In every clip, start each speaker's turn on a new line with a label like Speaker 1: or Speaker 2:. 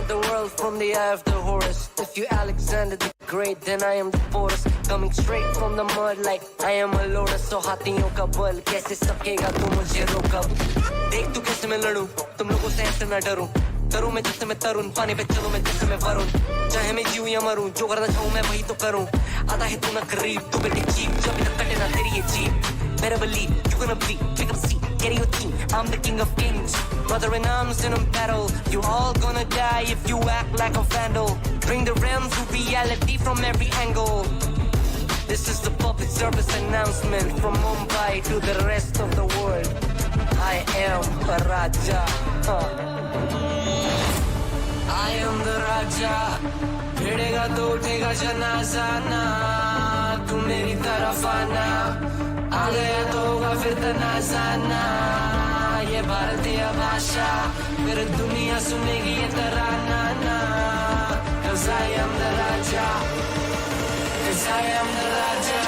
Speaker 1: The world from the eye of the Horus. If you Alexander the Great, then I am the Forest. Coming straight from the mud like I am a Lotus. So हाथियों का बल कैसे सकेगा तू मुझे रोका? देख तू कैसे मैं लड़ूं, तुम लोगों से ऐसे मैं डरूं. करूं मैं जिससे मैं तरुण, पानी पे चलूं मैं जिससे मैं वरुण. चाहे मैं जीऊं या मरूं, जो करना चाहूं मैं वही तो करूं. आता है तू ना करीब, तू बेटी चीप, जब तक कटे ना तेरी ये jeep. Better believe you're gonna bleed, pick up a seat, get in your team. I'm the king of kings, brother in arms in a battle. You all gonna die if you act like a vandal. Bring the realms to reality from every angle. This is the public service announcement from Mumbai to the rest of the world. I am a Raja. I am the Raja. भिड़ेगा तो उठेगा जनाजा ना, तू मेरी तरफ आना. आ गया तो होगा फिर तनाजाना. ये भारतीय भाषा फिर दुनिया सुनेगी ये तराना ना. 'Cause I am the Raja, 'cause I am the Raja.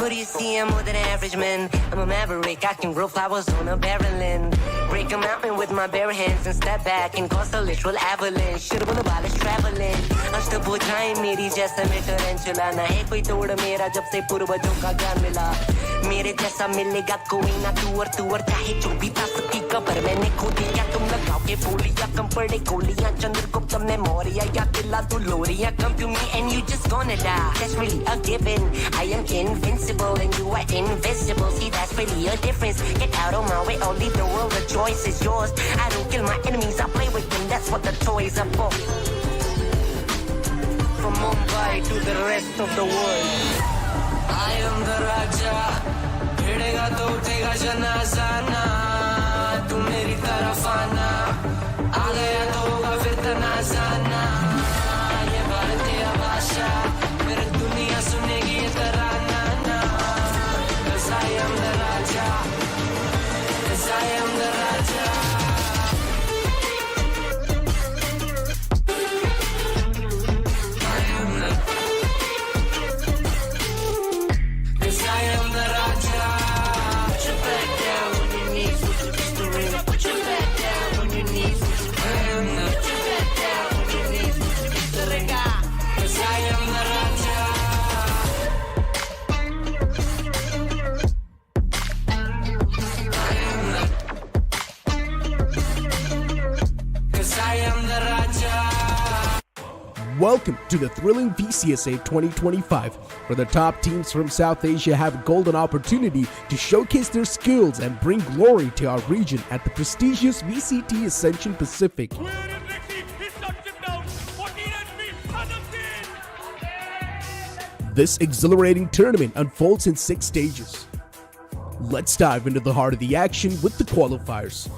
Speaker 1: what do you see? I'm more than average, man. I'm a maverick, I can grow flowers on a barren land. Break a mountain with my bare hands and step back and cause a literal avalanche. Should have while traveling. अष्टभुजाएं मेरी जैसा मैं टरेंचुला ना है कोई तोड़ मेरा जब से पूर्वजों का ज्ञान मिला मेरे जैसा मिलेगा कोई ना तू और चाहे जो भी था सबकी कबर मैंने खो दिया तुम लगाओ के बोलियां कम पड़े गोलियां चंद्रगुप्त ने मौर्य या किला तू लोरियां come to me and you just gonna die that's really a given I am invincible and you are invisible see that's really a difference get out of my way or leave the world the choice is yours I don't kill my enemies I play with them that's what the toys are for from Mumbai to the rest of the world I am the Raja भिड़ेगा तो उठेगा जनाजा ना तू मेरी तरफ आना आ गया तो होगा फिर तनाजा ना ये भारतीय भाषा फिर दुनिया सुनेगी ये तराना ना 'cause I am the Raja 'cause I am the Raja
Speaker 2: Welcome to the thrilling VCSA 2025, where the top teams from South Asia have a golden opportunity to showcase their skills and bring glory to our region at the prestigious VCT Ascension Pacific. This exhilarating tournament unfolds in 6 stages. Let's dive into the heart of the action with the qualifiers.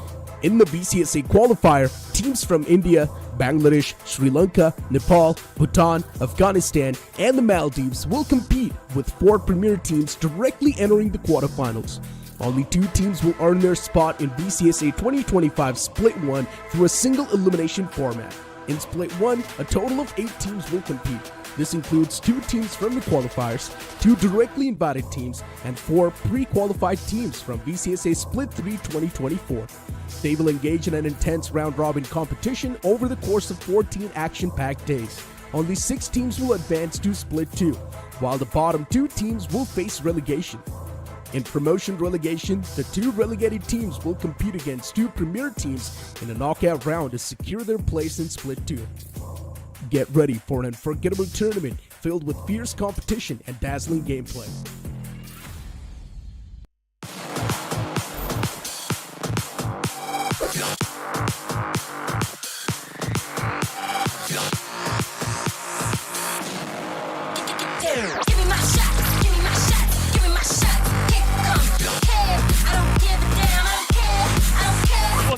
Speaker 2: In the VCSA qualifier, teams from India, Bangladesh, Sri Lanka, Nepal, Bhutan, Afghanistan, and the Maldives will compete, with 4 premier teams directly entering the quarterfinals. Only 2 teams will earn their spot in VCSA 2025 Split 1 through a single elimination format. In Split 1, a total of 8 teams will compete. This includes 2 teams from the qualifiers, 2 directly invited teams, and 4 pre-qualified teams from VCSA Split 3 2024. They will engage in an intense round-robin competition over the course of 14 action-packed days. Only 6 teams will advance to Split 2, while the bottom 2 teams will face relegation. In promotion relegation, the 2 relegated teams will compete against 2 premier teams in a knockout round to secure their place in Split 2. Get ready for an unforgettable tournament filled with fierce competition and dazzling gameplay.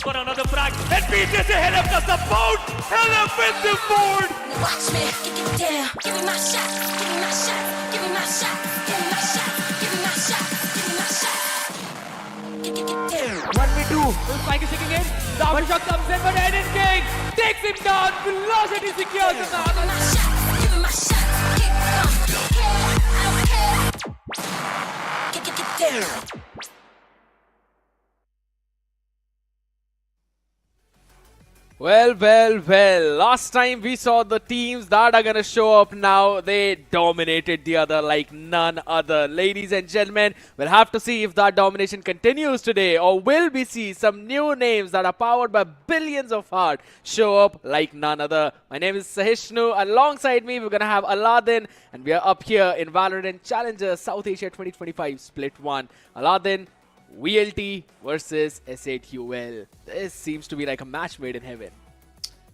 Speaker 3: On another frag and BTS ahead of the support and offensive board.
Speaker 1: Watch me, get down, give me my shot, give me my shot, give me my shot, give me my shot, give me my shot, give me my shot. Get down.
Speaker 3: 1v2, the spike is kicking in. The aftershock comes in, but Eden King takes him down. Velocity secures the
Speaker 1: Give me my shot, give me my shot, kick come, I don't care. Get down.
Speaker 4: Well, last time we saw the teams that are gonna show up now, they dominated the other like none other. Ladies and gentlemen, we'll have to see if that domination continues today, or will we see some new names that are powered by billions of heart show up like none other. My name is Sahishnu. Alongside me, we're gonna have Aladdin, and we are up here in Valorant Challengers South Asia 2025 Split 1. Aladdin, VLT versus S8UL. This seems to be like a match made in heaven.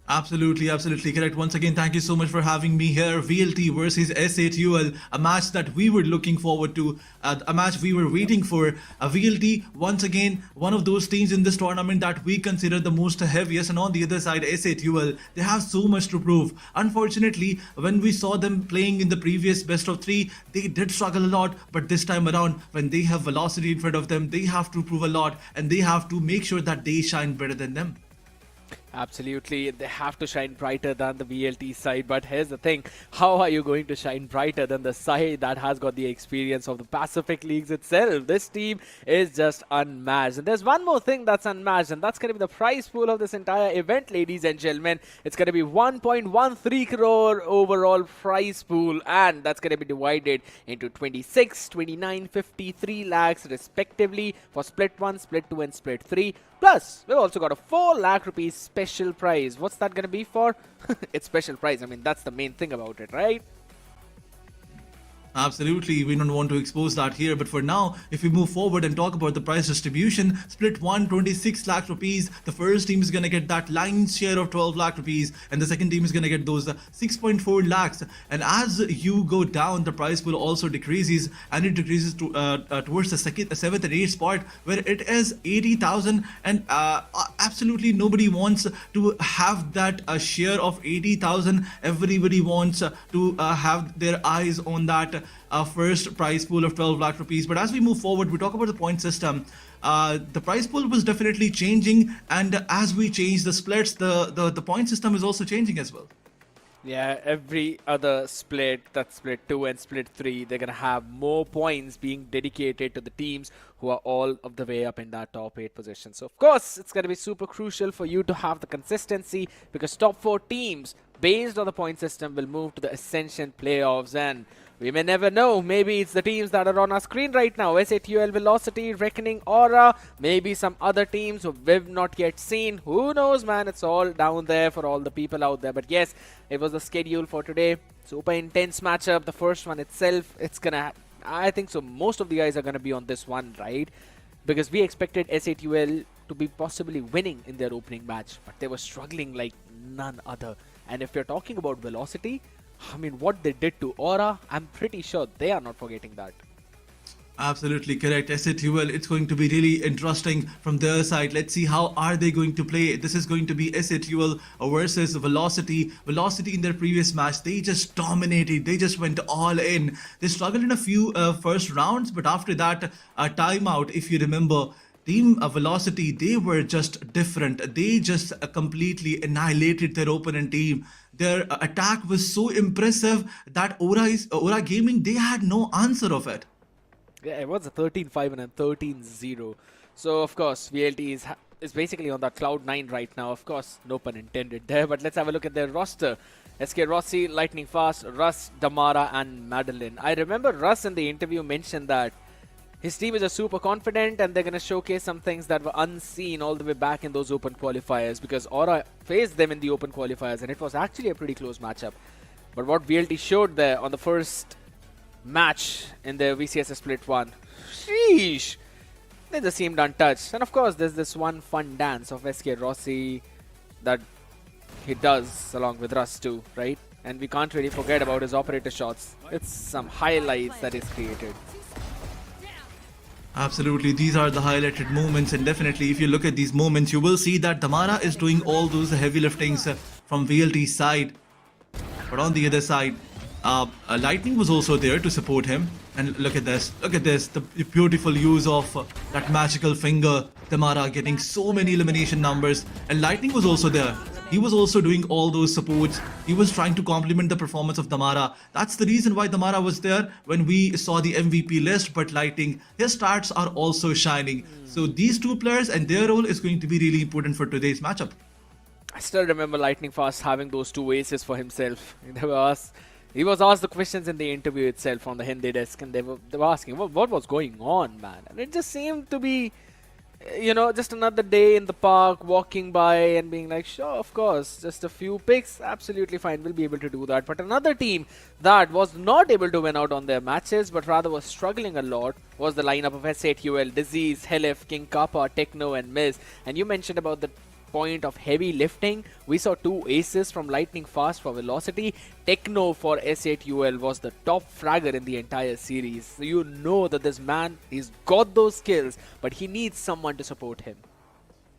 Speaker 5: Absolutely correct. Once again, thank you so much for having me here. VLT versus S8UL, a match that we were looking forward to, a match we were waiting for. VLT, once again, one of those teams in this tournament that we consider the most heaviest, and on the other side, S8UL, they have so much to prove. Unfortunately, when we saw them playing in the previous best of 3, they did struggle a lot, but this time around, when they have velocity in front of them, they have to prove a lot, and they have to make sure that they shine better than them.
Speaker 4: Absolutely, they have to shine brighter than the VLT side. But here's the thing, how are you going to shine brighter than the side that has got the experience of the Pacific Leagues itself? This team is just unmatched. And there's one more thing that's unmatched, and that's going to be the prize pool of this entire event, ladies and gentlemen. It's going to be 1.13 crore overall prize pool, and that's going to be divided into 26, 29, 53 lakhs respectively for split 1, split 2 and split 3. Plus, we've also got a 4 lakh rupees special prize. What's that going to be for? It's special prize. I mean, that's the main thing about it, right?
Speaker 5: Absolutely, we don't want to expose that here, but for now, if we move forward and talk about the prize distribution, split 1, 26 lakh rupees, the first team is going to get that lion's share of 12 lakh rupees, and the second team is going to get those 6.4 lakhs. And as you go down, the prize pool also decreases, and it decreases to, towards the 7th and 8th spot, where it is 80,000, and absolutely nobody wants to have that share of 80,000. Everybody wants to have their eyes on that first prize pool of 12 lakh rupees. But as we move forward, we talk about the point system. The prize pool was definitely changing, and as we change the splits, the point system is also changing as well.
Speaker 4: Yeah, every other split, that's split 2 and split 3, they're going to have more points being dedicated to the teams who are all of the way up in that top 8 position. So, of course, it's going to be super crucial for you to have the consistency, because top 4 teams, based on the point system, will move to the Ascension playoffs. And we may never know. Maybe it's the teams that are on our screen right now. SATUL, Velocity, Reckoning, Aura. Maybe some other teams who we've not yet seen. Who knows, man? It's all down there for all the people out there. But yes, it was the schedule for today. Super intense matchup. The first one itself, it's gonna... I think so. Most of the guys are gonna be on this one, right? Because we expected SATUL to be possibly winning in their opening match. But they were struggling like none other. And if you're talking about Velocity... I mean, what they did to Aura, I'm pretty sure they are not forgetting that.
Speaker 5: Absolutely correct. SATUL, it's going to be really interesting from their side. Let's see how are they going to play. This is going to be SATUL versus Velocity. Velocity in their previous match, they just dominated. They just went all in. They struggled in a few first rounds, but after that timeout, if you remember, Team Velocity, they were just different. They just completely annihilated their opponent team. Their attack was so impressive that Aura Gaming, they had no answer of it.
Speaker 4: Yeah, it was a 13-5 and a 13-0. So, of course, VLT is basically on that cloud 9 right now. Of course, no pun intended there. But let's have a look at their roster. SK Rossi, Lightning Fast, Russ, Damara and Madeline. I remember Russ in the interview mentioned that his team is just super confident and they're going to showcase some things that were unseen all the way back in those open qualifiers, because Aura faced them in the open qualifiers and it was actually a pretty close matchup. But what VLT showed there on the first match in their VCSS Split 1, sheesh, they just seemed untouched. And of course, there's this one fun dance of SK Rossi that he does along with Russ too, right? And we can't really forget about his operator shots. It's some highlights that is created.
Speaker 5: Absolutely, these are the highlighted moments, and definitely if you look at these moments, you will see that Damara is doing all those heavy liftings from VLT's side. But on the other side, Lightning was also there to support him. And look at this, the beautiful use of that magical finger. Damara getting so many elimination numbers, and Lightning was also there. He was also doing all those supports. He was trying to complement the performance of Damara. That's the reason why Damara was there when we saw the MVP list. But Lightning, his stats are also shining. So these two players and their role is going to be really important for today's matchup.
Speaker 4: I still remember Lightning Fast having those 2 aces for himself. He was asked the questions in the interview itself on the Hindi desk, and they were asking what was going on, man. And it just seemed to be, you know, just another day in the park, walking by and being like, sure, of course, just a few picks, absolutely fine, we'll be able to do that. But another team that was not able to win out on their matches, but rather was struggling a lot, was the lineup of SATUL, Disease, Helif, King Kappa, Techno and Miz. And you mentioned about the point of heavy lifting. We saw 2 aces from Lightning Fast for Velocity. Techno for SATUL was the top fragger in the entire series. So you know that this man, he's got those skills, but he needs someone to support him.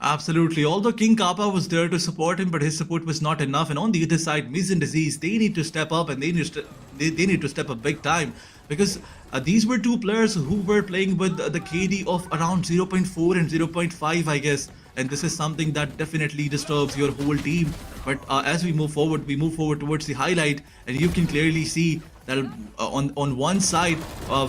Speaker 5: Absolutely. Although King Kappa was there to support him, but his support was not enough. And on the other side, Miz and Disease, they need to step up, and they need to step up big time, because these were 2 players who were playing with the KD of around 0.4 and 0.5, I guess. and this is something that definitely disturbs your whole team. But as we move forward towards the highlight, and you can clearly see that on one side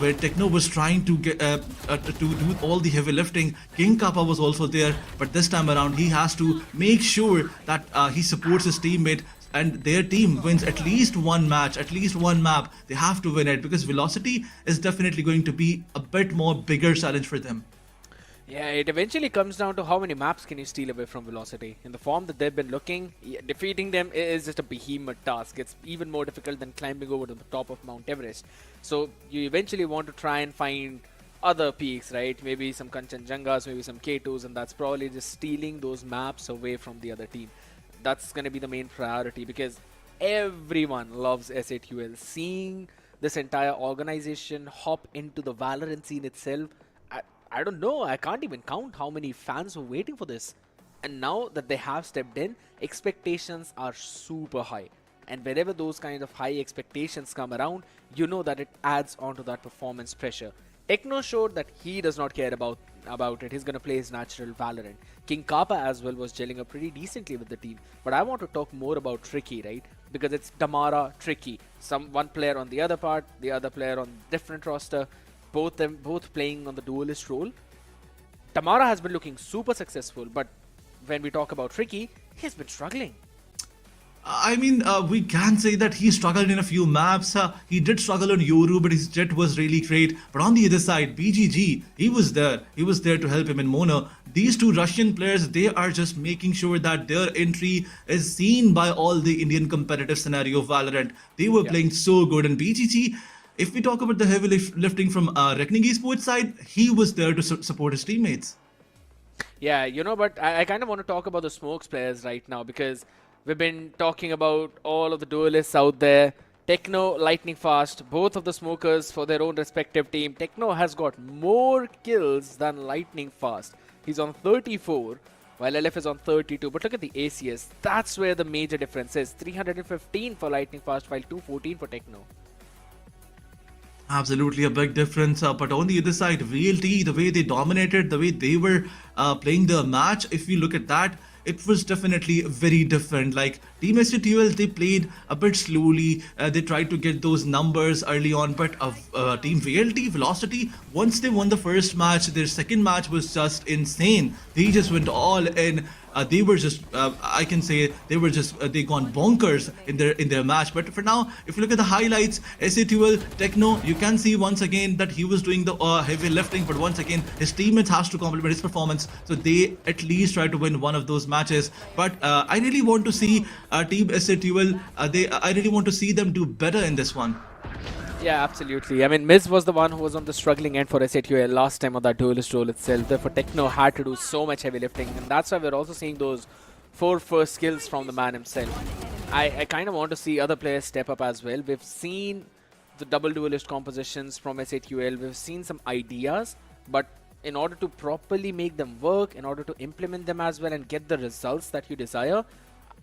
Speaker 5: where Techno was trying to get to do all the heavy lifting, King Kappa was also there, but this time around he has to make sure that he supports his teammate and their team wins at least one match, at least one map. They have to win it because Velocity is definitely going to be a bit more bigger challenge for them.
Speaker 4: Yeah, it eventually comes down to how many maps can you steal away from Velocity. In the form that they've been looking, defeating them is just a behemoth task. It's even more difficult than climbing over to the top of Mount Everest. So you eventually want to try and find other peaks, right? Maybe some Kanchenjungas, maybe some K2s, and that's probably just stealing those maps away from the other team. That's going to be the main priority because everyone loves S8UL. Seeing this entire organization hop into the Valorant scene itself, I don't know, I can't even count how many fans were waiting for this. And now that they have stepped in, expectations are super high. And whenever those kind of high expectations come around, you know that it adds on to that performance pressure. Techno showed that he does not care about it. He's going to play his natural Valorant. King Kappa as well was gelling up pretty decently with the team. But I want to talk more about Tricky, right? Because it's Damara, Tricky. One player on the other part, the other player on different roster. Both playing on the duelist role. Tamara has been looking super successful, but when we talk about Tricky, he's been struggling.
Speaker 5: I mean, we can say that he struggled in a few maps. He did struggle on Yoru, but his jet was really great. But on the other side, BGG, he was there. He was there to help him in Mono. These two Russian players, they are just making sure that their entry is seen by all the Indian competitive scenario of Valorant. They were playing so good. And BGG, if we talk about the heavy lifting from Revenant Esports side, he was there to support his teammates.
Speaker 4: Yeah, you know, but I kind of want to talk about the Smokes players right now because we've been talking about all of the duelists out there. Techno, Lightning Fast, both of the smokers for their own respective team. Techno has got more kills than Lightning Fast. He's on 34, while LF is on 32. But look at the ACS. That's where the major difference is. 315 for Lightning Fast, while 214 for Techno.
Speaker 5: Absolutely a big difference. But on the other side, VLT, the way they dominated, the way they were playing the match, if we look at that, it was definitely very different. Like Team S8UL, they played a bit slowly. They tried to get those numbers early on, but Team VLT, Velocity, once they won the first match, their second match was just insane. They just went all in. They were just, I can say, they gone bonkers in their match. But for now, if you look at the highlights, S8UL, Techno, you can see once again that he was doing the heavy lifting, but once again, his teammates has to compliment his performance. So they at least try to win one of those matches. But I really want to see Team S8UL, I really want to see them do better in this one.
Speaker 4: Yeah, absolutely. I mean, Miz was the one who was on the struggling end for S8UL last time on that duelist role itself. Therefore, Techno had to do so much heavy lifting. And that's why we're also seeing those 4 first kills from the man himself. I kind of want to see other players step up as well. We've seen the double duelist compositions from S8UL. We've seen some ideas. But in order to properly make them work, in order to implement them as well and get the results that you desire,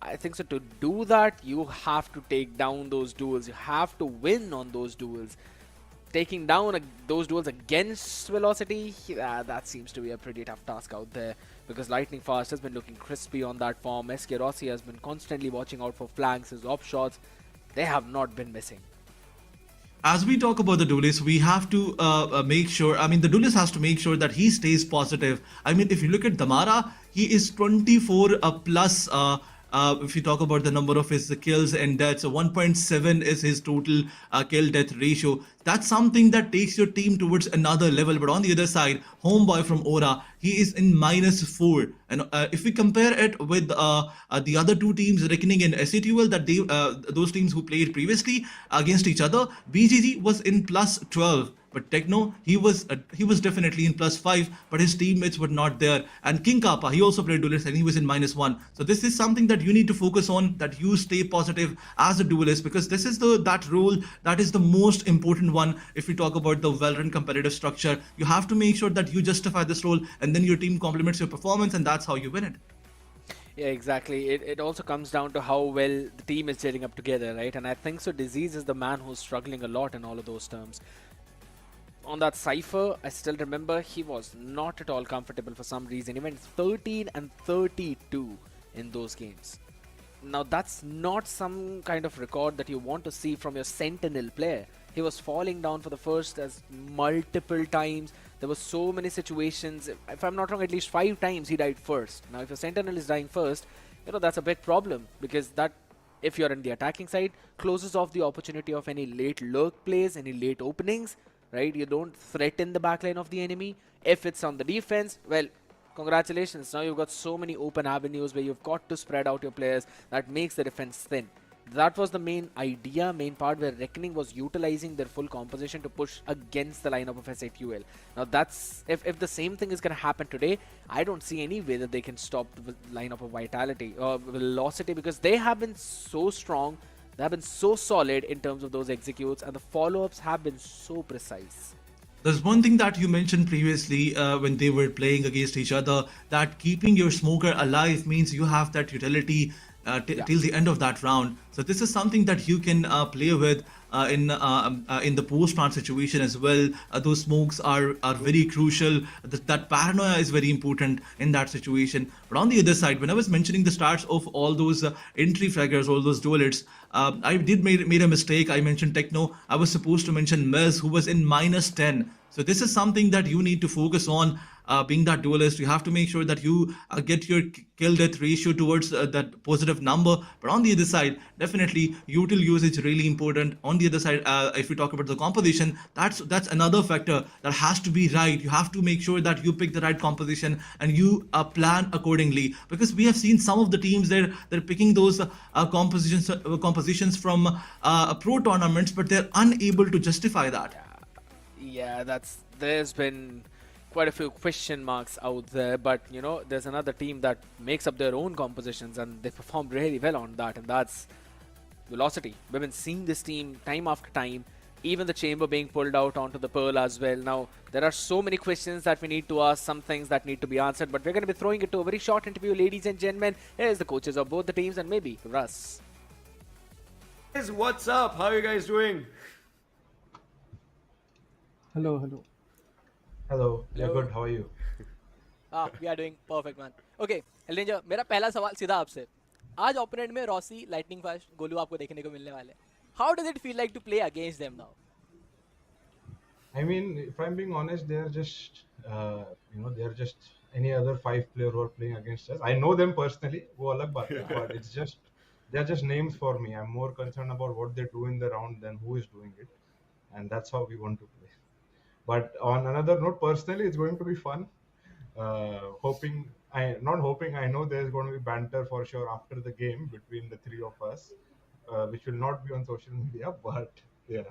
Speaker 4: I think so. To do that, you have to take down those duels. You have to win on those duels. Taking down those duels against Velocity, that seems to be a pretty tough task out there because Lightning Fast has been looking crispy on that form. SK Rossi has been constantly watching out for flanks, his op shots. They have not been missing.
Speaker 5: As we talk about the duelist, we have to make sure, the duelist has to make sure that he stays positive. I mean, if you look at Damara, he is 24 plus. If you talk about the number of his kills and deaths, so 1.7 is his total kill-death ratio. That's something that takes your team towards another level. But on the other side, Homeboy from Aura, he is in -4. And if we compare it with the other two teams, Reckoning and S8UL, that those teams who played previously against each other, BGG was in +12. But Techno, he was definitely in +5, but his teammates were not there. And King Kappa, he also played duelist and he was in -1. So this is something that you need to focus on, that you stay positive as a duelist, because this is that role that is the most important one. If we talk about the Valorant competitive structure, you have to make sure that you justify this role, and then your team complements your performance, and that's how you win it.
Speaker 4: Yeah, exactly. It also comes down to how well the team is getting up together, right? And I think so Disease is the man who's struggling a lot in all of those terms. on that Cypher, I still remember he was not at all comfortable for some reason. He went 13 and 32 in those games. Now that's not some kind of record that you want to see from your Sentinel player. He was falling down for the first as multiple times. There were so many situations. If I'm not wrong, at least 5 times he died first. Now if your Sentinel is dying first, that's a big problem, because that, if you're in the attacking side, closes off the opportunity of any late lurk plays, any late openings, right? You don't threaten the backline of the enemy. If it's on the defense, well, congratulations. Now you've got so many open avenues where you've got to spread out your players. That makes the defense thin. That was the main idea, main part where Reckoning was utilizing their full composition to push against the lineup of SATUL. Now that's, if the same thing is going to happen today, I don't see any way that they can stop the lineup of Vitality or Velocity, because they have been so strong, they have been so solid in terms of those executes, and the follow-ups have been so precise.
Speaker 5: There's one thing that you mentioned previously when they were playing against each other, that keeping your smoker alive means you have that utility till the end of that round. So this is something that you can play with in the post-round situation as well. Those smokes are very crucial. That paranoia is very important in that situation. But on the other side, when I was mentioning the stats of all those entry fraggers, all those duelists, I did made a mistake. I mentioned Techno. I was supposed to mention Mez, who was in -10. So this is something that you need to focus on. Being that duelist, you have to make sure that you get your kill death ratio towards that positive number. But on the other side, definitely util usage really important. On the other side, if we talk about the composition, that's another factor that has to be right. You have to make sure that you pick the right composition and you plan accordingly, because we have seen some of the teams they're picking those compositions from pro tournaments, but they're unable to justify that.
Speaker 4: Yeah, there's been quite a few question marks out there, but there's another team that makes up their own compositions and they perform really well on that, and that's Velocity. We've been seeing this team time after time, even the chamber being pulled out onto the Pearl as well. Now there are so many questions that we need to ask, some things that need to be answered, but we're going to be throwing it to a very short interview, ladies and gentlemen. Here's the coaches of both the teams and maybe Russ.
Speaker 6: Guys, what's up? How are you guys doing?
Speaker 7: Hello.
Speaker 6: Hello. Yeah, good. How are you?
Speaker 8: we are doing perfect, man. Okay, Elranger, मेरा पहला सवाल सीधा आपसे. आज opponent में Rossi, lightning fast, Golu आपको देखने को मिलने वाले. How does it feel like to play against them now?
Speaker 9: I mean, if I'm being honest, they're just, they're just any other 5 player who are playing against us. I know them personally, वो अलग बात है, but it's just, they're just names for me. I'm more concerned about what they do in the round than who is doing it, and that's how we want to play. But on another note, personally, it's going to be fun. I know there's going to be banter for sure after the game between the 3 of us, which will not be on social media, but yeah.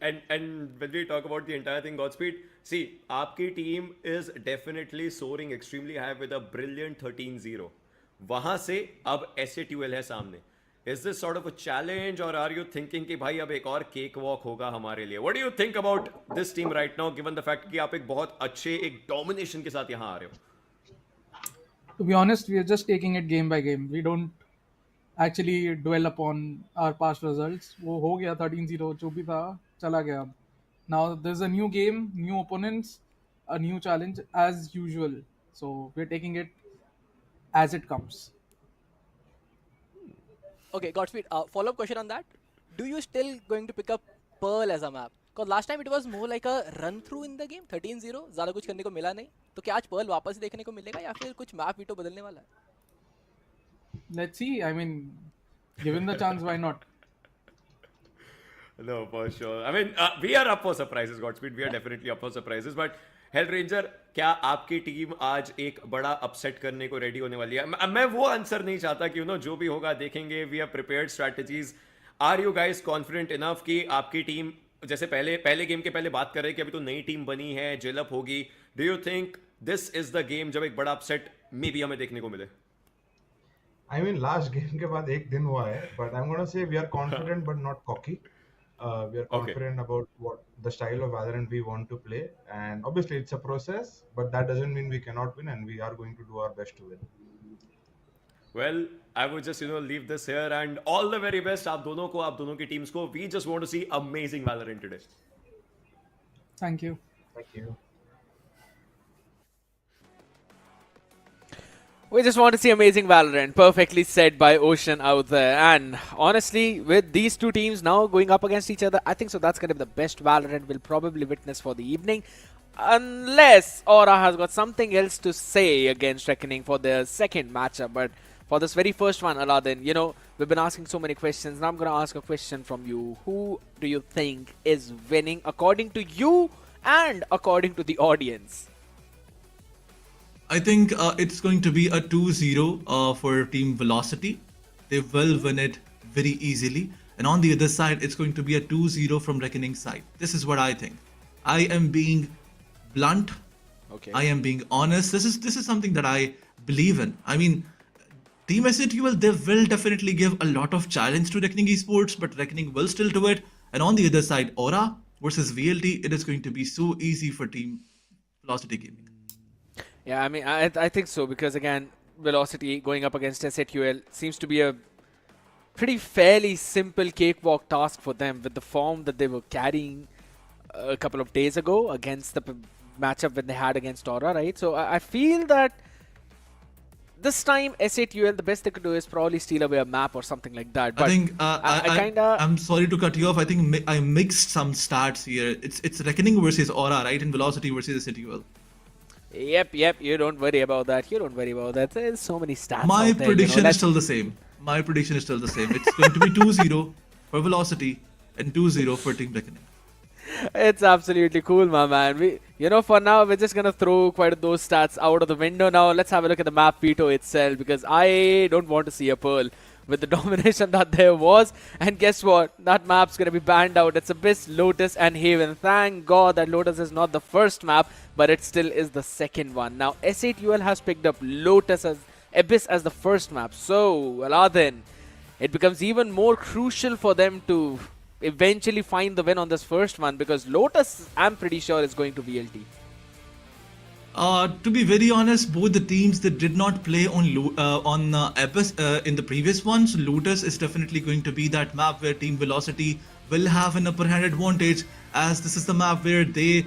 Speaker 6: And when we talk about the entire thing, Godspeed, see, आपकी team is definitely soaring extremely high with a brilliant 13-0. वहाँ से अब SATUL है सामने. Is this sort of a challenge, or are you thinking कि भाई अब एक और केक वॉक होगा हमारे लिए? What do you think about this team right now, given the fact कि आप एक बहुत अच्छे एक domination के साथ यहाँ आ रहे हो?
Speaker 7: To be honest, we are just taking it game by game. We don't actually dwell upon our past results. वो हो गया 13-0, जो भी था चला गया. Now there's a new game, new opponents, a new challenge as usual. So we're taking it as it comes.
Speaker 8: Okay, Godspeed, follow-up question on that. Do you still going to pick up Pearl as a map? Because last time it was more like a run-through in the game, 13-0, ज़्यादा कुछ करने को मिला नहीं. तो क्या आज Pearl वापस ही देखने को मिलेगा या फिर कुछ मैप वीटो बदलने वाला है?
Speaker 7: Let's see. I mean, given the chance, why not?
Speaker 6: No, for sure. I mean, we are up for surprises, Godspeed. We are definitely up for surprises. But Hellranger, क्या आपकी टीम आज एक बड़ा upset करने को रेडी होने वाली है? मैं वो आंसर नहीं चाहता कि जो भी होगा देखेंगे. We have prepared strategies. Are you guys confident enough कि आपकी टीम, जैसे पहले गेम के पहले बात कर रहे हैं कि अभी तो नई टीम बनी है, जेलअप होगी. Do you think this is the game जब एक बड़ा अपसेट मे बी हमें देखने को मिले?
Speaker 9: I mean, last game के बाद एक दिन हुआ है, but I'm gonna say we are confident but not cocky. We are confident about what the style of Valorant we want to play, and obviously it's a process, but that doesn't mean we cannot win, and we are going to do our best to win.
Speaker 6: Well, I would just leave this here, and all the very best आप दोनों की teams को. We just want to see amazing Valorant today.
Speaker 7: Thank you.
Speaker 9: Thank you.
Speaker 4: We just want to see amazing Valorant. Perfectly said by Ocean out there. And honestly, with these two teams now going up against each other, I think so that's going to be the best Valorant we'll probably witness for the evening. Unless Aura has got something else to say against Reckoning for their second matchup. But for this very first one, Aladdin, we've been asking so many questions. Now I'm going to ask a question from you. Who do you think is winning according to you and according to the audience?
Speaker 5: I think it's going to be a 2-0 for Team Velocity. They will win it very easily. And on the other side, it's going to be a 2-0 from Reckoning side. This is what I think. I am being blunt.
Speaker 4: Okay.
Speaker 5: I am being honest. This is something that I believe in. I mean, Team SATUL, they will definitely give a lot of challenge to Reckoning Esports, but Reckoning will still do it. And on the other side, Aura versus VLT, it is going to be so easy for Team Velocity Gaming.
Speaker 4: Yeah, I mean, I think so, because again, Velocity going up against SATUL seems to be a pretty fairly simple cakewalk task for them with the form that they were carrying a couple of days ago against the matchup when they had against Aura, right? So I feel that this time SATUL, the best they could do is probably steal away a map or something like that. But
Speaker 5: I think I'm sorry to cut you off. I think I mixed some stats here. It's Reckoning versus Aura, right? And Velocity versus SATUL.
Speaker 4: Yep. You don't worry about that. There's so many stats.
Speaker 5: My
Speaker 4: out there,
Speaker 5: prediction is still the same. It's going to be 2-0 for Velocity and 2-0 for Team Reckoning.
Speaker 4: It's absolutely cool, my man. For now, we're just gonna throw quite those stats out of the window now. Let's have a look at the map veto itself, because I don't want to see a Pearl with the domination that there was. And guess what? That map's gonna be banned out. It's Abyss, Lotus, and Haven. Thank God that Lotus is not the first map, but it still is the second one. Now, SATUL has picked up Abyss as the first map. So, Aladdin, it becomes even more crucial for them to eventually find the win on this first one, because Lotus, I'm pretty sure, is going to VLT.
Speaker 5: To be very honest, both the teams that did not play on Abyss in the previous ones, Lotus is definitely going to be that map where Team Velocity will have an upper hand advantage, as this is the map where they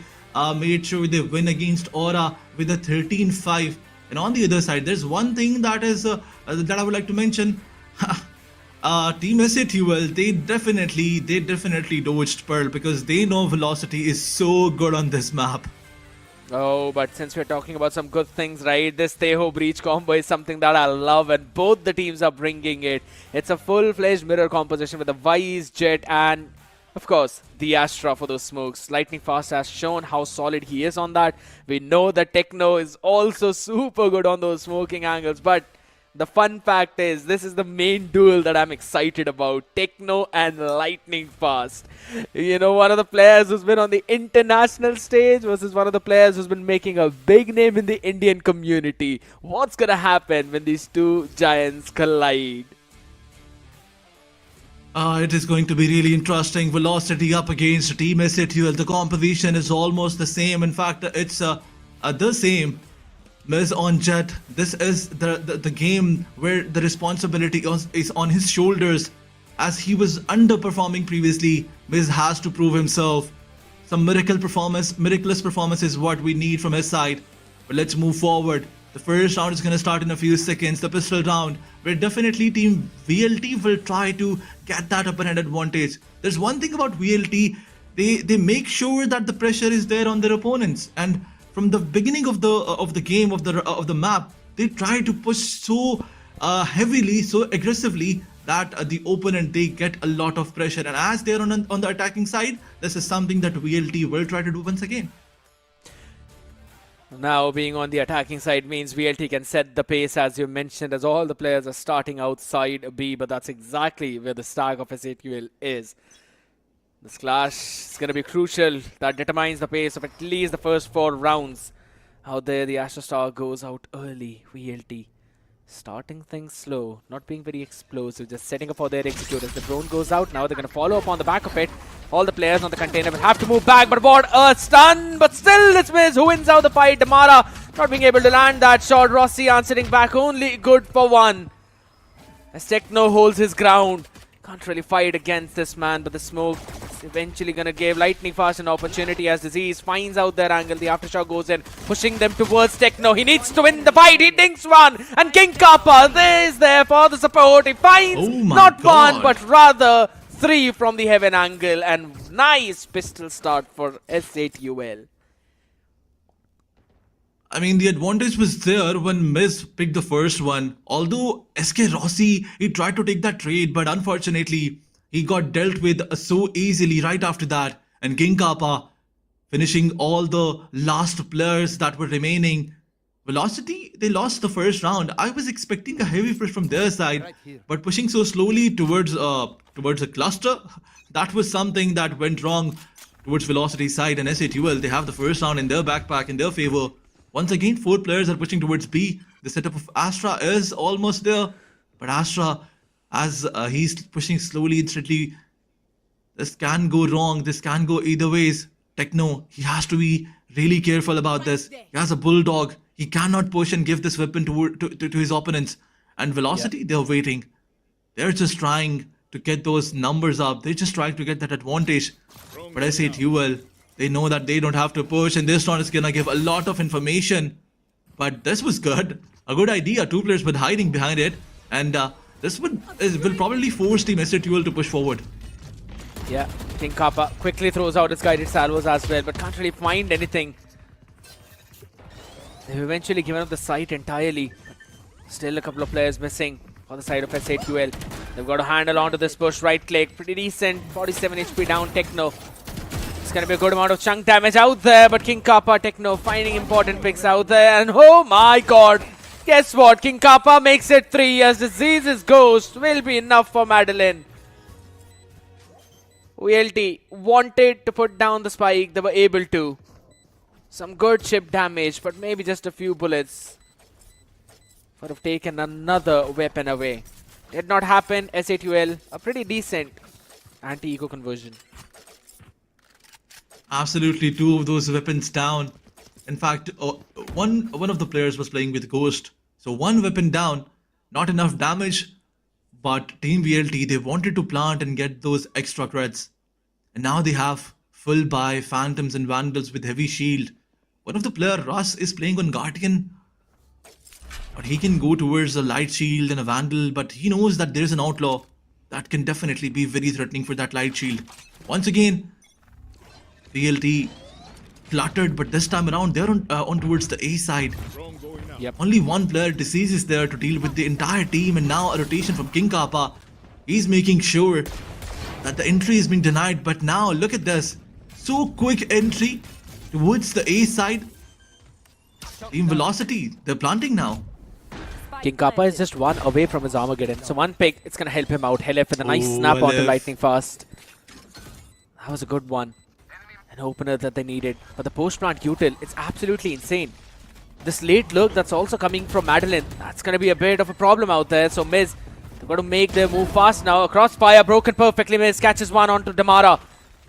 Speaker 5: made sure they win against Aura with a 13-5. And on the other side, there's one thing that is that I would like to mention. Team SATUL, they definitely dodged Pearl, because they know Velocity is so good on this map.
Speaker 4: Oh, but since we're talking about some good things, right, this Teho Breach combo is something that I love, and both the teams are bringing it. It's a full-fledged mirror composition with the Vice, Jet, and of course, the Astra for those smokes. Lightning Fast has shown how solid he is on that. We know that Techno is also super good on those smoking angles, but the fun fact is, this is the main duel that I'm excited about. Techno and Lightning Fast. One of the players who's been on the international stage versus one of the players who's been making a big name in the Indian community. What's gonna happen when these two giants collide?
Speaker 5: It is going to be really interesting. Velocity up against Team SATUL. The composition is almost the same. In fact, it's the same. Miz on Jet. This is the game where the responsibility is on his shoulders, as he was underperforming previously. Miz has to prove himself. Some miraculous performance is what we need from his side. But let's move forward. The first round is going to start in a few seconds. The pistol round, where definitely Team VLT will try to get that upper hand advantage. There's one thing about VLT, they make sure that the pressure is there on their opponents, and from the beginning of the game of the map, they try to push so heavily, so aggressively, that the opponent, they get a lot of pressure. And as they're on the attacking side, this is something that VLT will try to do once again.
Speaker 4: Now, being on the attacking side means VLT can set the pace, as you mentioned, as all the players are starting outside B, but that's exactly where the stack of SATUL is. This clash is going to be crucial. That determines the pace of at least the first 4 rounds. Out there, the Astra Star goes out early. VLT starting things slow, not being very explosive, just setting up for their executors. The drone goes out. Now they're going to follow up on the back of it. All the players on the container will have to move back, but what a stun! But still, it's Miz who wins out the fight. Damara not being able to land that shot. Rossi answering back, only good for 1. As Techno holds his ground. Can't really fight against this man, but the smoke is eventually gonna give Lightning Fast an opportunity as Disease finds out their angle. The Aftershock goes in, pushing them towards Techno. He needs to win the fight. He dinks one, and King Kappa is there for the support. He finds not one, but rather 3 from the heaven angle, and nice pistol start for S8UL.
Speaker 5: I mean, the advantage was there when Miz picked the first one. Although SK Rossi, he tried to take that trade, but unfortunately, he got dealt with so easily right after that. And King Kappa finishing all the last players that were remaining. Velocity, they lost the first round. I was expecting a heavy push from their side, but pushing so slowly towards a cluster, that was something that went wrong towards Velocity's side. And S8UL, they have the first round in their backpack, in their favor. Once again, 4 players are pushing towards B. The setup of Astra is almost there. But Astra, as he's pushing slowly and steadily, this can go wrong. This can go either ways. Techno, he has to be really careful about this. He has a bulldog. He cannot push and give this weapon to his opponents. And Velocity, they're waiting. They're just trying to get those numbers up. They're just trying to get that advantage. But S8UL, they know that they don't have to push, and this round is gonna give a lot of information. But this was good. A good idea. 2 players were hiding behind it. And this will probably force Team S8UL to push forward.
Speaker 4: Yeah, King Kappa quickly throws out his guided salvos as well, but can't really find anything. They've eventually given up the site entirely. Still a couple of players missing on the side of S8UL. They've got a handle onto this push. Right click, pretty decent. 47 HP down, Techno. It's going to be a good amount of chunk damage out there, but King Kappa, Techno finding important picks out there, and oh my god, guess what? King Kappa makes it 3 as Disease's Ghost will be enough for Madeline. VLT wanted to put down the spike, they were able to. Some good chip damage, but maybe just a few bullets would have taken another weapon away. Did not happen. S8UL, a pretty decent anti-eco conversion.
Speaker 5: Absolutely, 2 of those weapons down. In fact, one of the players was playing with Ghost. So 1 weapon down, not enough damage. But Team VLT, they wanted to plant and get those extra creds. And now they have full buy Phantoms and Vandals with heavy shield. One of the player, Russ, is playing on Guardian. But he can go towards a light shield and a Vandal. But he knows that there's an outlaw that can definitely be very threatening for that light shield. Once again, VLT cluttered, but this time around they're on towards the A side.
Speaker 4: Yep.
Speaker 5: Only 1 player, Disease, is there to deal with the entire team, and now a rotation from King Kappa. He's making sure that the entry is being denied, but now look at this. So quick entry towards the A side. Team Velocity, they're planting now.
Speaker 4: King Kappa is just 1 away from his Armageddon. So 1 pick, it's going to help him out. Helef with a nice snap onto Lightning Fast. That was a good one. An opener that they needed. But the post-plant util, it's absolutely insane. This late look that's also coming from Madeline, that's going to be a bit of a problem out there. So Miz, they've got to make their move fast now. Crossfire broken perfectly. Miz catches one onto Damara.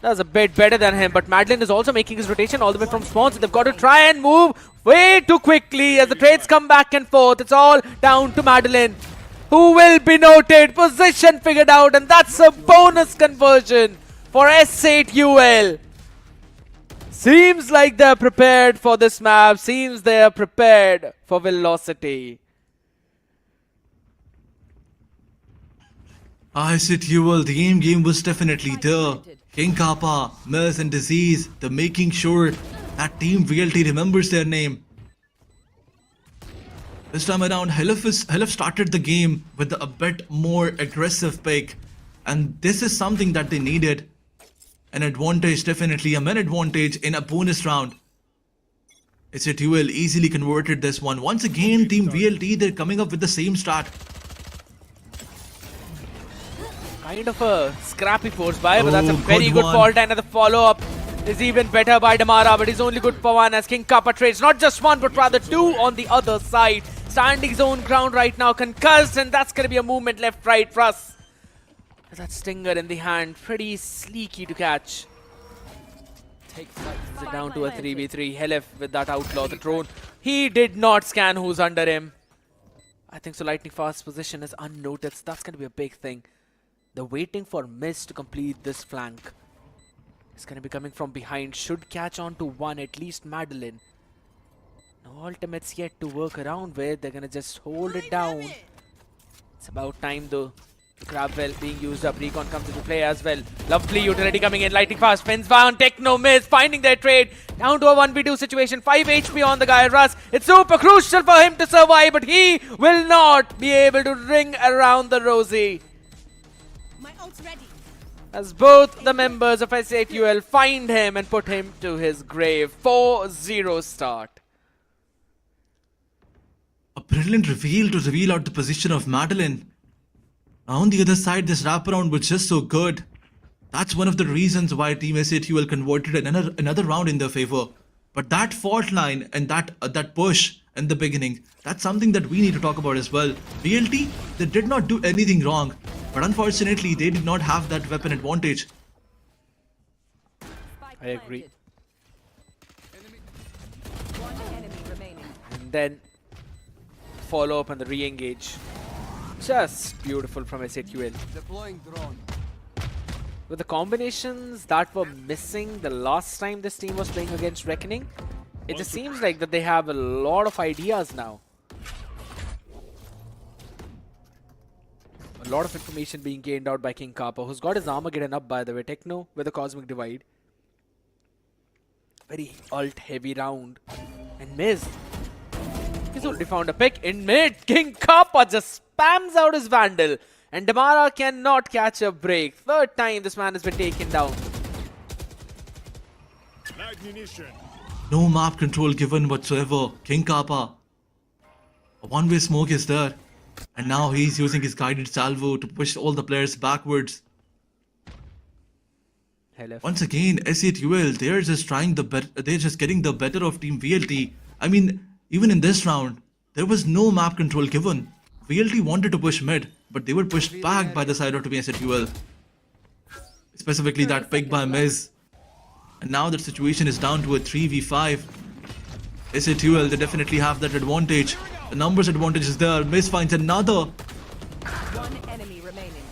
Speaker 4: That's a bit better than him. But Madeline is also making his rotation all the way from spawn. So they've got to try and move way too quickly as the trades come back and forth. It's all down to Madeline, who will be noted. Position figured out, and that's a bonus conversion for S8UL. Seems like they're prepared for this map. Seems they're prepared for Velocity.
Speaker 5: I said UL, the game was definitely there. King Kappa, Miz and Disease, they're making sure that Team VLT remembers their name. This time around, Helef started the game with a bit more aggressive pick. And this is something that they needed. An advantage, definitely a man advantage in a bonus round. S8UL easily converted this one. Once again, Team VLT, they're coming up with the same start.
Speaker 4: Kind of a scrappy force buy, but that's a very good fault, and the follow-up is even better by Damara, but he's only good for 1 as King Kappa trades not just 1 but rather 2 on the other side. Standing his own ground right now, concussed, and that's going to be a movement left-right for us. That stinger in the hand, pretty sleeky to catch. Takes it down to a 3v3. Helef with that outlaw, the drone. He did not scan who's under him. I think so. Lightning Fast's position is unnoticed. That's going to be a big thing. They're waiting for Miz to complete this flank. He's going to be coming from behind. Should catch on to one, at least Madeline. No ultimates yet to work around with. They're going to just hold it down. It's about time though. Crabwell being used up. Recon comes into play as well. Lovely utility coming in. Lightning Fast. Fence down. Techno Miz finding their trade. Down to a 1v2 situation. 5 HP on the guy. Russ. It's super crucial for him to survive, but he will not be able to ring around the Rosie.
Speaker 10: My ult's ready.
Speaker 4: As both the members of S8UL find him and put him to his grave. 4-0 start.
Speaker 5: A brilliant reveal to reveal out the position of Madeline. On the other side, this wraparound was just so good. That's one of the reasons why Team S8UL converted another round in their favor. But that fault line and that push in the beginning, that's something that we need to talk about as well. VLT, they did not do anything wrong. But unfortunately, they did not have that weapon advantage.
Speaker 4: I agree.
Speaker 10: One enemy remaining.
Speaker 4: And then follow up on the re-engage. Just beautiful from S8UL.
Speaker 1: Deploying drone.
Speaker 4: With the combinations that were missing the last time this team was playing against Reckoning, it just seems like that they have a lot of ideas now. A lot of information being gained out by King Kappa, who's got his Armageddon up by the way. Techno with a Cosmic Divide. Very ult heavy round. And Miz. He's already found a pick in mid. King Kappa just spams out his Vandal. And Damara cannot catch a break. Third time this man has been taken down.
Speaker 5: No map control given whatsoever. King Kappa. A one-way smoke is there. And now he's using his guided salvo to push all the players backwards. Once again, S8UL, they're just trying they're just getting the better of Team VLT. I mean, even in this round, there was no map control given. VLT wanted to push mid, but they were pushed back by the side of Team S8UL. Specifically that pick by Miz. And now the situation is down to a 3v5. S8UL, they definitely have that advantage. The numbers advantage is there. Miz finds another.
Speaker 10: One enemy remaining.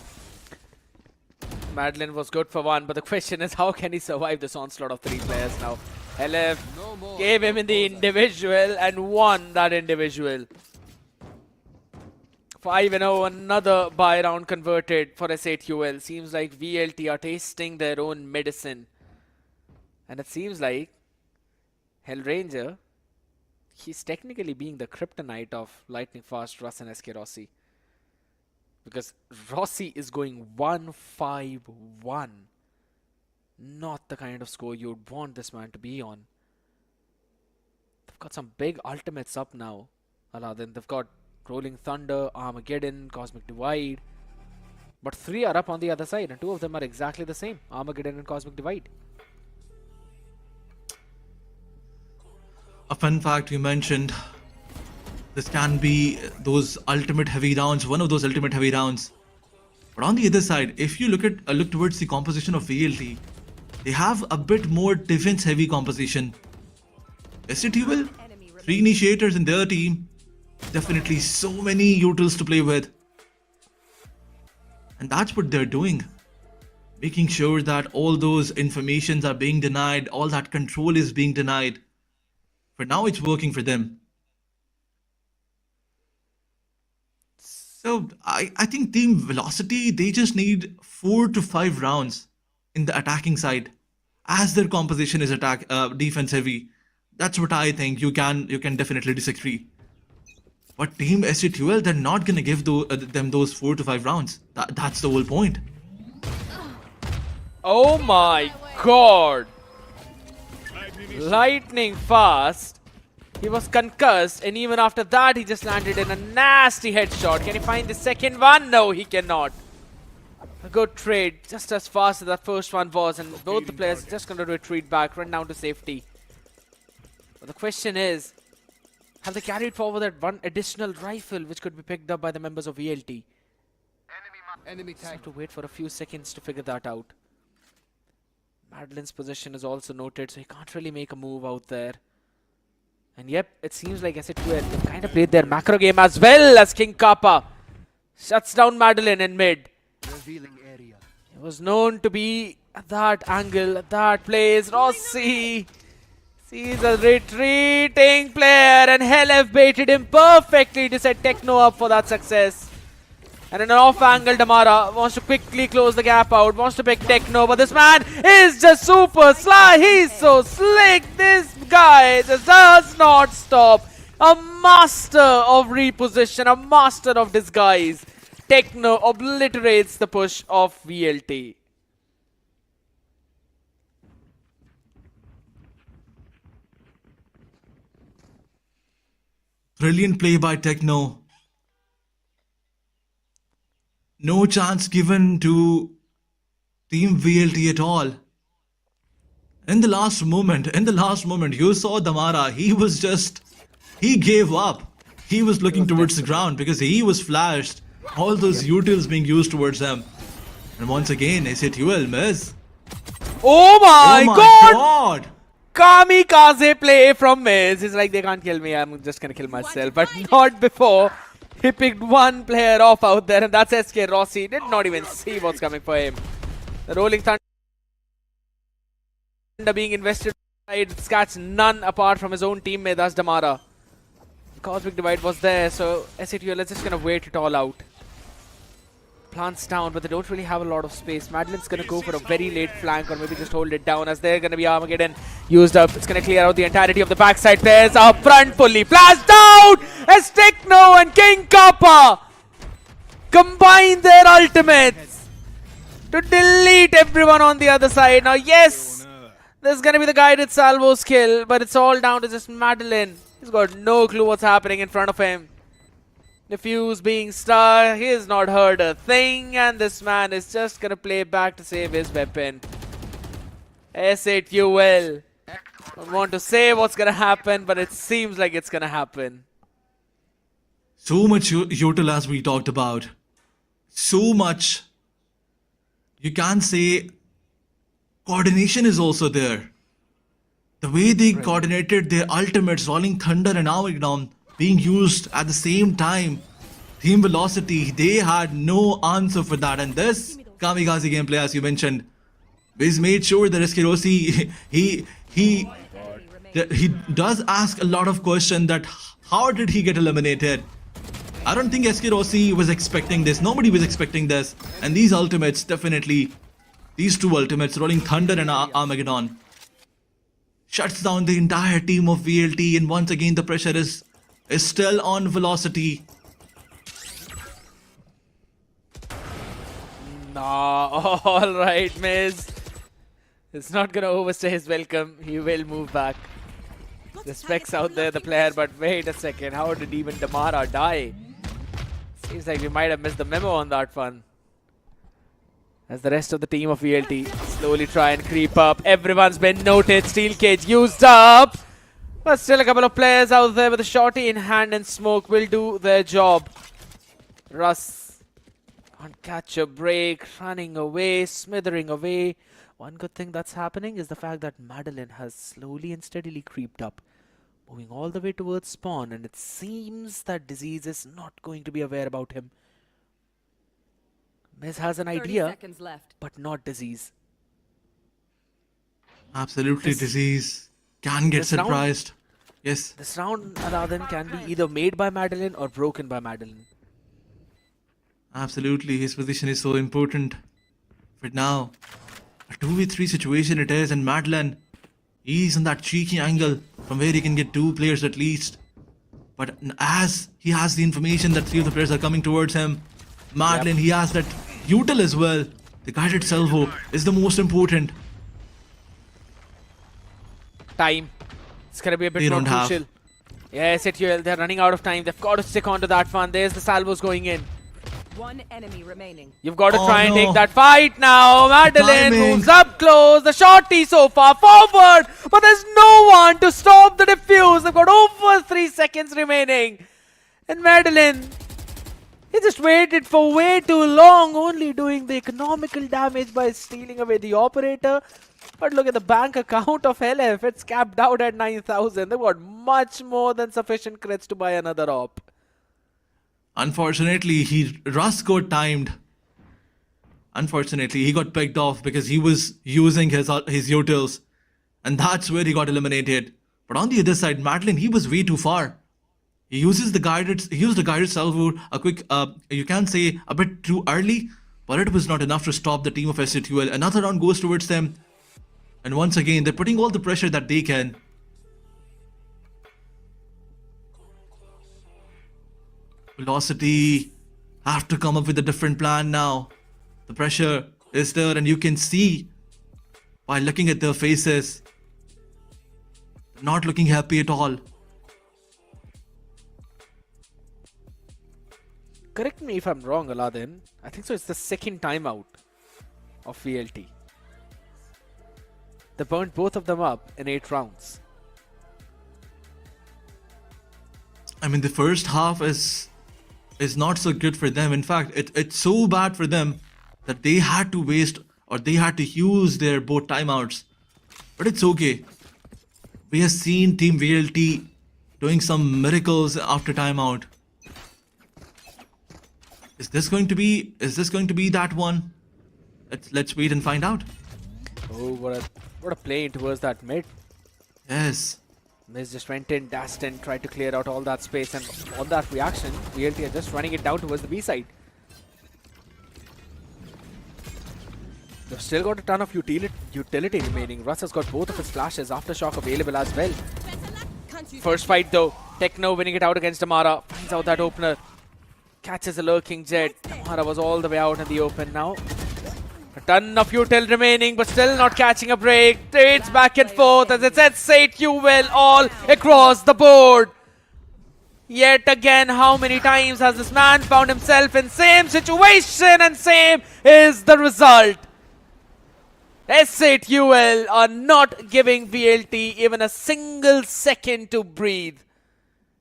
Speaker 4: Madeline was good for one, but the question is how can he survive this onslaught of 3 players now? LF gave him in the individual and won that individual. 5-0, another buy round converted for S8UL. Seems like VLT are tasting their own medicine. And it seems like Hellranger, he's technically being the kryptonite of Lightning Fast, Russ and SK Rossi. Because Rossi is going 1-5-1. Not the kind of score you'd want this man to be on. They've got some big ultimates up now. Aladdin, they've got Rolling Thunder, Armageddon, Cosmic Divide. But 3 are up on the other side and 2 of them are exactly the same. Armageddon and Cosmic Divide.
Speaker 5: A fun fact you mentioned. This can be those ultimate heavy rounds, one of those ultimate heavy rounds. But on the other side, if you look towards the composition of VLT, they have a bit more defense heavy composition. S8UL, 3 initiators in their team, definitely so many utils to play with. And that's what they're doing. Making sure that all those informations are being denied, all that control is being denied. For now, it's working for them. So I think Team Velocity, they just need 4 to 5 rounds in the attacking side, as their composition is defense heavy. That's what I think. You can definitely disagree. But Team S8UL, they're not gonna give them those 4 to 5 rounds. That's the whole point.
Speaker 4: Oh my god! Lightning Fast. He was concussed, and even after that, he just landed in a nasty headshot. Can he find the second one? No, he cannot. A good trade, just as fast as that first one was, and both the players just going to retreat back, run down to safety. But the question is, have they carried forward that one additional rifle which could be picked up by the members of VLT?
Speaker 1: Enemy
Speaker 4: Just have to wait for a few seconds to figure that out. Madeline's position is also noted, so he can't really make a move out there. And yep, it seems like SATL they've kind of played their macro game as well as King Kappa shuts down Madeline in mid. It was known to be at that angle, at that place. Rossi sees a retreating player and Helef baited him perfectly to set Techno up for that success. And in an off angle, Damara wants to quickly close the gap out, wants to pick Techno, but this man is just super sly. He's so slick. This guy just does not stop. A master of reposition, a master of disguise. Techno obliterates the push of VLT.
Speaker 5: Brilliant play by Techno. No chance given to Team VLT at all. In the last moment, you saw Damara. He gave up. He was looking towards the ground because he was flashed. All those utils being used towards him. And once again, SATL miss.
Speaker 4: Oh my
Speaker 5: God!
Speaker 4: Kamikaze play from Miz. He's like, they can't kill me, I'm just gonna kill myself. But not before. He picked one player off out there, and that's SK Rossi. Did not even see what's coming for him. The Rolling Thunder being invested inside scratched none apart from his own teammate, that's Damara. The Cosmic Divide was there, so SATL is just gonna wait it all out. Plants down, but they don't really have a lot of space. Madeline's gonna go for a very late flank or maybe just hold it down as they're gonna be Armageddon used up. It's gonna clear out the entirety of the backside players. Up front fully flashed out as Techno and King Kappa combine their ultimates to delete everyone on the other side. Now yes, there's gonna be the guided salvo skill, but it's all down to just Madeline. He's got no clue what's happening in front of him. The fuse being star, he has not heard a thing, and this man is just gonna play back to save his weapon. SATL. Don't want to say what's gonna happen, but it seems like it's gonna happen.
Speaker 5: So much util as we talked about. So much. You can't say coordination is also there. The way they coordinated their ultimates, Rolling Thunder and Armageddon, being used at the same time. Team Velocity, they had no answer for that. And this Kamikaze gameplay, as you mentioned, is made sure that SK Rossi, he does ask a lot of questions that how did he get eliminated? I don't think SK Rossi was expecting this. Nobody was expecting this. And these ultimates, definitely, these two ultimates, Rolling Thunder and Armageddon, shuts down the entire team of VLT. And once again, the pressure is still on Velocity.
Speaker 4: No, alright, Miz. It's not gonna overstay his welcome. He will move back. Respects out there, the player, but wait a second. How did even Damara die? Seems like we might have missed the memo on that one. As the rest of the team of VLT slowly try and creep up. Everyone's been noted. Steel cage used up. But still a couple of players out there with a shorty in hand and smoke will do their job. Russ can't catch a break, running away, smithering away. One good thing that's happening is the fact that Madeline has slowly and steadily creeped up, moving all the way towards spawn, and it seems that Disease is not going to be aware about him. Miz has an idea, but not Disease.
Speaker 5: Absolutely, Disease can get surprised. Yes.
Speaker 4: This round, Aradhan, can be either made by Madeline or broken by Madeline.
Speaker 5: Absolutely, his position is so important. But now, a 2v3 situation it is, and Madeline, he's in that cheeky angle from where he can get two players at least. But as he has the information that three of the players are coming towards him, Madeline, he has that util as well. The guided salvo is the most important.
Speaker 4: Time. It's gonna be a bit more crucial. Yes, they're running out of time. They've got to stick onto that one. There's the salvos going in.
Speaker 10: One enemy remaining.
Speaker 4: You've got to try and take that fight now. Madeline moves up close. The shorty so far forward, but there's no one to stop the defuse. They've got over 3 seconds remaining. And Madeline He just waited for way too long, only doing the economical damage by stealing away the operator. But look at the bank account of LF. It's capped out at 9,000. They've got much more than sufficient crits to buy another op.
Speaker 5: Unfortunately, Russ got timed. Unfortunately, he got picked off because he was using his utils. And that's where he got eliminated. But on the other side, Madeline, he was way too far. He used the guided salvo a quick, you can say a bit too early, but it was not enough to stop the team of SATUL. Another round goes towards them. And once again, they're putting all the pressure that they can. Velocity have to come up with a different plan now. The pressure is there and you can see by looking at their faces, not looking happy at all.
Speaker 4: Correct me if I'm wrong, Aladdin. I think so. It's the second timeout of VLT. They burned both of them up in 8 rounds.
Speaker 5: I mean, the first half is not so good for them. In fact, it's so bad for them that they had to waste or they had to use their both timeouts. But it's okay. We have seen Team VLT doing some miracles after timeout. Is this going to be that one? Let's wait and find out.
Speaker 4: Oh, what a play towards that mid.
Speaker 5: Yes.
Speaker 4: Miz just went in, dashed in, tried to clear out all that space, and on that reaction, VLT are just running it down towards the B side. They've still got a ton of utility remaining. Russ has got both of his flashes, Aftershock available as well. First fight though, Techno winning it out against Amara, finds out that opener, catches a lurking jet. Amara was all the way out in the open now. A ton of util remaining, but still not catching a break. Trades back and forth as it said, SATUL all across the board. Yet again, how many times has this man found himself in same situation, and same is the result. SATUL are not giving VLT even a single second to breathe.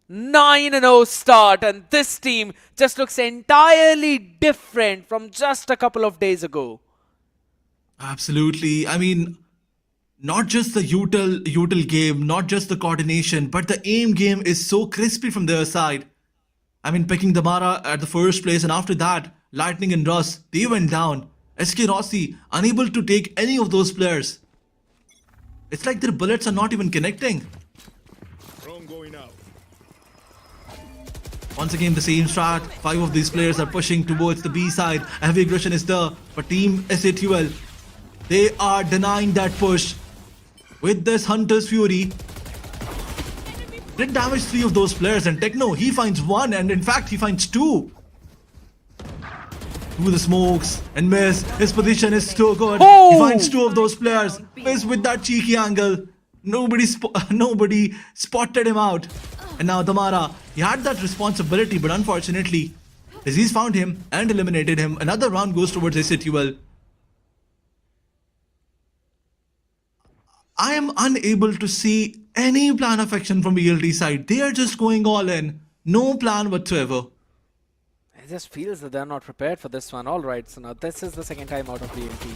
Speaker 4: 9-0 start, and this team just looks entirely different from just a couple of days ago.
Speaker 5: Absolutely. I mean, not just the util game, not just the coordination, but the aim game is so crispy from their side. I mean, picking the Mara at the first place, and after that, Lightning and Russ, they went down. SK Rossi unable to take any of those players. It's like their bullets are not even connecting. Once again, the same strat. 5 of these players are pushing towards the B side. Heavy aggression is there, but Team SATUL, they are denying that push. With this Hunter's Fury, did damage 3 of those players, and Techno, he finds 1, and in fact, he finds 2. Through the smokes, and Miss, his position is so good.
Speaker 4: Oh!
Speaker 5: He finds 2 of those players. Miss with that cheeky angle. Nobody spotted him out. And now Damara, he had that responsibility, but unfortunately, Disease found him and eliminated him. Another round goes towards SATUL. I am unable to see any plan of action from VLT side. They are just going all in. No plan whatsoever.
Speaker 4: It just feels that they're not prepared for this one. Alright, so now this is the second time out of VLT.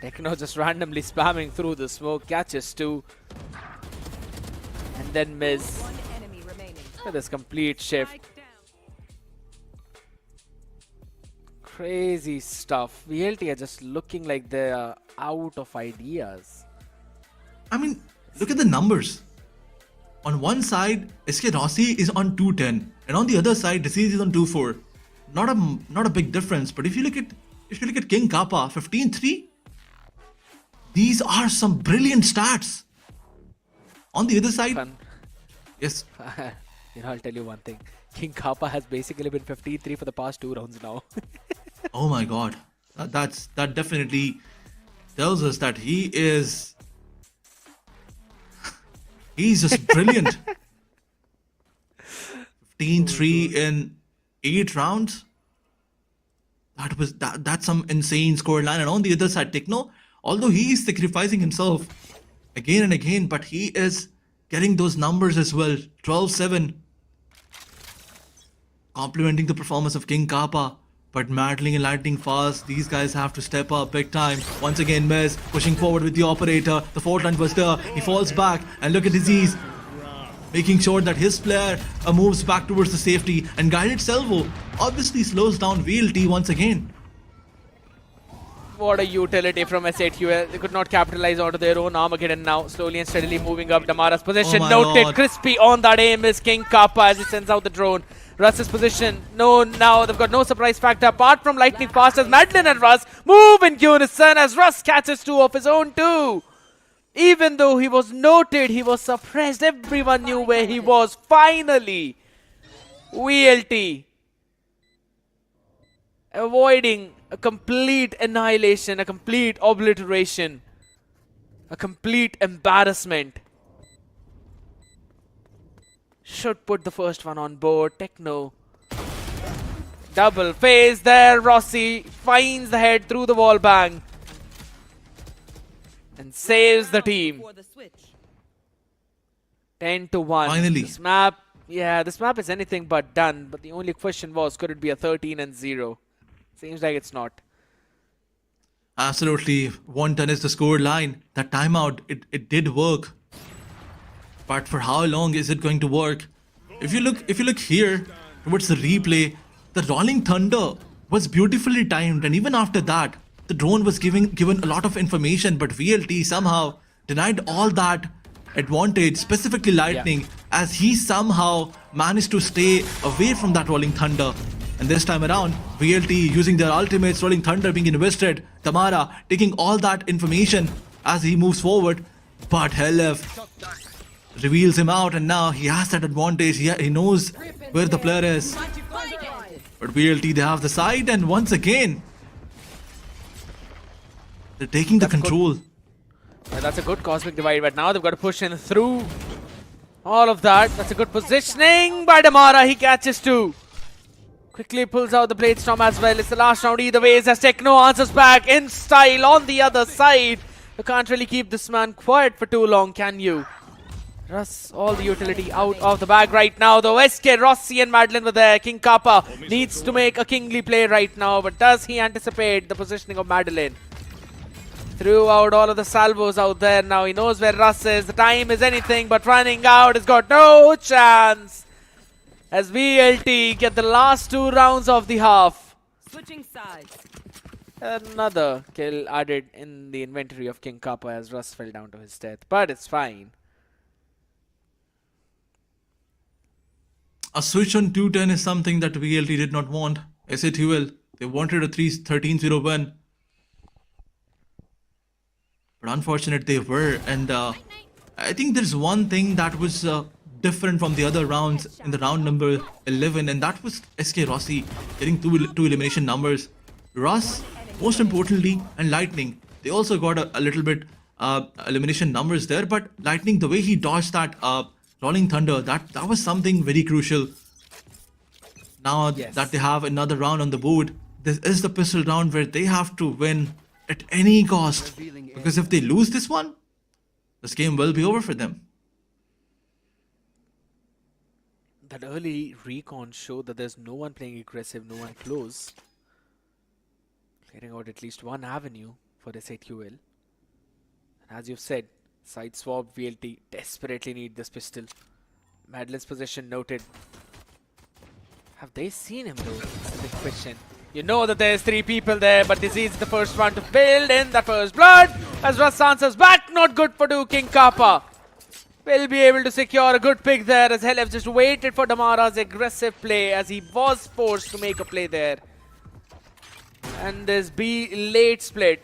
Speaker 4: Techno just randomly spamming through the smoke, catches 2. And then Miz. Look at this complete shift. Crazy stuff. VLT are just looking like they are out of ideas.
Speaker 5: I mean, look at the numbers. On one side, SK Rossi is on 210, and on the other side, Disease is on 24. Not a big difference, but if you look at King Kappa, 15-3, these are some brilliant stats. On the other side, yes.
Speaker 4: I'll tell you one thing. King Kappa has basically been 15-3 for the past 2 rounds now.
Speaker 5: Oh my god. That definitely tells us that he's just brilliant. 15-3 in 8 rounds. That's some insane scoreline. And on the other side, Techno, although he is sacrificing himself again and again, but he is getting those numbers as well. 12-7. complimenting the performance of King Kappa. But Madeline and Lightning Fast, these guys have to step up big time. Once again, Mez pushing forward with the operator. The Fortnite was there. He falls back. And look at Disease, making sure that his player moves back towards the safety. And Guided Salvo obviously slows down VLT once again.
Speaker 4: What a utility from S8UL. They could not capitalize onto their own Armageddon now. Slowly and steadily moving up Damara's position.
Speaker 5: Oh my
Speaker 4: Noted
Speaker 5: Lord.
Speaker 4: crispy on that aim is King Kappa as he sends out the drone. Russ's position. No, now they've got no surprise factor apart from Lightning Fast as Madeline and Russ move in unison as Russ catches two of his own too. Even though he was noted, he was suppressed. Everyone knew where he was. Finally, VLT avoiding a complete annihilation, a complete obliteration, a complete embarrassment. Should put the first one on board. Techno. Double phase there. Rossi finds the head through the wall bang and saves the team. 10-1.
Speaker 5: Finally.
Speaker 4: This map, yeah, this map is anything but done. But the only question was, could it be a 13-0? Seems like it's not.
Speaker 5: Absolutely. 110 is the score line. That timeout, it did work. But for how long is it going to work? If you look here towards the replay, the Rolling Thunder was beautifully timed, and even after that, the drone was given a lot of information, but VLT somehow denied all that advantage, specifically Lightning, as he somehow managed to stay away from that Rolling Thunder. And this time around, VLT using their ultimates, Rolling Thunder being invested, Damara taking all that information as he moves forward, but Helef reveals him out, and now he has that advantage. He knows where the player is. But VLT, they have the side, and once again, they're taking the control.
Speaker 4: Yeah, that's a good cosmic divide, but now they've got to push in through all of that. That's a good positioning by Damara. He catches two. Quickly pulls out the Blade Storm as well. It's the last round either way as Techno answers back in style on the other side. You can't really keep this man quiet for too long, can you? Russ, all the utility out of the bag right now though. SK, Rossi and Madeline were there. King Kappa needs to make a kingly play right now, but does he anticipate the positioning of Madeline? Threw out all of the salvos out there now. He knows where Russ is. The time is anything but running out. He's got no chance. As VLT get the last 2 rounds of the half.
Speaker 10: Switching sides.
Speaker 4: Another kill added in the inventory of King Kappa as Russ fell down to his death. But it's fine.
Speaker 5: A switch on 210 is something that VLT did not want. S8UL, they wanted a 13-0 win. But unfortunate they were. And I think there's one thing that was different from the other rounds in the round number 11. And that was SK Rossi getting two elimination numbers. Russ, most importantly, and Lightning. They also got a little bit elimination numbers there. But Lightning, the way he dodged that Rolling Thunder, that was something very crucial. Now that they have another round on the board, this is the pistol round where they have to win at any cost. Because if they lose this one, this game will be over for them.
Speaker 4: That early recon showed that there's no one playing aggressive, no one close. Clearing out at least one avenue for S8UL. And as you've said, side swap VLT desperately need this pistol. Madeline's position noted. Have they seen him though? That's the big question. You know that there's 3 people there, but Disease is the first one to build in that first blood. As Russ answers back, not good for King Kappa. Will be able to secure a good pick there as Helef just waited for Damara's aggressive play as he was forced to make a play there. And this B late split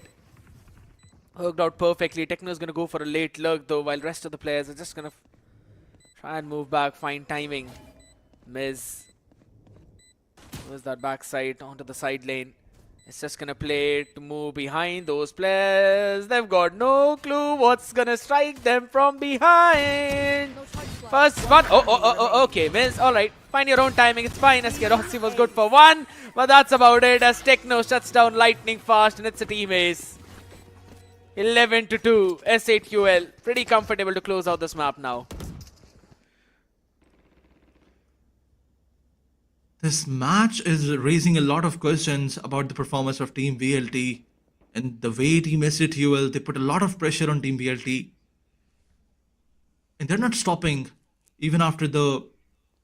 Speaker 4: worked out perfectly. Techno is going to go for a late lurk though, while rest of the players are just going to try and move back, find timing. Miz. Where's that backside onto the side lane? It's just going to play to move behind those players. They've got no clue what's going to strike them from behind. First one. Okay, Miz. Alright. Find your own timing. It's fine. SK Rossi was good for 1. But that's about it as Techno shuts down Lightning Fast and it's a team ace. 11-2. S8UL. Pretty comfortable to close out this map now.
Speaker 5: This match is raising a lot of questions about the performance of Team VLT and the way Team SATUL, they put a lot of pressure on Team VLT. And they're not stopping even after the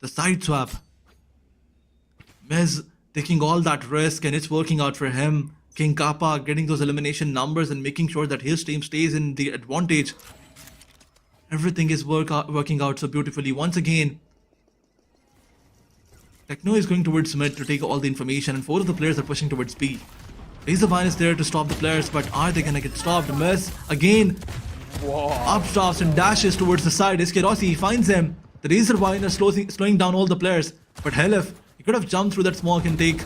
Speaker 5: side swap. Mez taking all that risk and it's working out for him. King Kappa getting those elimination numbers and making sure that his team stays in the advantage. Everything is working out so beautifully. Once again, Techno is going towards mid to take all the information and 4 of the players are pushing towards B. Razorvine is there to stop the players, but are they gonna get stopped? Mez again upstarts and dashes towards the side. Eskerosi finds him. The Razorvine are slowing down all the players, but Helif, he could have jumped through that smoke and take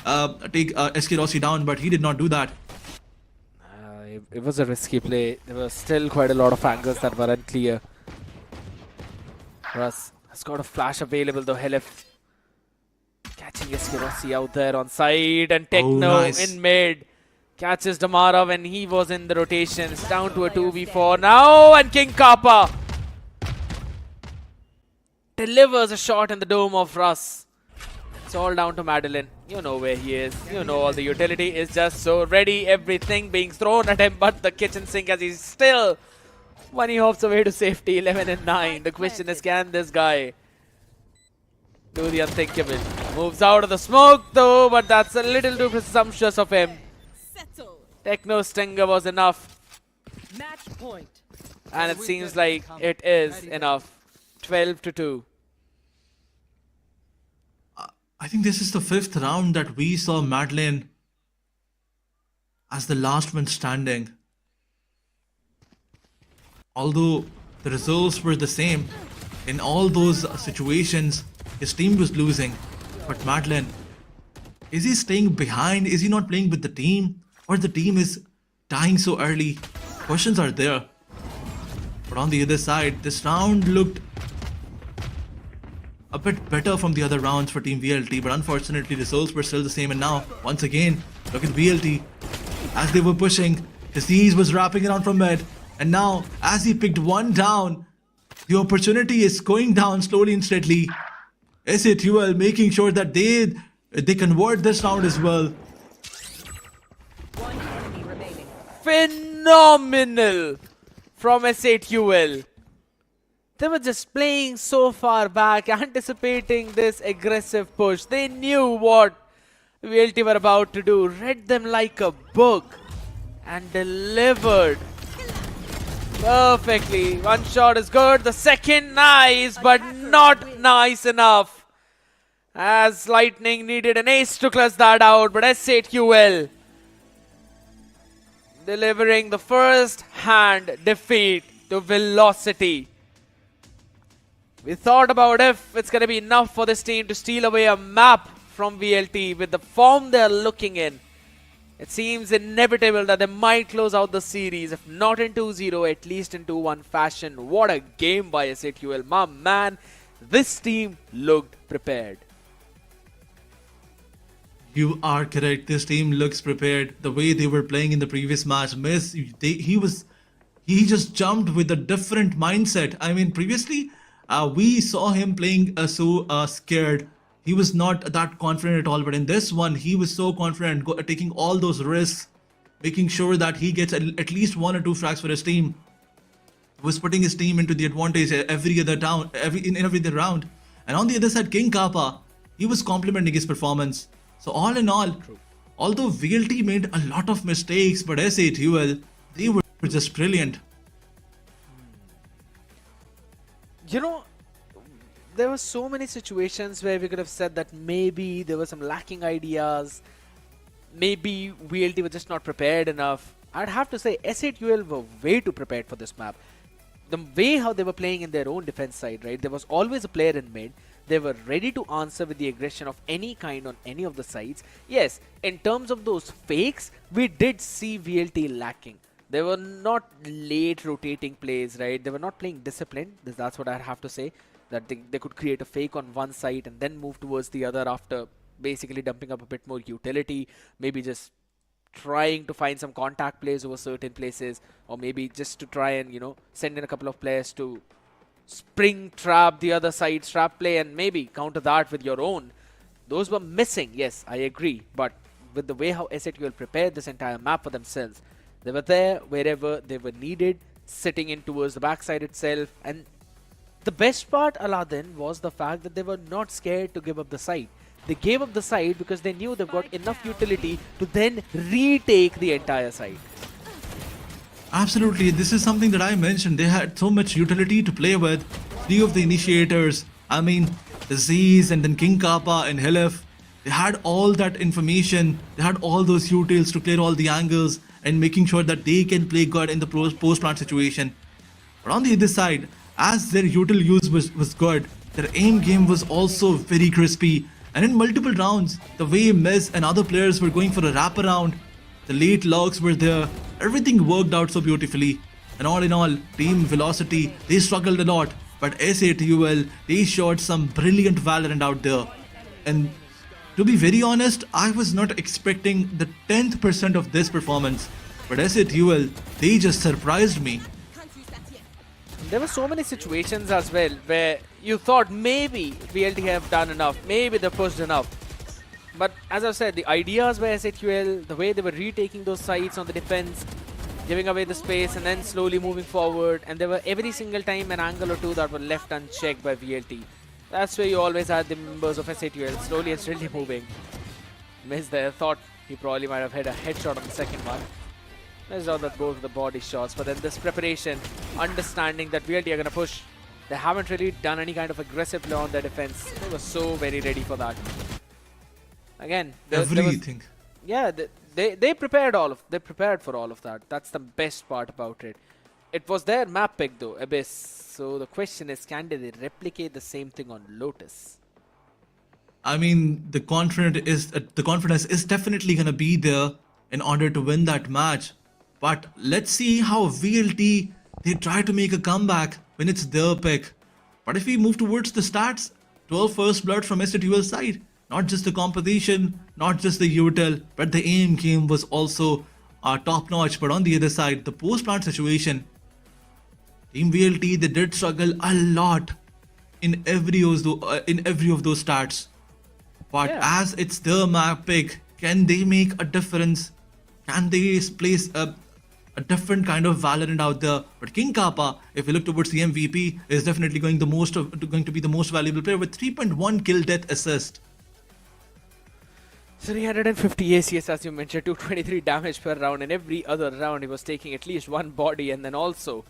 Speaker 5: Eskerosi down, but he did not do that.
Speaker 4: It was a risky play. There were still quite a lot of angles that were unclear. Russ has got a flash available though. Helif catching Eskerosi out there on side, and Techno in mid catches Damara when he was in the rotation. It's down to a 2v4 now, and King Kappa delivers a shot in the dome of Russ. It's all down to Madeline. You know where he is. You know all the utility is just so ready. Everything being thrown at him but the kitchen sink, as he's still when he hops away to safety. 11 and 9. The question is, can this guy do the unthinkable? Moves out of the smoke though, but that's a little too presumptuous of him. Techno Stinger was enough.
Speaker 10: Match point.
Speaker 4: And it seems like it is enough. 12 to 2.
Speaker 5: I think this is the 5th round that we saw Madeline as the last one standing. Although the results were the same, in all those situations, his team was losing. But Madeline, is he staying behind? Is he not playing with the team? Or the team is dying so early? Questions are there. But on the other side, this round looked a bit better from the other rounds for Team VLT, but unfortunately results were still the same. And now, once again, look at VLT. As they were pushing, Disease was wrapping around from mid. And now, as he picked one down, the opportunity is going down slowly and steadily. SATUL making sure that they convert this round as well.
Speaker 10: One enemy remaining.
Speaker 4: Phenomenal from SATUL. They were just playing so far back, anticipating this aggressive push. They knew what VLT were about to do. Read them like a book and delivered perfectly. One shot is good, the second nice, but not nice enough. As Lightning needed an ace to close that out, but SATUL delivering the first hand defeat to Velocity. We thought about if it's going to be enough for this team to steal away a map from VLT with the form they're looking in. It seems inevitable that they might close out the series, if not in 2-0, at least in 2-1 fashion. What a game by SATUL. My man, this team looked prepared.
Speaker 5: You are correct. This team looks prepared. The way they were playing in the previous match, he just jumped with a different mindset. I mean, previously, we saw him playing so scared. He was not that confident at all. But in this one, he was so confident, taking all those risks, making sure that he gets at least 1 or 2 frags for his team. He was putting his team into the advantage every other round. And on the other side, King Kappa, he was complimenting his performance. So all in all, although VLT made a lot of mistakes, but SATUL, they were just brilliant.
Speaker 4: You know, there were so many situations where we could have said that maybe there were some lacking ideas. Maybe VLT were just not prepared enough. I'd have to say SATUL were way too prepared for this map. The way how they were playing in their own defense side, right? There was always a player in mid. They were ready to answer with the aggression of any kind on any of the sides. Yes, in terms of those fakes, we did see VLT lacking. They were not late rotating plays, right? They were not playing disciplined. That's what I have to say. That they could create a fake on one side and then move towards the other after basically dumping up a bit more utility. Maybe just trying to find some contact plays over certain places. Or maybe just to try and, send in a couple of players to spring trap the other side's trap play and maybe counter that with your own. Those were missing, yes, I agree. But with the way how SATUL prepared this entire map for themselves, they were there wherever they were needed, sitting in towards the backside itself. And the best part, Aladdin, was the fact that they were not scared to give up the site. They gave up the site because they knew they've got enough utility to then retake the entire site.
Speaker 5: Absolutely, this is something that I mentioned. They had so much utility to play with. 3 of the initiators, I mean, the Z's and then King Kappa and Hilif, they had all that information. They had all those utils to clear all the angles and making sure that they can play good in the post-plant situation. But on the other side, as their util use was good, their aim game was also very crispy. And in multiple rounds, the way Miz and other players were going for a wraparound, the late logs were there, everything worked out so beautifully. And all in all, Team Velocity, they struggled a lot. But SATUL, they showed some brilliant Valorant out there. And to be very honest, I was not expecting the 10th% of this performance. But SATUL, they just surprised me.
Speaker 4: There were so many situations as well where you thought maybe VLT have done enough, maybe they pushed enough. But as I said, the ideas were SATUL, the way they were retaking those sites on the defense, giving away the space and then slowly moving forward. And there were every single time an angle or two that were left unchecked by VLT. That's where you always had the members of SATUL slowly and steadily moving. Miz there thought he probably might have had a headshot on the second one. Missed out that both of the body shots, but then this preparation, understanding that VLT are going to push. They haven't really done any kind of aggressive play on their defense. They were so very ready for that. Again,
Speaker 5: Everything.
Speaker 4: They prepared they prepared for all of that. That's the best part about it. It was their map pick though, Abyss. So the question is, can they replicate the same thing on Lotus?
Speaker 5: I mean, the confidence is definitely gonna be there in order to win that match. But let's see how VLT, they try to make a comeback when it's their pick. But if we move towards the stats, 12 first blood from SATUL side. Not just the composition, not just the util, but the aim game was also top notch. But on the other side, the post-plant situation, Team VLT, they did struggle a lot in every of those stats. But as it's their map pick, can they make a difference? Can they place a different kind of Valorant out there? But King Kappa, if we look towards the MVP, is definitely going to be the most valuable player with 3.1 kill death assist.
Speaker 4: 350 ACS, as you mentioned, 223 damage per round, and every other round he was taking at least one body, and then also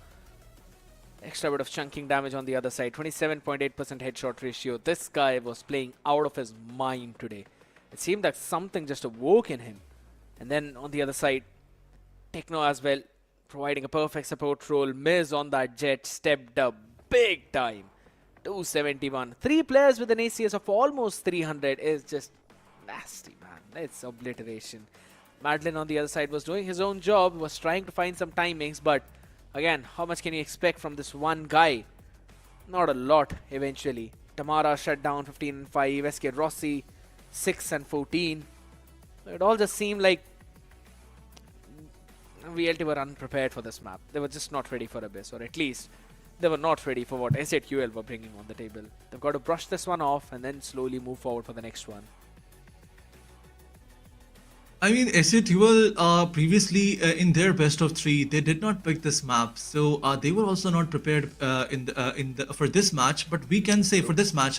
Speaker 4: extra bit of chunking damage on the other side. 27.8% headshot ratio. This guy was playing out of his mind today. It seemed like something just awoke in him. And then on the other side, Techno as well, providing a perfect support role. Miz on that jet, stepped up big time. 271. 3 players with an ACS of almost 300 is just nasty, man. It's obliteration. Madeline on the other side was doing his own job, was trying to find some timings, but again, how much can you expect from this one guy? Not a lot eventually. Tamara shut down 15 and 5, SK Rossi 6 and 14. It all just seemed like VLT were unprepared for this map. They were just not ready for Abyss, or at least they were not ready for what SATUL were bringing on the table. They've got to brush this one off and then slowly move forward for the next one.
Speaker 5: I mean, SATUL previously in their best of 3, they did not pick this map, so they were also not prepared for this match. But we can say for this map,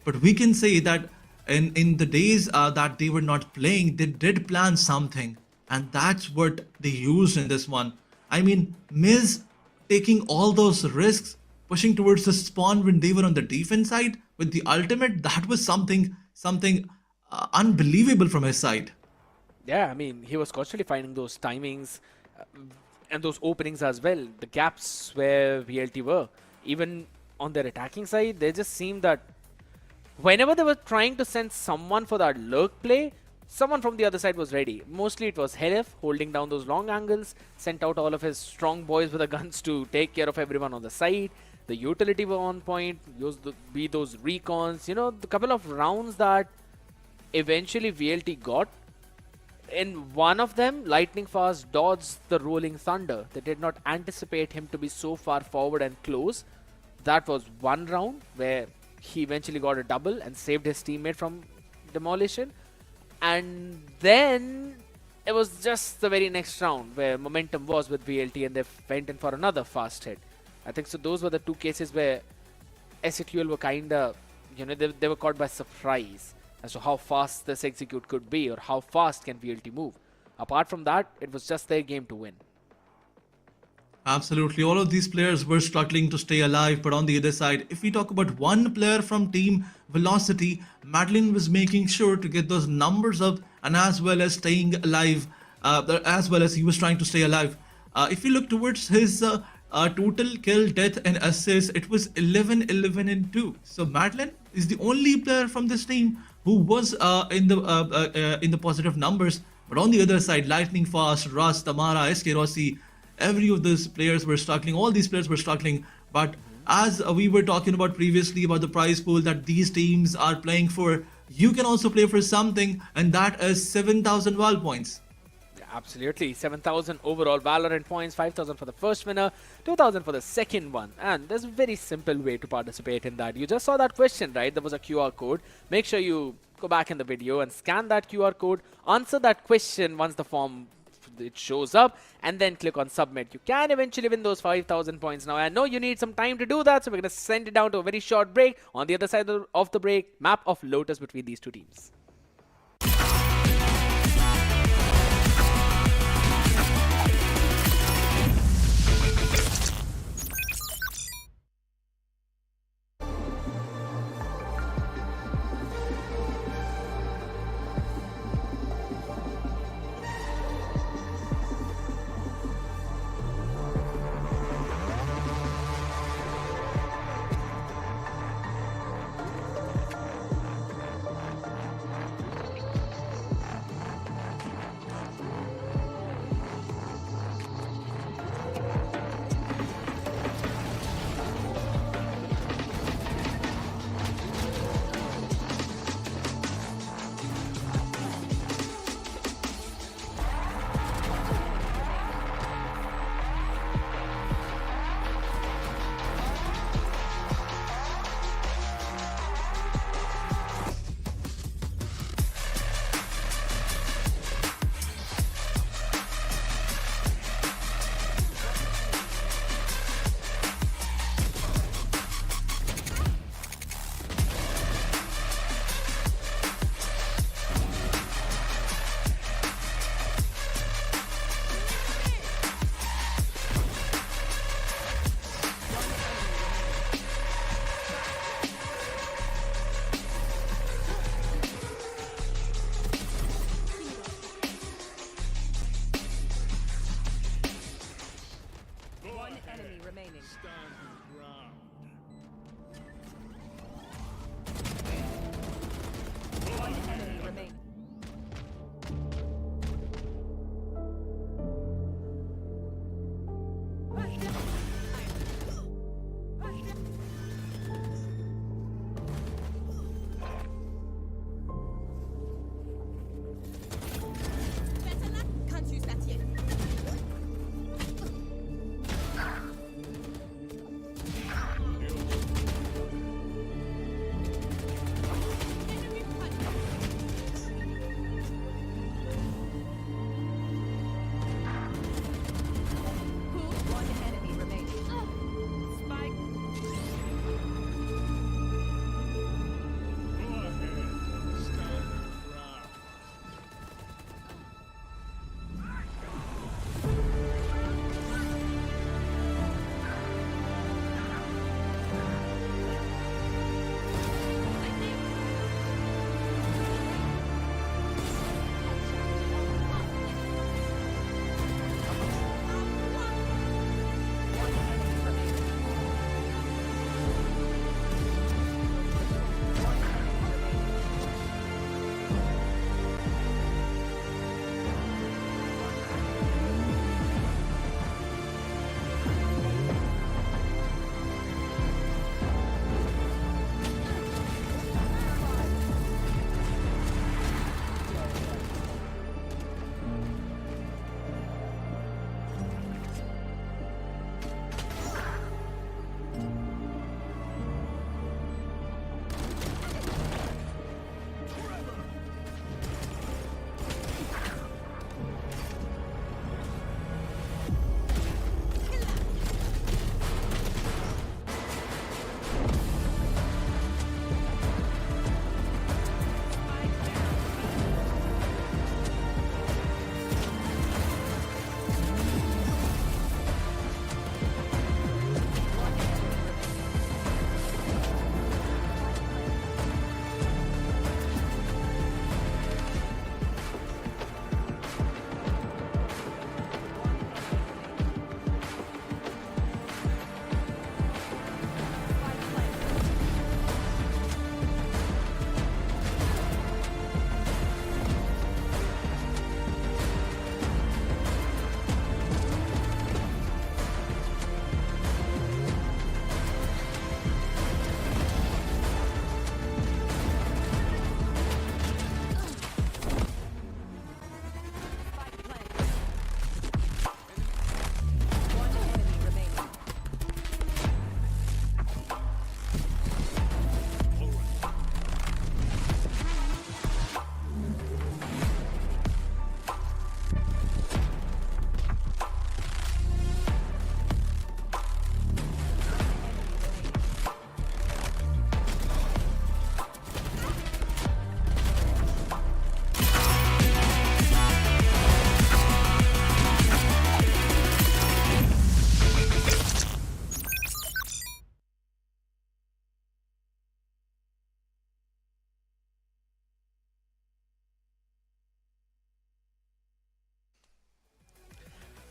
Speaker 5: But we can say that in the days that they were not playing, they did plan something, and that's what they used in this one. I mean, Miz taking all those risks, pushing towards the spawn when they were on the defense side with the ultimate, that was something unbelievable from his side.
Speaker 4: Yeah, I mean, he was constantly finding those timings and those openings as well. The gaps where VLT were. Even on their attacking side, they just seemed that whenever they were trying to send someone for that lurk play, someone from the other side was ready. Mostly it was Helif holding down those long angles, sent out all of his strong boys with the guns to take care of everyone on the side. The utility were on point, be those recons, you know, the couple of rounds that eventually VLT got. In one of them, Lightning Fast dodged the Rolling Thunder. They did not anticipate him to be so far forward and close. That was one round where he eventually got a double and saved his teammate from demolition. And then it was just the very next round where momentum was with VLT and they went in for another fast hit. I think so those were the two cases where SATUL were kind of, they were caught by surprise as to how fast this execute could be or how fast can VLT move. Apart from that, it was just their game to win.
Speaker 5: Absolutely. All of these players were struggling to stay alive, but on the other side, if we talk about one player from Team Velocity, Madeline was making sure to get those numbers up and as well as staying alive, as well as he was trying to stay alive. If you look towards his total kill, death and assist, it was 11, 11 and 2. So Madeline is the only player from this team who was in the positive numbers. But on the other side, Lightning Fast, Russ, Tamara, SK Rossi, every of those players were struggling. All these players were struggling. But as we were talking about previously about the prize pool that these teams are playing for, you can also play for something, and that is 7,000 VAL points.
Speaker 4: Absolutely. 7,000 overall Valorant points, 5,000 for the first winner, 2,000 for the second one. And there's a very simple way to participate in that. You just saw that question, right? There was a QR code. Make sure you go back in the video and scan that QR code, answer that question once the form it shows up, and then click on submit. You can eventually win those 5,000 points. Now I know you need some time to do that, so we're going to send it down to a very short break. On the other side of the break, map of Lotus between these two teams.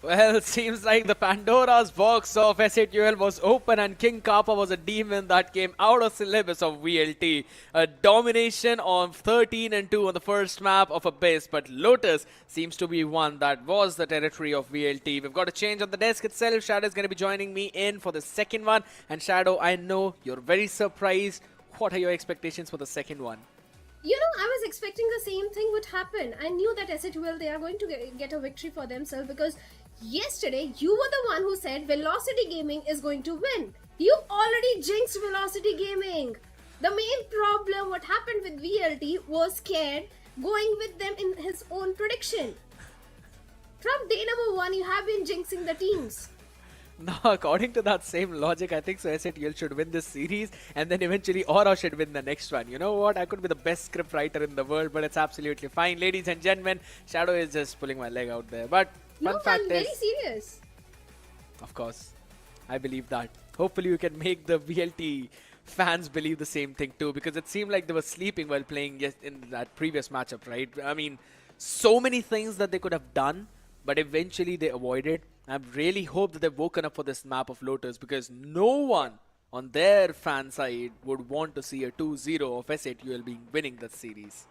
Speaker 4: Well, seems like the Pandora's box of SATUL was open and King Kappa was a demon that came out of syllabus of VLT. A domination of 13 and 2 on the first map of Abyss, but Lotus seems to be one that was the territory of VLT. We've got a change on the desk itself. Shadow is going to be joining me in for the second one. And Shadow, I know you're very surprised. What are your expectations for the second one?
Speaker 11: You know, I was expecting the same thing would happen. I knew that SATUL, they are going to get a victory for themselves because yesterday you were the one who said Velocity Gaming is going to win. You already jinxed Velocity Gaming. The main problem, what happened with VLT, was scared going with them in his own prediction. From day number 1, you have been jinxing the teams.
Speaker 4: Now, according to that same logic, I think so SATL should win this series and then eventually Aura should win the next one. You know what? I could be the best script writer in the world, but it's absolutely fine. Ladies and gentlemen, Shadow is just pulling my leg out there. But
Speaker 11: No, I'm very serious.
Speaker 4: Of course, I believe that. Hopefully you can make the VLT fans believe the same thing too, because it seemed like they were sleeping while playing in that previous matchup, right? I mean, so many things that they could have done, but eventually they avoided. I really hope that they've woken up for this map of Lotus, because no one on their fan side would want to see a 2-0 of SATUL being winning the series.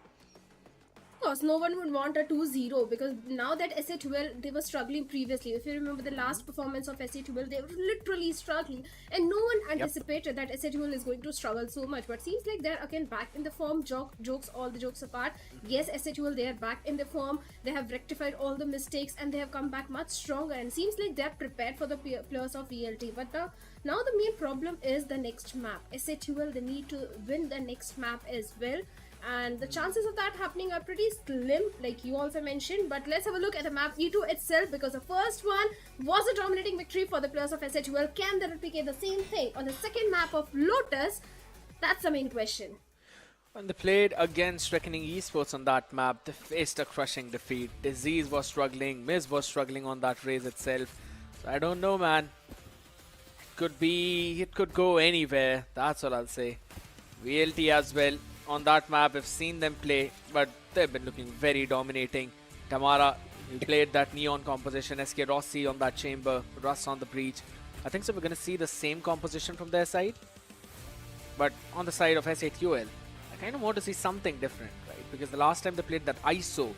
Speaker 11: Of course, no one would want a 2-0 because now that SATUL, they were struggling previously. If you remember the last performance of SATUL, they were literally struggling and no one anticipated that SATUL is going to struggle so much. But seems like they're again back in the form. Jokes, all the jokes apart. Yes, SATUL, they are back in the form. They have rectified all the mistakes and they have come back much stronger. And seems like they're prepared for the players of VLT. But now the main problem is the next map. SATUL, they need to win the next map as well. And the chances of that happening are pretty slim, like you also mentioned. But let's have a look at the map veto itself, because the first one was a dominating victory for the players of SATUL. Can they replicate the same thing on the second map of Lotus? That's the main question.
Speaker 4: When they played against Revenant Esports on that map, they faced a crushing defeat. Disease was struggling, Miz was struggling on that race itself. So I don't know, man. It could go anywhere. That's all I'll say. VLT as well. On that map, I've seen them play, but they've been looking very dominating. Tamara, he played that neon composition. SK Rossi on that chamber. Russ on the breach. I think so we're going to see the same composition from their side. But on the side of SATUL, I kind of want to see something different, right? Because the last time they played that ISO.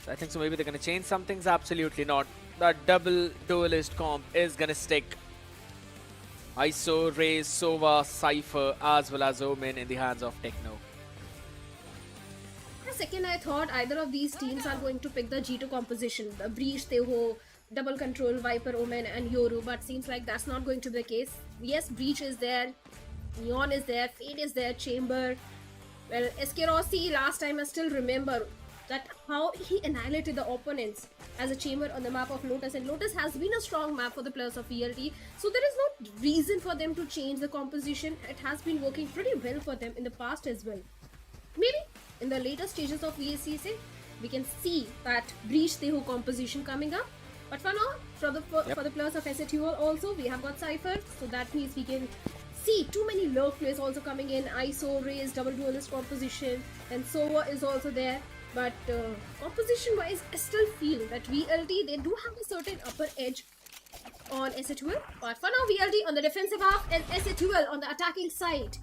Speaker 4: So I think so maybe they're going to change some things. Absolutely not. That double duelist comp is going to stick. ISO, Raze, Sova, Cypher, as well as Omen in the hands of Techno.
Speaker 11: For a second, I thought either of these teams are going to pick the G2 composition. The Breach, Teho, Double Control, Viper, Omen and Yoru. But seems like that's not going to be the case. Yes, Breach is there. Neon is there. Fate is there. Chamber. Well, SK Rossi, last time I still remember that how he annihilated the opponents as a chamber on the map of Lotus, and Lotus has been a strong map for the players of VLT, so there is no reason for them to change the composition. It has been working pretty well for them in the past as well. Maybe in the later stages of VSCSA we can see that Breach Teho composition coming up, but for now for the players of SATUL also we have got Cypher, so that means we can see too many lurk players also coming in. ISO, Raze, double duelist composition, and Sova is also there. But composition wise, I still feel that VLT, they do have a certain upper edge on SATUL. But for now, VLT on the defensive half and SATUL on the attacking side.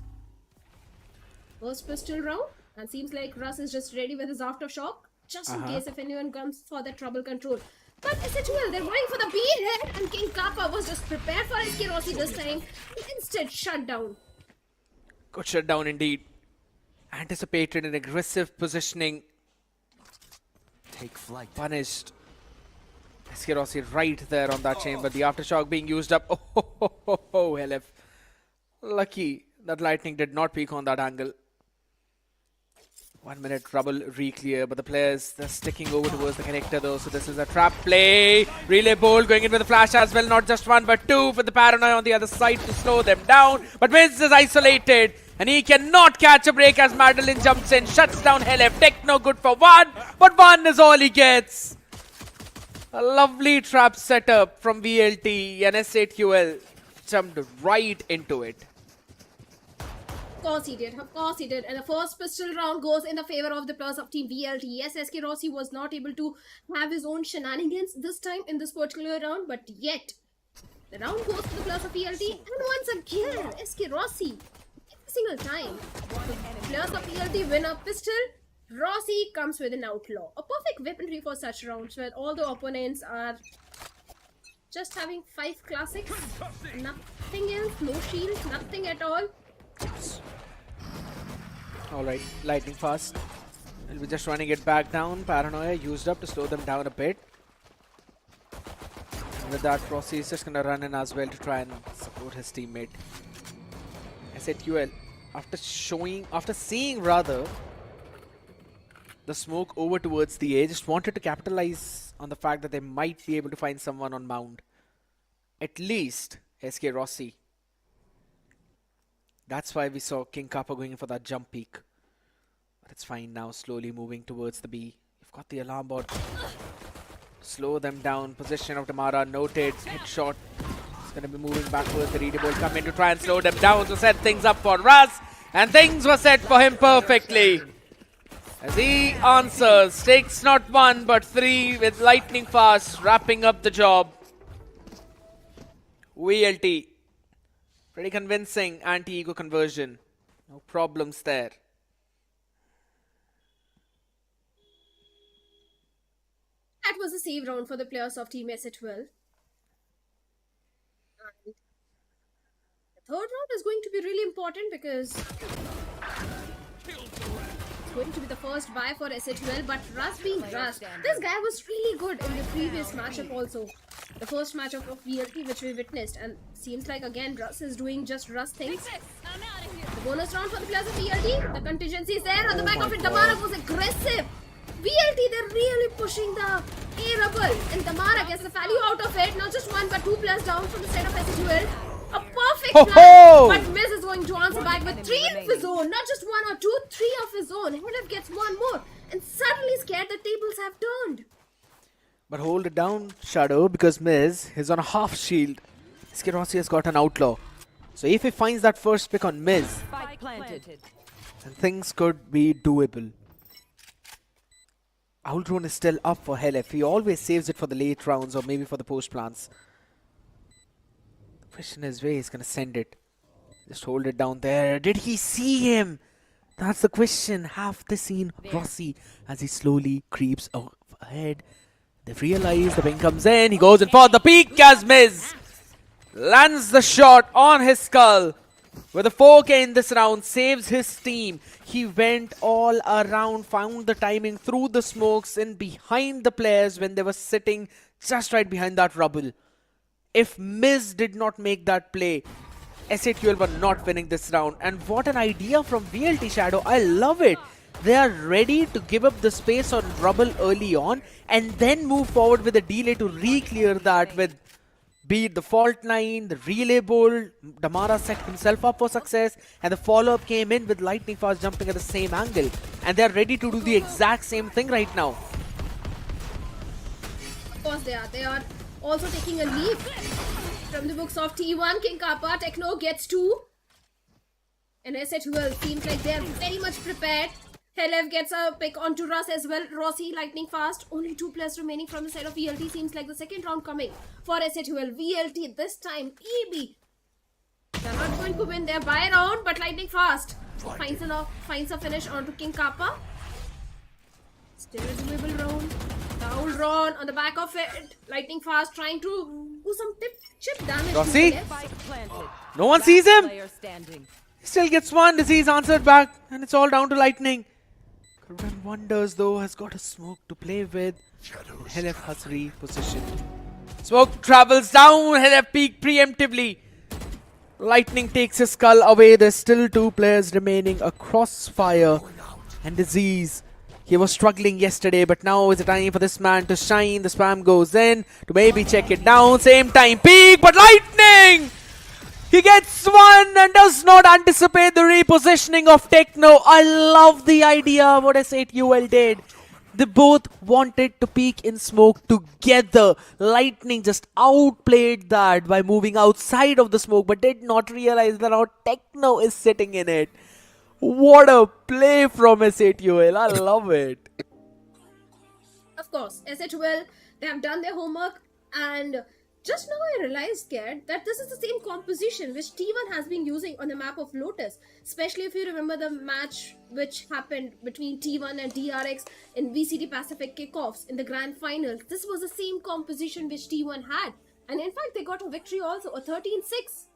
Speaker 11: First pistol round, and seems like Russ is just ready with his aftershock, just in case if anyone comes for the trouble control. But SATUL, they're going for the beathead, and King Kappa was just prepared for SK Rossi this time. He instead shut down.
Speaker 4: Good shutdown indeed. Anticipated an aggressive positioning.
Speaker 1: Take flight.
Speaker 4: Punished. SK Rossi right there on that chamber. The aftershock being used up. Oh, LF. Lucky that lightning did not peak on that angle. 1 minute trouble re-clear, but the players, they're sticking over towards the connector though, so this is a trap play. Relay Bolt going in with a flash as well, not just one but two, with the Paranoia on the other side to slow them down. But Miz is isolated, and he cannot catch a break as Madeline jumps in, shuts down LF. Techno good for one, but one is all he gets. A lovely trap setup from VLT, and SATUL jumped right into it.
Speaker 11: course he did. Of course he did. And the first pistol round goes in the favor of the players of Team VLT. Yes, SK Rossi was not able to have his own shenanigans this time in this particular round, but yet the round goes to the players of VLT. And once again, SK Rossi, every single time, the players of VLT win a pistol, Rossi comes with an outlaw. A perfect weaponry for such rounds where all the opponents are just having 5 classics, nothing else, no shield, nothing at all.
Speaker 4: Alright, lightning fast. We'll be just running it back down. Paranoia used up to slow them down a bit. And with that, Rossi is just gonna run in as well to try and support his teammate. SATUL, after seeing rather the smoke over towards the edge, just wanted to capitalize on the fact that they might be able to find someone on mound. At least SK Rossi. That's why we saw King Kappa going in for that jump peak. But it's fine now, slowly moving towards the B. You've got the alarm bot. Slow them down. Position of Damara noted. Headshot. It's going to be moving backwards. The Reedy Bolt come in to try and slow them down to set things up for Raz. And things were set for him perfectly. As he answers, takes not 1 but 3 with lightning fast, wrapping up the job. VLT. Pretty convincing anti-ego conversion. No problems there.
Speaker 11: That was a save round for the players of Team SA12. And the third round is going to be really important because it's going to be the first buy for SA12, but Russ being Russ, this guy was really good in the previous matchup also. The first matchup of VLT which we witnessed, and seems like again Russ is doing just Russ things. The bonus round for the players of VLT, the contingency is there on the back of it. Damara was aggressive. VLT, they're really pushing the A rubble, and Damara gets the value out of it. Not just 1 but 2 players down from the side of SA12. A perfect plan, but Miz is going to answer back with 3 of his own. Not just 1 or 2, 3 of his own. Hedef gets 1 more, and suddenly scared the tables have turned.
Speaker 4: But hold it down, Shadow, because Miz is on a half shield. SK Rossi has got an outlaw. So if he finds that first pick on Miz, then things could be doable. Outrun is still up for Helef. He always saves it for the late rounds or maybe for the post plants. The question is where he's going to send it. Just hold it down there. Did he see him? That's the question. Have they seen Rossi as he slowly creeps ahead? They've realized the ping comes in. He goes in for the peak as Miz lands the shot on his skull. With a 4K in this round, saves his team. He went all around, found the timing through the smokes and behind the players when they were sitting just right behind that rubble. If Miz did not make that play, SA12 were not winning this round. And what an idea from VLT, Shadow. I love it. They are ready to give up the space on rubble early on and then move forward with a delay to re-clear that with be it the fault 9, the relay bolt. Damara set himself up for success and the follow-up came in with lightning fast jumping at the same angle. And they are ready to do the exact same thing right now.
Speaker 11: Of course they are. They are also taking a leap from the books of T1. King Kappa, Techno gets 2. And SA12 seems like they are very much prepared. Helef gets a pick onto Russ as well. Rossi lightning fast. Only 2 players remaining from the side of VLT. Seems like the second round coming for SA12. VLT this time. EB. They're not going to win their buy round, but lightning fast finds a finish onto King Kappa. Still a doable round. Foul Ron on the back of it. Lightning fast trying to do some chip damage.
Speaker 4: Rossi? No one sees him. He still gets 1. Disease answered back, and it's all down to lightning. Kurban Wonders though has got a smoke to play with. Helef has repositioned. Smoke travels down. Helef peak preemptively. Lightning takes his skull away. There's still 2 players remaining. A crossfire and Disease. He was struggling yesterday, but now is the time for this man to shine. The spam goes in to maybe check it down. Same time peak, but lightning! He gets 1 and does not anticipate the repositioning of Techno. I love the idea what SA2L did. They both wanted to peek in smoke together. Lightning just outplayed that by moving outside of the smoke, but did not realize that now Techno is sitting in it. What a play from S8UL. I love it.
Speaker 11: Of course, SH12, they have done their homework, and just now I realized, Scared, that this is the same composition which T1 has been using on the map of Lotus. Especially if you remember the match which happened between T1 and DRX in VCT Pacific kickoffs in the grand finals. This was the same composition which T1 had. And in fact, they got a victory also, a 13-6.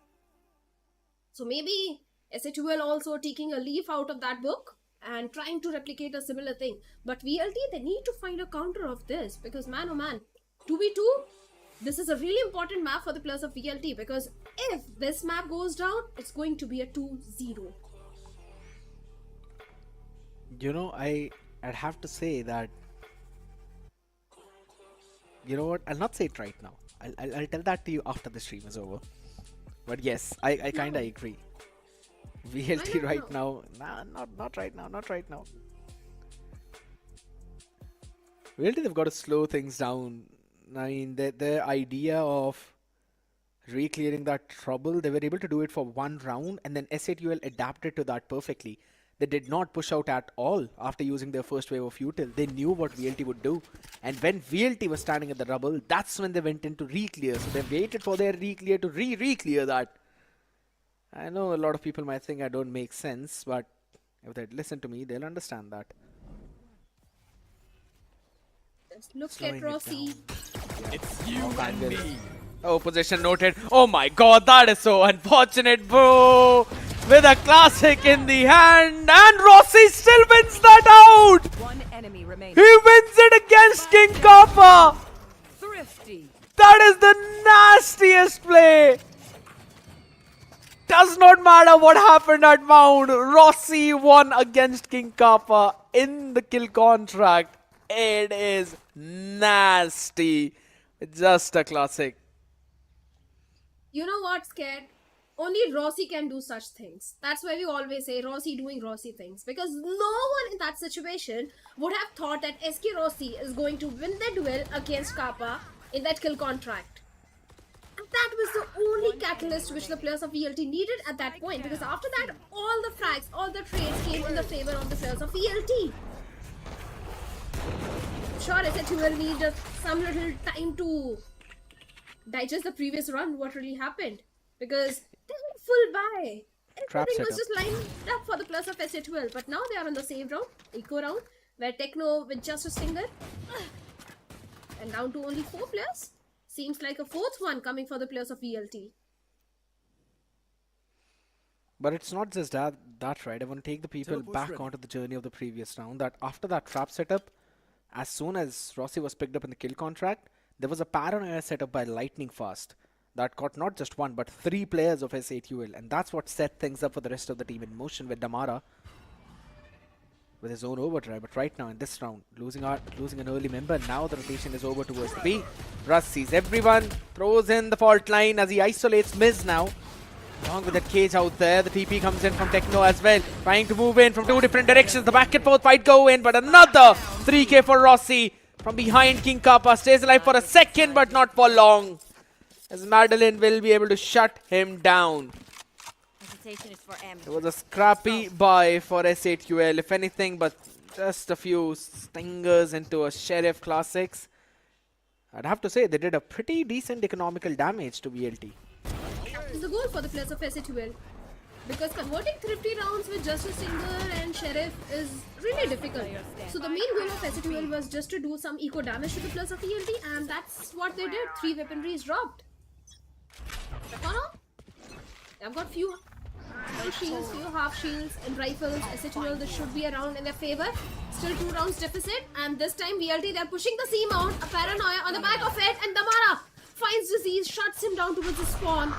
Speaker 11: So maybe SH12 also taking a leaf out of that book and trying to replicate a similar thing. But VLT, they need to find a counter of this, because man oh man, 2v2, this is a really important map for the players of VLT, because if this map goes down, it's going to be a 2-0.
Speaker 4: You know, I'd have to say that, you know what, I'll not say it right now. I'll tell that to you after the stream is over. But yes, I kinda agree. VLT right now, not right now, not right now. VLT, they've got to slow things down. I mean, their idea of re-clearing that trouble, they were able to do it for one round, and then S8UL adapted to that perfectly. They did not push out at all after using their first wave of util. They knew what VLT would do. And when VLT was standing at the rubble, that's when they went into re-clear. So they waited for their re-clear to re-clear that. I know a lot of people might think I don't make sense, but if they listen to me, they'll understand that.
Speaker 11: Just look at Rossi.
Speaker 3: It's you and me.
Speaker 4: Oh, position noted. Oh my god, that is so unfortunate, bro. With a classic in the hand, and Rossi still wins that out.
Speaker 10: One enemy remaining.
Speaker 4: He wins it against King Kappa.
Speaker 10: Thrifty.
Speaker 4: That is the nastiest play. Does not matter what happened at Mount. Rossi won against King Kappa in the kill contract. It is nasty. Just a classic.
Speaker 11: You know what, Scared? Only Rossi can do such things. That's why we always say Rossi doing Rossi things. Because no one in that situation would have thought that SK Rossi is going to win the duel against Kappa in that kill contract. And that was the only catalyst which the players of VLT needed at that point. Because after that, all the frags, all the trades came in the favor of the players of VLT. Sure, SK will need just some little time to digest the previous run, what really happened. Because they were full buy. Everything was just lined up for the plus of SA12. But now they are in the same round, eco round, where Techno with just a stinger. And down to only 4 players. Seems like a 4th one coming for the players of VLT.
Speaker 4: But it's not just that right. I want to take the people back onto the journey of the previous round. That after that trap setup, as soon as Rossi was picked up in the kill contract, there was a paranoia set up by Lightning Fast that caught not just 1 but 3 players of S8UL, and that's what set things up for the rest of the team in motion with Damara with his own overdrive. But right now in this round, losing an early member, now the rotation is over towards the B. Russ sees everyone, throws in the fault line as he isolates Miz now. Along with that cage out there, the TP comes in from Techno as well, trying to move in from 2 different directions. The back and forth fight go in, but another 3k for Rossi from behind. King Kappa stays alive for a second, but not for long, as Madeline will be able to shut him down. It was a scrappy buy for S8UL, if anything, but just a few stingers into a Sheriff Classics. I'd have to say they did a pretty decent economical damage to VLT.
Speaker 11: Is the goal for the players of SA12. Because converting thrifty rounds with just a single and Sheriff is really difficult. So the main goal of SA12 was just to do some eco damage to the players of VLT, and that's what they did. 3 weaponries dropped. I've got few shields, few half shields and rifles. SA12, this should be around in their favor. Still 2 rounds deficit, and this time VLT, they're pushing the C mount. A paranoia on the back of it, and Damara finds disease, shuts him down towards the spawn.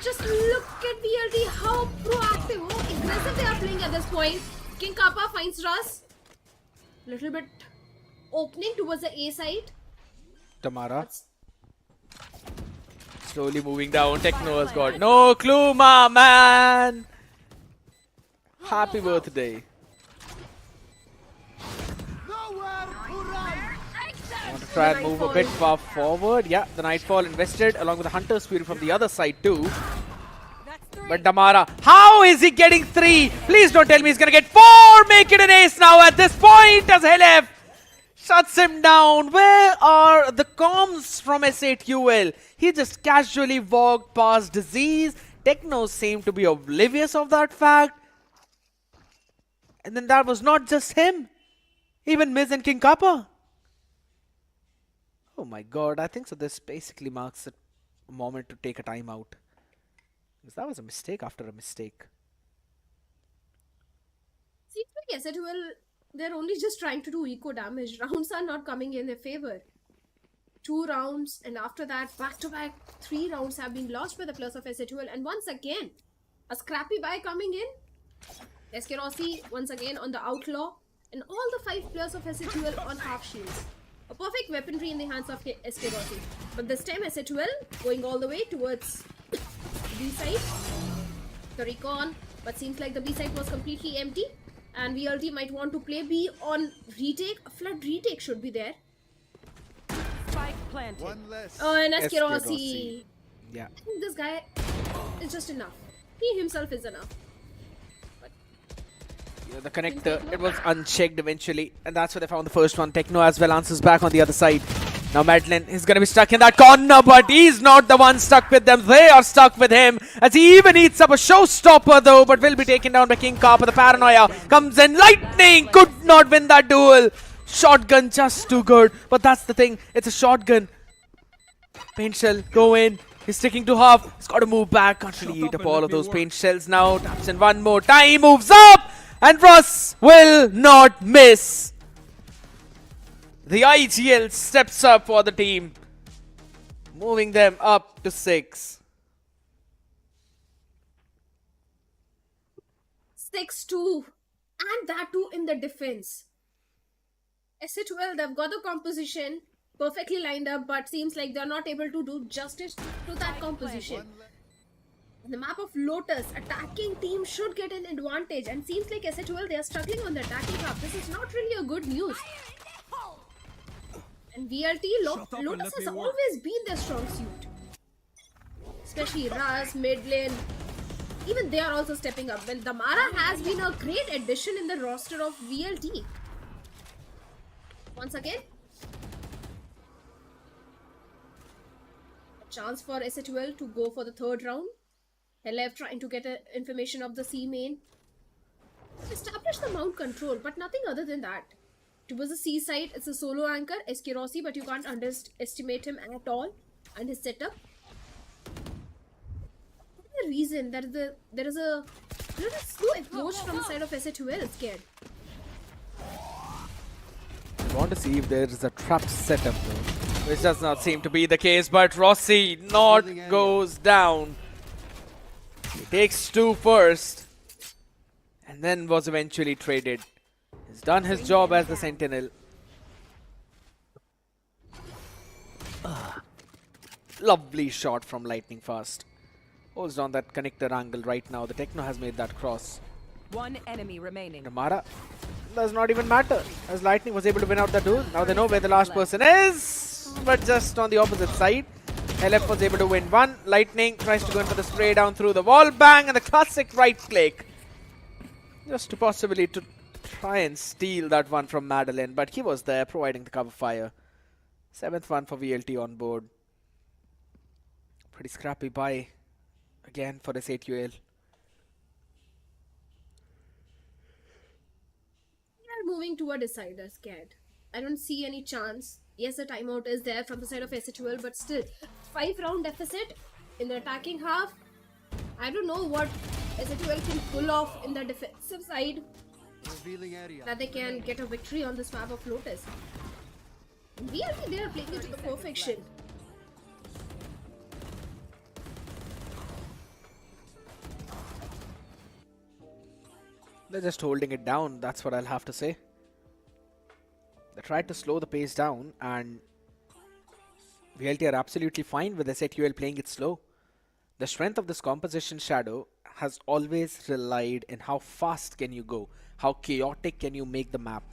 Speaker 11: Just look at VLT, how proactive, how aggressive they are playing at this point. King Kappa finds Russ. Little bit opening towards the A side.
Speaker 4: Damara slowly moving down. Techno has got no clue, my man. Happy birthday. Want to try and move a bit far forward. Yeah, the Nightfall invested along with the Hunter Spirit from the other side too. But Damara, how is he getting 3? Please don't tell me he's gonna get 4! Make it an ace now at this point as Helef shuts him down. Where are the comms from S8UL? He just casually walked past Disease. Techno seemed to be oblivious of that fact. And then that was not just him. Even Miz and King Kappa. Oh my god, I think so this basically marks a moment to take a timeout. Because that was a mistake after a mistake.
Speaker 11: Seems like S8UL, they're only just trying to do eco damage. Rounds are not coming in their favor. 2 rounds, and after that, back-to-back 3 rounds have been lost by the players of S8UL. And once again, a scrappy buy coming in. SK Rossi once again on the outlaw, and all the 5 players of S8UL on half shields. A perfect weaponry in the hands of SK Rossi. But this time S8UL going all the way towards B side. The recon, but seems like the B side was completely empty. And VLT might want to play B on retake. A flood retake should be there.
Speaker 10: Spike planted.
Speaker 11: Oh, and SK
Speaker 4: SK
Speaker 11: Rossi.
Speaker 4: Rossi. Yeah.
Speaker 11: I think this guy is just enough. He himself is enough.
Speaker 4: The connector, it was unchecked eventually, and that's where they found the first one. Techno as well answers back on the other side. Now Madeline is going to be stuck in that corner, but he's not the one stuck with them. They are stuck with him, as he even eats up a showstopper though, but will be taken down by King Kappa. The paranoia comes in. Lightning could not win that duel. Shotgun just too good, but that's the thing. It's a shotgun. Paint shell, go in. He's sticking to half. He's got to move back. Can't really eat up all of those paint shells now. Taps in one more time. Moves up. And Russ will not miss. The IGL steps up for the team, moving them up to 6.
Speaker 11: 6-2, and that too in the defense. S8UL, they've got the composition perfectly lined up, but seems like they're not able to do justice to that composition. In the map of Lotus, attacking team should get an advantage, and seems like S8UL, they are struggling on the attacking half. This is not really a good news. And VLT, Lotus has always been their strong suit. Especially Raz, mid lane. Even they are also stepping up. Well, Damara has been a great addition in the roster of VLT. Once again, a chance for S8UL to go for the 3rd round. LF trying to get information of the C main. Establish the mount control, but nothing other than that. Towards the C side, it's a solo anchor, SK Rossi, but you can't underestimate him at all. And his setup. For the reason that there is a slow approach from the side of S8UL, scared.
Speaker 4: I want to see if there is a trap setup though, which does not seem to be the case, but Rossi not goes down. He takes 2 first, and then was eventually traded. He's done his job as the Sentinel. Lovely shot from Lightning Fast. Holds down that connector angle right now. The Techno has made that cross.
Speaker 10: 1 enemy remaining.
Speaker 4: Damara does not even matter, as Lightning was able to win out the duel. Now they know where the last person is, but just on the opposite side. LF was able to win 1. Lightning tries to go in for the spray down through the wall. Bang! And the classic right click. Just to possibly to try and steal that one from Madeline. But he was there providing the cover fire. 7th one for VLT on board. Pretty scrappy buy again for this S8UL.
Speaker 11: We are moving toward a decider, scared. I don't see any chance. Yes, the timeout is there from the side of S8UL, but still, 5 round deficit in the attacking half. I don't know what S8UL can pull off in the defensive side that they can get a victory on this map of Lotus. VLT, they are playing it to the perfection.
Speaker 4: They're just holding it down, that's what I'll have to say. They tried to slow the pace down, and VLT are absolutely fine with S8UL playing it slow. The strength of this composition shadow has always relied in how fast can you go, how chaotic can you make the map,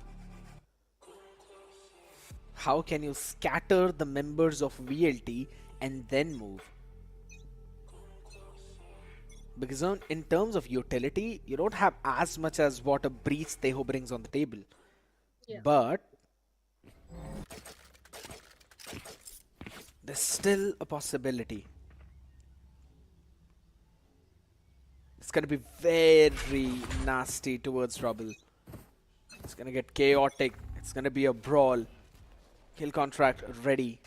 Speaker 4: how can you scatter the members of VLT and then move. Because in terms of utility, you don't have as much as what a Breach Teho brings on the table.
Speaker 11: Yeah.
Speaker 4: But there's still a possibility. It's gonna be very nasty towards Rubble. It's gonna get chaotic. It's gonna be a brawl. Kill contract ready.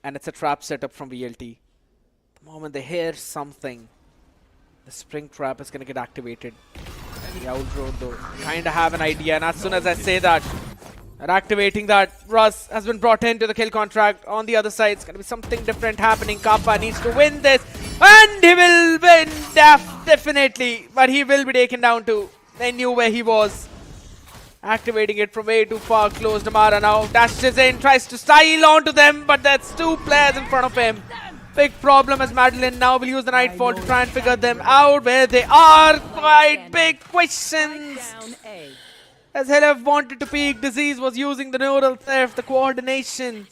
Speaker 4: And it's a trap setup from VLT. The moment they hear something, the spring trap is gonna get activated. The outroad though, kinda have an idea, and as soon as I say that, they're activating that, Russ has been brought into the kill contract. On the other side, it's gonna be something different happening. Kappa needs to win this, and he will win definitely, but he will be taken down too. They knew where he was. Activating it from way too far close. Damara now dashes in, tries to style onto them, but that's two players in front of him. Big problem as Madeline now will use the Nightfall to try and figure them out where they are. Quite big questions. As Helef wanted to peek, Disease was using the neural theft, the coordination.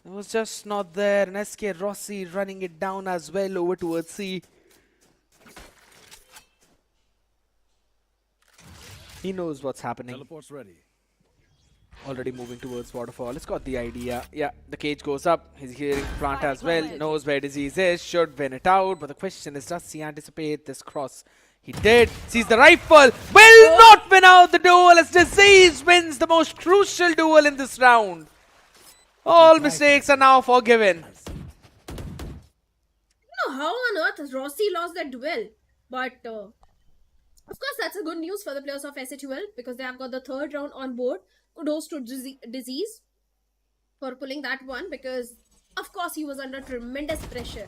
Speaker 4: It was just not there. And SK Rossi running it down as well over towards C. He knows what's happening.
Speaker 12: Teleport's ready.
Speaker 4: Already moving towards Waterfall. It's got the idea. Yeah, the cage goes up. He's hearing Plant as well. Knows where Disease is. Should win it out. But the question is, does he anticipate this cross? He did. Sees the rifle. Will not win out the duel as Disease wins the most crucial duel in this round. All mistakes are now forgiven.
Speaker 11: I don't know how on earth Rossi lost that duel, but of course that's a good news for the players of SHUL because they have got the third round on board. Kudos to Disease for pulling that one because of course he was under tremendous pressure.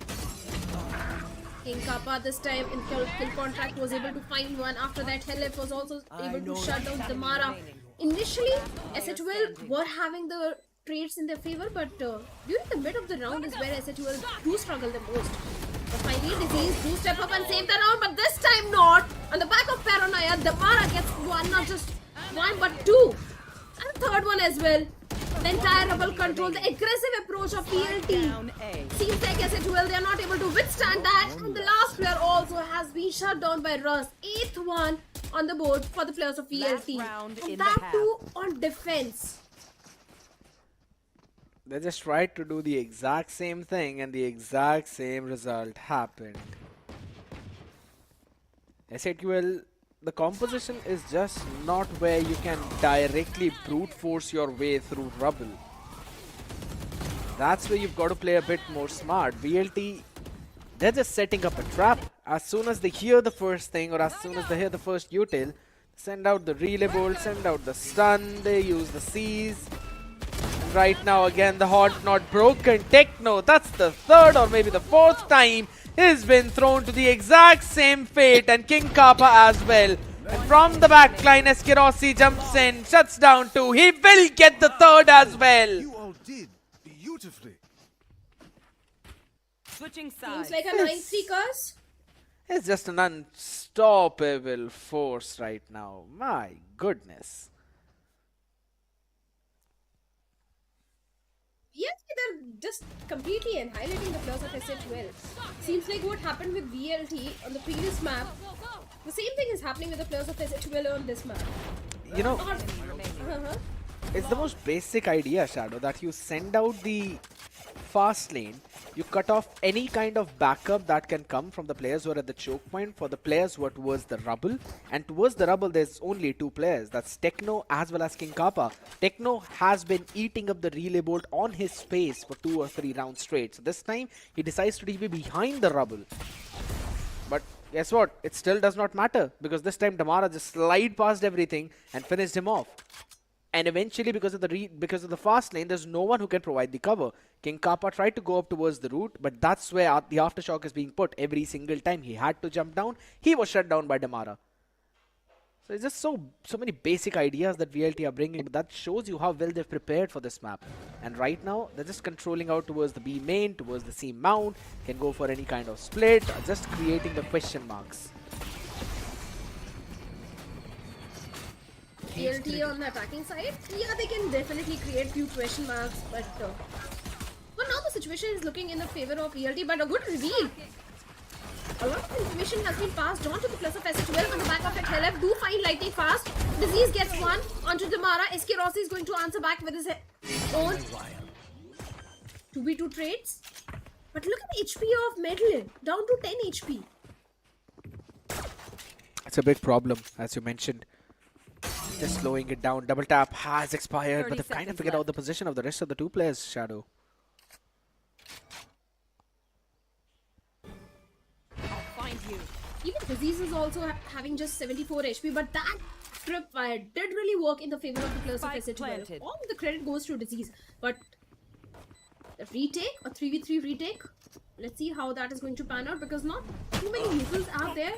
Speaker 11: King Kappa this time in kill contract was able to find one. After that, Helef was also able to shut down Damara. Initially, SHUL were having the trades in their favor, but during the mid of the round is where SHUL do struggle the most. But finally, Disease do step up and save the round, but this time not. On the back of Paranoia, Damara gets one, not just one, but two. And the third one as well. The entire Rebel control, the aggressive approach of PLT. Seems like SHUL, they are not able to withstand that. And the last player also has been shut down by Russ. 8th one on the board for the players of PLT. And that too on defense.
Speaker 4: They just tried to do the exact same thing and the exact same result happened. SHUL, the composition is just not where you can directly brute force your way through Rubble. That's where you've got to play a bit more smart. VLT, they're just setting up a trap. As soon as they hear the first thing or as soon as they hear the first util, send out the relay bolt, send out the stun, they use the seize. And right now again the haunt not broken. Techno, that's the third or maybe the fourth time he's been thrown to the exact same fate, and King Kappa as well. And from the backline, Eskerosi jumps in, shuts down two. He will get the third as well.
Speaker 12: You all did beautifully.
Speaker 10: Switching sides.
Speaker 11: Seems like a 9-3 curse.
Speaker 4: It's just an unstoppable force right now. My goodness.
Speaker 11: Yes, they're just completely annihilating the players of SHUL. Seems like what happened with VLT on the previous map, the same thing is happening with the players of SHUL on this map.
Speaker 4: You know, it's the most basic idea, Shadow, that you send out the fast lane, you cut off any kind of backup that can come from the players who are at the choke point for the players who are towards the rubble. And towards the rubble, there's only two players. That's Techno as well as King Kappa. Techno has been eating up the relay bolt on his space for 2 or 3 rounds straight. So this time, he decides to be behind the rubble. But guess what? It still does not matter because this time Damara just slid past everything and finished him off. And eventually, because of the fast lane, there's no one who can provide the cover. King Kappa tried to go up towards the root, but that's where the aftershock is being put every single time. He had to jump down. He was shut down by Damara. So it's just so many basic ideas that VLT are bringing. But that shows you how well they've prepared for this map. And right now, they're just controlling out towards the B main, towards the C mount. Can go for any kind of split, just creating the question marks.
Speaker 11: PLT on the attacking side, yeah, they can definitely create few question marks, but for now the situation is looking in the favor of ELT, but a good reveal. A lot of information has been passed on to the plus of SH12 on the back of it. Helef do find lightning fast. Disease gets one onto Damara. SK Rossi is going to answer back with his own 2v2 trades. But look at the HP of Medlin, down to 10 HP.
Speaker 4: It's a big problem, as you mentioned. Just slowing it down. Double tap has expired, but they've kind of figured out the position of the rest of the two players, Shadow.
Speaker 11: Even Disease is also having just 74 HP, but that tripwire did really work in the favor of the players of SH12. All the credit goes to Disease, but the retake, a 3v3 retake, let's see how that is going to pan out, because not too many missiles out there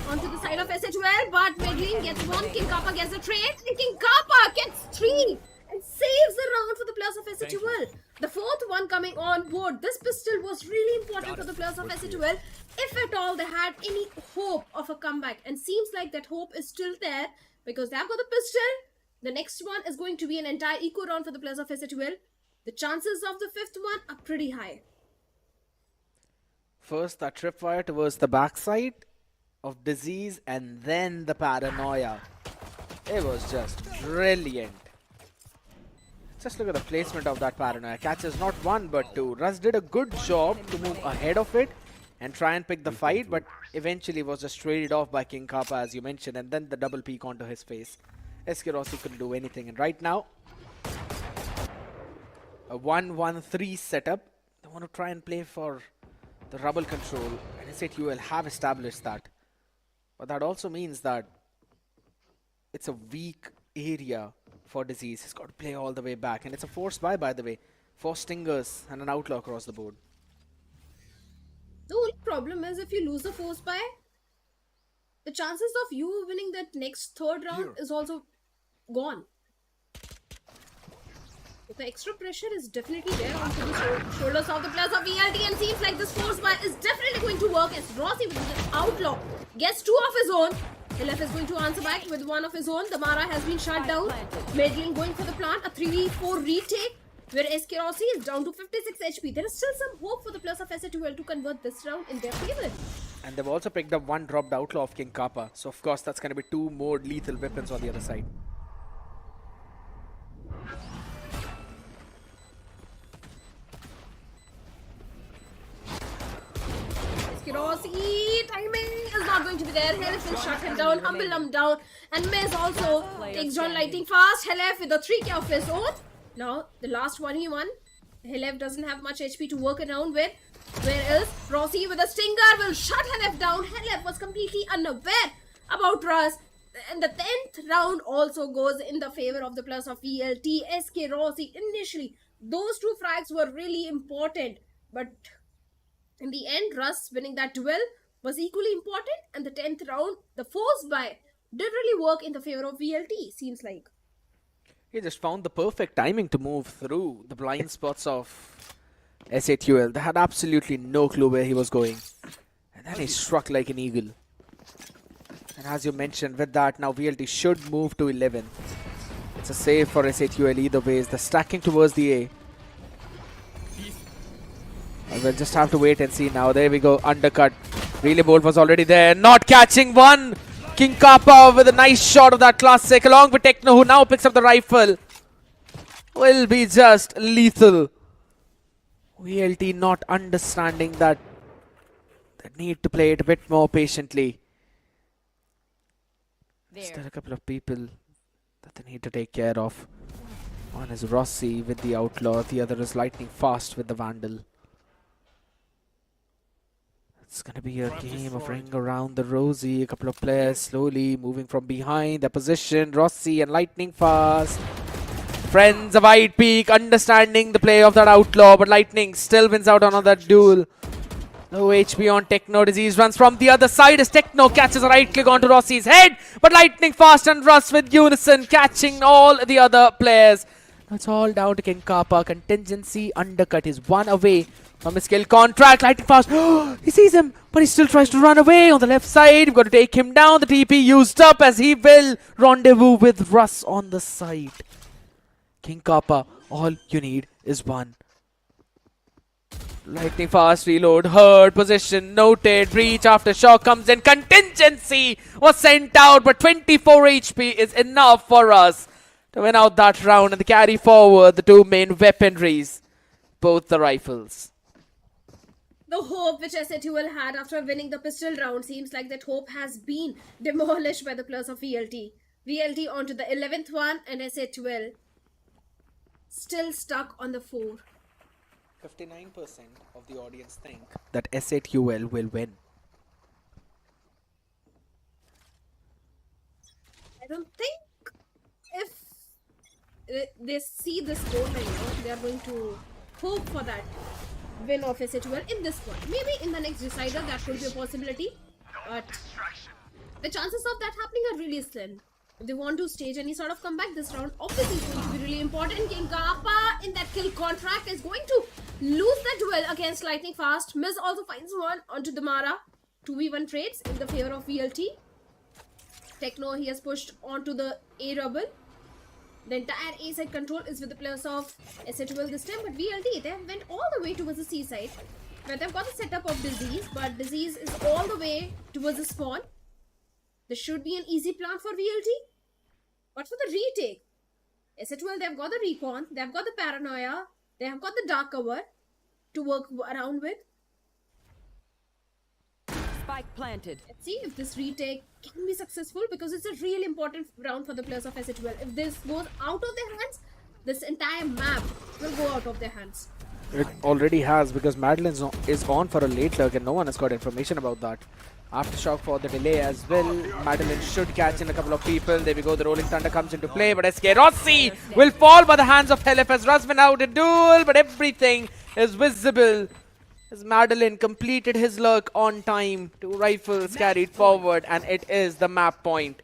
Speaker 11: onto the side of SH12, but Medellin gets one, King Kappa gets a trade, and King Kappa gets 3 and saves the round for the players of SH12. The fourth one coming on board. This pistol was really important for the players of SH12. If at all they had any hope of a comeback, and seems like that hope is still there because they have got the pistol. The next one is going to be an entire eco round for the players of SH12. The chances of the fifth one are pretty high.
Speaker 4: First, that tripwire towards the backside of Disease, and then the paranoia. It was just brilliant. Just look at the placement of that paranoia. Catches not one but two. Russ did a good job to move ahead of it and try and pick the fight, but eventually was just traded off by King Kappa, as you mentioned, and then the double peek onto his face. SK Rossi couldn't do anything, and right now, a 1-1-3 setup. They want to try and play for the rubble control, and SATUL have established that. But that also means that it's a weak area for Disease. He's got to play all the way back, and it's a forced by the way. 4 stingers and an outlaw across the board.
Speaker 11: The only problem is if you lose the force buy, the chances of you winning that next third round is also gone. The extra pressure is definitely there onto the shoulders of the players of ELT, and seems like this force buy is definitely going to work as Rossi with the outlaw gets 2 of his own. Hilef is going to answer back with 1 of his own. The Mara has been shut down. Medellin going for the plant. A 3v4 retake where SK Rossi is down to 56 HP. There is still some hope for the players of SATUL to convert this round in their favor.
Speaker 4: And they've also picked up 1 dropped outlaw of King Kappa. So of course that's going to be 2 more lethal weapons on the other side.
Speaker 11: Rossi, timing is not going to be there. Helef will shut him down, humble him down, and Miz also takes John Lighting fast. Helef with a 3k of his own. Now, the last 1v1. Helef doesn't have much HP to work around with. Whereas Rossi with a stinger will shut Helef down. Helef was completely unaware about Russ. And the 10th round also goes in the favor of the plus of ELT. SK Rossi initially, those 2 frags were really important, but in the end, Russ winning that duel was equally important, and the 10th round, the force buy did really work in the favor of VLT, seems like.
Speaker 4: He just found the perfect timing to move through the blind spots of SATUL. They had absolutely no clue where he was going. And then he struck like an eagle. And as you mentioned, with that, now VLT should move to 11. It's a save for SATUL either ways. They're stacking towards the A. We'll just have to wait and see now. There we go. Undercut. Relay Bolt was already there. Not catching one. King Kappa with a nice shot of that classic. Along with Techno, who now picks up the rifle. Will be just lethal. VLT not understanding that they need to play it a bit more patiently. Still a couple of people that they need to take care of. One is Rossi with the outlaw. The other is Lightning Fast with the Vandal. It's going to be a game of ring around the rosy. A couple of players slowly moving from behind their position. Rossi and Lightning Fast. Friends of White Peak understanding the play of that outlaw, but Lightning still wins out on that duel. Low HP on Techno. Disease runs from the other side as Techno catches a right click onto Rossi's head, but Lightning Fast and Russ with unison catching all the other players. It's all down to King Kappa. Contingency undercut is 1 away from his kill contract. Lightning Fast, he sees him, but he still tries to run away on the left side. We've got to take him down. The TP used up as he will rendezvous with Russ on the side. King Kappa, all you need is 1. Lightning fast reload, heard, position, noted, breach after shock comes in, contingency was sent out, but 24 HP is enough for us to win out that round and to carry forward the two main weaponries, both the rifles.
Speaker 11: The hope which SA2L had after winning the pistol round seems like that hope has been demolished by the players of VLT. VLT onto the 11th one and SA2L still stuck on the 4.
Speaker 4: 59% of the audience think that SA2L will win.
Speaker 11: I don't think if they see this scoreline, they are going to hope for that win of SA2L in this one. Maybe in the next decider that could be a possibility, but the chances of that happening are really slim. If they want to stage any sort of comeback this round, obviously it's going to be really important. King Kappa in that kill contract is going to lose the duel against Lightning Fast. Miz also finds one onto the Mara. 2v1 trades in the favor of VLT. Techno, he has pushed onto the A double. The entire A side control is with the players of SA2L this time, but VLT, they went all the way towards the C side, where they've got the setup of Disease, but Disease is all the way towards the spawn. This should be an easy plan for VLT. But for the retake, SA2L, they've got the recon, they've got the paranoia, they have got the dark cover to work around with.
Speaker 10: Spike planted.
Speaker 11: Let's see if this retake can be successful, because it's a really important round for the players of SA2L. If this goes out of their hands, this entire map will go out of their hands.
Speaker 4: It already has, because Madeline is on for a late lurk and no one has got information about that. Aftershock for the delay as well. Madeline should catch in a couple of people. There we go, the Rolling Thunder comes into play, but SK Rossi will fall by the hands of LFS. Rusman out in duel, but everything is visible as Madeline completed his lurk on time. 2 rifles carried forward, and it is the map point.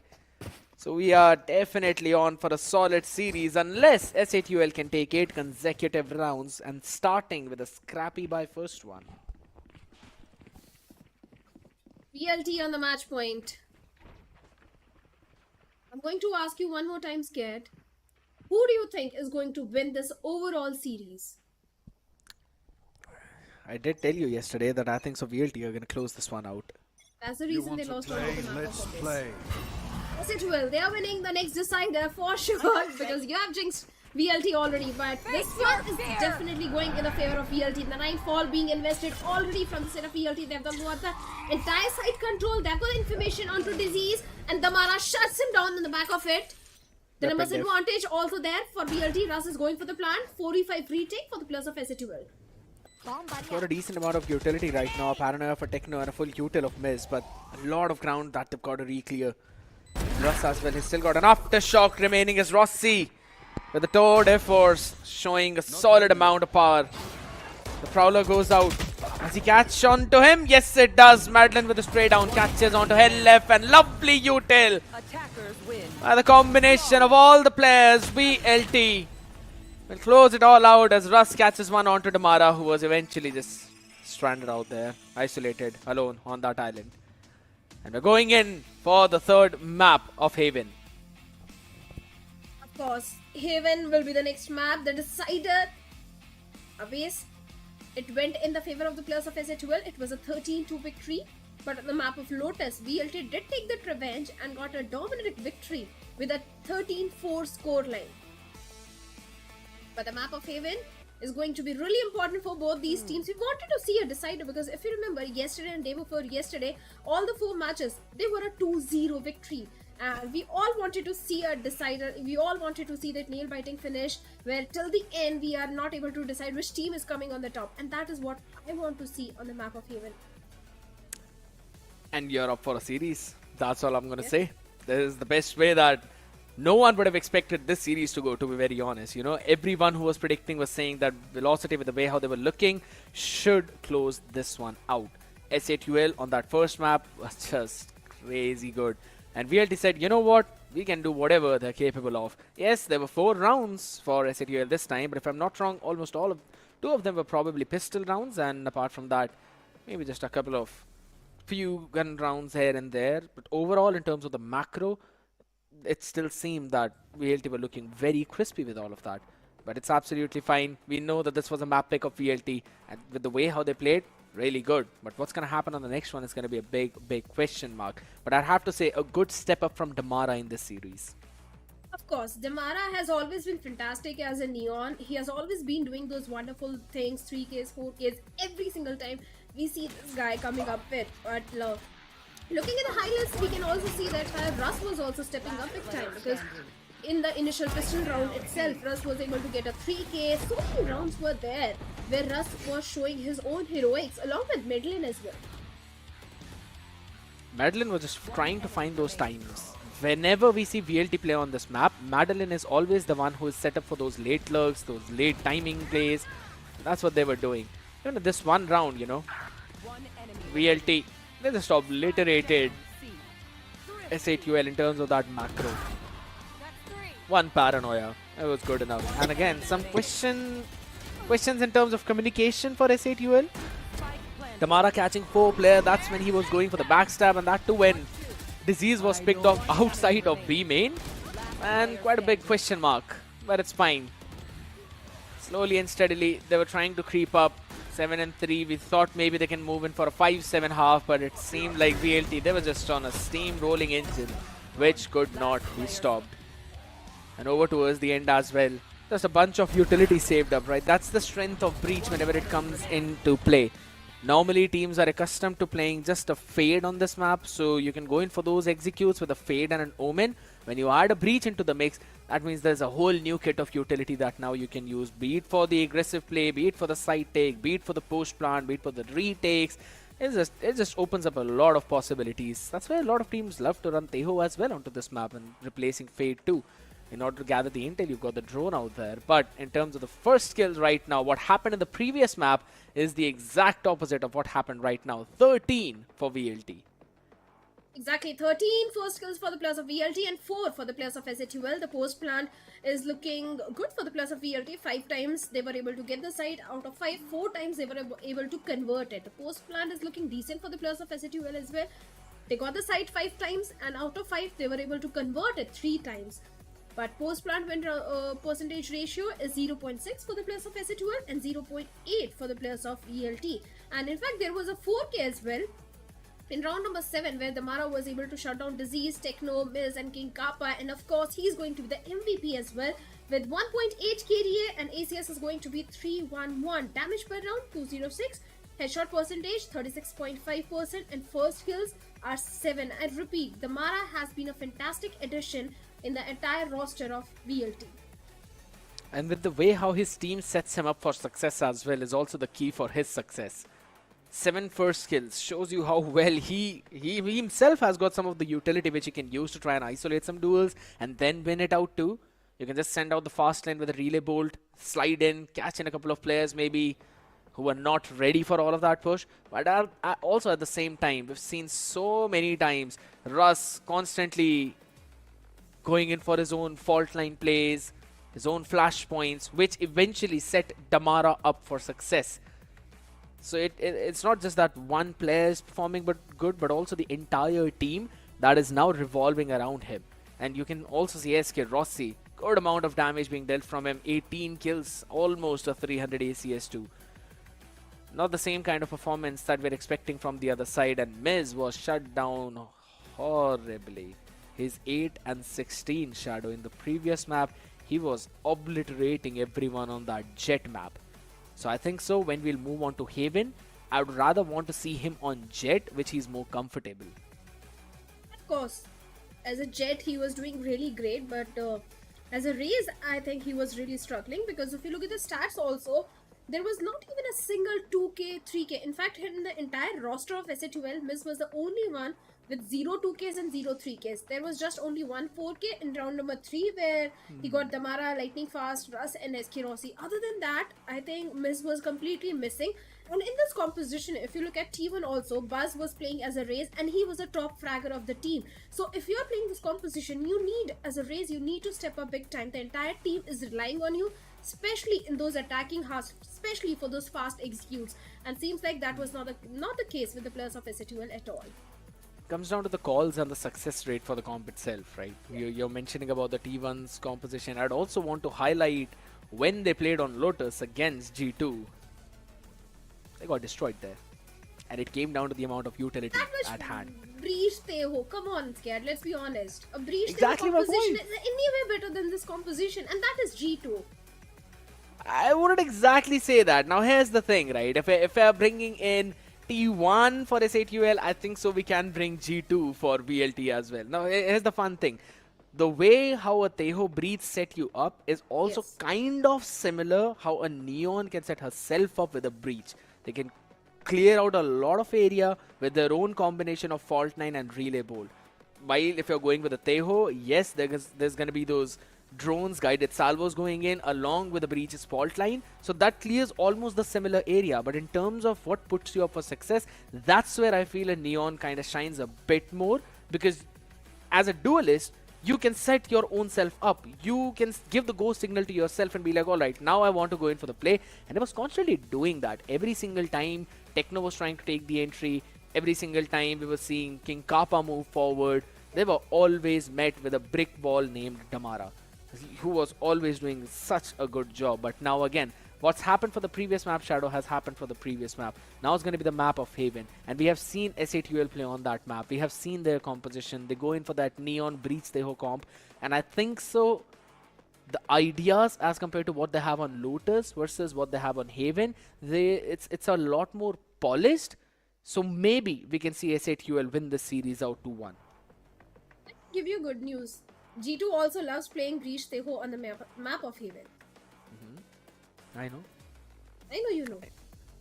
Speaker 4: So we are definitely on for a solid series, unless SA2L can take 8 consecutive rounds, and starting with a scrappy by first one.
Speaker 11: VLT on the match point. I'm going to ask you one more time, Scared. Who do you think is going to win this overall series?
Speaker 4: I did tell you yesterday that I think so VLT are going to close this one out.
Speaker 11: That's the reason they lost all of the map
Speaker 12: Let's
Speaker 11: of this.
Speaker 12: play.
Speaker 11: SA2L, they are winning the next decider for sure, because you have jinxed VLT already, but this one is definitely going in the favor of VLT. The 9th fall being invested already from the side of VLT. They've got the entire side control. They've got information onto Disease, and Damara shuts him down in the back of it. The numbers advantage also there for VLT. Russ is going for the plan. 45 retake for the players of SA2L.
Speaker 4: Got a decent amount of utility right now. Paranoia for Techno and a full util of Miz, but a lot of ground that they've got to re-clear. Russ as well, he's still got an aftershock remaining as Rossi with the Toad Air Force showing a solid amount of power. The Prowler goes out. Does he catch onto him? Yes, it does. Madeline with a spray down catches onto LF, and lovely util.
Speaker 10: Attackers win.
Speaker 4: By the combination of all the players, VLT will close it all out as Russ catches one onto Damara, who was eventually just stranded out there, isolated, alone on that island. And we're going in for the third map of Haven.
Speaker 11: Of course, Haven will be the next map. The decider, Abyss, it went in the favor of the players of SA2L. It was a 13-2 victory. But on the map of Lotus, VLT did take the revenge and got a dominant victory with a 13-4 scoreline. But the map of Haven is going to be really important for both these teams. We wanted to see a decider, because if you remember, yesterday and day before yesterday, all the 4 matches, they were a 2-0 victory. And we all wanted to see a decider. We all wanted to see that nail-biting finish, where till the end we are not able to decide which team is coming on the top. And that is what I want to see on the map of Haven.
Speaker 4: And you're up for a series. That's all I'm going to say. This is the best way that no one would have expected this series to go, to be very honest. You know, everyone who was predicting was saying that Velocity, with the way how they were looking, should close this one out. SA2L on that first map was just crazy good. And VLT said, you know what, we can do whatever they're capable of. Yes, there were 4 rounds for SA2L this time, but if I'm not wrong, almost 2 of them were probably pistol rounds, and apart from that, maybe just a couple of few gun rounds here and there. But overall, in terms of the macro, it still seemed that VLT were looking very crispy with all of that. But it's absolutely fine. We know that this was a map pick of VLT, and with the way how they played, really good. But what's going to happen on the next one is going to be a big question mark. But I'd have to say a good step up from Damara in this series.
Speaker 11: Of course, Damara has always been fantastic as a Neon. He has always been doing those wonderful things, 3Ks, 4Ks, every single time we see this guy coming up with. But looking at the highlights, we can also see that Russ was also stepping up big time, because in the initial pistol round itself, Russ was able to get a 3K. So many rounds were there where Russ was showing his own heroics along with Medlin as well.
Speaker 4: Madeline was just trying to find those times. Whenever we see VLT play on this map, Madeline is always the one who is set up for those late lurks, those late timing plays. That's what they were doing. Even this one round, you know, VLT, they just obliterated S8UL in terms of that macro. One paranoia, it was good enough. And again, some questions in terms of communication for S8UL. Damara catching 4 player, that's when he was going for the backstab, and that too when Disease was picked off outside of B main. And quite a big question mark, but it's fine. Slowly and steadily, they were trying to creep up. 7 and 3, we thought maybe they can move in for a 5-7 half, but it seemed like VLT, they were just on a steam-rolling engine, which could not be stopped. And over towards the end as well, just a bunch of utility saved up, right? That's the strength of Breach whenever it comes into play. Normally, teams are accustomed to playing just a Fade on this map, so you can go in for those executes with a Fade and an Omen. When you add a Breach into the mix, that means there's a whole new kit of utility that now you can use, be it for the aggressive play, be it for the side take, be it for the post plant, be it for the retakes. It just opens up a lot of possibilities. That's why a lot of teams love to run Teho as well onto this map and replacing Fade too. In order to gather the intel, you've got the drone out there. But in terms of the first kills right now, what happened in the previous map is the exact opposite of what happened right now. 13 for VLT.
Speaker 11: Exactly, 13 first kills for the players of VLT and 4 for the players of S8UL. The post plant is looking good for the players of VLT. 5 times they were able to get the site out of 5. 4 times they were able to convert it. The post plant is looking decent for the players of S8UL as well. They got the site 5 times, and out of 5 they were able to convert it 3 times. But post plant win percentage ratio is 0.6 for the players of S8UL and 0.8 for the players of VLT. And in fact, there was a 4K as well in round number 7, where Damara was able to shut down Disease, Techno, Miz and King Kappa. And of course, he's going to be the MVP as well with 1.8 KDA, and ACS is going to be 311. Damage per round 206. Headshot percentage 36.5%, and first kills are 7. I repeat, Damara has been a fantastic addition in the entire roster of VLT.
Speaker 4: And with the way how his team sets him up for success as well is also the key for his success. 7 first kills shows you how well he himself has got some of the utility which he can use to try and isolate some duels and then win it out too. You can just send out the fast lane with a relay bolt, slide in, catch in a couple of players maybe who are not ready for all of that push. But also at the same time, we've seen so many times Russ constantly going in for his own fault line plays, his own flash points, which eventually set Damara up for success. So it's not just that one player is performing good, but also the entire team that is now revolving around him. And you can also see SK Rossi, good amount of damage being dealt from him, 18 kills, almost a 300 ACS too. Not the same kind of performance that we're expecting from the other side, and Miz was shut down horribly. His 8 and 16 Shadow in the previous map, he was obliterating everyone on that Jet map. So I think so when we'll move on to Haven, I would rather want to see him on Jet, which he's more comfortable.
Speaker 11: Of course, as a Jet he was doing really great, but as a Raze I think he was really struggling, because if you look at the stats also, there was not even a single 2K, 3K. In fact, in the entire roster of S8UL, Miz was the only one with 0 2Ks and 0 3Ks. There was just only 1 4K in round number 3 where he got Damara, Lightning Fast, Russ and SK Rossi. Other than that, I think Miz was completely missing. And in this composition, if you look at T1 also, Buzz was playing as a Raze and he was a top fragger of the team. So if you're playing this composition, you need, as a Raze, you need to step up big time. The entire team is relying on you, especially in those attacking halves, especially for those fast executes. And seems like that was not the case with the players of S8UL at all.
Speaker 4: Comes down to the calls and the success rate for the comp itself, right? You're mentioning about the T1's composition. I'd also want to highlight when they played on Lotus against G2, they got destroyed there. And it came down to the amount of utility at hand.
Speaker 11: Breach Teho, come on, Scared, let's be honest. A Breach
Speaker 4: Exactly
Speaker 11: Teho
Speaker 4: my
Speaker 11: composition
Speaker 4: point.
Speaker 11: is anyway better than this composition, and that is G2.
Speaker 4: I wouldn't exactly say that. Now here's the thing, right? If we're bringing in T1 for S8UL, I think so we can bring G2 for VLT as well. Now here's the fun thing. The way how a Teho Breach set you up is also
Speaker 11: Yes.
Speaker 4: kind of similar how a Neon can set herself up with a Breach. They can clear out a lot of area with their own combination of Fault 9 and Relay Bolt. While if you're going with a Teho, yes, there's going to be those drones, guided salvos going in along with the Breach's fault line. So that clears almost the similar area. But in terms of what puts you up for success, that's where I feel a Neon kind of shines a bit more. Because as a duelist, you can set your own self up. You can give the go signal to yourself and be like, all right, now I want to go in for the play. And I was constantly doing that. Every single time Techno was trying to take the entry, every single time we were seeing King Kappa move forward, they were always met with a brick wall named Damara, who was always doing such a good job. But now again, what's happened for the previous map, Shadow, has happened for the previous map. Now it's going to be the map of Haven. And we have seen S8UL play on that map. We have seen their composition. They go in for that Neon Breach Teho comp. And I think so, the ideas as compared to what they have on Lotus versus what they have on Haven, it's a lot more polished. So maybe we can see S8UL win this series out 2-1.
Speaker 11: Give you good news. G2 also loves playing Breach Teho on the map of Haven.
Speaker 4: I know.
Speaker 11: I know you know.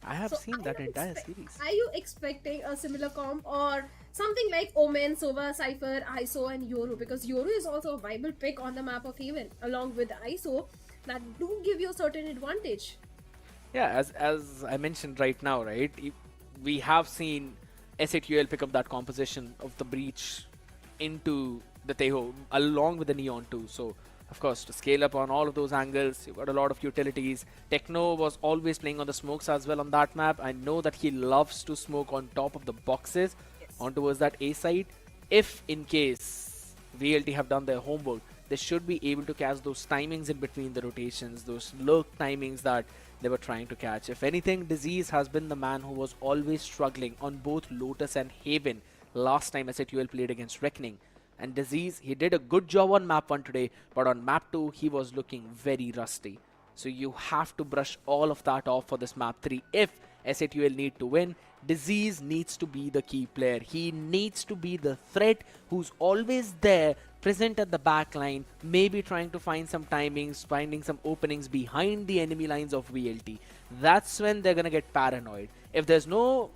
Speaker 4: I have
Speaker 11: So
Speaker 4: seen
Speaker 11: are
Speaker 4: that
Speaker 11: you
Speaker 4: entire
Speaker 11: expect-
Speaker 4: series.
Speaker 11: Are you expecting a similar comp or something like Omen, Sova, Cypher, ISO, and Yoru? Because Yoru is also a viable pick on the map of Haven, along with ISO, that do give you a certain advantage.
Speaker 4: Yeah, as I mentioned right now, right? We have seen S8UL pick up that composition of the Breach into the Teho along with the Neon too. So, of course, to scale up on all of those angles, you've got a lot of utilities. Techno was always playing on the smokes as well on that map. I know that he loves to smoke on top of the boxes on towards that A side. If in case VLT have done their homework, they should be able to catch those timings in between the rotations, those lurk timings that they were trying to catch. If anything, Disease has been the man who was always struggling on both Lotus and Haven last time S8UL played against Reckoning. And Disease, he did a good job on map 1 today, but on map 2, he was looking very rusty. So you have to brush all of that off for this map 3 if S8UL need to win. Disease needs to be the key player. He needs to be the threat who's always there, present at the back line, maybe trying to find some timings, finding some openings behind the enemy lines of VLT. That's when they're going to get paranoid. If there's no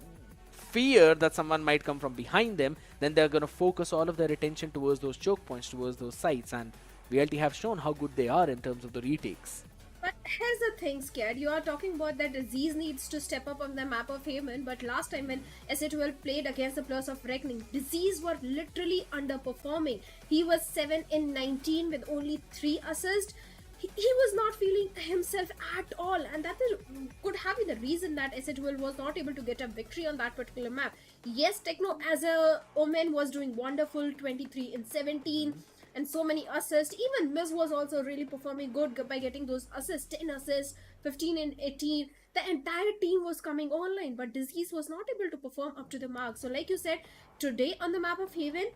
Speaker 4: fear that someone might come from behind them, then they're going to focus all of their attention towards those choke points, towards those sites. And VLT have shown how good they are in terms of the retakes.
Speaker 11: But here's the thing, Scared. You are talking about that Disease needs to step up on the map of Haven, but last time when S8UL played against the Players of Reckoning, Disease were literally underperforming. He was 7 in 19 with only 3 assists. He was not feeling himself at all, and that could have been the reason that S8UL was not able to get a victory on that particular map. Yes, Techno as a Omen was doing wonderful, 23 in 17. And so many assists. Even Miz was also really performing good by getting those assists, 10 assists, 15 in 18. The entire team was coming online, but Disease was not able to perform up to the mark. So like you said, today on the map of Haven,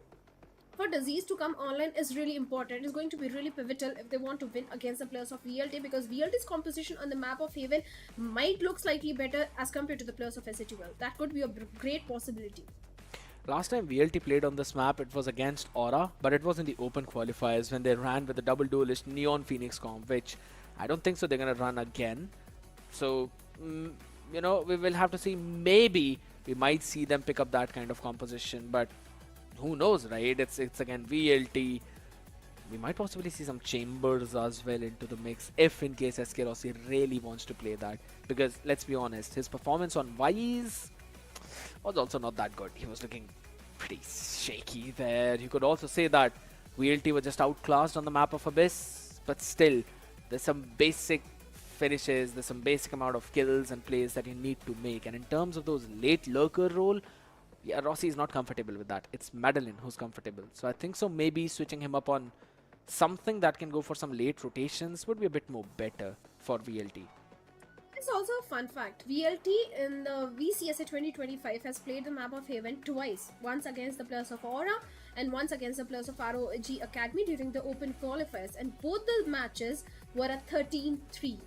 Speaker 11: for Disease to come online is really important. It's going to be really pivotal if they want to win against the players of VLT, because VLT's composition on the map of Haven might look slightly better as compared to the players of S8UL. That could be a great possibility.
Speaker 4: Last time VLT played on this map, it was against Aura, but it was in the open qualifiers when they ran with the double duelist Neon Phoenix comp, which I don't think so they're going to run again. So, you know, we will have to see. Maybe we might see them pick up that kind of composition, but who knows, right? It's again VLT. We might possibly see some Chambers as well into the mix if in case SK Rossi really wants to play that. Because let's be honest, his performance on Wise was also not that good. He was looking pretty shaky there. You could also say that VLT were just outclassed on the map of Abyss, but still, there's some basic finishes, there's some basic amount of kills and plays that you need to make. And in terms of those late lurker role, yeah, Rossi is not comfortable with that. It's Madeline who's comfortable. So I think so maybe switching him up on something that can go for some late rotations would be a bit more better for VLT.
Speaker 11: It's also a fun fact. VLT in the VCSA 2025 has played the map of Haven twice. Once against the players of Aura and once against the players of ROG Academy during the open qualifiers. And both the matches were a 13-3.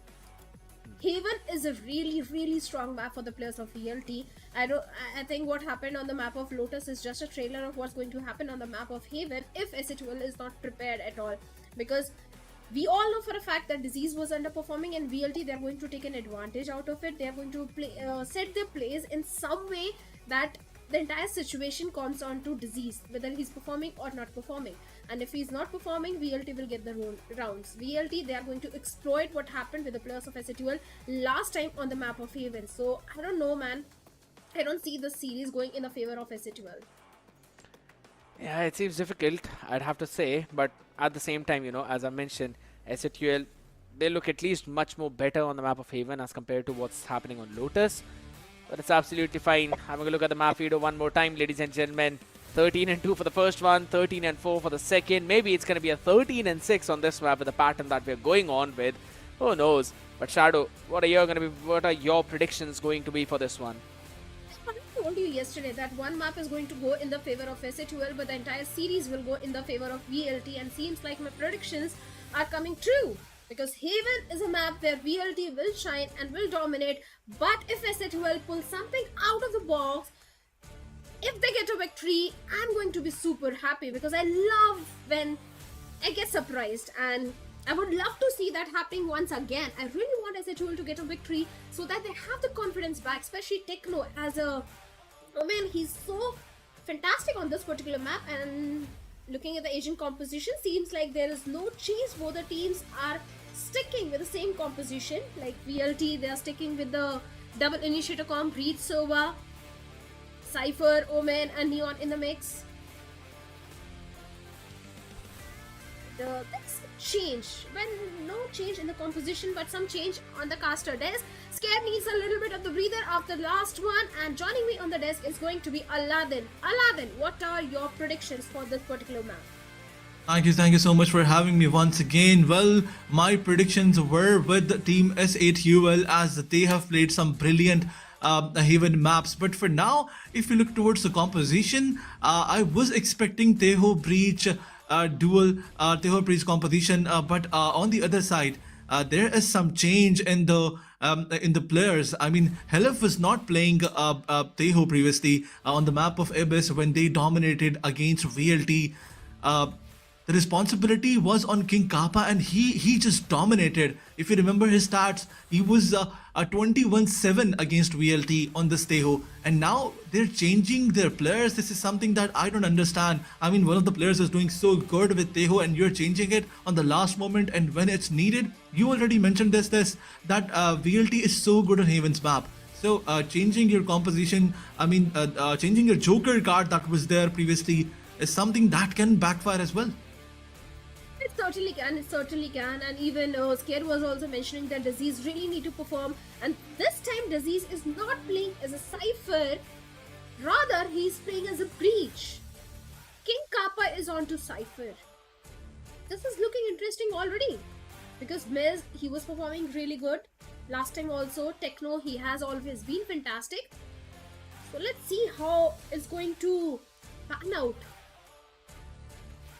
Speaker 11: Haven is a really strong map for the players of VLT. I think what happened on the map of Lotus is just a trailer of what's going to happen on the map of Haven if SA12 is not prepared at all. Because we all know for a fact that Disease was underperforming, and VLT, they're going to take an advantage out of it. They're going to set their plays in some way that the entire situation comes on to Disease, whether he's performing or not performing. And if he's not performing, VLT will get the rounds. VLT, they are going to exploit what happened with the players of SA12 last time on the map of Haven. So I don't know, man. I don't see the series going in the favor of SA12.
Speaker 4: Yeah, it seems difficult, I'd have to say, but at the same time, as I mentioned, SA12, they look at least much more better on the map of Haven as compared to what's happening on Lotus. But it's absolutely fine. Having a look at the map video one more time, ladies and gentlemen. 13-2 for the first one, 13-4 for the second. Maybe it's going to be a 13-6 on this map with the pattern that we're going on with. Who knows? But Shadow, what are your predictions going to be for this one?
Speaker 11: I told you yesterday that one map is going to go in the favor of SA12, but the entire series will go in the favor of VLT, and seems like my predictions are coming true. Because Haven is a map where VLT will shine and will dominate, but if SA12 pulls something out of the box, if they get a victory, I'm going to be super happy, because I love when I get surprised, and I would love to see that happening once again. I really want SA12 to get a victory so that they have the confidence back, especially Techno as a... Oh man, he's so fantastic on this particular map, and looking at the Asian composition, seems like there is no change. Both the teams are sticking with the same composition. Like VLT, they are sticking with the double initiator comp, Reed Sova, Cypher, Omen and Neon in the mix. That's change. Well, no change in the composition, but some change on the caster desk. Scare needs a little bit of the breather after the last one, and joining me on the desk is going to be Aladdin. Aladdin, what are your predictions for this particular map?
Speaker 5: Thank you so much for having me once again. Well, my predictions were with the team S8UL, as they have played some brilliant Haven maps. But for now, if you look towards the composition, I was expecting Teho Breach dual Teho Breach composition, but on the other side, there is some change in the players. I mean, Helef was not playing Teho previously on the map of Abyss when they dominated against VLT. The responsibility was on King Kappa, and he just dominated. If you remember his stats, he was a 21-7 against VLT on this Teho, and now they're changing their players. This is something that I don't understand. I mean, one of the players is doing so good with Teho, and you're changing it on the last moment and when it's needed. You already mentioned that VLT is so good on Haven's map. So changing your composition, changing your Joker card that was there previously is something that can backfire as well.
Speaker 11: It certainly can, and even Scare was also mentioning that Disease really need to perform, and this time Disease is not playing as a Cypher, rather he's playing as a Breach. King Kappa is on to Cypher. This is looking interesting already, because Miz, he was performing really good last time also. Techno, he has always been fantastic, so let's see how it's going to pan out.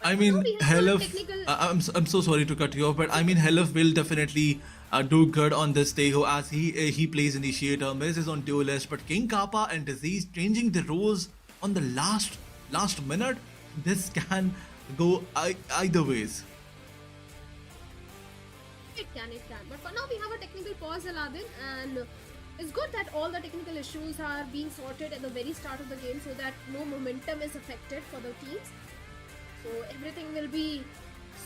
Speaker 5: I mean, Helef, I'm so sorry to cut you off, but I mean, Helef will definitely do good on this Teho, as he plays Initiator. Miz is on Duelist, but King Kappa and Disease changing the roles on the last minute. This can go either ways.
Speaker 11: It can. But for now, we have a technical pause, Aladdin, and it's good that all the technical issues are being sorted at the very start of the game, so that no momentum is affected for the teams. So everything will be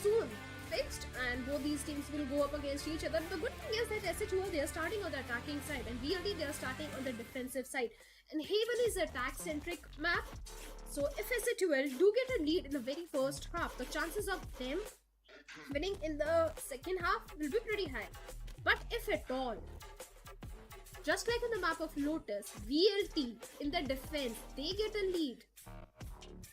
Speaker 11: soon fixed, and both these teams will go up against each other. The good thing is that SA2, they are starting on the attacking side, and VLT, they are starting on the defensive side. And Haven is an attack-centric map, so if SA2 do get a lead in the very first half, the chances of them winning in the second half will be pretty high. But if at all, just like on the map of Lotus, VLT in the defense, they get a lead.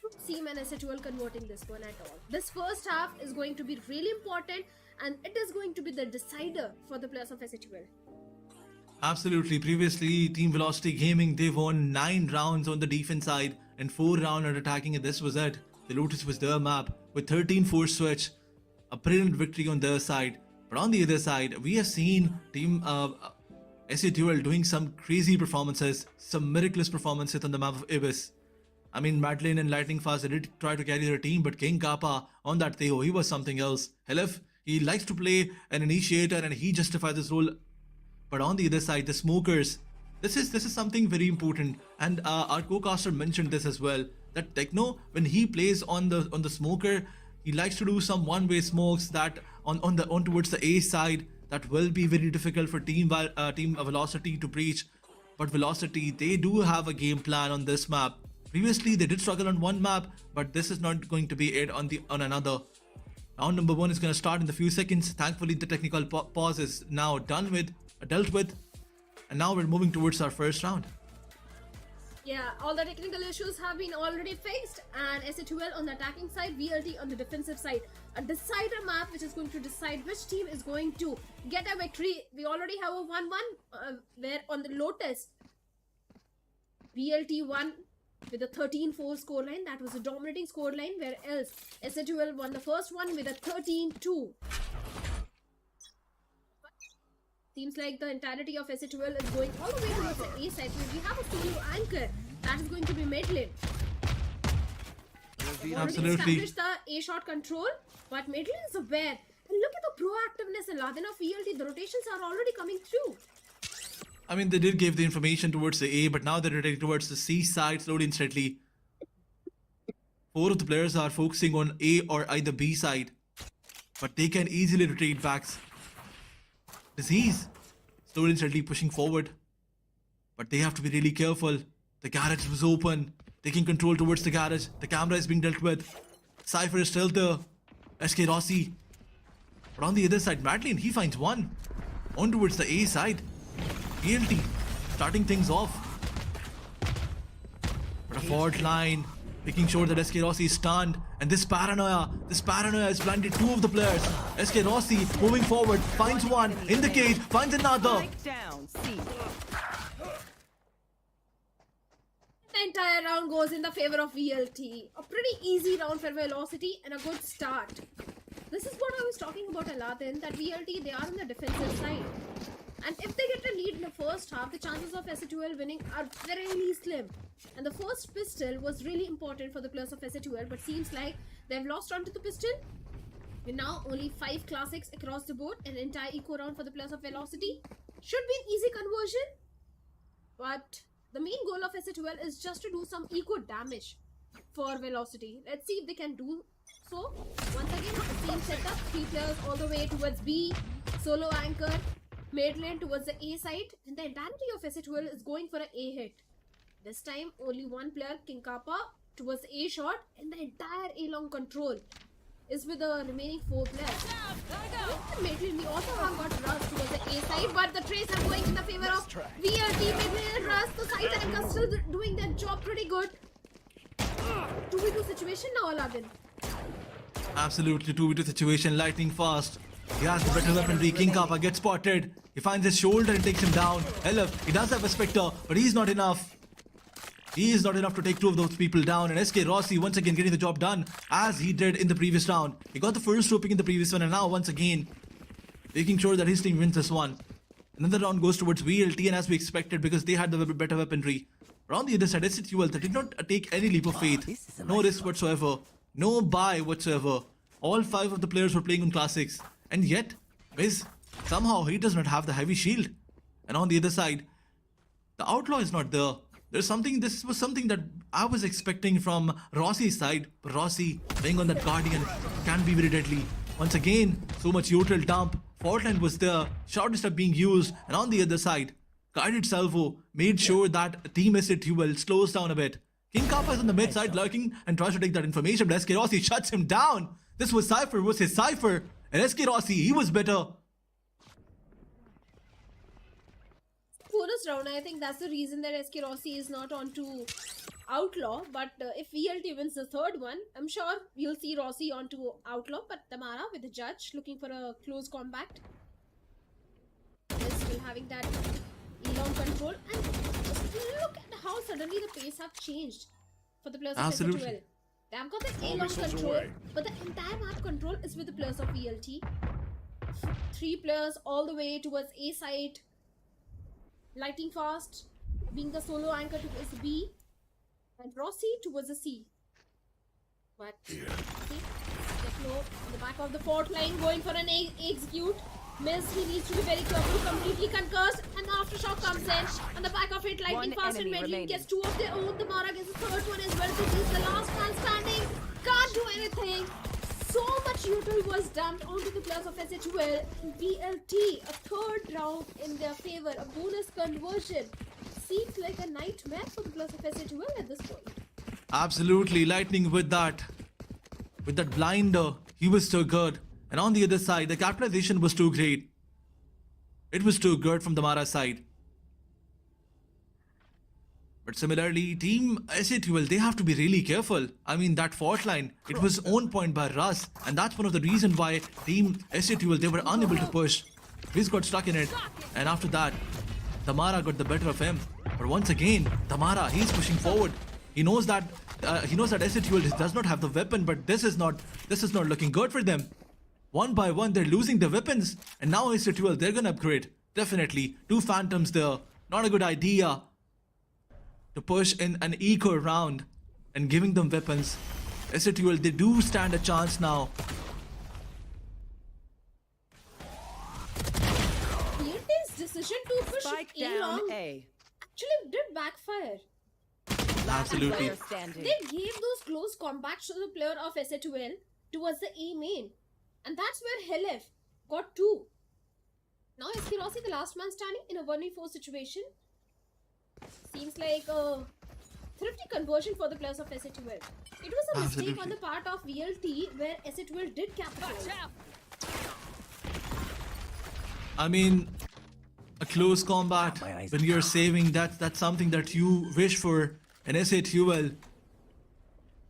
Speaker 11: don't see Man SA2L converting this one at all. This first half is going to be really important, and it is going to be the decider for the players of SA2L.
Speaker 5: Absolutely. Previously, Team Velocity Gaming, they won 9 rounds on the defense side and 4 rounds on attacking, and this was it. The Lotus was their map with 13-4 switch, a brilliant victory on their side. But on the other side, we have seen Team SA2L doing some crazy performances, some miraculous performances on the map of Ibis. I mean, Madeline and Lightning Fast, they did try to carry their team, but King Kappa on that Theo, he was something else. Helif, he likes to play an initiator and he justifies this role. But on the other side, the smokers, this is something very important, and our co-caster mentioned this as well. That Techno, when he plays on the smoker, he likes to do some one-way smokes that on towards the A side. That will be very difficult for Team Velocity to breach. But Velocity, they do have a game plan on this map. Previously, they did struggle on one map, but this is not going to be it on another. Round number 1 is going to start in a few seconds. Thankfully, the technical pause is now dealt with, and now we're moving towards our first round.
Speaker 11: Yeah, all the technical issues have been already fixed, and SA2L on the attacking side, VLT on the defensive side. A decider map which is going to decide which team is going to get a victory. We already have a 1-1 where on the Lotus, VLT won with a 13-4 scoreline. That was a dominating scoreline, where else SA2L won the first one with a 13-2. Seems like the entirety of SA2L is going all the way towards the A side. So we have a solo anchor that is going to be Madeline.
Speaker 5: Absolutely.
Speaker 11: Established the A shot control, but Madeline is aware. And look at the proactiveness in Aladdin of VLT. The rotations are already coming through.
Speaker 5: I mean, they did give the information towards the A, but now they're rotating towards the C side slowly and steadily. 4 of the players are focusing on A or either B side, but they can easily rotate backs. Disease slowly and steadily pushing forward, but they have to be really careful. The garage was open, taking control towards the garage. The camera is being dealt with. Cypher is still there. SK Rossi. But on the other side, Madeline, he finds one. On towards the A side. BLT starting things off. But a fault line, making sure that SK Rossi is stunned. And this paranoia has blinded 2 of the players. SK Rossi moving forward, finds one in the cage, finds another.
Speaker 11: The entire round goes in the favor of VLT. A pretty easy round for Velocity and a good start. This is what I was talking about Aladdin, that VLT, they are on the defensive side. And if they get a lead in the first half, the chances of SA2L winning are very slim. And the first pistol was really important for the players of SA2L, but seems like they've lost onto the pistol. And now only 5 classics across the board, an entire eco round for the players of Velocity. Should be an easy conversion, but the main goal of SA2L is just to do some eco damage for Velocity. Let's see if they can do so. Once again, the same setup, 3 players all the way towards B, solo anchor, mid lane towards the A side, and the entirety of SA2L is going for an A hit. This time, only one player, King Kappa, towards the A shot, and the entire A long control is with the remaining 4 players. Mid-lane, we also have got Rust towards the A side, but the trays are going in the favor of VLT, mid-lane and Rust. The side anchor still doing their job pretty good. 2v2 situation now, Aladdin.
Speaker 5: Absolutely 2v2 situation, lightning fast. He has the better weaponry. King Kappa gets spotted. He finds his shoulder and takes him down. Elif, he does have a Spectre, but he's not enough. He is not enough to take 2 of those people down. And SK Rossi once again getting the job done as he did in the previous round. He got the first roping in the previous one, and now once again making sure that his team wins this one. Another round goes towards VLT, and as we expected, because they had the better weaponry. But on the other side, SA2L, they did not take any leap of faith. No risk whatsoever. No buy whatsoever. All 5 of the players were playing on classics. And yet, Wiz, somehow he does not have the heavy shield. And on the other side, the outlaw is not there. This was something that I was expecting from Rossi's side. But Rossi, playing on that Guardian, can be very deadly. Once again, so much util dump. Fault line was there. Short step being used. And on the other side, guided salvo made sure that Team SA2L slows down a bit. King Kappa is on the mid side lurking and tries to take that information, but SK Rossi shuts him down. This was Cypher versus Cypher. And SK Rossi, he was better.
Speaker 11: Bonus round, I think that's the reason that SK Rossi is not on to Outlaw, but if VLT wins the third one, I'm sure you'll see Rossi onto Outlaw, but Tamara with the judge looking for a close combat. Still having that long control, and just look at how suddenly the pace have changed for the players of SHL. They have got the A-long control, but the entire map control is with the players of VLT. 3 players all the way towards A side. Lighting fast, being the solo anchor towards B, and Rossi towards the C. But see, Techno on the back of the fort line going for an execute. Miss, he needs to be very careful, completely concussed, and aftershock comes in. On the back of it, lightning fast and Medley gets 2 of their own. The Mara gets the third one as well, so he's the last man standing. Can't do anything. So much util was dumped onto the players of SHL. VLT, a third round in their favor, a bonus conversion. Seems like a nightmare for the players of SHL at this point.
Speaker 5: Absolutely, Lightning with that blinder, he was so good. And on the other side, the capitalization was too great. It was too good from the Mara side. But similarly, Team SA12, they have to be really careful. I mean, that fort line, it was owned point by Russ. And that's one of the reasons why Team SA12, they were unable to push. Riz got stuck in it. And after that, Tamara got the better of him. But once again, Tamara, he's pushing forward. He knows that SA12 does not have the weapon, but this is not looking good for them. One by one, they're losing their weapons. And now SA12, they're gonna upgrade. Definitely. 2 Phantoms there. Not a good idea to push in an eco round and giving them weapons. SA12, they do stand a chance now.
Speaker 11: VLT's decision to push A-long actually did backfire.
Speaker 5: Absolutely.
Speaker 11: They gave those close combats to the player of SA12 towards the A main. And that's where Helef got 2. Now SK Rossi, the last man standing in a 1v4 situation. Seems like a thrifty conversion for the players of SA12. It was a mistake on the part of VLT where SA12 did capitalize.
Speaker 5: I mean, a close combat when you're saving, that's something that you wish for in SA12.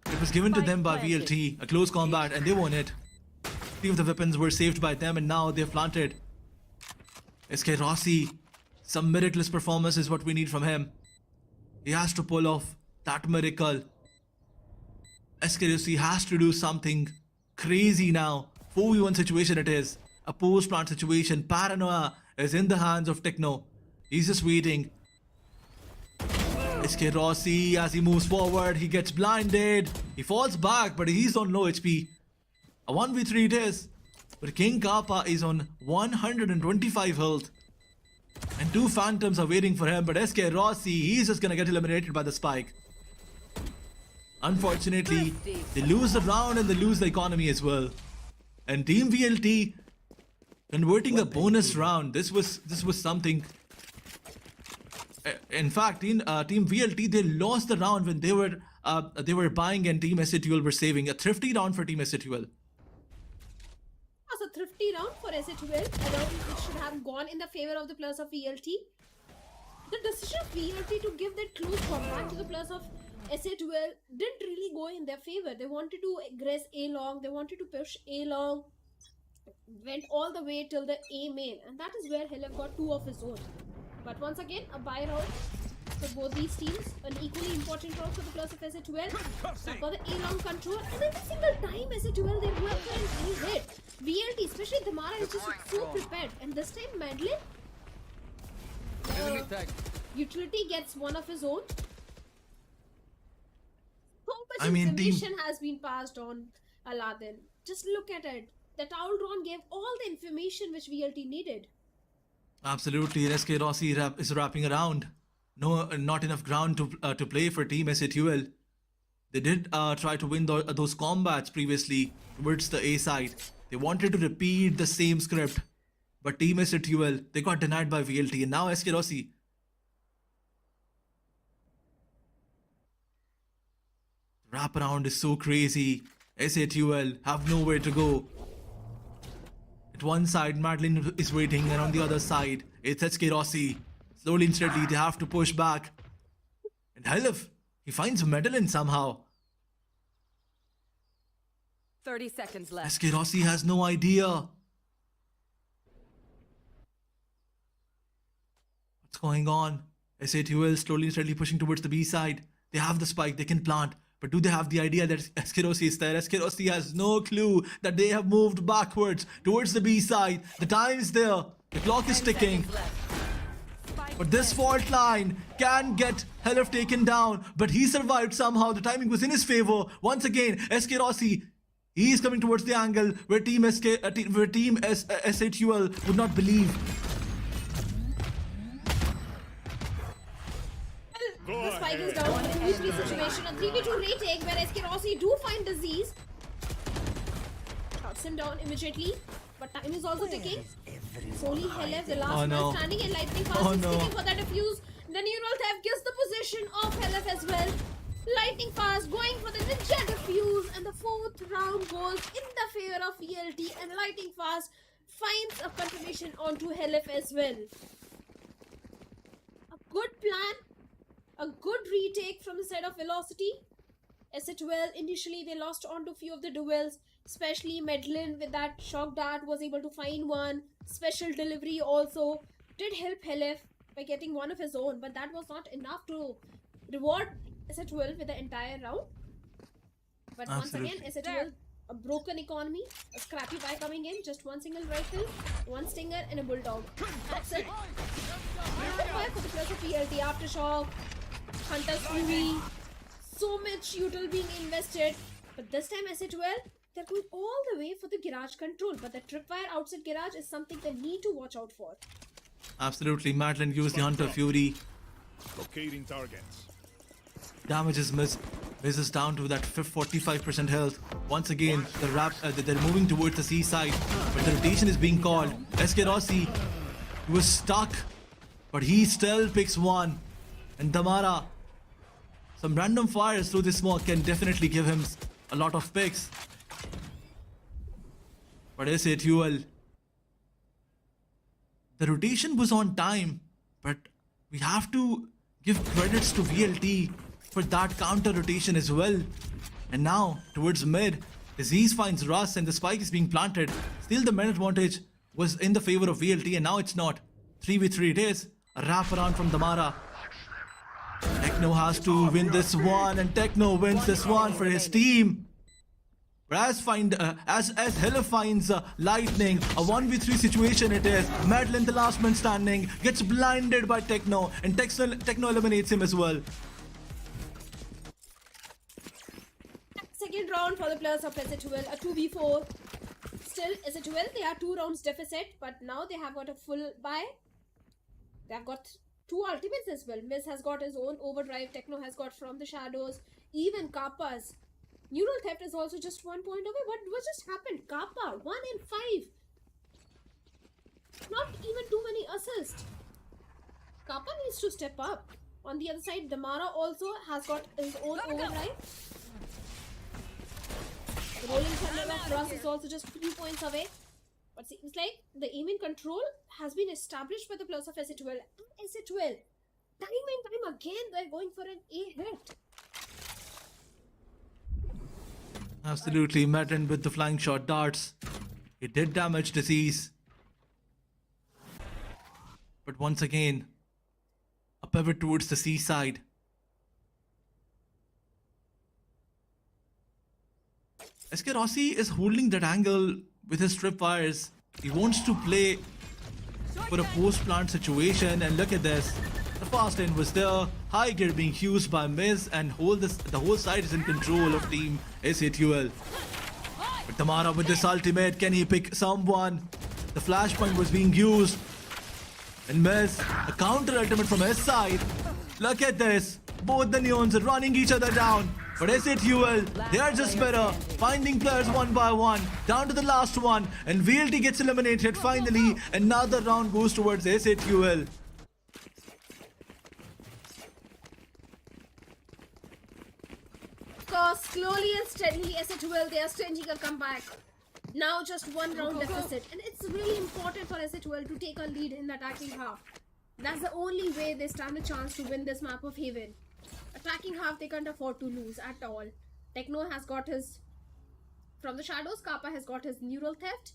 Speaker 5: It was given to them by VLT, a close combat, and they won it. 3 of the weapons were saved by them, and now they've planted. SK Rossi, some miraculous performance is what we need from him. He has to pull off that miracle. SK Rossi has to do something crazy now. 4v1 situation it is. A post-plant situation. Paranoia is in the hands of Techno. He's just waiting. SK Rossi, as he moves forward, he gets blinded. He falls back, but he's on low HP. A 1v3 it is. But King Kappa is on 125 health. And 2 Phantoms are waiting for him, but SK Rossi, he's just gonna get eliminated by the spike. Unfortunately, they lose the round and they lose the economy as well. And Team VLT converting a bonus round, this was something. In fact, Team VLT, they lost the round when they were buying and Team SA12 were saving. A thrifty round for Team SA12.
Speaker 11: Was a thrifty round for SA12. A round which should have gone in the favor of the players of VLT. The decision of VLT to give that close combat to the players of SA12 didn't really go in their favor. They wanted to aggress A long, they wanted to push A long, went all the way till the A main, and that is where Helef got 2 of his own. But once again, a buy round for both these teams, an equally important round for the players of SA12. For the A long control, and every single time SA12 they work for an A hit. VLT, especially Damara, is just so prepared, and this time Madeline, utility gets 1 of his own. So much information has been passed on Aladdin. Just look at it. That Aldron gave all the information which VLT needed.
Speaker 5: Absolutely, SK Rossi is wrapping around. No, not enough ground to play for Team SA12. They did try to win those combats previously towards the A side. They wanted to repeat the same script, but Team SA12, they got denied by VLT, and now SK Rossi. Wraparound is so crazy. SA12 have nowhere to go. At one side, Madeline is waiting, and on the other side, it's SK Rossi. Slowly and steadily, they have to push back. And Helef, He finds Medellin somehow.
Speaker 10: 30 seconds left.
Speaker 5: SK Rossi has no idea. What's going on? SA2L slowly and steadily pushing towards the B side. They have the spike, they can plant. But do they have the idea that SK Rossi is there? SK Rossi has no clue that they have moved backwards towards the B side. The time is there. The clock is ticking. But this fault line can get Helef taken down. But he survived somehow. The timing was in his favor. Once again, SK Rossi, he is coming towards the angle where Team SA2L would not believe.
Speaker 11: The spike is down in a 3v3 situation. A 3v2 retake where SK Rossi do find Disease. Shuts him down immediately. But time is also ticking. Solely Helef, the last man standing, and Lightning Fast is sticking for that defuse. The neural theft gives the position of Helef as well. Lightning Fast going for the ninja defuse, and the 4th round goes in the favor of VLT, and Lightning Fast finds a confirmation onto Helef as well. A good plan, a good retake from the side of Velocity. SA2L, initially they lost onto few of the duels, especially Medellin with that shock dart was able to find one. Special delivery also did help Helef by getting one of his own, but that was not enough to reward SA2L with the entire round. But once again, SA2L, a broken economy, a scrappy buy coming in, just one single rifle, one stinger and a bulldog. That's it. Fire for the plus of PLT, Aftershock, Hunter's Fury, so much util being invested. But this time SA2L, they're going all the way for the garage control, but the tripwire outside garage is something they need to watch out for.
Speaker 5: Absolutely, Madeline used the Hunter Fury.
Speaker 12: Locating targets.
Speaker 5: Damage is misses down to that 45% health. Once again, they're moving towards the C side, but the rotation is being called. SK Rossi was stuck, but he still picks one. And Damara, some random fires through this smoke can definitely give him a lot of picks. But SA2L, the rotation was on time, but we have to give credits to VLT for that counter rotation as well. And now, towards mid, Disease finds Russ and the spike is being planted. Still the man advantage was in the favor of VLT, and now it's not. 3v3 it is. A wraparound from Damara. Techno has to win this one, and Techno wins this one for his team. As Helef finds Lightning, a 1v3 situation it is. Madeline, the last man standing, gets blinded by Techno, and Techno eliminates him as well.
Speaker 11: Second round for the players of SA2L, a 2v4. Still, SA2L, they are 2 rounds deficit, but now they have got a full buy. They have got 2 ultimates as well. Miz has got his own overdrive, Techno has got From the Shadows, even Kappa's neural theft is also just 1 point away. What just happened? Kappa, 1 in 5. Not even too many assists. Kappa needs to step up. On the other side, Damara also has got his own overdrive. The Rolling Thunder of Russ is also just 3 points away. But seems like the aiming control has been established by the players of SA2L. SA2L, time and time again, they're going for an A hit.
Speaker 5: Absolutely, Madden with the flying shot darts. It did damage Disease. But once again, a pivot towards the C side. SK Rossi is holding that angle with his tripwires. He wants to play for a post-plant situation, and look at this. The fast end was there, high gear being used by Miz, and the whole side is in control of team SA2L. But Damara with this ultimate, can he pick someone? The flashpoint was being used. And Miz, a counter ultimate from his side. Look at this. Both the Neons are running each other down. But SA2L, they are just better. Finding players one by one. Down to the last one. And VLT gets eliminated finally. Another round goes towards SA2L.
Speaker 11: Because slowly and steadily, SA2L, they are staging a comeback. Now just 1 round deficit. And it's really important for SA2L to take a lead in the attacking half. That's the only way they stand a chance to win this map of Haven. attacking half, they can't afford to lose at all. Techno has got his from the shadows, Kappa has got his neural theft,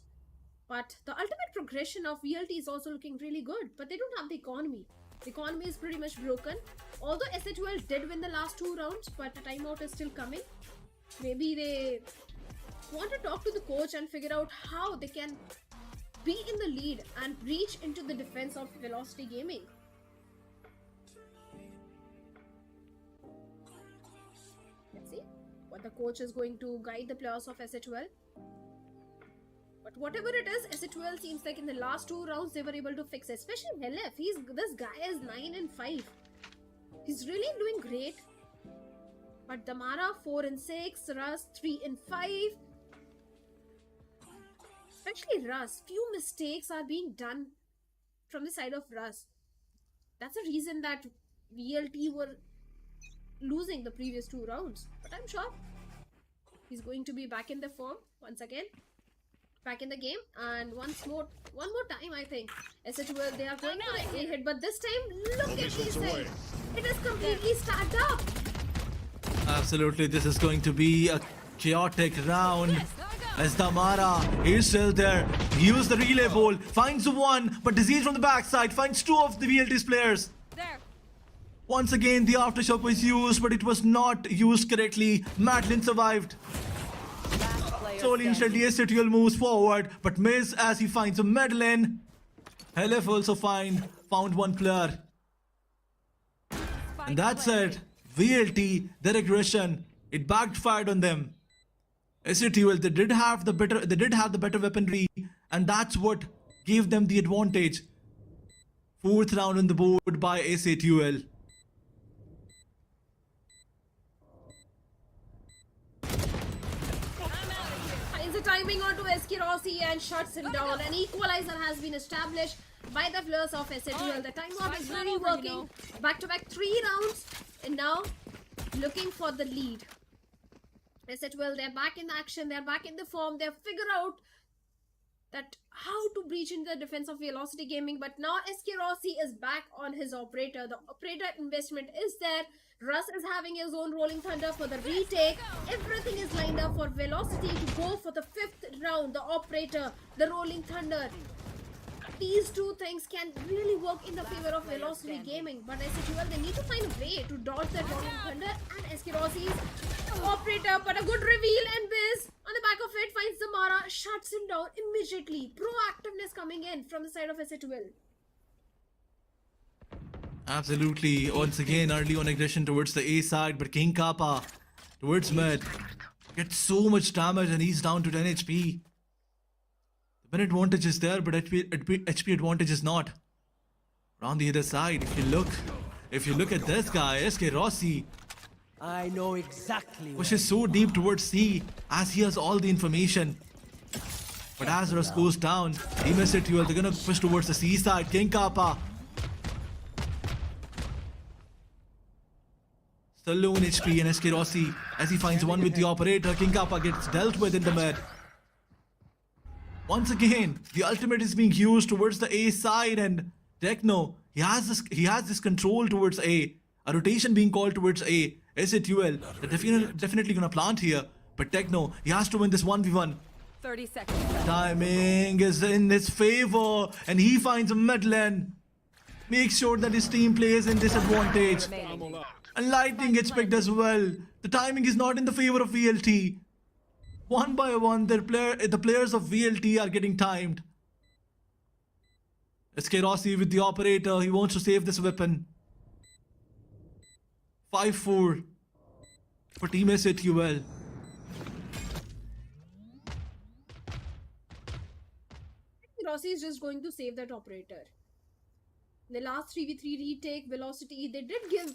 Speaker 11: but the ultimate progression of VLT is also looking really good, but they don't have the economy. The economy is pretty much broken. Although SA12 did win the last 2 rounds, but the timeout is still coming. Maybe they want to talk to the coach and figure out how they can be in the lead and reach into the defense of Velocity Gaming. Let's see what the coach is going to guide the players of SA12. But whatever it is, SA12 seems like in the last 2 rounds they were able to fix it. Especially LF. This guy is 9 and 5. He's really doing great. But Damara 4 and 6, Russ 3 and 5. Especially Russ, few mistakes are being done from the side of Russ. That's the reason that VLT were losing the previous 2 rounds. But I'm sure he's going to be back in the form once again. Back in the game, and one more time I think SA12 they are going for an A hit, but this time look at these things. It is completely stacked up.
Speaker 5: Absolutely, this is going to be a chaotic round. As Damara, he's still there. He used the relay ball, finds one, but Disease from the backside finds 2 of the VLT's players.
Speaker 10: There.
Speaker 5: Once again, the aftershock was used, but it was not used correctly. Madeline survived. Slowly, instantly, SA12 moves forward, but miss as he finds a Madeline. LF also found one player. And that's it. VLT, their aggression, it backfired on them. SA12, they did have the better weaponry, and that's what gave them the advantage. 4th round on the board by SA12.
Speaker 11: Finds the timing onto SK Rossi and shuts him down. An equalizer has been established by the players of SA12. The timeout is really working. Back-to-back 3 rounds, and now looking for the lead. SA12, they're back in action, they're back in the form, they've figured out that how to breach into the defense of Velocity Gaming, but now SK Rossi is back on his operator. The operator investment is there. Russ is having his own Rolling Thunder for the retake. Everything is lined up for Velocity to go for the 5th round. The operator, the Rolling Thunder. These 2 things can really work in the favor of Velocity Gaming, but SA12, they need to find a way to dodge that Rolling Thunder and SK Rossi's operator, but a good reveal, and Biz on the back of it finds Zamara, shuts him down immediately. Proactiveness coming in from the side of SA12.
Speaker 5: Absolutely. Once again, early on aggression towards the A side, but King Kappa towards mid gets so much damage and he's down to 10 HP. The win advantage is there, but HP advantage is not. On the other side, if you look at this guy, SK Rossi,
Speaker 1: I know exactly.
Speaker 5: pushes so deep towards C as he has all the information. But as Russ goes down, Team SA12, they're gonna push towards the C side. King Kappa still low in HP, and SK Rossi, as he finds one with the operator, King Kappa gets dealt with in the mid. Once again, the ultimate is being used towards the A side, and Techno, he has this control towards A. A rotation being called towards A. SA12, they're definitely gonna plant here, but Techno, he has to win this 1v1.
Speaker 10: 30 seconds left.
Speaker 5: Timing is in his favor, and he finds a mid lane. Makes sure that his team plays in disadvantage. And Lightning gets picked as well. The timing is not in the favor of VLT. One by one, the players of VLT are getting timed. SK Rossi with the operator, he wants to save this weapon. 5-4 for Team SA12.
Speaker 11: Rossi is just going to save that operator. In the last 3v3 retake, Velocity, they did give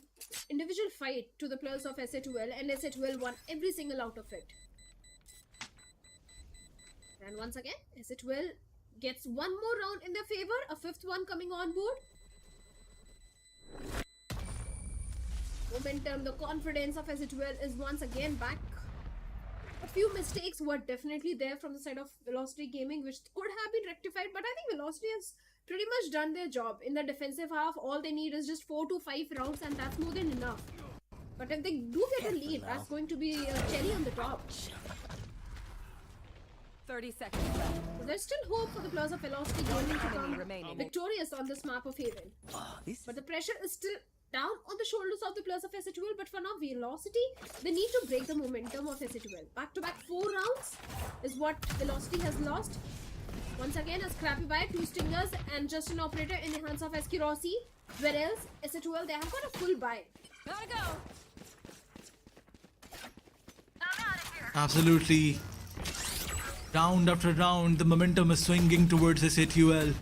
Speaker 11: individual fight to the players of SA12, and SA12 won every single out of it. And once again, SA12 gets one more round in their favor, a 5th one coming on board. Momentum, the confidence of SA12 is once again back. A few mistakes were definitely there from the side of Velocity Gaming, which could have been rectified, but I think Velocity has pretty much done their job. In the defensive half, all they need is just 4 to 5 rounds, and that's more than enough. But if they do get a lead, that's going to be a cherry on the top.
Speaker 10: 30 seconds left.
Speaker 11: So there's still hope for the players of Velocity Gaming to come
Speaker 10: remaining.
Speaker 11: victorious on this map of Haven. But the pressure is still down on the shoulders of the players of SA2L. But for now, Velocity, they need to break the momentum of SA2L. Back-to-back 4 rounds is what Velocity has lost. Once again, a scrappy buy, 2 stingers, and just an operator in the hands of SK Rossi. Whereas SA2L, they have got a full buy.
Speaker 10: Gotta go.
Speaker 5: Absolutely. Round after round, the momentum is swinging towards SA2L.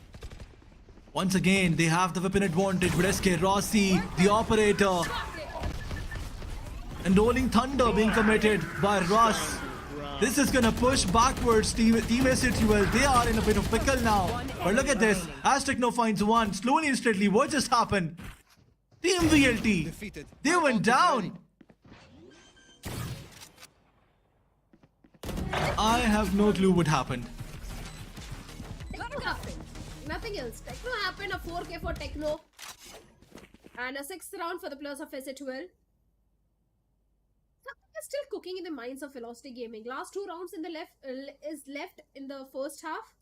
Speaker 5: Once again, they have the weapon advantage with SK Rossi, the operator. And Rolling Thunder being committed by Russ. This is gonna push backwards team SA2L. They are in a bit of pickle now. But look at this. Asterisk now finds one. Slowly and steadily, what just happened? Team VLT. They went down. I have no clue what happened.
Speaker 11: Techno happened. Nothing else. Techno happened. A 4K for Techno. And a 6th round for the players of SA2L. Something is still cooking in the minds of Velocity Gaming. Last 2 rounds in the left in the first half.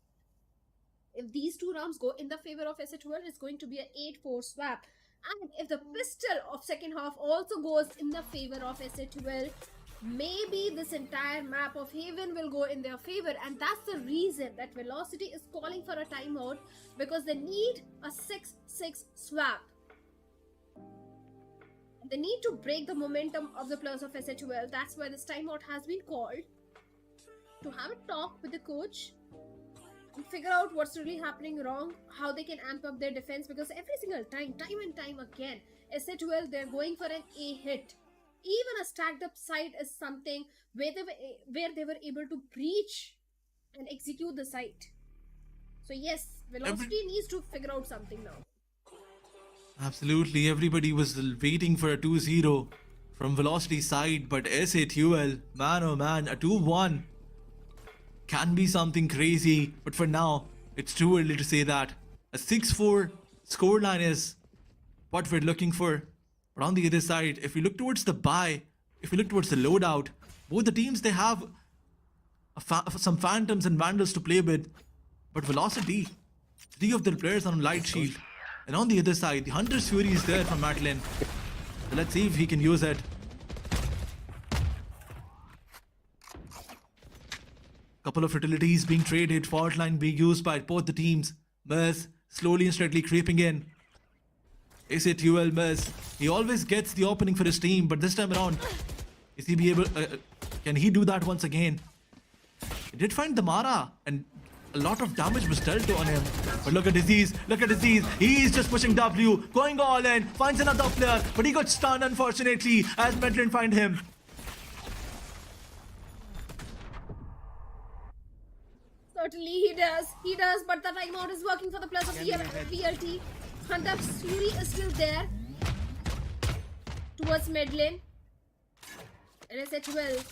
Speaker 11: If these 2 rounds go in the favor of SA2L, it's going to be an 8-4 swap. And if the pistol of second half also goes in the favor of SA2L, maybe this entire map of Haven will go in their favor. And that's the reason that Velocity is calling for a timeout, because they need a 6-6 swap. They need to break the momentum of the players of SA2L. That's why this timeout has been called, to have a talk with the coach and figure out what's really happening wrong, how they can amp up their defense, because every single time and time again, SA2L, they're going for an A hit. Even a stacked up site is something where they were able to breach and execute the site. So yes, Velocity needs to figure out something now.
Speaker 5: Absolutely, everybody was waiting for a 2-0 from Velocity side, but SA2L, man oh man, a 2-1 can be something crazy, but for now, it's too early to say that. A 6-4 scoreline is what we're looking for. But on the other side, if we look towards the buy, if we look towards the loadout, both the teams, they have some Phantoms and Vandals to play with. But Velocity, 3 of their players are on Light Shield. And on the other side, the Hunter's Fury is there from Madeline. So let's see if he can use it. Couple of utilities being traded, fault line being used by both the teams. Miz slowly and steadily creeping in. SA2L Miz, he always gets the opening for his team, but this time around, is he be able? Can he do that once again? He did find the Mara, and a lot of damage was dealt on him. But look at Disease, look at Disease. He's just pushing W, going all in, finds another player, but he got stunned unfortunately as Medlin find him.
Speaker 11: Certainly he does, but the timeout is working for the players of VLT. Hunter's Fury is still there towards Medlin. And SA2L,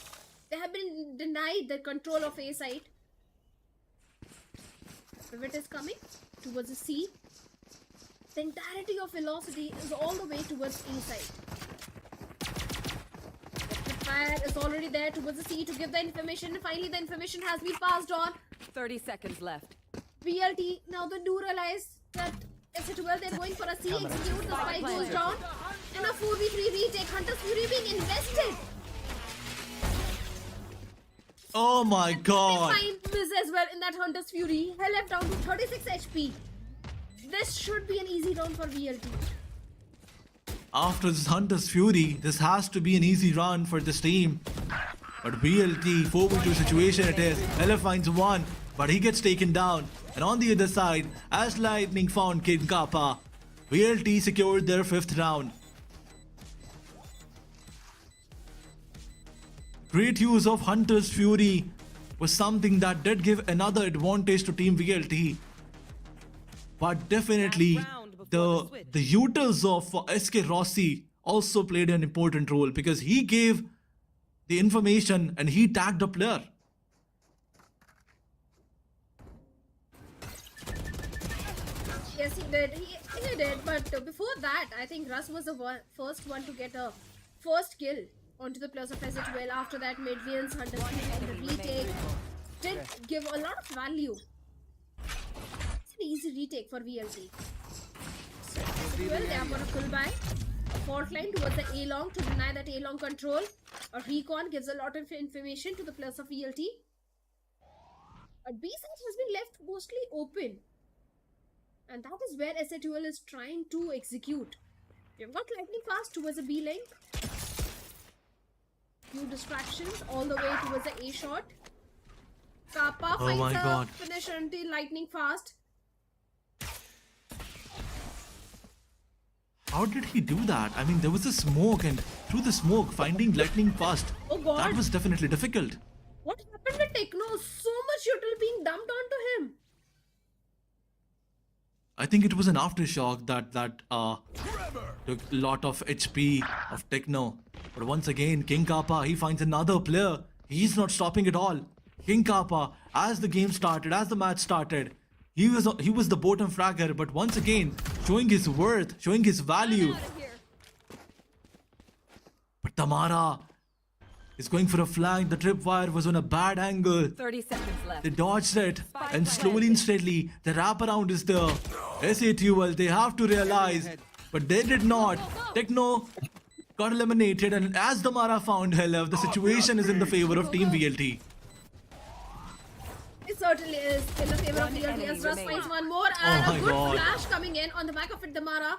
Speaker 11: they have been denied the control of A site. Pivot is coming towards the C. The entirety of Velocity is all the way towards A site. The fire is already there towards the C to give the information. Finally, the information has been passed on.
Speaker 10: 30 seconds left.
Speaker 11: VLT, now they do realize that SA2L, they're going for a C, execute, the spike goes down, and a 4v3 retake. Hunter's Fury being invested.
Speaker 5: Oh my god.
Speaker 11: They find Miz as well in that Hunter's Fury. He left down to 36 HP. This should be an easy round for VLT.
Speaker 5: After this Hunter's Fury, this has to be an easy run for this team. But VLT, 4v2 situation it is. LF finds one, but he gets taken down. And on the other side, as Lightning found King Kappa, VLT secured their 5th round. Great use of Hunter's Fury was something that did give another advantage to Team VLT. But definitely, the utils of SK Rossi also played an important role, because he gave the information and he tagged a player.
Speaker 11: Yes, he did. He did. But before that, I think Russ was the first one to get a first kill onto the players of SH12. After that, Midvians, Hunter in the retake did give a lot of value. It's an easy retake for VLT. Well, they have got a full buy. A fault line towards the A-long to deny that A-long control. A recon gives a lot of information to the players of VLT. A B side has been left mostly open. And that is where SA2L is trying to execute. We've got lightning fast towards the B lane. Few distractions all the way towards the A shot. Kappa finds a finish until lightning fast.
Speaker 5: How did he do that? I mean, there was a smoke, and through the smoke, finding lightning fast,
Speaker 11: Oh god.
Speaker 5: that was definitely difficult.
Speaker 11: What happened to Techno? So much util being dumped onto him.
Speaker 5: I think it was an aftershock that took a lot of HP of Techno. But once again, King Kappa, he finds another player. He's not stopping at all. King Kappa, as the game started, as the match started, he was the bottom fragger, but once again, showing his worth, showing his value. But Tamara is going for a flank. The tripwire was on a bad angle.
Speaker 10: 30 seconds left.
Speaker 5: They dodged it, and slowly and steadily, the wraparound is there. SA2L, they have to realize, but they did not. Techno got eliminated, and as the Mara found Helev, the situation is in the favor of Team VLT.
Speaker 11: It certainly is in the favor of VLT as Russ finds one more and
Speaker 5: Oh
Speaker 11: a
Speaker 5: my
Speaker 11: good
Speaker 5: God.
Speaker 11: flash coming in on the back of it. Damara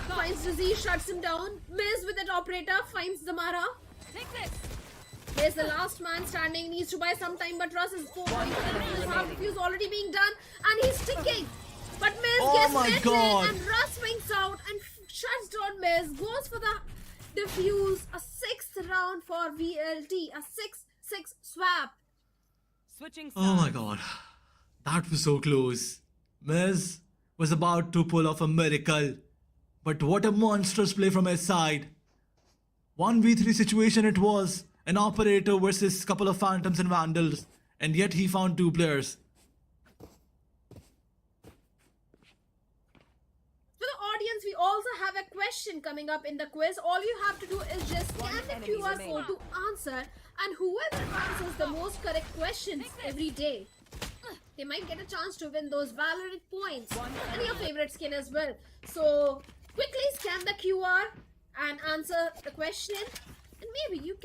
Speaker 11: finds Disease, shuts him down. Miz with that operator finds Damara. There's the last man standing, needs to buy some time, but Russ is 4 points and the half defuse already being done, and he's sticking. But Miz gets
Speaker 5: my
Speaker 11: met
Speaker 5: God.
Speaker 11: and Russ swings out and shuts down Miz, goes for the defuse. A 6th round for VLT, a 6-6 swap.
Speaker 10: Switching sides.
Speaker 5: Oh my god, that was so close. Miz was about to pull off a miracle, but what a monstrous play from his side. 1v3 situation it was, an operator versus couple of phantoms and vandals, and yet he found 2 players.
Speaker 11: For the audience, we also have a question coming up in the quiz. All you have to do is just scan the QR code to answer, and whoever answers the most correct questions every day, they might get a chance to win those Valorant points and your favorite skin as well. So quickly scan the QR and answer the question, and maybe you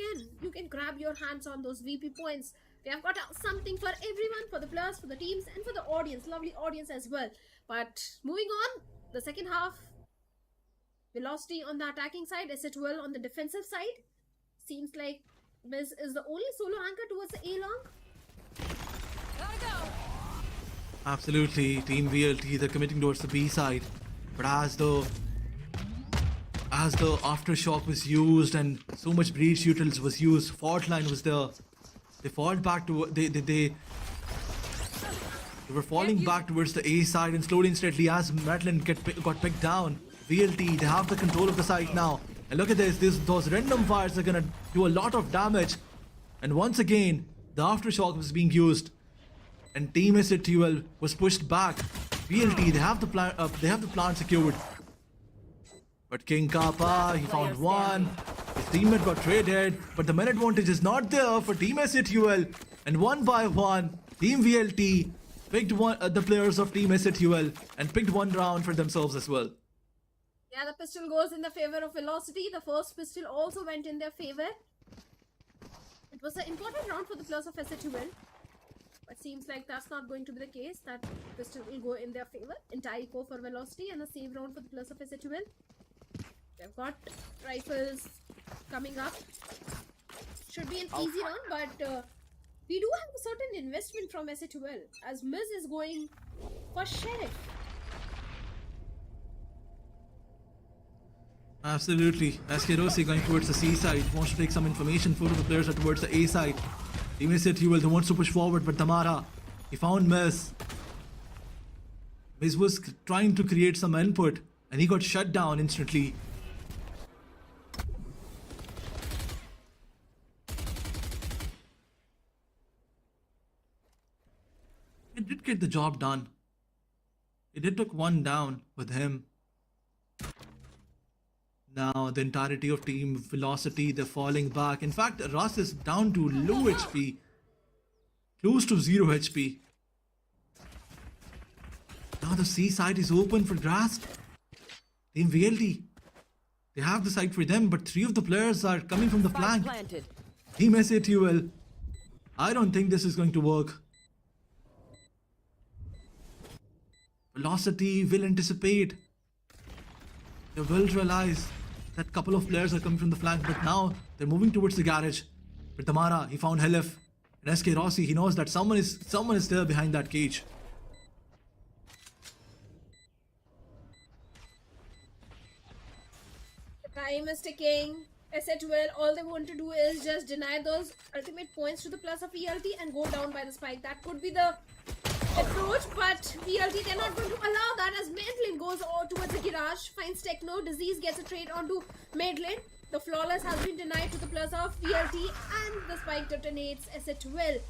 Speaker 11: can grab your hands on those VP points. We have got something for everyone, for the players, for the teams, and for the audience, lovely audience as well. But moving on, the second half, Velocity on the attacking side, SA2L on the defensive side. Seems like Miz is the only solo anchor towards the A-long.
Speaker 5: Absolutely, Team VLT, they're committing towards the B side, but as the aftershock was used and so much breach utils was used, fault line was there. They fall back to they were falling back towards the A side, and slowly and steadily as Madeline got picked down, VLT, they have the control of the site now. And look at this, those random fires are gonna do a lot of damage. And once again, the aftershock was being used, and Team SA2L was pushed back. VLT, they have the plan secured. But King Kappa, he found one. His teammate got traded, but the man advantage is not there for Team SA2L. And one by one, Team VLT picked the players of Team SA2L and picked one round for themselves as well.
Speaker 11: Yeah, the pistol goes in the favor of Velocity. The first pistol also went in their favor. It was an important round for the players of SA2L. But seems like that's not going to be the case. That pistol will go in their favor. Entire eco for Velocity and a save round for the players of SA2L. They've got rifles coming up. Should be an easy round, but we do have a certain investment from SA2L as Miz is going for Sheriff.
Speaker 5: Absolutely. SK going towards the C side, wants to take some information for the players towards the A side. Team SA2L, they wants to push forward, but Tamara, he found Miz. Miz was trying to create some input, and he got shut down instantly. It did get the job done. It did took one down with him. Now the entirety of team Velocity, they're falling back. In fact, Russ is down to low HP. Close to 0 HP. Now the C side is open for grasp. Team VLT. They have the side for them, but 3 of the players are coming from the flank.
Speaker 10: Planted.
Speaker 5: Team SATUL. I don't think this is going to work. Velocity will anticipate. They will realize that couple of players are coming from the flank, but now they're moving towards the garage. But Tamara, he found Helif. And SK Rossi, he knows that someone is there behind that cage.
Speaker 11: Time is ticking. SATUL, all they want to do is just deny those ultimate points to the plus of VLT and go down by the spike. That could be the approach, but VLT, they're not going to allow that as Maidlin goes towards the garage, finds Techno, Disease gets a trade onto Maidlin. The flawless has been denied to the plus of VLT and the spike detonates SATUL.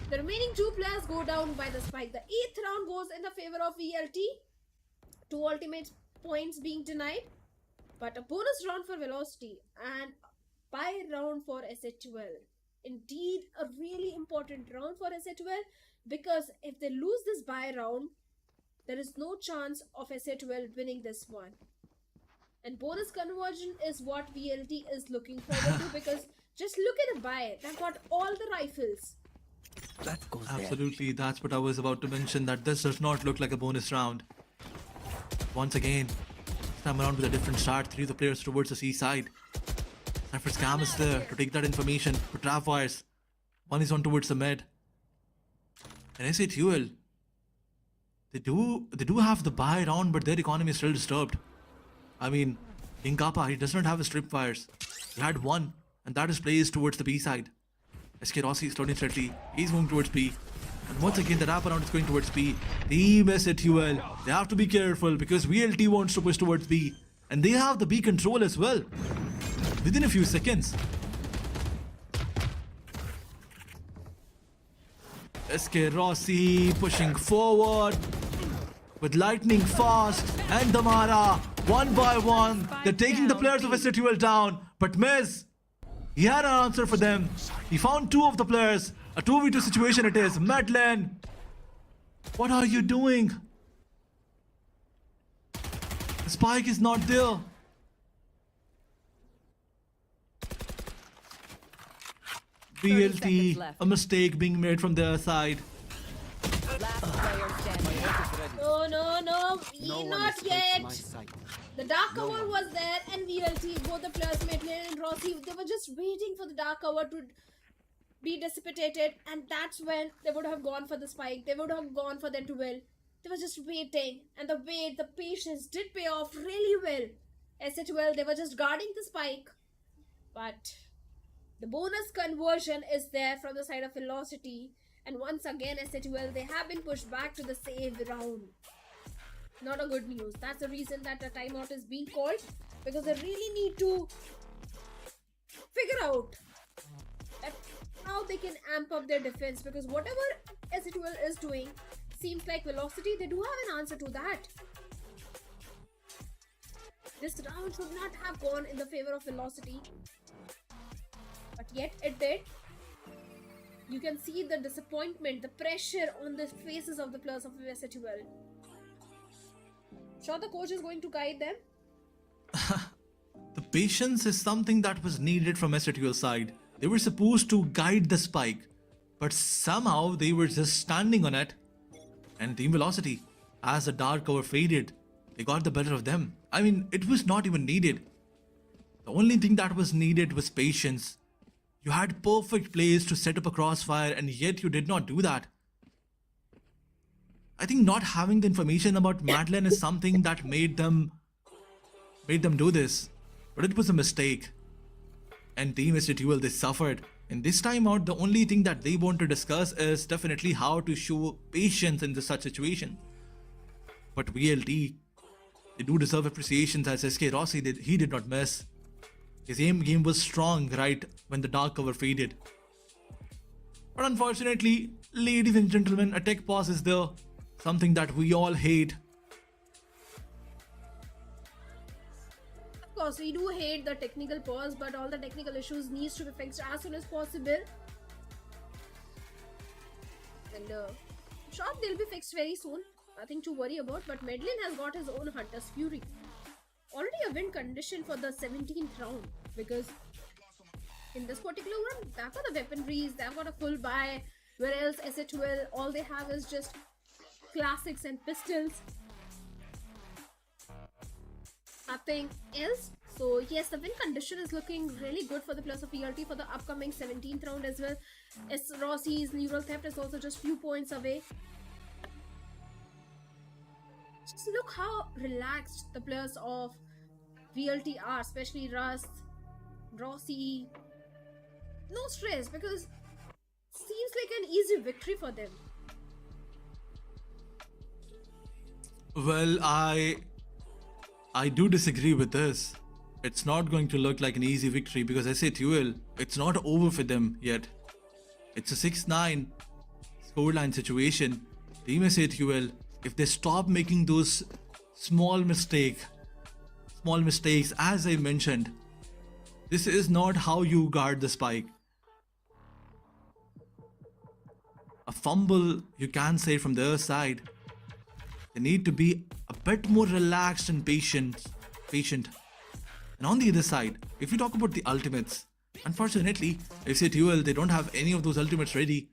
Speaker 11: The remaining 2 players go down by the spike. The 8th round goes in the favor of VLT. 2 ultimate points being denied. But a bonus round for Velocity and bye round for SATUL. Indeed, a really important round for SATUL, because if they lose this bye round, there is no chance of SATUL winning this one. And bonus conversion is what VLT is looking forward to, because just look at the bye. They've got all the rifles.
Speaker 5: Absolutely, that's what I was about to mention, that this does not look like a bonus round. Once again, this time around with a different start, 3 of the players towards the C side. Cypher Scam is there to take that information for trap wires. 1 is on towards the mid. And SATUL, they do have the buy round, but their economy is still disturbed. I mean, King Kappa, he does not have his strip fires. He had 1, and that is placed towards the B side. SK Rossi is slowly steadily. He's moving towards B. And once again, the wraparound is going towards B. Team SATUL, they have to be careful because VLT wants to push towards B. And they have the B control as well. Within a few seconds. SK Rossi pushing forward with lightning fast, and Damara 1 by 1. They're taking the players of SATUL down, but Miz, he had an answer for them. He found 2 of the players. A 2v2 situation it is. Madeline, what are you doing? The spike is not there. BLT, a mistake being made from their side.
Speaker 11: No, not yet. The dark cover was there, and VLT, both the players, Madeline and Rossi, they were just waiting for the dark cover to be dissipated, and that's when they would have gone for the spike. They would have gone for the duel. They were just waiting, and the wait, the patience did pay off really well. SATUL, they were just guarding the spike, but the bonus conversion is there from the side of Velocity, and once again SATUL, they have been pushed back to the save round. Not a good news. That's the reason that a timeout is being called, because they really need to figure out that how they can amp up their defense, because whatever SATUL is doing seems like Velocity, they do have an answer to that. This round should not have gone in the favor of Velocity, but yet it did. You can see the disappointment, the pressure on the faces of the players of SATUL. Sure, the coach is going to guide them.
Speaker 5: The patience is something that was needed from SATUL's side. They were supposed to guide the spike, but somehow they were just standing on it. And Team Velocity, as the dark cover faded, they got the better of them. I mean, it was not even needed. The only thing that was needed was patience. You had perfect plays to set up a crossfire, and yet you did not do that. I think not having the information about Madeline is something that made them do this. But it was a mistake. And Team SATUL, they suffered. And this time out, the only thing that they want to discuss is definitely how to show patience in such situation. But VLT, they do deserve appreciation, as SK Rossi, he did not miss. His aim game was strong right when the dark cover faded. But unfortunately, ladies and gentlemen, a tech pause is there. Something that we all hate.
Speaker 11: Of course, we do hate the technical pause, but all the technical issues needs to be fixed as soon as possible. And sure, they'll be fixed very soon. Nothing to worry about. But Medlin has got his own Hunter's Fury. Already a win condition for the 17th round, because in this particular one, they've got the weaponries, they've got a full buy, whereas SA12, all they have is just classics and pistols. Nothing else. So yes, the win condition is looking really good for the players of VLT for the upcoming 17th round as well. As Rossi's Neural Theft is also just few points away. Just look how relaxed the players of VLT are, especially Russ, Rossi. No stress, because it seems like an easy victory for them.
Speaker 5: Well, I do disagree with this. It's not going to look like an easy victory because SA12, it's not over for them yet. It's a 6-9 scoreline situation. Team SA12, if they stop making those small mistakes, as I mentioned, this is not how you guard the spike. A fumble, you can say from their side. They need to be a bit more relaxed and patient. And on the other side, if you talk about the ultimates, unfortunately, SA12, they don't have any of those ultimates ready.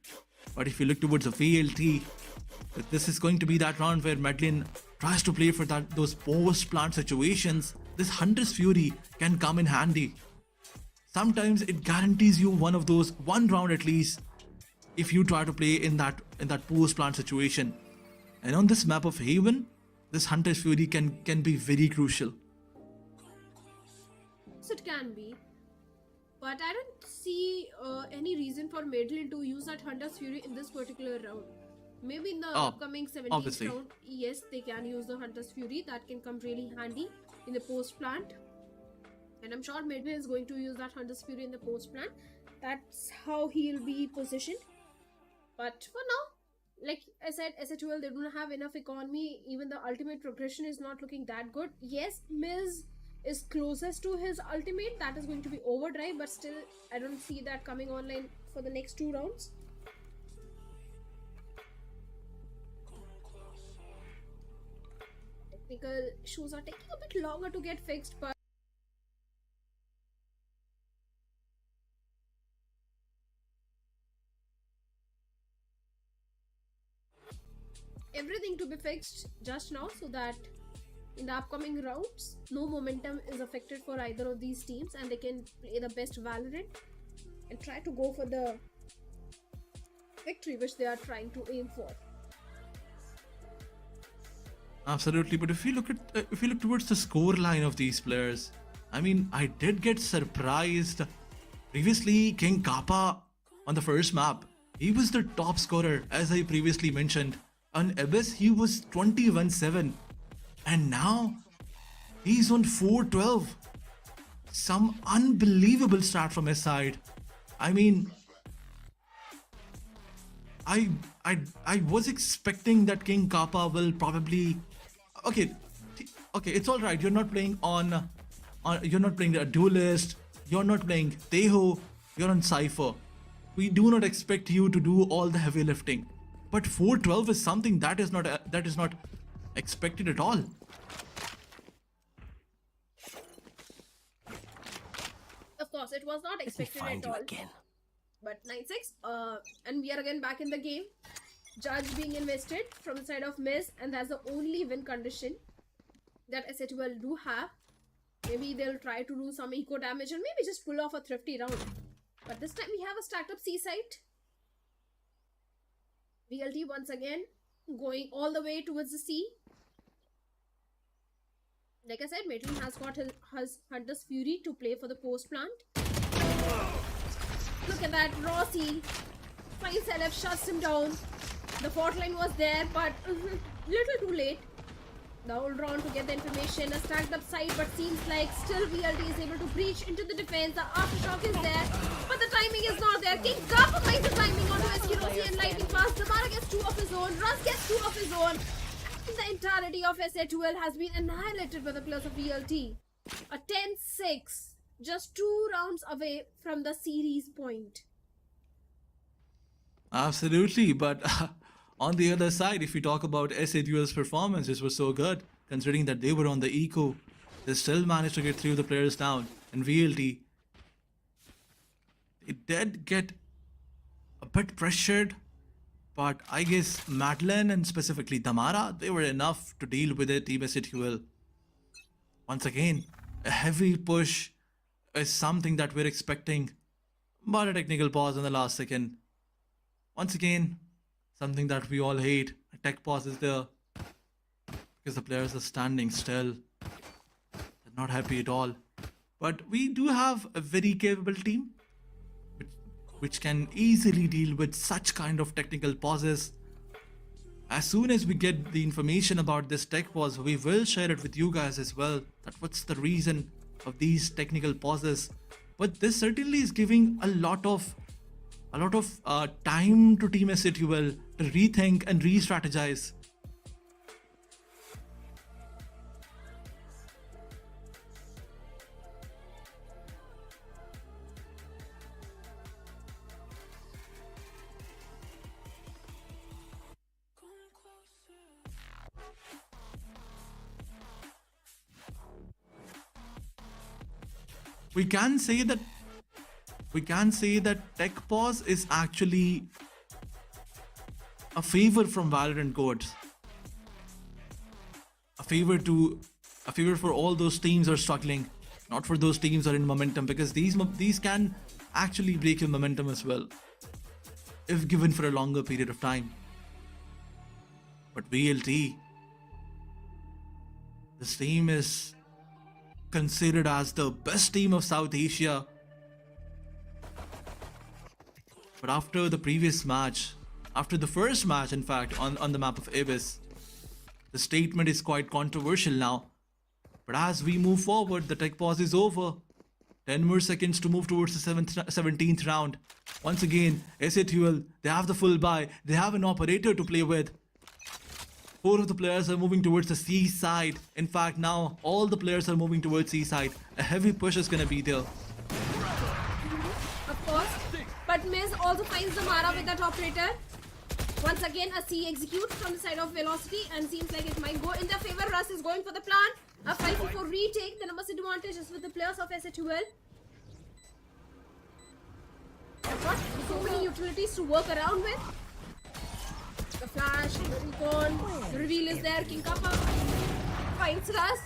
Speaker 5: But if you look towards the VLT, this is going to be that round where Medlin tries to play for those post-plant situations. This Hunter's Fury can come in handy. Sometimes it guarantees you one round at least, if you try to play in that post-plant situation. And on this map of Haven, this Hunter's Fury can be very crucial.
Speaker 11: So it can be. But I don't see any reason for Medlin to use that Hunter's Fury in this particular round. Maybe in the upcoming 17th round, yes, they can use the Hunter's Fury. That can come really handy in the post-plant. And I'm sure Medlin is going to use that Hunter's Fury in the post-plant. That's how he'll be positioned. But for now, like I said, SA12, they don't have enough economy. Even the ultimate progression is not looking that good. Yes, Miz is closest to his ultimate. That is going to be Overdrive, but still, I don't see that coming online for the next 2 rounds. Technical issues are taking a bit longer to get fixed, but everything to be fixed just now, so that in the upcoming rounds no momentum is affected for either of these teams and they can play the best Valorant and try to go for the victory which they are trying to aim for.
Speaker 5: Absolutely, but if you look towards the score line of these players, I mean, I did get surprised. Previously, King Kappa on the first map, he was the top scorer, as I previously mentioned. On Abyss, he was 21-7, and now he's on 4-12. Some unbelievable start from his side. I mean, I was expecting that King Kappa will probably. Okay, it's all right. You're not playing you're not playing a duelist. You're not playing Teho. You're on Cypher. We do not expect you to do all the heavy lifting. But 4-12 is something that is not expected at all.
Speaker 11: Of course, it was not expected at all. But 9-6, and we are again back in the game. Judge being invested from the side of Miz, and that's the only win condition that SA12 do have. Maybe they'll try to do some eco damage and maybe just pull off a thrifty round. But this time we have a stacked up C site. VLT once again going all the way towards the C. Like I said, Medlin has got his Hunter's Fury to play for the post plant. Look at that, Rossi. Fine LF shuts him down. The fort line was there, but little too late. The whole round to get the information. A stacked up side, but seems like still VLT is able to breach into the defense. The aftershock is there, but the timing is not there. King Kappa finds the timing onto Esquirosi and lightning fast. Zamara gets 2 of his own. Russ gets 2 of his own. The entirety of SA12 has been annihilated by the players of VLT. A 10-6. Just 2 rounds away from the series point.
Speaker 5: Absolutely, but on the other side, if we talk about SA performance, this was so good, considering that they were on the eco. They still managed to get 3 of the players down. And VLT, it did get a bit pressured, but I guess Madeline and specifically Damara, they were enough to deal with it. Team SATUL. Once again, a heavy push is something that we're expecting, but a technical pause in the last second. Once again, something that we all hate. A tech pause is there because the players are standing still. They're not happy at all. But we do have a very capable team which can easily deal with such kind of technical pauses. As soon as we get the information about this tech pause, we will share it with you guys as well. That what's the reason of these technical pauses. But this certainly is giving a lot of time to Team SATUL to rethink and re-strategize. We can say that tech pause is actually a favor from Valorant gods. A favor for all those teams who are struggling, not for those teams who are in momentum, because these can actually break your momentum as well if given for a longer period of time. But VLT, this team is considered as the best team of South Asia. But after the previous match, after the first match in fact on the map of Ibis, the statement is quite controversial now. But as we move forward, the tech pause is over. 10 more seconds to move towards the 17th round. Once again, SATUL, they have the full buy. They have an operator to play with. 4 of the players are moving towards the C side. In fact, now all the players are moving towards C side. A heavy push is gonna be there.
Speaker 11: Of course. But Miz also finds the Mara with that operator. Once again, a C executes from the side of Velocity and seems like it might go in their favor. Russ is going for the plan. A 5-4 retake. The numbers advantage is with the players of SATUL. They've got so many utilities to work around with. The flash, the recon, the reveal is there. King Kappa finds Russ.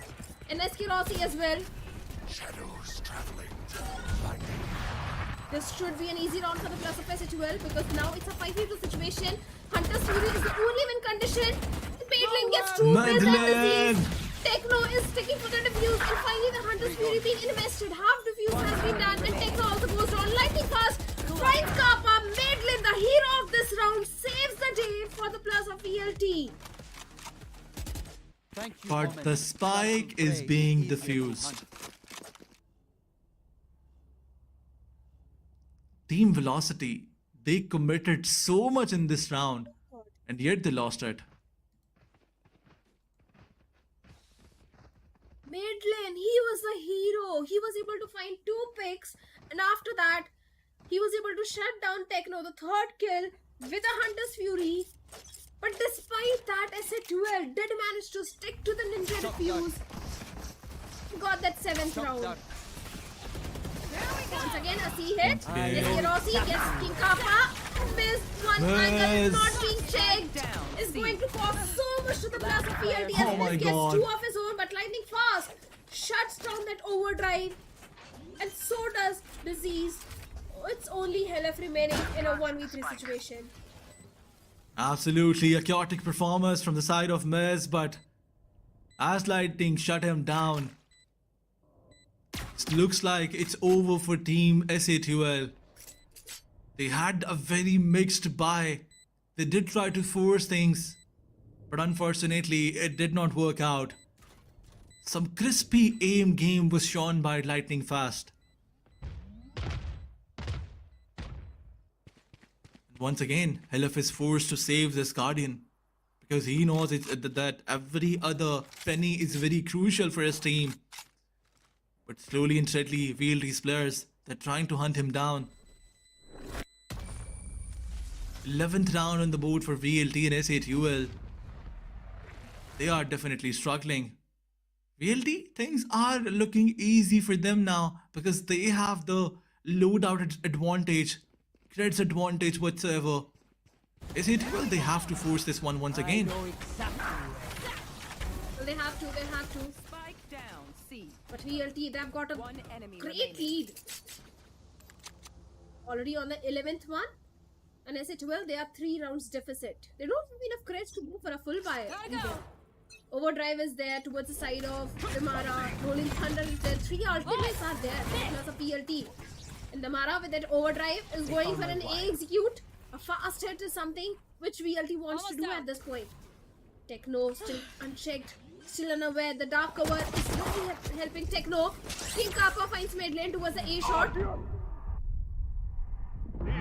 Speaker 11: And SK Rossi as well.
Speaker 12: Shadows traveling.
Speaker 11: This should be an easy round for the plus of SATUL because now it's a 5v2 situation. Hunter's Fury is the only win condition. Madeline gets 2 kills and disease. Techno is sticking for the defuse and finally the Hunter's Fury being invested. Half defuse has been done and Techno also goes down lightning fast. Finds Kappa. Madeline, the hero of this round, saves the day for the plus of VLT.
Speaker 5: But the spike is being diffused. Team Velocity, they committed so much in this round and yet they lost it.
Speaker 11: Madeline, he was the hero. He was able to find 2 picks and after that, he was able to shut down Techno, the 3rd kill with a Hunter's Fury. But despite that, SATUL did manage to stick to the Ninja defuse. Got that 7th round. Once again, a C hit. SK Rossi gets King Kappa. Missed one angle is not being checked. Is going to cause so much to the plus of VLT as Miz gets 2 of his own, but lightning fast shuts down that overdrive. And so does Disease. It's only Helef remaining in a 1v3 situation.
Speaker 5: Absolutely a chaotic performance from the side of Miz, but as lightning shut him down, it looks like it's over for Team SATUL. They had a very mixed buy. They did try to force things, but unfortunately it did not work out. Some crispy aim game was shown by Lightning Fast. Once again, Helef is forced to save this Guardian because he knows that every other penny is very crucial for his team. But slowly and steadily, VLT's players, they're trying to hunt him down. 11th round on the board for VLT and S8UL. They are definitely struggling. VLT, things are looking easy for them now because they have the loadout advantage, creds advantage whatsoever. S8UL, they have to force this one once again.
Speaker 11: Well, they have to.
Speaker 10: Spike down. C.
Speaker 11: But VLT, they've got a
Speaker 10: One enemy
Speaker 11: great
Speaker 10: remaining.
Speaker 11: lead. Already on the 11th one. And S8UL, they are 3 rounds deficit. They don't have enough creds to go for a full buy. either. Overdrive is there towards the side of Damara. Rolling Thunder is there. 3 ultimates are there. Plus a PLT. And Damara with that overdrive is going for an A execute. A fast hit is something which VLT wants to do at this point. Techno still unchecked. Still unaware. The dark cover is really helping Techno. King Kappa finds mid lane towards the A shot.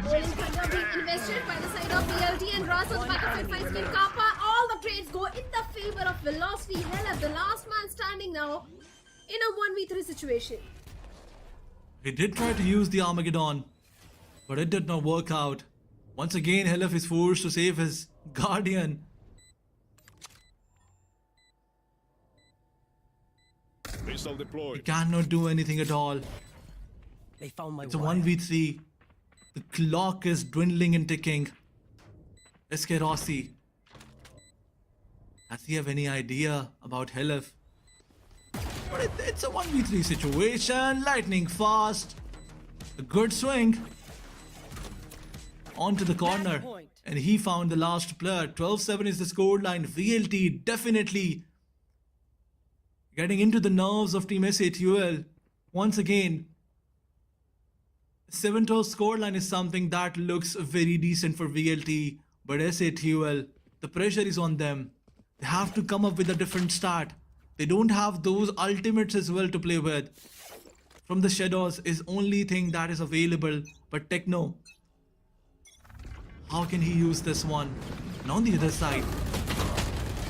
Speaker 11: Rolling Thunder being invested by the side of VLT and Ross on the back of it finds King Kappa. All the trades go in the favor of Velocity. Hell, the last man standing now in a 1v3 situation.
Speaker 5: He did try to use the Armageddon, but it did not work out. Once again, Helef is forced to save his Guardian.
Speaker 12: Missile
Speaker 5: He
Speaker 12: deployed.
Speaker 5: cannot do anything at all.
Speaker 1: They found my
Speaker 5: It's a 1v3. The clock is dwindling and ticking. SK Rossi. Does he have any idea about Helef? But it's a 1v3 situation. Lightning fast. A good swing. Onto the corner. And he found the last player. 12-7 is the scoreline. VLT definitely getting into the nerves of Team S8UL. Once again, 7-12 scoreline is something that looks very decent for VLT. But S8UL, the pressure is on them. They have to come up with a different start. They don't have those ultimates as well to play with. From the shadows is only thing that is available. But Techno, how can he use this one? And on the other side,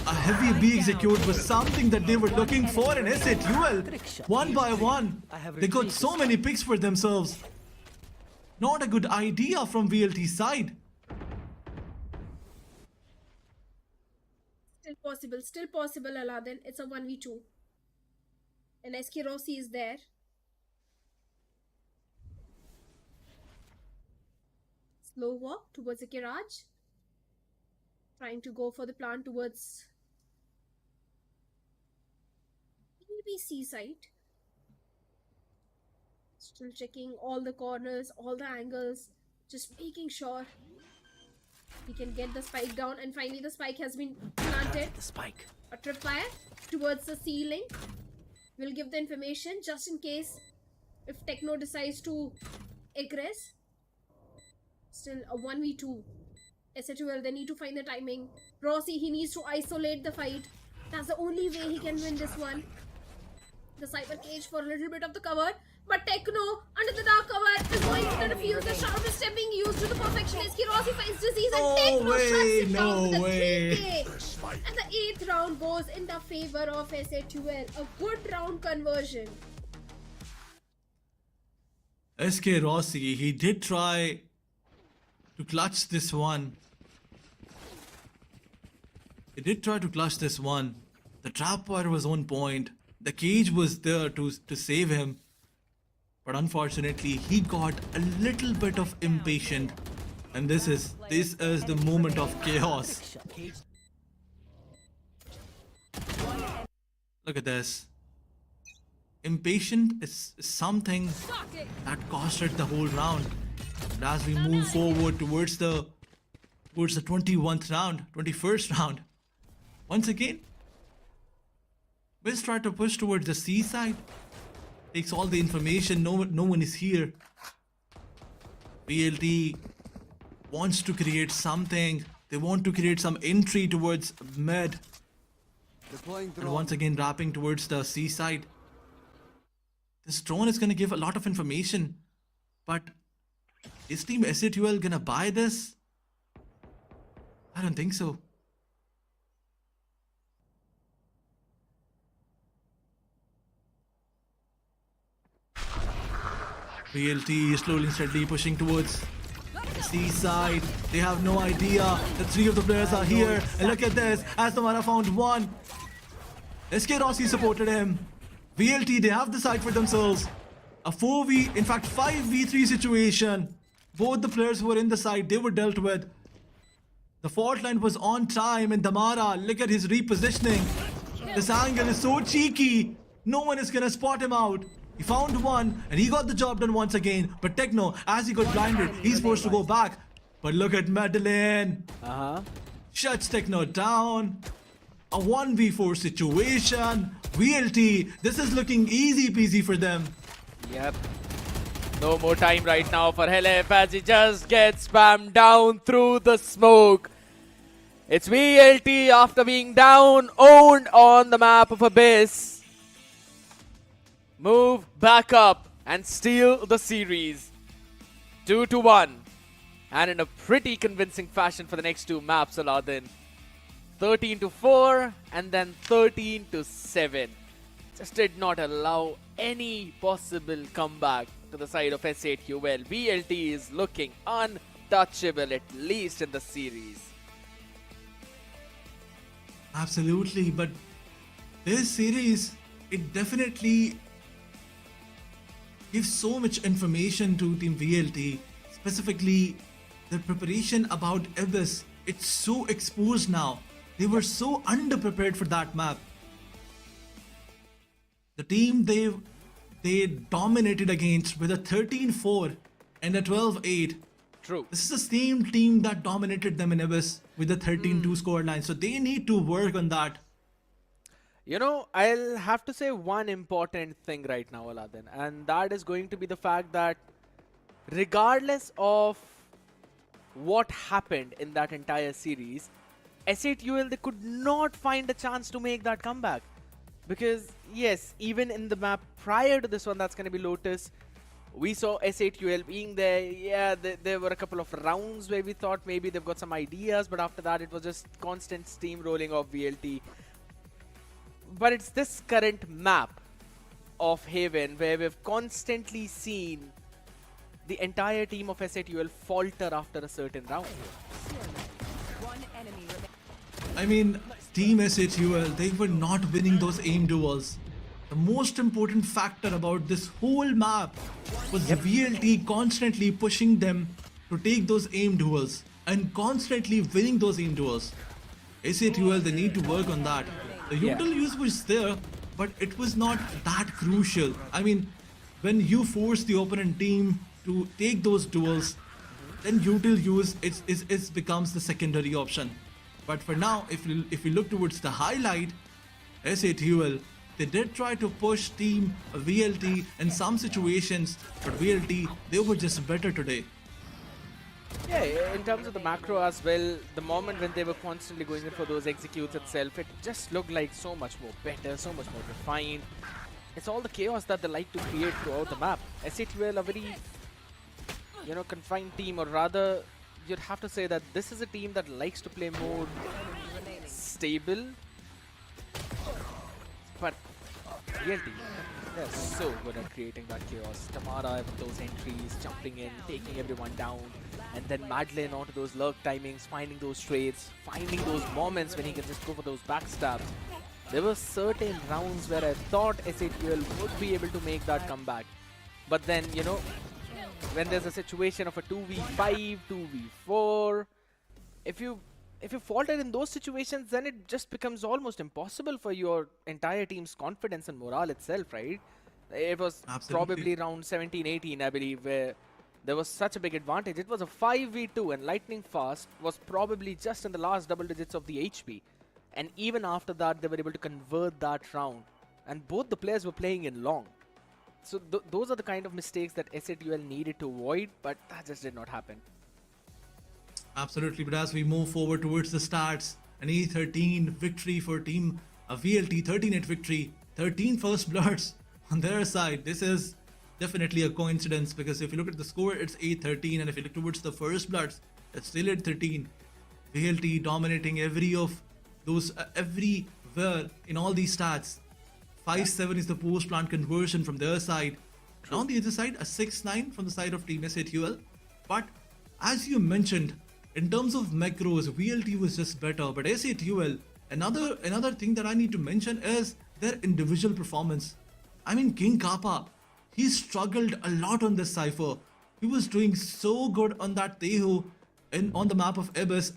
Speaker 5: a heavy B execute was something that they were looking for in S8UL. One by one, they got so many picks for themselves. Not a good idea from VLT's side.
Speaker 11: Still possible, Aladdin. It's a 1v2. And SK Rossi is there. Slow walk towards the garage. Trying to go for the plant towards maybe seaside. Still checking all the corners, all the angles. Just making sure he can get the spike down, and finally the spike has been planted.
Speaker 1: The spike.
Speaker 11: A tripwire towards the ceiling. We'll give the information just in case if Techno decides to aggress. Still a 1v2. S8UL, they need to find the timing. Rossi, he needs to isolate the fight. That's the only way he can win this one. The cyber cage for a little bit of the cover. But Techno, under the dark cover, is going to defuse. The sharp step being used to the perfection. SK Rossi finds disease and Techno shuts it down with a 3K. And the 8th round goes in the favor of S8UL. A good round conversion.
Speaker 5: SK Rossi, he did try to clutch this one. He did try to clutch this one. The trap wire was on point. The cage was there to save him. But unfortunately, he got a little bit of impatient. And this is the moment of chaos. Look at this. Impatient is something that costed the whole round. And as we move forward towards the 21st round, once again, Wiz try to push towards the seaside. Takes all the information, no one is here. VLT wants to create something. They want to create some entry towards mid. And once again wrapping towards the seaside. This drone is going to give a lot of information. But is Team S8UL going to buy this? I don't think so. VLT is slowly and steadily pushing towards C side. They have no idea that 3 of the players are here. And look at this. As Tamara found one. SK Rossi supported him. VLT, they have the side for themselves. A 4v, in fact 5v3 situation. Both the players who were in the side, they were dealt with. The fault line was on time, and Damara, look at his repositioning. This angle is so cheeky. No one is gonna spot him out. He found one, and he got the job done once again. But Techno, as he got blinded, he's forced to go back. But look at Madeline. Shuts Techno down. A 1v4 situation. VLT, this is looking easy peasy for them.
Speaker 4: Yep. No more time right now for Helef as he just gets spammed down through the smoke. It's VLT after being down, owned on the map of Abyss. Move back up and steal the series. 2-1. And in a pretty convincing fashion for the next 2 maps, Aladdin. 13-4 and then 13-7. Just did not allow any possible comeback to the side of S8UL. VLT is looking untouchable, at least in the series.
Speaker 5: Absolutely, but this series, it definitely gives so much information to Team VLT, specifically the preparation about Abyss. It's so exposed now. They were so underprepared for that map. The team they dominated against with a 13-4 and a 12-8.
Speaker 4: True.
Speaker 5: This is the same team that dominated them in Abyss with a 13-2 scoreline. So they need to work on that.
Speaker 4: You know, I'll have to say one important thing right now, Aladdin, and that is going to be the fact that regardless of what happened in that entire series, S8UL, they could not find a chance to make that comeback. Because, yes, even in the map prior to this one, that's going to be Lotus, we saw S8UL being there. Yeah, there were a couple of rounds where we thought maybe they've got some ideas, but after that, it was just constant steamrolling of VLT. But it's this current map of Haven where we've constantly seen the entire team of S8UL falter after a certain round.
Speaker 5: I mean, Team S8UL, they were not winning those aim duels. The most important factor about this whole map was VLT constantly pushing them to take those aim duels and constantly winning those aim duels. S8UL, they need to work on that. The util use was there, but it was not that crucial. I mean, when you force the opponent team to take those duels, then util use it becomes the secondary option. But for now, if we look towards the highlight, S8UL, they did try to push Team VLT in some situations, but VLT, they were just better today.
Speaker 4: Yeah, in terms of the macro as well, the moment when they were constantly going in for those executes itself, it just looked like so much more better, so much more refined. It's all the chaos that they like to create throughout the map. S8UL, a very, you know, confined team, or rather, you'd have to say that this is a team that likes to play more stable. But VLT, they're so good at creating that chaos. Tamara with those entries, jumping in, taking everyone down. And then Madeline onto those lurk timings, finding those trades, finding those moments when he can just go for those backstabs. There were certain rounds where I thought S8UL would be able to make that comeback. But then, you know, when there's a situation of a 2v5, 2v4, if you falter in those situations, then it just becomes almost impossible for your entire team's confidence and morale itself, right? It was probably round 17-18, I believe, where there was such a big advantage. It was a 5v2 and Lightning Fast was probably just in the last double digits of the HP. And even after that, they were able to convert that round. And both the players were playing in long. So those are the kind of mistakes that S8UL needed to avoid, but that just did not happen.
Speaker 5: Absolutely, but as we move forward towards the stats, an E13 victory for Team VLT, 13-8 victory, 13 first bloods on their side. This is definitely a coincidence, because if you look at the score, it's 8-13, and if you look towards the first bloods, it's still 8-13. VLT dominating every of those, everywhere in all these stats. 5-7 is the post-plant conversion from their side. And on the other side, a 6-9 from the side of Team SATUL. But as you mentioned, in terms of macros, VLT was just better. But SATUL, another thing that I need to mention is their individual performance. I mean, King Kappa, he struggled a lot on this cipher. He was doing so good on that Tehu on the map of Abyss.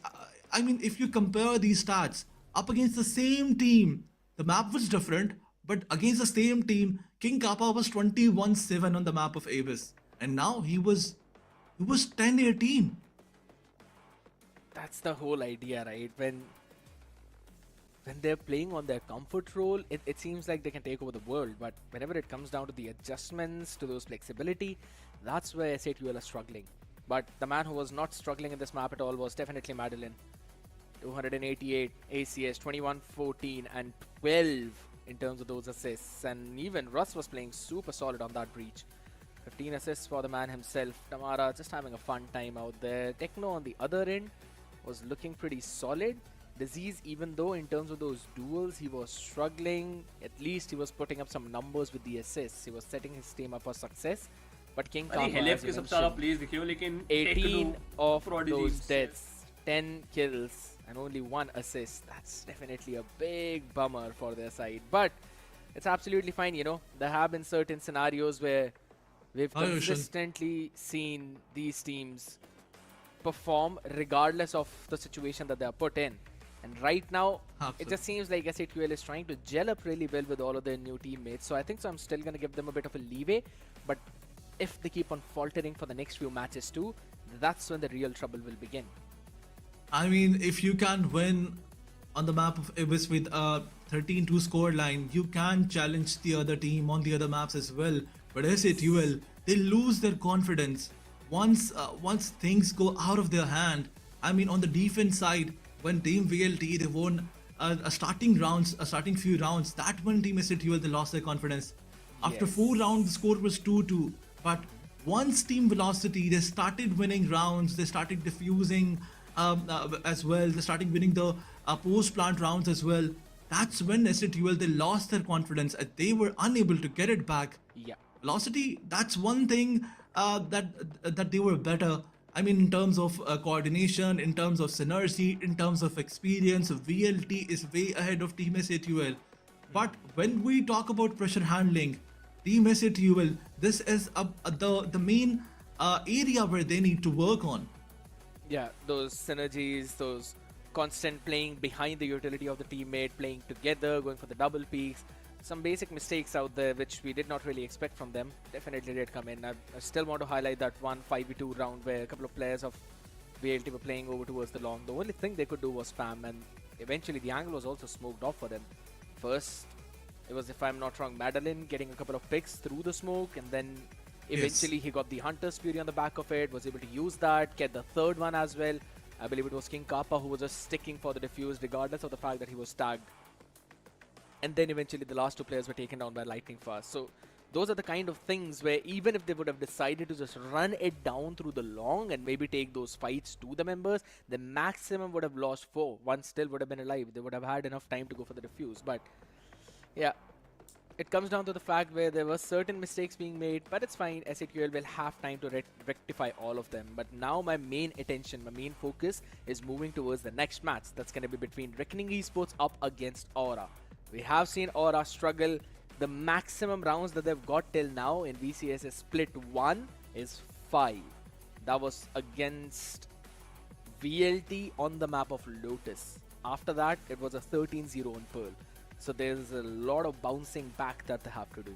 Speaker 5: I mean, if you compare these stats up against the same team, the map was different, but against the same team, King Kappa was 21-7 on the map of Abyss. And now he was 10-18.
Speaker 4: That's the whole idea, right? When they're playing on their comfort role, it seems like they can take over the world. But whenever it comes down to the adjustments, to those flexibility, that's where SATUL are struggling. But the man who was not struggling in this map at all was definitely Madeline. 288 ACS, 21-14 and 12 in terms of those assists. And even Russ was playing super solid on that breach. 15 assists for the man himself. Tamara just having a fun time out there. Techno on the other end was looking pretty solid. Disease, even though in terms of those duels he was struggling, at least he was putting up some numbers with the assists. He was setting his team up for success. But King Kappa, as you mentioned, 18 of those deaths, 10 kills and only 1 assist. That's definitely a big bummer for their side. But it's absolutely fine, you know. There have been certain scenarios where we've consistently seen these teams perform regardless of the situation that they are put in. And right now, it just seems like SATUL is trying to gel up really well with all of their new teammates. So I think I'm still going to give them a bit of a leeway. But if they keep on faltering for the next few matches too, that's when the real trouble will begin.
Speaker 5: I mean, if you can win on the map of Abyss with a 13-2 scoreline, you can challenge the other team on the other maps as well. But SATUL, they lose their confidence once things go out of their hand. I mean, on the defense side, when Team VLT, they won a starting few rounds, that when Team SATUL, they lost their confidence. After 4 rounds, the score was 2-2. But once Team Velocity, they started winning rounds, they started diffusing as well, they started winning the post-plant rounds as well. That's when SATUL, they lost their confidence and they were unable to get it back.
Speaker 4: Yeah.
Speaker 5: Velocity, that's one thing that they were better. I mean, in terms of coordination, in terms of synergy, in terms of experience, VLT is way ahead of Team SATUL. But when we talk about pressure handling, Team SATUL, this is the main area where they need to work on.
Speaker 4: Yeah, those synergies, those constant playing behind the utility of the teammate, playing together, going for the double peaks. Some basic mistakes out there which we did not really expect from them definitely did come in. I still want to highlight that one 5v2 round where a couple of players of VLT were playing over towards the long. The only thing they could do was spam, and eventually the angle was also smoked off for them. First, it was, if I'm not wrong, Madeline getting a couple of picks through the smoke, and then eventually he got the Hunter's Fury on the back of it, was able to use that, get the third one as well. I believe it was King Kappa who was just sticking for the defuse regardless of the fact that he was tagged. And then eventually the last 2 players were taken down by lightning fast. So those are the kind of things where even if they would have decided to just run it down through the long and maybe take those fights to the members, the maximum would have lost 4. One still would have been alive. They would have had enough time to go for the defuse. But yeah, it comes down to the fact where there were certain mistakes being made, but it's fine. SATUL will have time to rectify all of them. But now my main attention, my main focus is moving towards the next match. That's going to be between Revenant Esports up against Aura. We have seen Aura struggle. The maximum rounds that they've got till now in VCS split 1 is 5. That was against VLT on the map of Lotus. After that, it was a 13-0 on Pearl. So there's a lot of bouncing back that they have to do.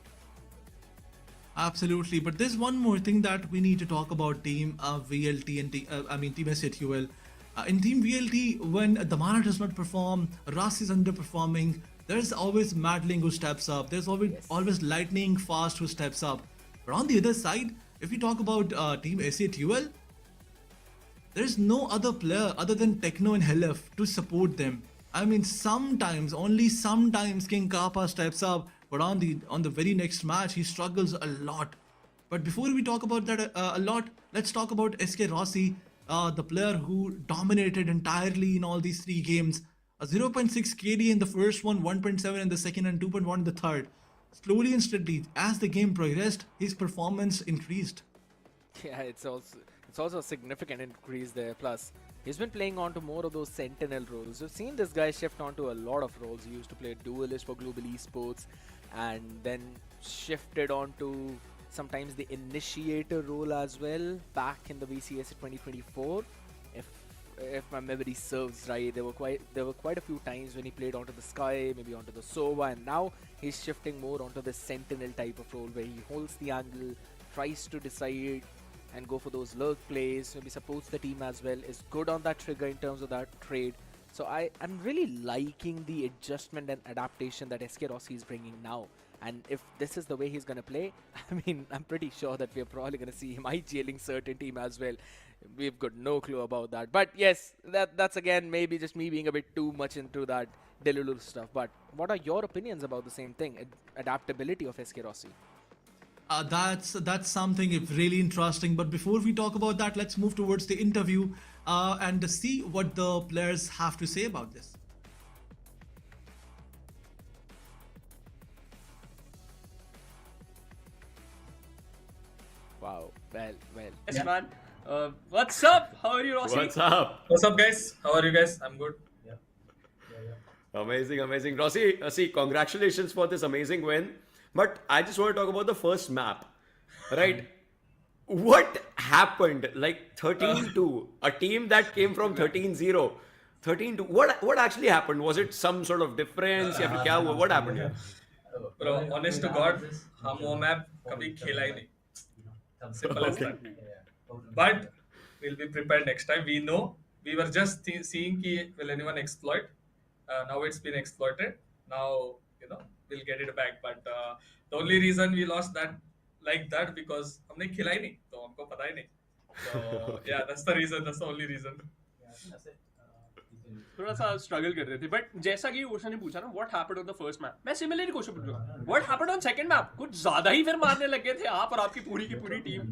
Speaker 5: Absolutely, but there's one more thing that we need to talk about Team VLT and Team SATUL. In Team VLT, when Damara does not perform, Ras is underperforming, there's always Madeline who steps up. There's always Lightning Fast who steps up. But on the other side, if we talk about Team SATUL, there's no other player other than Techno and Helef to support them. I mean, sometimes, only sometimes King Kappa steps up, but on the very next match, he struggles a lot. But before we talk about that a lot, let's talk about SK Rossi, the player who dominated entirely in all these 3 games. A 0.6 KD in the first one, 1.7 in the second, and 2.1 in the third. slowly and steadily, as the game progressed, his performance increased.
Speaker 4: Yeah, it's also a significant increase there. Plus, he's been playing on to more of those sentinel roles. We've seen this guy shift onto a lot of roles. He used to play duelist for Global Esports, and then shifted on to sometimes the initiator role as well back in the VCS 2024. If my memory serves right, there were quite a few times when he played onto the Sky, maybe onto the Sova, and now he's shifting more onto the sentinel type of role where he holds the angle, tries to decide and go for those lurk plays, maybe supports the team as well, is good on that trigger in terms of that trade. So I'm really liking the adjustment and adaptation that SK Rossi is bringing now. And if this is the way he's going to play, I mean, I'm pretty sure that we're probably going to see him IGLing certain team as well. We've got no clue about that. But yes, that's again maybe just me being a bit too much into that Delulu stuff. But what are your opinions about the same thing, adaptability of SK Rossi?
Speaker 5: That's something really interesting. But before we talk about that, let's move towards the interview and see what the players have to say about this.
Speaker 4: Wow, well.
Speaker 3: Yes, man. What's up? How are you, Rossi?
Speaker 6: What's up?
Speaker 3: What's up, guys? How are you guys? I'm good.
Speaker 6: Amazing. Rossi, see, congratulations for this amazing win. But I just want to talk about the first map, right? What happened? Like 13-2, a team that came from 13-0, 13-2. What actually happened? Was it some sort of difference? या फिर क्या हुआ? What happened here?
Speaker 3: Bro, honest to God, हम वो map कभी खेला ही नहीं. Simple as that. But we'll be prepared next time. We know. We were just seeing कि will anyone exploit. Now it's been exploited. Now, we'll get it back. But the only reason we lost that like that because हमने खेला ही नहीं, तो हमको पता ही नहीं. So yeah, that's the reason. That's the only reason.
Speaker 13: थोड़ा सा struggle कर रहे थे बट जैसा कि क्वेश्चन ने पूछा ना what happened on the first map मैं सिमिलरली क्वेश्चन पूछ रहा हूं what happened on second map कुछ ज्यादा ही फिर मारने लगे थे आप और आपकी पूरी की पूरी टीम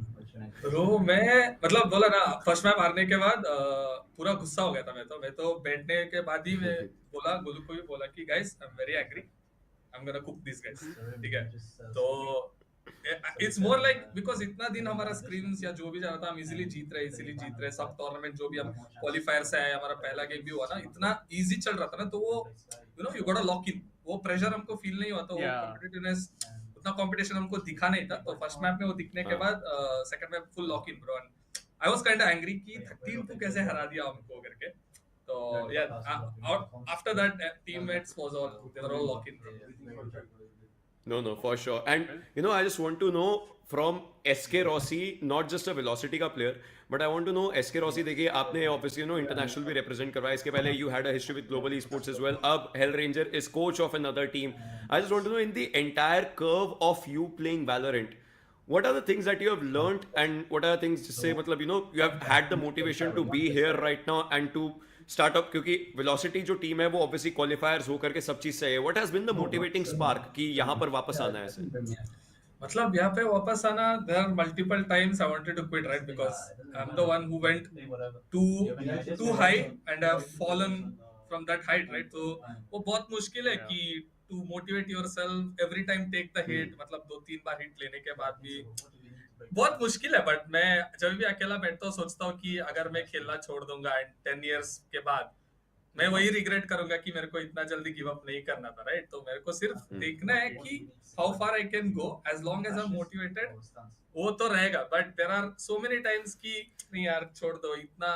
Speaker 3: ब्रो मैं मतलब बोला ना फर्स्ट मैप हारने के बाद पूरा गुस्सा हो गया था मैं तो बैठने के बाद ही मैं बोला गोलू को भी बोला कि guys I am very agree I am gonna cook this guys ठीक है तो इट्स मोर लाइक बिकॉज इतना दिन हमारा स्क्रीन्स या जो भी जा रहा था हम इजीली जीत रहे सब टूर्नामेंट जो भी हम क्वालिफायर से आए हमारा पहला गेम भी हुआ ना इतना इजी चल रहा था ना तो वो you got a lock in वो प्रेशर हमको फील नहीं हुआ था वो कॉम्पिटिटिवनेस उतना कंपटीशन हमको दिखा नहीं था तो फर्स्ट मैप में वो दिखने के बाद second map full lock in bro I was kind of angry कि 13 कैसे हरा दिया हमको करके तो या after that teammates was all they were all lock in
Speaker 6: No, for sure. And, I just want to know from SK Rossi, not just a Velocity का player, but I want to know SK Rossi, देखिए आपने obviously, international भी represent करवाया इसके पहले you had a history with Global Esports as well. अब Hell Ranger is coach of another team. I just want to know in the entire curve of you playing Valorant, what are the things that you have learned and what are the things just say मतलब you have had the motivation to be here right now and to startup क्योंकि velocity जो team है वो obviously क्वालिफायर्स होकर के सब चीज से है what has been the motivating spark कि यहाँ पर वापस आना है ऐसे
Speaker 3: मतलब यहाँ पे वापस आना there are multiple times I wanted to quit right because I am the one who went to high and I have fallen from that height right तो वो बहुत मुश्किल है कि to motivate yourself every time take the hit मतलब 2-3 बार hit लेने के बाद भी बहुत मुश्किल है बट मैं जब भी अकेला बैठता हूँ सोचता हूँ कि अगर मैं खेलना छोड़ दूंगा एंड 10 इयर्स के बाद मैं वही रिग्रेट करूंगा कि मेरे को इतना जल्दी गिव अप नहीं करना था राइट तो मेरे को सिर्फ देखना है कि how far I can go as long as I am motivated वो तो रहेगा but there are so many times कि नहीं यार छोड़ दो इतना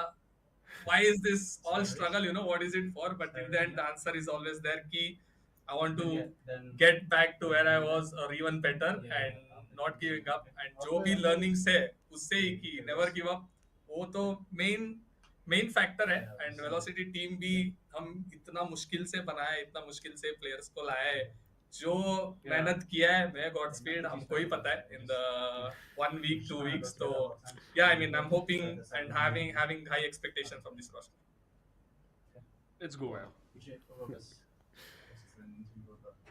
Speaker 3: why is this all struggle what is it for but in the end the answer is always there कि I want to get back to where I was or even better and not giving up and जो भी learnings है उससे ही कि never give up वो तो main factor है and velocity team भी हम इतना मुश्किल से बनाया है इतना मुश्किल से players को लाया है जो मेहनत किया है मैं Godspeed हमको ही पता है in the 1 week 2 weeks तो yeah I mean I'm hoping and having high expectation from this roster.
Speaker 13: Let's go.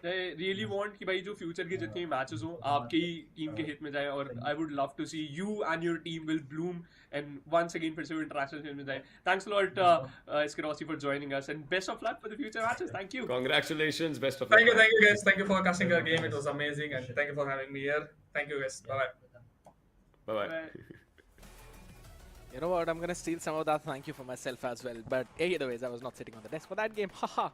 Speaker 13: I really want कि भाई जो future के जितने मैचेस हो आपके ही टीम के हित में जाए और I would love to see you and your team will bloom and once again फिर से वो international में जाए. Thanks a lot Asterisk for joining us and best of luck for the future matches. Thank you.
Speaker 6: Congratulations, best of
Speaker 3: Thank
Speaker 6: luck.
Speaker 3: you guys. Thank you for casting our game. It was amazing, and thank you for having me here. Thank you guys. Bye bye.
Speaker 6: Bye-bye.
Speaker 13: Bye.
Speaker 4: You know what? I'm gonna steal some of that thank you for myself as well. But either ways, I was not sitting on the desk for that game. Haha.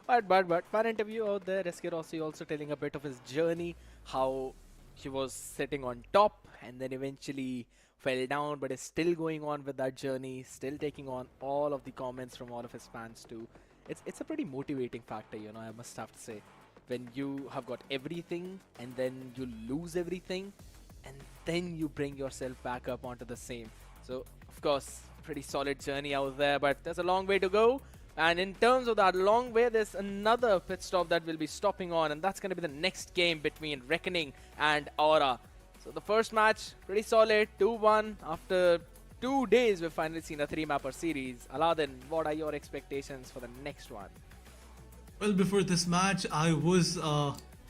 Speaker 4: But fun interview out there. Reski Rossi also telling a bit of his journey, how he was sitting on top and then eventually fell down, but is still going on with that journey, still taking on all of the comments from all of his fans too. It's a pretty motivating factor, you know, I must have to say. When you have got everything and then you lose everything and then you bring yourself back up onto the same. So, of course, pretty solid journey out there, but there's a long way to go. And in terms of that long way, there's another pit stop that we'll be stopping on, and that's going to be the next game between Reckoning and Aura. So the first match, pretty solid, 2-1. After 2 days, we've finally seen a 3-mapper series. Aladdin, what are your expectations for the next one?
Speaker 5: Well, before this match, I was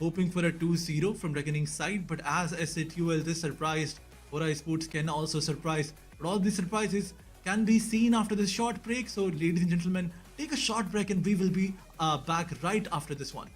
Speaker 5: hoping for a 2-0 from Reckoning's side, but as SATUL this surprised, Aura Esports can also surprise. But all these surprises can be seen after this short break. So, ladies and gentlemen, take a short break and we will be back right after this one.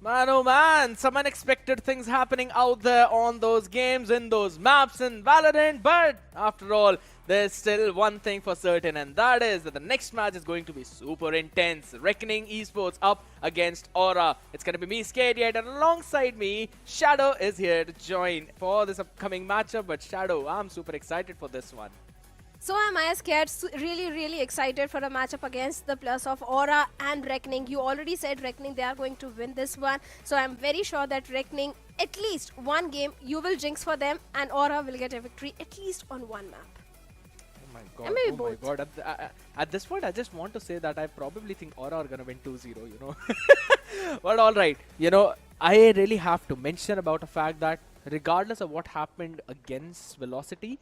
Speaker 4: Man, oh man, some unexpected things happening out there on those games, in those maps in Valorant. But after all, there's still one thing for certain, and that is that the next match is going to be super intense. Reckoning Esports up against Aura. It's going to be me, Scared Yet, and alongside me, Shadow is here to join for this upcoming matchup. But Shadow, I'm super excited for this one.
Speaker 11: So am I, Scared. Really excited for a matchup against the plus of Aura and Reckoning. You already said Reckoning, they are going to win this one. So I'm very sure that Reckoning, at least one game, you will jinx for them, and Aura will get a victory at least on one map.
Speaker 4: Oh my god,
Speaker 11: And maybe
Speaker 4: oh my
Speaker 11: both.
Speaker 4: god. At this point, I just want to say that I probably think Aura are gonna win 2-0, you know. But alright, you know, I really have to mention about the fact that regardless of what happened against Velocity,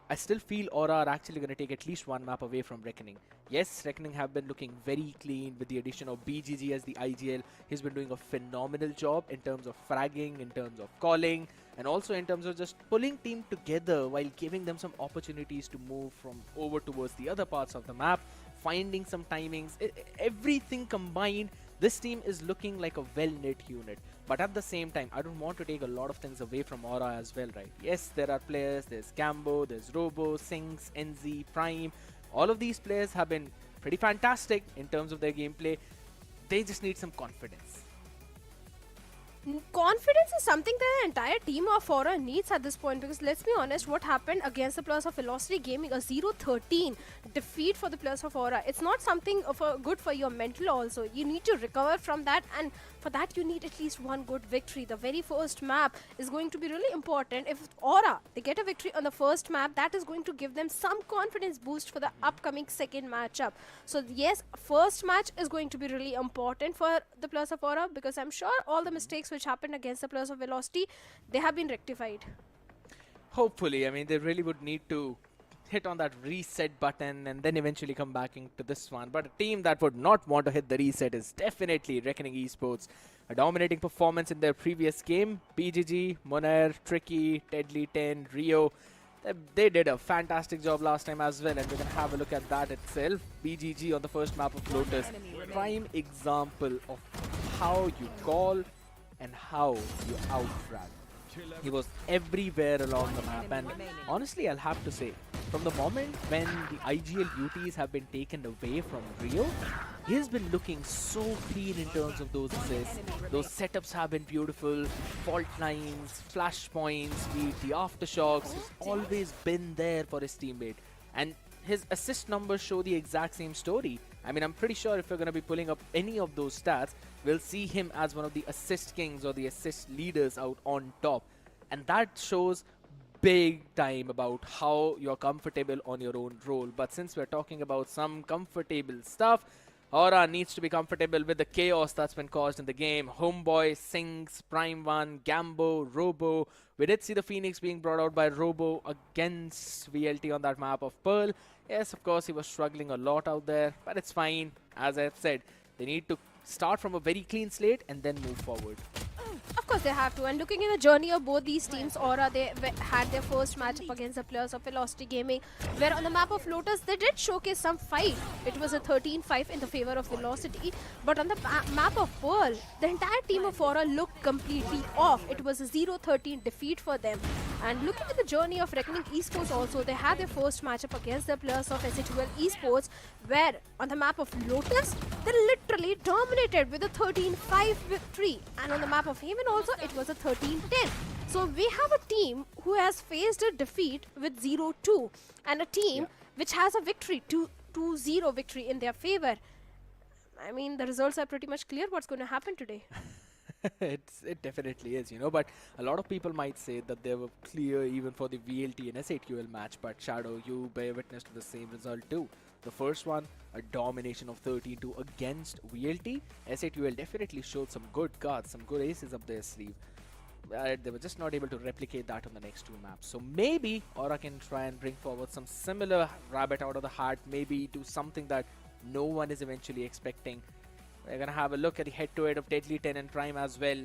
Speaker 4: I still feel Aura are actually going to take at least one map away from Reckoning. Yes, Reckoning have been looking very clean with the addition of BGG as the IGL. He's been doing a phenomenal job in terms of fragging, in terms of calling, and also in terms of just pulling team together while giving them some opportunities to move from over towards the other parts of the map, finding some timings. Everything combined, this team is looking like a well-knit unit. But at the same time, I don't want to take a lot of things away from Aura as well, right? Yes, there are players, there's Gambo, there's Robo, Sinks, NZ, Prime. All of these players have been pretty fantastic in terms of their gameplay. They just need some confidence.
Speaker 11: Confidence is something that the entire team of Aura needs at this point, because let's be honest, what happened against the players of Velocity Gaming, a 0-13 defeat for the players of Aura. It's not something of a good for your mental also. You need to recover from that, and for that you need at least one good victory. The very first map is going to be really important. If Aura, they get a victory on the first map, that is going to give them some confidence boost for the upcoming second matchup. So yes, first match is going to be really important for the players of Aura, because I'm sure all the mistakes which happened against the players of Velocity, they have been rectified.
Speaker 4: Hopefully, I mean, they really would need to hit on that reset button and then eventually come back into this one. But a team that would not want to hit the reset is definitely Reckoning Esports. A dominating performance in their previous game. BGG, Monair, Tricky, Deadly 10, Rio. They did a fantastic job last time as well, and we're going to have a look at that itself. BGG on the first map of Lotus. Prime example of how you call and how you outfrag. He was everywhere along the map, and honestly, I'll have to say, from the moment when the IGL UTs have been taken away from Rio, he's been looking so clean in terms of those assists. Those setups have been beautiful, fault lines, flash points, be it the aftershocks. He's always been there for his teammate, and his assist numbers show the exact same story. I mean, I'm pretty sure if we're going to be pulling up any of those stats, we'll see him as one of the assist kings or the assist leaders out on top. And that shows big time about how you're comfortable on your own role. But since we're talking about some comfortable stuff, Aura needs to be comfortable with the chaos that's been caused in the game. Homeboy, Sinks, Prime 1, Gambo, Robo. We did see the Phoenix being brought out by Robo against VLT on that map of Pearl. Yes, of course, he was struggling a lot out there, but it's fine. As I've said, they need to start from a very clean slate and then move forward.
Speaker 11: Of course they have to, and looking at the journey of both these teams, Aura, they had their first matchup against the players of Velocity Gaming, where on the map of Lotus they did showcase some fight. It was a 13-5 in the favor of Velocity, but on the map of Pearl, the entire team of Aura looked completely off. It was a 0-13 defeat for them. And looking at the journey of Reckoning Esports also, they had their first matchup against the players of SA2L Esports, where on the map of Lotus, they literally dominated with a 13-5 victory. And on the map of Haven also, it was a 13-10. So we have a team who has faced a defeat with 0-2, and a team which has a victory, 2-0 victory in their favor. I mean, the results are pretty much clear what's going to happen today.
Speaker 4: It definitely is, you know, but a lot of people might say that they were clear even for the VLT and SA2L match, but Shadow, you bear witness to the same result too. The first one, a domination of 13-2 against VLT. SA2L definitely showed some good cards, some good aces up their sleeve. They were just not able to replicate that on the next two maps. So maybe Aura can try and bring forward some similar rabbit out of the hat, maybe do something that no one is eventually expecting. We're going to have a look at the head-to-head of Deadly 10 and Prime as well.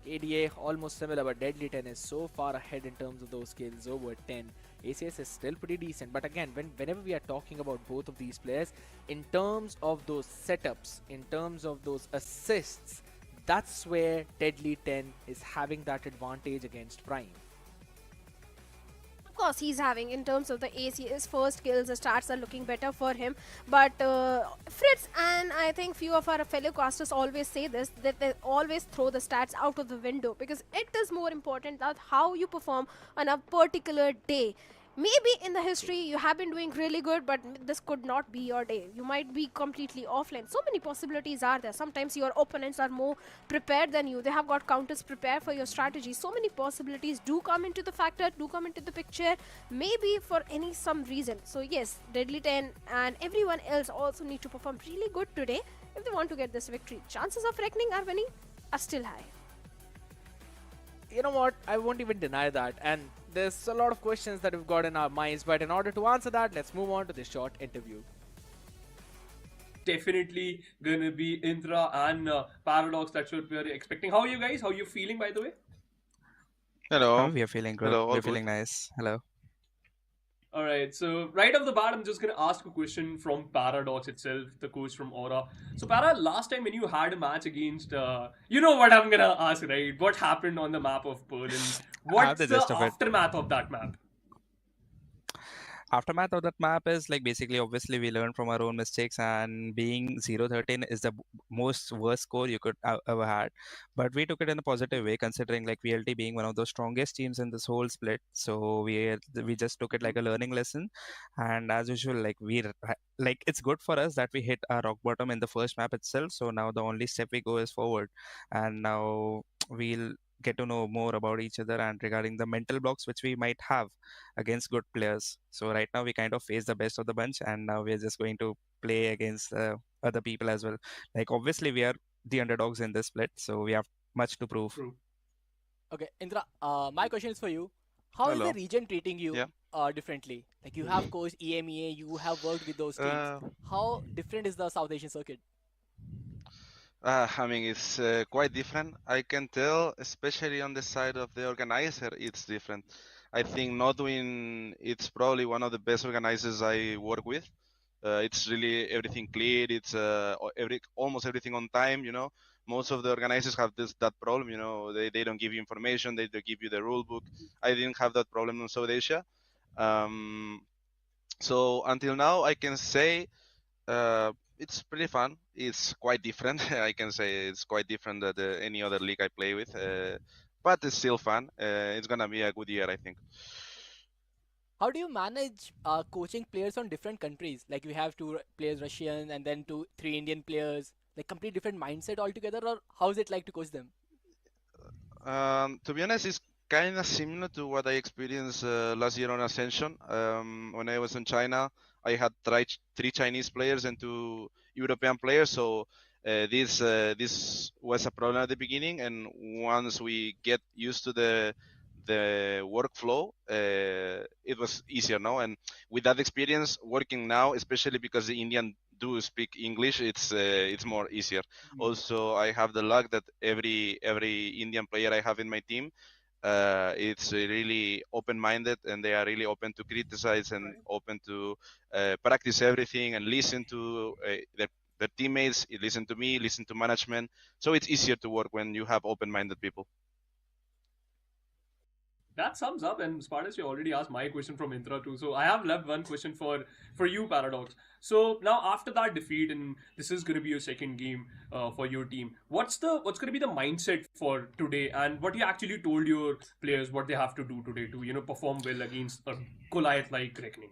Speaker 4: KDA almost similar, but Deadly 10 is so far ahead in terms of those kills over 10. ACS is still pretty decent, but again, whenever we are talking about both of these players, in terms of those setups, in terms of those assists, that's where Deadly 10 is having that advantage against Prime.
Speaker 11: Of course, he's having in terms of the AC, his first kills, the stats are looking better for him. But Fritz and I think few of our fellow casters always say this, that they always throw the stats out of the window because it is more important that how you perform on a particular day. Maybe in the history you have been doing really good, but this could not be your day. You might be completely offline. So many possibilities are there. Sometimes your opponents are more prepared than you. They have got counters prepared for your strategy. So many possibilities do come into the factor, do come into the picture, maybe for some reason. So yes, Deadly 10 and everyone else also need to perform really good today if they want to get this victory. Chances of reckoning are winning are still high.
Speaker 4: You know what? I won't even deny that. And there's a lot of questions that we've got in our minds, but in order to answer that, let's move on to this short interview.
Speaker 13: Definitely gonna be Indra and Paradox. That's what we're expecting. How are you guys? How are you feeling, by the way?
Speaker 14: Hello.
Speaker 15: We are feeling good.
Speaker 14: Hello, all
Speaker 15: We're
Speaker 14: good.
Speaker 15: feeling nice. Hello.
Speaker 13: All right, so right off the bat, I'm just going to ask a question from Paradox itself, the coach from Aura. So, Para, last time when you had a match against, you know what I'm going to ask, right? What happened on the map of Pearl and what's the aftermath of that map?
Speaker 15: Aftermath of that map is like basically obviously we learn from our own mistakes, and being 0-13 is the most worst score you could ever had, but we took it in a positive way considering like VLT being one of the strongest teams in this whole split. So we just took it like a learning lesson, and as usual like it's good for us that we hit our rock bottom in the first map itself. So now the only step we go is forward, and now we'll get to know more about each other and regarding the mental blocks which we might have against good players. So right now we kind of face the best of the bunch, and now we're just going to play against other people as well. Like obviously we are the underdogs in this split, so we have much to prove.
Speaker 13: True.
Speaker 8: Okay, Indra, my question is for you. How is the region treating you differently? Like you have coached EMEA, you have worked with those teams. How different is the South Asian circuit?
Speaker 14: I mean, it's quite different. I can tell, especially on the side of the organizer, it's different. I think NODWIN, it's probably one of the best organizers I work with. It's really everything clear. It's almost everything on time. You know, most of the organizers have that problem. You know, they don't give you information. They don't give you the rule book. I didn't have that problem in South Asia. So until now, I can say. It's pretty fun. It's quite different. I can say it's quite different than any other league I play with, but it's still fun. It's gonna be a good year, I think.
Speaker 8: How do you manage coaching players from different countries? Like you have 2 players Russian and then 3 Indian players, like complete different mindset altogether, or how is it like to coach them?
Speaker 14: To be honest, it's kind of similar to what I experienced last year on Ascension. When I was in China, I had 3 Chinese players and 2 European players. So this was a problem at the beginning, and once we get used to the workflow, it was easier now. And with that experience working now, especially because the Indian do speak English, it's more easier. Also, I have the luck that every Indian player I have in my team, it's really open-minded, and they are really open to criticize and open to practice everything and listen to their teammates, listen to me, listen to management. So it's easier to work when you have open-minded people.
Speaker 13: That sums up, and Spartus, you already asked my question from Indra too. So I have left one question for you, Paradox. So now after that defeat, and this is going to be your second game for your team. What's going to be the mindset for today, and what you actually told your players what they have to do today to perform well against a Goliath-like Reckoning?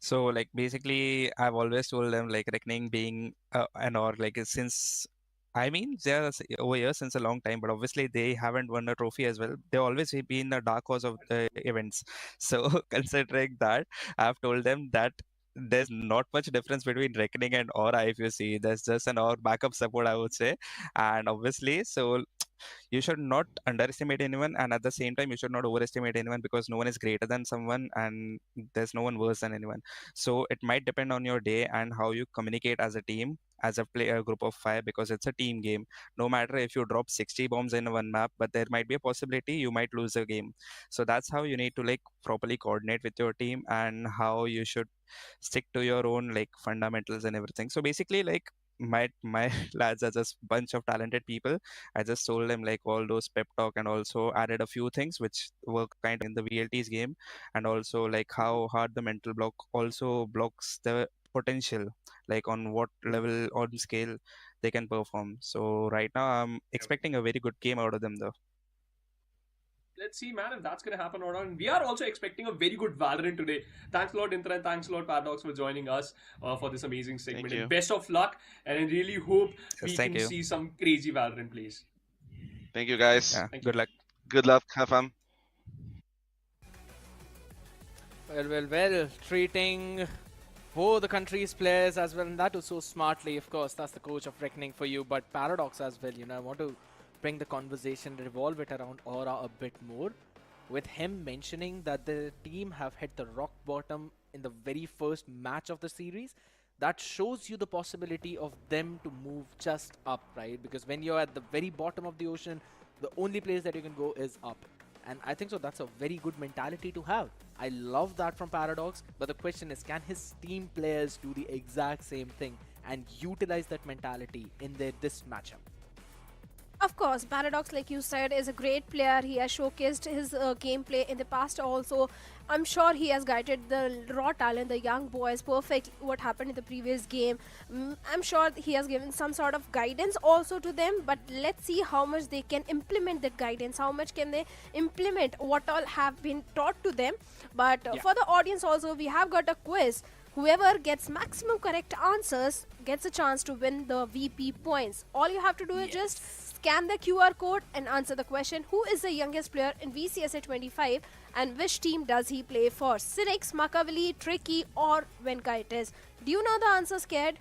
Speaker 15: So like basically I've always told them like Reckoning being an org, like since I mean, they're over here since a long time, but obviously they haven't won a trophy as well. They've always been the dark horse of the events. So considering that, I've told them that there's not much difference between Reckoning and Aura. If you see, there's just an Aura backup support, I would say. And obviously, so you should not underestimate anyone, and at the same time you should not overestimate anyone, because no one is greater than someone and there's no one worse than anyone. So it might depend on your day and how you communicate as a team, as a player group of 5, because it's a team game. No matter if you drop 60 bombs in one map, but there might be a possibility you might lose the game. So that's how you need to like properly coordinate with your team, and how you should stick to your own like fundamentals and everything. So basically like my lads are just bunch of talented people. I just told them like all those pep talk and also added a few things which were kind of in the VLT's game, and also like how hard the mental block also blocks the potential, like on what level on scale they can perform. So right now I'm expecting a very good game out of them though.
Speaker 13: Let's see, man, if that's going to happen or not. And we are also expecting a very good Valorant today. Thanks a lot, Intra, and thanks a lot, Paradox, for joining us for this amazing segment.
Speaker 14: Thank you.
Speaker 13: And best of luck. And I really hope we
Speaker 15: thank
Speaker 13: can
Speaker 15: you.
Speaker 13: see some crazy Valorant plays.
Speaker 14: Thank you, guys.
Speaker 15: Yeah,
Speaker 13: Thank
Speaker 15: good
Speaker 13: you.
Speaker 15: luck.
Speaker 14: Good luck. Have fun.
Speaker 4: Well, treating both the country's players as well, and that too so smartly. Of course, that's the coach of Reckoning for you, but Paradox as well. I want to bring the conversation, revolve it around Aura a bit more, with him mentioning that the team have hit the rock bottom in the very first match of the series. That shows you the possibility of them to move just up, right? Because when you're at the very bottom of the ocean, the only place that you can go is up. And I think so that's a very good mentality to have. I love that from Paradox, but the question is, can his team players do the exact same thing and utilize that mentality in this matchup?
Speaker 11: Of course, Paradox, like you said, is a great player. He has showcased his gameplay in the past also. I'm sure he has guided the raw talent, the young boys, perfect what happened in the previous game. I'm sure he has given some sort of guidance also to them, but let's see how much they can implement that guidance, how much can they implement what all have been taught to them. But for the audience also, we have got a quiz. Whoever gets maximum correct answers gets a chance to win the VP points. All you have to do is just scan the QR code and answer the question, who is the youngest player in VCSA 25 and which team does he play for? Sinix, Makavali, Tricky or Venkaitis? Do you know the answer, Scared?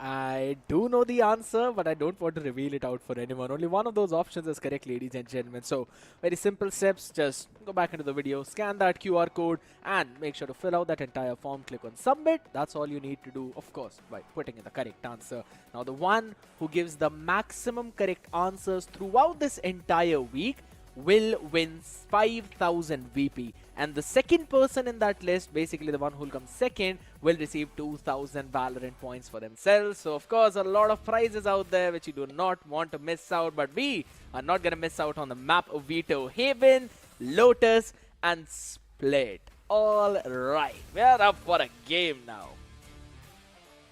Speaker 4: I do know the answer, but I don't want to reveal it out for anyone. Only one of those options is correct, ladies and gentlemen. So, very simple steps. Just go back into the video, scan that QR code, and make sure to fill out that entire form. Click on submit. That's all you need to do, of course, by putting in the correct answer. Now, the one who gives the maximum correct answers throughout this entire week will win 5,000 VP, and the second person in that list, basically the one who will come second, will receive 2,000 Valorant points for themselves. So of course a lot of prizes out there which you do not want to miss out, but we are not gonna miss out on the map of Veto, Haven, Lotus and Split. All right, we're up for a game now.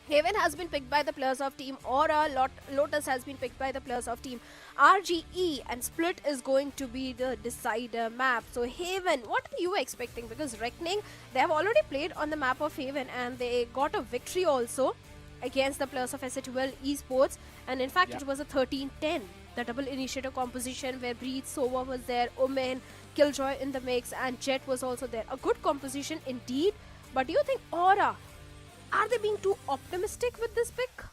Speaker 11: Haven has been picked by the players of Team Aura, Lotus has been picked by the players of Team RGE, and Split is going to be the decider map. So Haven, what are you expecting? Because Reckoning, they have already played on the map of Haven and they got a victory also against the players of SA12 Esports, and in fact it was a 13-10. The double initiator composition where Breeze, Sova was there, Omen, Killjoy in the mix, and Jet was also there. A good composition indeed, but do you think Aura, are they being too optimistic with this pick?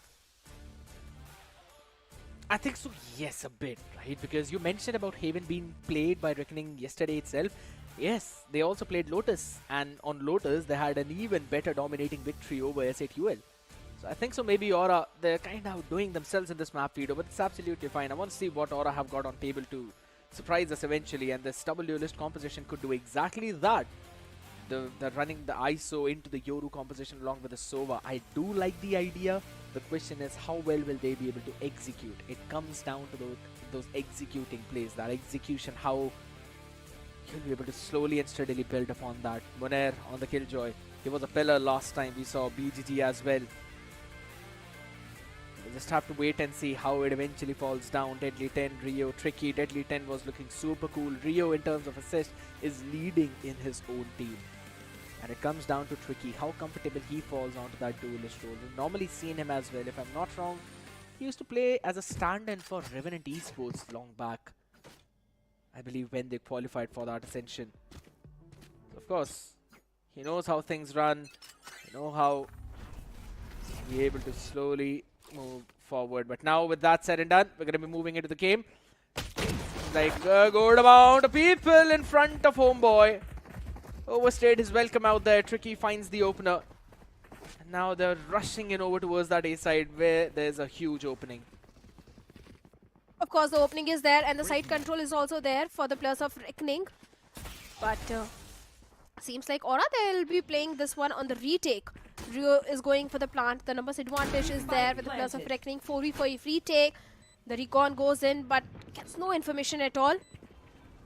Speaker 4: I think so, yes, a bit, right? Because you mentioned about Haven being played by Reckoning yesterday itself. Yes, they also played Lotus, and on Lotus they had an even better dominating victory over SA12. So I think so maybe Aura, they're kind of doing themselves in this map video, but it's absolutely fine. I want to see what Aura have got on table to surprise us eventually, and this double duelist composition could do exactly that. The running the ISO into the Yoru composition along with the Sova. I do like the idea. The question is how well will they be able to execute? It comes down to those executing plays, that execution, how you'll be able to slowly and steadily build upon that. Moner on the Killjoy. He was a pillar last time. We saw BGG as well. We'll just have to wait and see how it eventually falls down. Deadly 10, Rio, Tricky. Deadly 10 was looking super cool. Rio, in terms of assist, is leading in his own team. And it comes down to Tricky, how comfortable he falls onto that duelist role. We've normally seen him as well. If I'm not wrong, he used to play as a stand-in for Revenant Esports long back, I believe, when they qualified for that ascension. Of course, he knows how things run. You know how to be able to slowly move forward. But now with that said and done, we're going to be moving into the game. Like a good amount of people in front of Homeboy. Overstayed his welcome out there. Tricky finds the opener. And now they're rushing in over towards that A side where there's a huge opening.
Speaker 11: Of course, the opening is there and the side control is also there for the players of Reckoning. But seems like Aura, they'll be playing this one on the retake. Rio is going for the plant. The numbers advantage is there with the plus of Reckoning. 4v4 retake. The recon goes in but gets no information at all.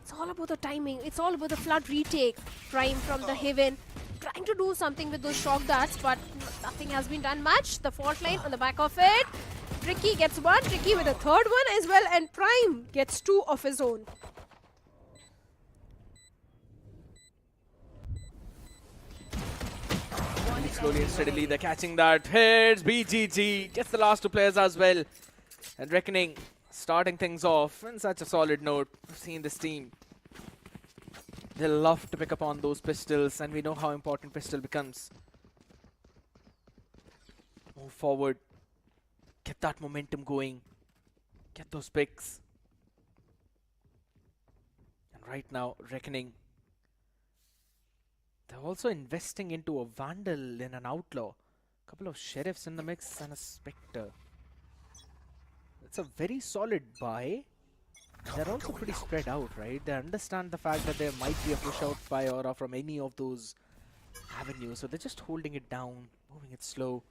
Speaker 11: It's all about the timing. It's all about the flood retake. Prime from the Heaven. Trying to do something with those shock darts, but nothing has been done much. The fault line on the back of it. Tricky gets one. Tricky with a third one as well. And Prime gets two of his own.
Speaker 4: Slowly and steadily, they're catching that. Here's BGG. Gets the last two players as well. And Reckoning starting things off in such a solid note. We've seen this team. They love to pick up on those pistols, and we know how important pistol becomes. Move forward. Get that momentum going. Get those picks. And right now, Reckoning. They're also investing into a Vandal and an Outlaw. A couple of Sheriffs in the mix and a Spectre. It's a very solid buy. They're also pretty spread out, right? They understand the fact that there might be a push out by Aura from any of those avenues. So they're just holding it down, moving it slow.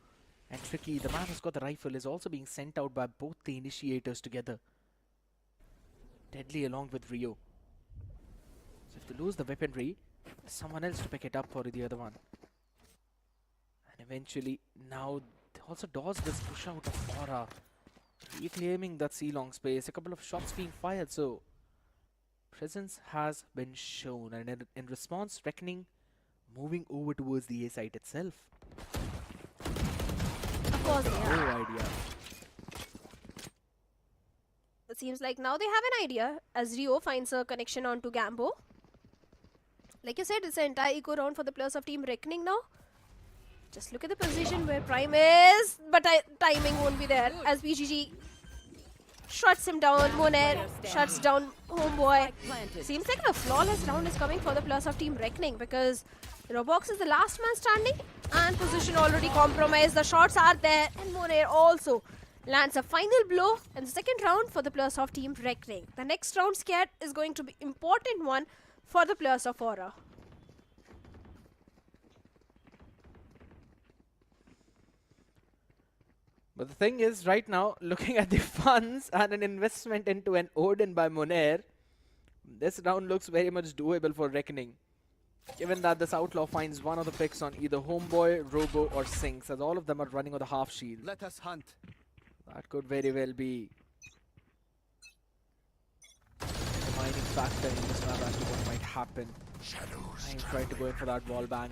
Speaker 4: And Tricky, the man who's got the rifle, is also being sent out by both the initiators together. Deadly along with Rio. So if they lose the weaponry, there's someone else to pick it up for the other one. And eventually, now also dodge this push out of Aura. Reclaiming that C-long space, a couple of shots being fired, so presence has been shown, and in response, Reckoning moving over towards the A site itself.
Speaker 11: Of course,
Speaker 4: No idea.
Speaker 11: It seems like now they have an idea as Rio finds a connection onto Gambo. Like you said, it's an entire eco round for the players of Team Reckoning now. Just look at the position where Prime is, but timing won't be there as BGG shuts him down. Moner shuts down Homeboy. Seems like a flawless round is coming for the players of Team Reckoning because Robox is the last man standing and position already compromised. The shots are there and Moner also lands a final blow in the second round for the players of Team Reckoning. The next round scared is going to be important one for the players of Aura.
Speaker 4: But the thing is, right now, looking at the funds and an investment into an Odin by Moner, this round looks very much doable for Reckoning. Given that this Outlaw finds one of the picks on either Homeboy, Robo or Sinks, as all of them are running on the half shield.
Speaker 12: Let us hunt.
Speaker 4: That could very well be a defining factor in this map as to what might happen. I'm trying to go in for that wall bang.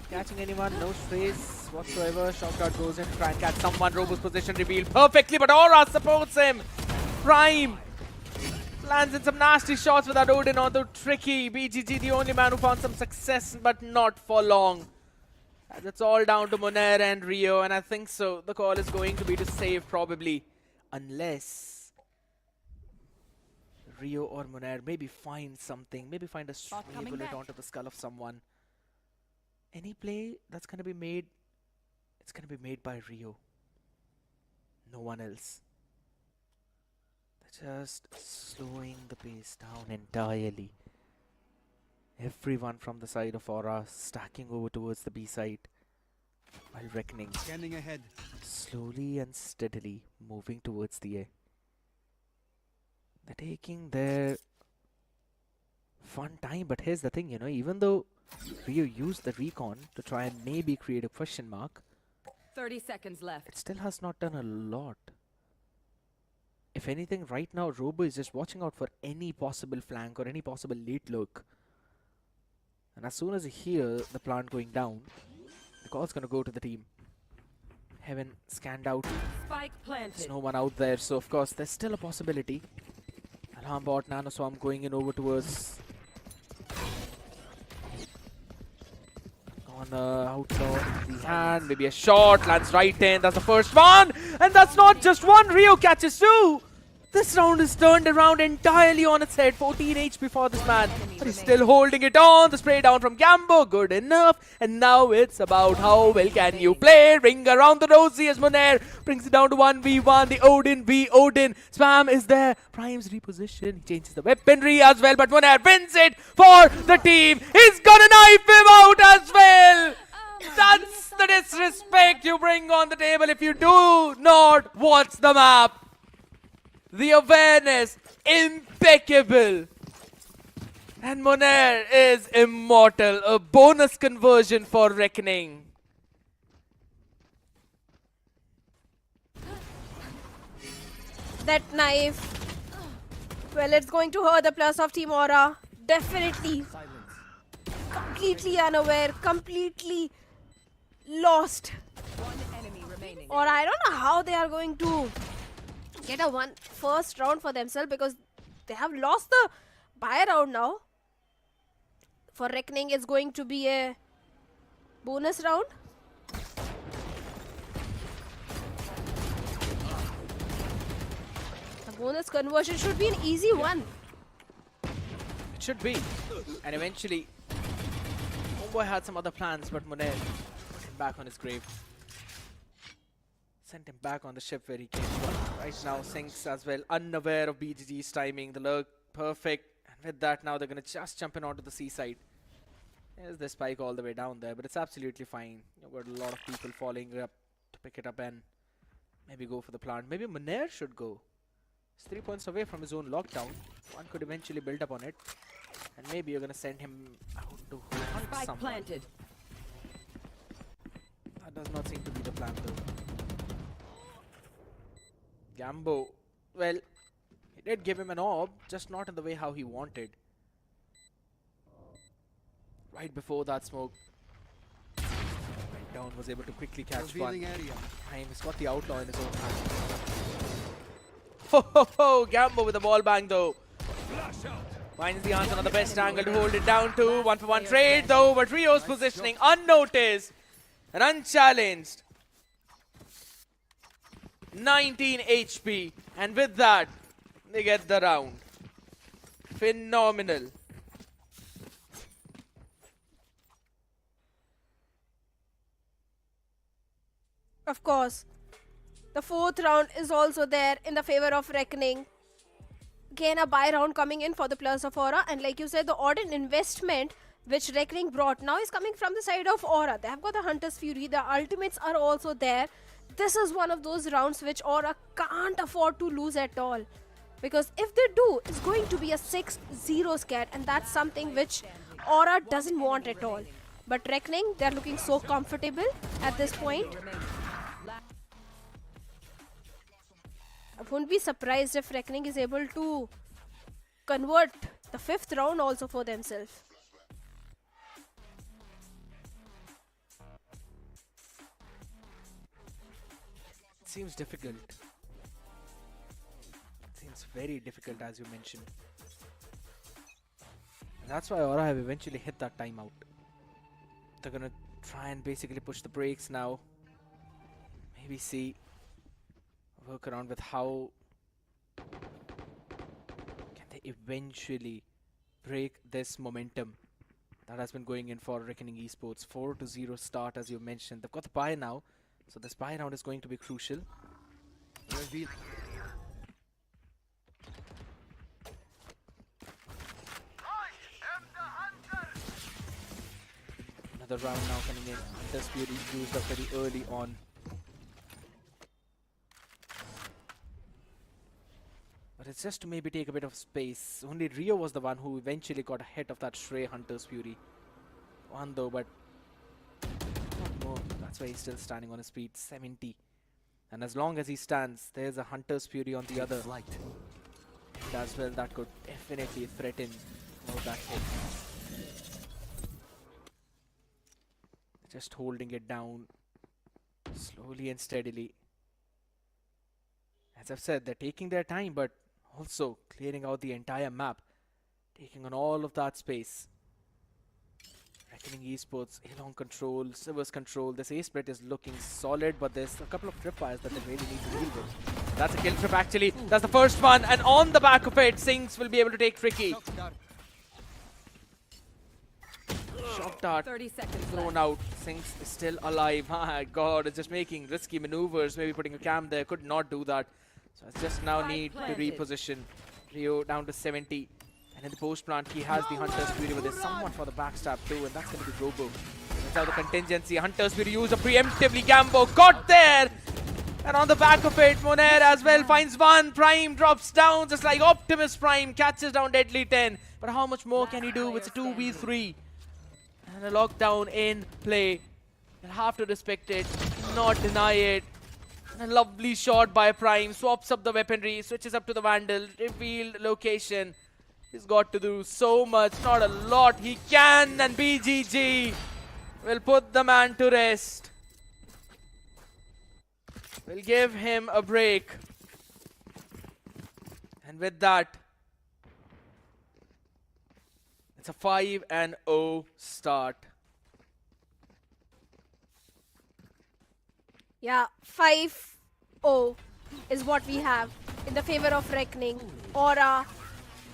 Speaker 4: Catching anyone, no space whatsoever. Shotgun goes in, try and catch someone. Robo's position revealed perfectly, but Aura supports him. Prime lands in some nasty shots with that Odin on the Tricky. BGG, the only man who found some success, but not for long. As it's all down to Moner and Rio, and I think so. The call is going to be to save probably, unless Rio or Moner maybe find something, maybe find a stray bullet onto the skull of someone. Any play that's going to be made, it's going to be made by Rio. No one else. They're just slowing the pace down entirely. Everyone from the side of Aura stacking over towards the B side. While Reckoning,
Speaker 12: Scanning ahead.
Speaker 4: slowly and steadily moving towards the A. They're taking their fun time, but here's the thing, even though Rio used the recon to try and maybe create a question mark,
Speaker 10: 30 seconds left.
Speaker 4: it still has not done a lot. If anything, right now, Robo is just watching out for any possible flank or any possible late look. And as soon as he hears the plant going down, the call's going to go to the team. Heaven scanned out.
Speaker 10: Spike planted.
Speaker 4: There's no one out there, so of course, there's still a possibility. Alarm bot, Nanoswarm going in over towards on Outlaw in the hand, maybe a shot, lands right in, that's the first one, and that's not just one, Rio catches two! This round is turned around entirely on its head, 14 HP for this man, but he's still holding it on, the spray down from Gambo, good enough, and now it's about how well can you play, ring around the rosy as Moner brings it down to 1v1, the Odin v Odin, Spam is there, Prime's reposition, he changes the weaponry as well, but Moner wins it for the team, he's gonna knife him out as well! you bring on the table if you do not watch the map? The awareness, impeccable. And Monair is immortal. A bonus conversion for Reckoning.
Speaker 11: That knife. Well, it's going to hurt the plus of Team Aura. Definitely. Completely unaware. Completely lost. Or I don't know how they are going to get a first round for themselves, because they have lost the buy round now. For Reckoning, it's going to be a bonus round. The bonus conversion should be an easy one.
Speaker 4: It should be. And eventually, Homeboy had some other plans, but Monair put him back on his grave. Sent him back on the ship where he came from. Right now, Sinks as well, unaware of BGG's timing. The lurk, perfect. And with that, now they're going to just jump in onto the seaside. There's the spike all the way down there, but it's absolutely fine. You've got a lot of people falling up to pick it up and maybe go for the plant. Maybe Monair should go. He's 3 points away from his own lockdown. One could eventually build up on it. And maybe you're going to send him out to hunt someone.
Speaker 10: Planted.
Speaker 4: That does not seem to be the plan though. Gambo, well, he did give him an orb, just not in the way how he wanted. Right before that smoke went down, was able to quickly catch one. He's got the outlaw in his own hand. Ho ho ho! Gambo with the ball bang though. Finds the answer on the best angle to hold it down to. 1-for-1 trade though, but Rio's positioning unnoticed and unchallenged. 19 HP, and with that, they get the round. Phenomenal.
Speaker 11: Of course, the fourth round is also there in the favor of Reckoning. Again, a buy round coming in for the plus of Aura, and like you said, the odd investment which Reckoning brought now is coming from the side of Aura. They have got the Hunter's Fury, the ultimates are also there. This is one of those rounds which Aura can't afford to lose at all. Because if they do, it's going to be a 6-0 scat, and that's something which Aura doesn't want at all. But Reckoning, they're looking so comfortable at this point. I wouldn't be surprised if Reckoning is able to convert the 5th round also for themselves.
Speaker 4: It seems difficult. It seems very difficult, as you mentioned. And that's why Aura have eventually hit that timeout. They're gonna try and basically push the brakes now. Maybe see, work around with how can they eventually break this momentum that has been going in for Reckoning Esports. 4-0 start, as you mentioned. They've got the bye now, so this bye round is going to be crucial. Another round now coming in. Hunter's Fury used up very early on. But it's just to maybe take a bit of space. Only Rio was the one who eventually got a hit of that Shrey Hunter's Fury. One though, but not more. That's why he's still standing on his feet. 70. And as long as he stands, there's a Hunter's Fury on the other. And as well, that could definitely threaten more that hit. Just holding it down slowly and steadily. As I've said, they're taking their time, but also clearing out the entire map, taking on all of that space. Reckoning Esports, Elon control, Silver's control. This A split is looking solid, but there's a couple of tripwires that they really need to deal with. That's a kill trip actually. That's the first one, and on the back of it, Sinks will be able to take Tricky. Shock dart
Speaker 10: 30 seconds
Speaker 4: thrown out. Sinks is still alive. My god, it's just making risky maneuvers. Maybe putting a cam there. Could not do that. So it's just now need to reposition. Rio down to 70. And in the post plant, he has the Hunter's Fury, but there's someone for the backstab too, and that's going to be Robo. That's how the contingency. Hunters will use a preemptively. Gambo got there. And on the back of it, Moner as well finds one. Prime drops down just like Optimus Prime. Catches down Deadly 10. But how much more can he do? It's a 2v3. And a lockdown in play. You'll have to respect it, not deny it. And a lovely shot by Prime. Swaps up the weaponry, switches up to the Vandal. Revealed location. He's got to do so much, not a lot. He can, and BGG will put the man to rest. We'll give him a break. And with that, it's a 5-0 start.
Speaker 11: Yeah, 5-0 is what we have in the favor of Reckoning. Aura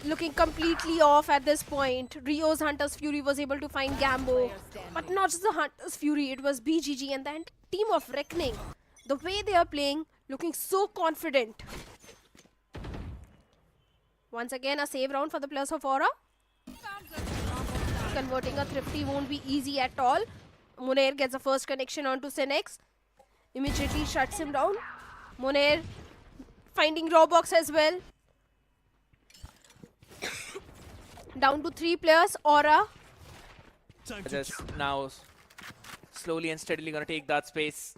Speaker 11: looking completely off at this point. Rio's Hunter's Fury was able to find Gambo. But not just the Hunter's Fury, it was BGG and the team of Reckoning. The way they are playing, looking so confident. Once again, a save round for the players of Aura. Converting a Thrifty won't be easy at all. Moner gets the first connection onto Senex. Immediately shuts him down. Moner finding Roblox as well. Down to 3 players. Aura.
Speaker 4: Just now slowly and steadily gonna take that space.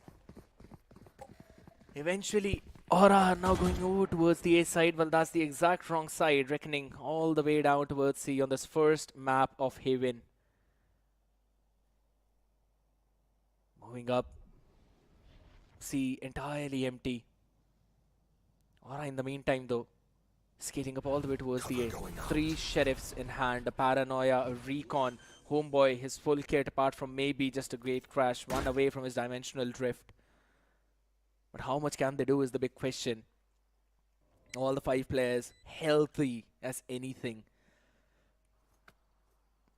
Speaker 4: Eventually, Aura are now going over towards the A side. Well, that's the exact wrong side. Reckoning all the way down towards C on this first map of Haven. Moving up. C entirely empty. Aura in the meantime though, skating up all the way towards the A. 3 sheriffs in hand, a paranoia, a recon, homeboy, his full kit apart from maybe just a great crash, one away from his dimensional drift. But how much can they do is the big question. All the 5 players healthy as anything.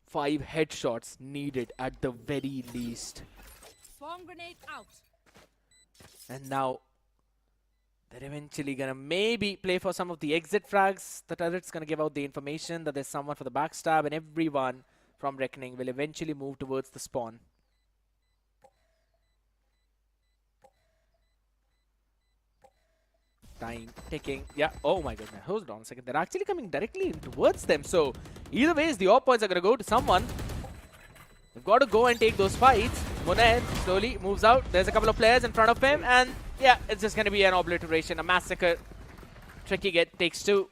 Speaker 4: 5 headshots needed at the very least.
Speaker 10: Swarm grenade out.
Speaker 4: And now they're eventually gonna maybe play for some of the exit frags. The turret's gonna give out the information that there's someone for the backstab, and everyone from Reckoning will eventually move towards the spawn. Time ticking. Yeah, oh my goodness. Hold on a second. They're actually coming directly towards them. So either ways, the AWP points are gonna go to someone. They've got to go and take those fights. Moner slowly moves out. There's a couple of players in front of him, and yeah, it's just going to be an obliteration, a massacre. Tricky takes 2.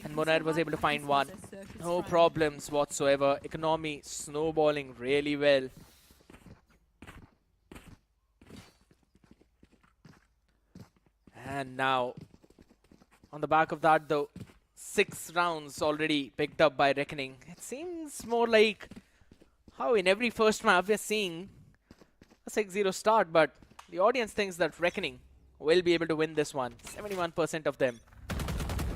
Speaker 4: And Moner was able to find 1. No problems whatsoever. Economy snowballing really well. And now, on the back of that though, 6 rounds already picked up by Reckoning. It seems more like how in every first map we're seeing a 6-0 start, but the audience thinks that Reckoning will be able to win this one. 71% of them,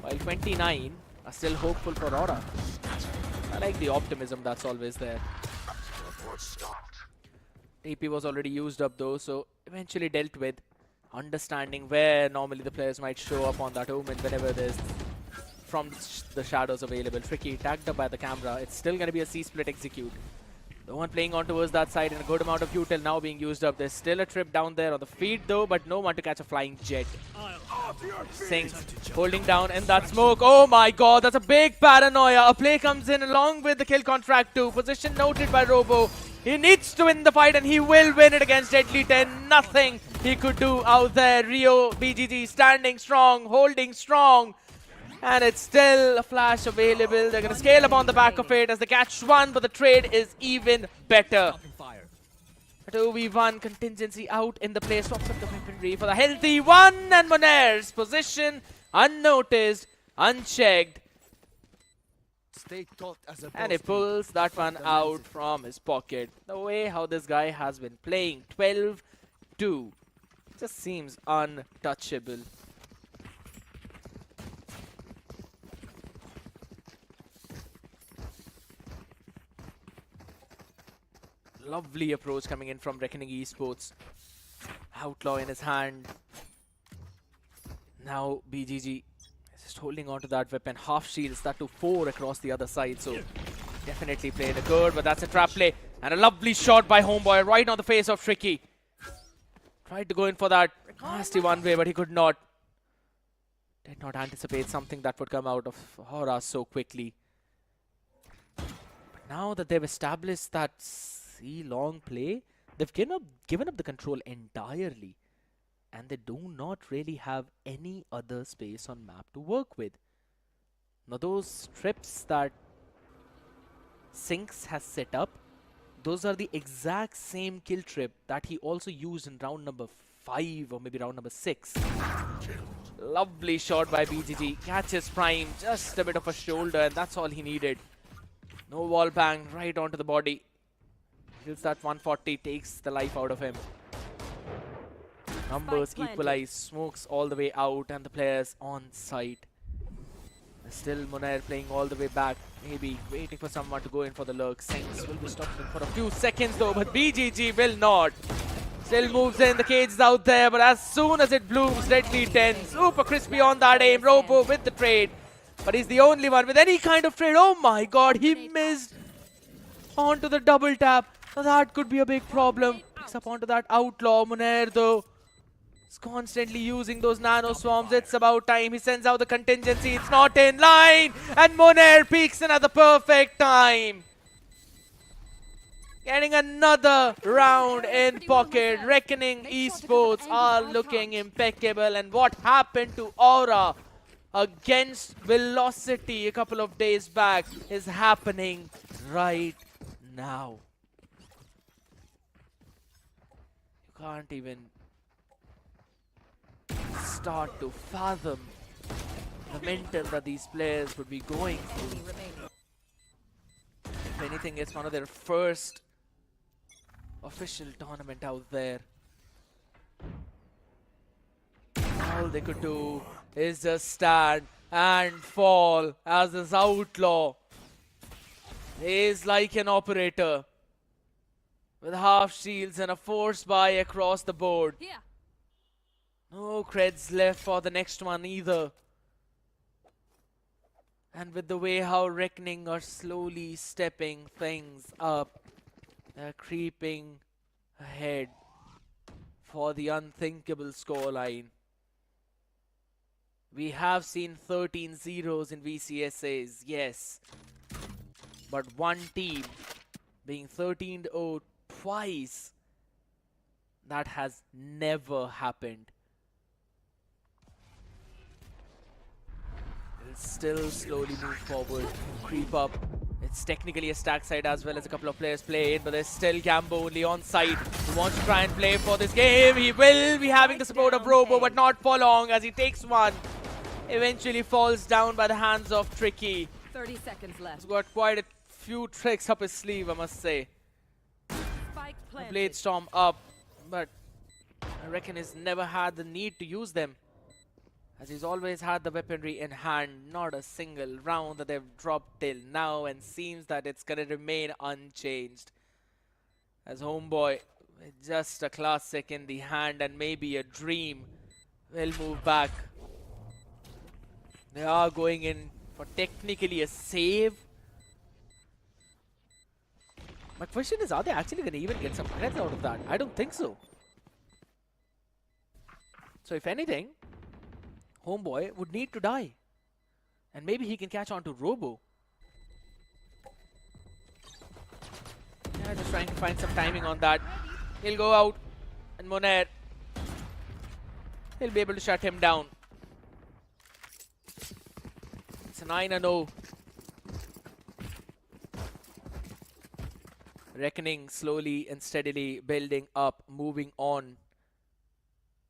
Speaker 4: while 29 are still hopeful for Aura. I like the optimism that's always there. TP was already used up though, so eventually dealt with. Understanding where normally the players might show up on that omen whenever there's from the shadows available. Tricky tagged up by the camera. It's still going to be a C-split execute. No one playing on towards that side, and a good amount of util now being used up. There's still a trip down there on the feed though, but no one to catch a flying jet. Singh holding down in that smoke. Oh my god, that's a big paranoia. A play comes in along with the kill contract too. Position noted by Robo. He needs to win the fight, and he will win it against Deadly 10. Nothing he could do out there. Rio BGG standing strong, holding strong. And it's still a flash available. They're going to scale up on the back of it as they catch 1, but the trade is even better. A 2v1 contingency out in the play. Swaps up the weaponry for the healthy 1. And Moner's position unnoticed, unchecked. And he pulls that one out from his pocket. The way how this guy has been playing, 12-2, just seems untouchable. Lovely approach coming in from Reckoning Esports. Outlaw in his hand. Now BGG just holding on to that weapon. Half shields, that to 4 across the other side. So definitely played a good, but that's a trap play. And a lovely shot by Homeboy right on the face of Tricky. Tried to go in for that nasty one way, but he could not. Did not anticipate something that would come out of Aura so quickly. But now that they've established that C-long play, they've given up the control entirely. And they do not really have any other space on map to work with. Now those trips that Sinks has set up, those are the exact same kill trip that he also used in round number 5 or maybe round number 6. Lovely shot by BGG. Catches Prime, just a bit of a shoulder, and that's all he needed. No wall bang, right onto the body. Kills that 140, takes the life out of him. Numbers equalize, smokes all the way out, and the players on site. Still Monair playing all the way back, maybe waiting for someone to go in for the lurk. Sengs will be stopped for a few seconds though, but BGG will not. Still moves in, the cage is out there, but as soon as it blooms, deadly 10. Super crispy on that aim, Robo with the trade. But he's the only one with any kind of trade. Oh my god, he missed onto the double tap. Now that could be a big problem. Picks up onto that outlaw. Monair though is constantly using those nano swarms. It's about time. He sends out the contingency. It's not in line. And Monair peaks in at the perfect time. Getting another round in pocket. Reckoning Esports are looking impeccable. And what happened to Aura against Velocity a couple of days back is happening right now. You can't even start to fathom the mental that these players would be going through. If anything, it's one of their first official tournament out there. All they could do is just stand and fall as this outlaw is like an operator with half shields and a force buy across the board. No creds left for the next one either. And with the way how Reckoning are slowly stepping things up, they're creeping ahead for the unthinkable scoreline. We have seen 13 zeros in VCSAs, yes. But one team being 13-0 twice, that has never happened. It'll still slowly move forward, creep up. It's technically a stack side as well as a couple of players play in, but there's still Gambo only on site who wants to try and play for this game. He will be having the support of Robo, but not for long as he takes one. Eventually falls down by the hands of Tricky.
Speaker 10: 30 seconds left.
Speaker 4: He's got quite a few tricks up his sleeve, I must say. Blade Storm up, but I reckon he's never had the need to use them, as he's always had the weaponry in hand. Not a single round that they've dropped till now, and seems that it's gonna remain unchanged. As Homeboy, with just a classic in the hand and maybe a dream, will move back. They are going in for technically a save. My question is, are they actually going to even get some creds out of that? I don't think so. So if anything, Homeboy would need to die. And maybe he can catch on to Robo. Yeah, just trying to find some timing on that. He'll go out. And Monair, he'll be able to shut him down. It's a 9-0. Reckoning slowly and steadily building up, moving on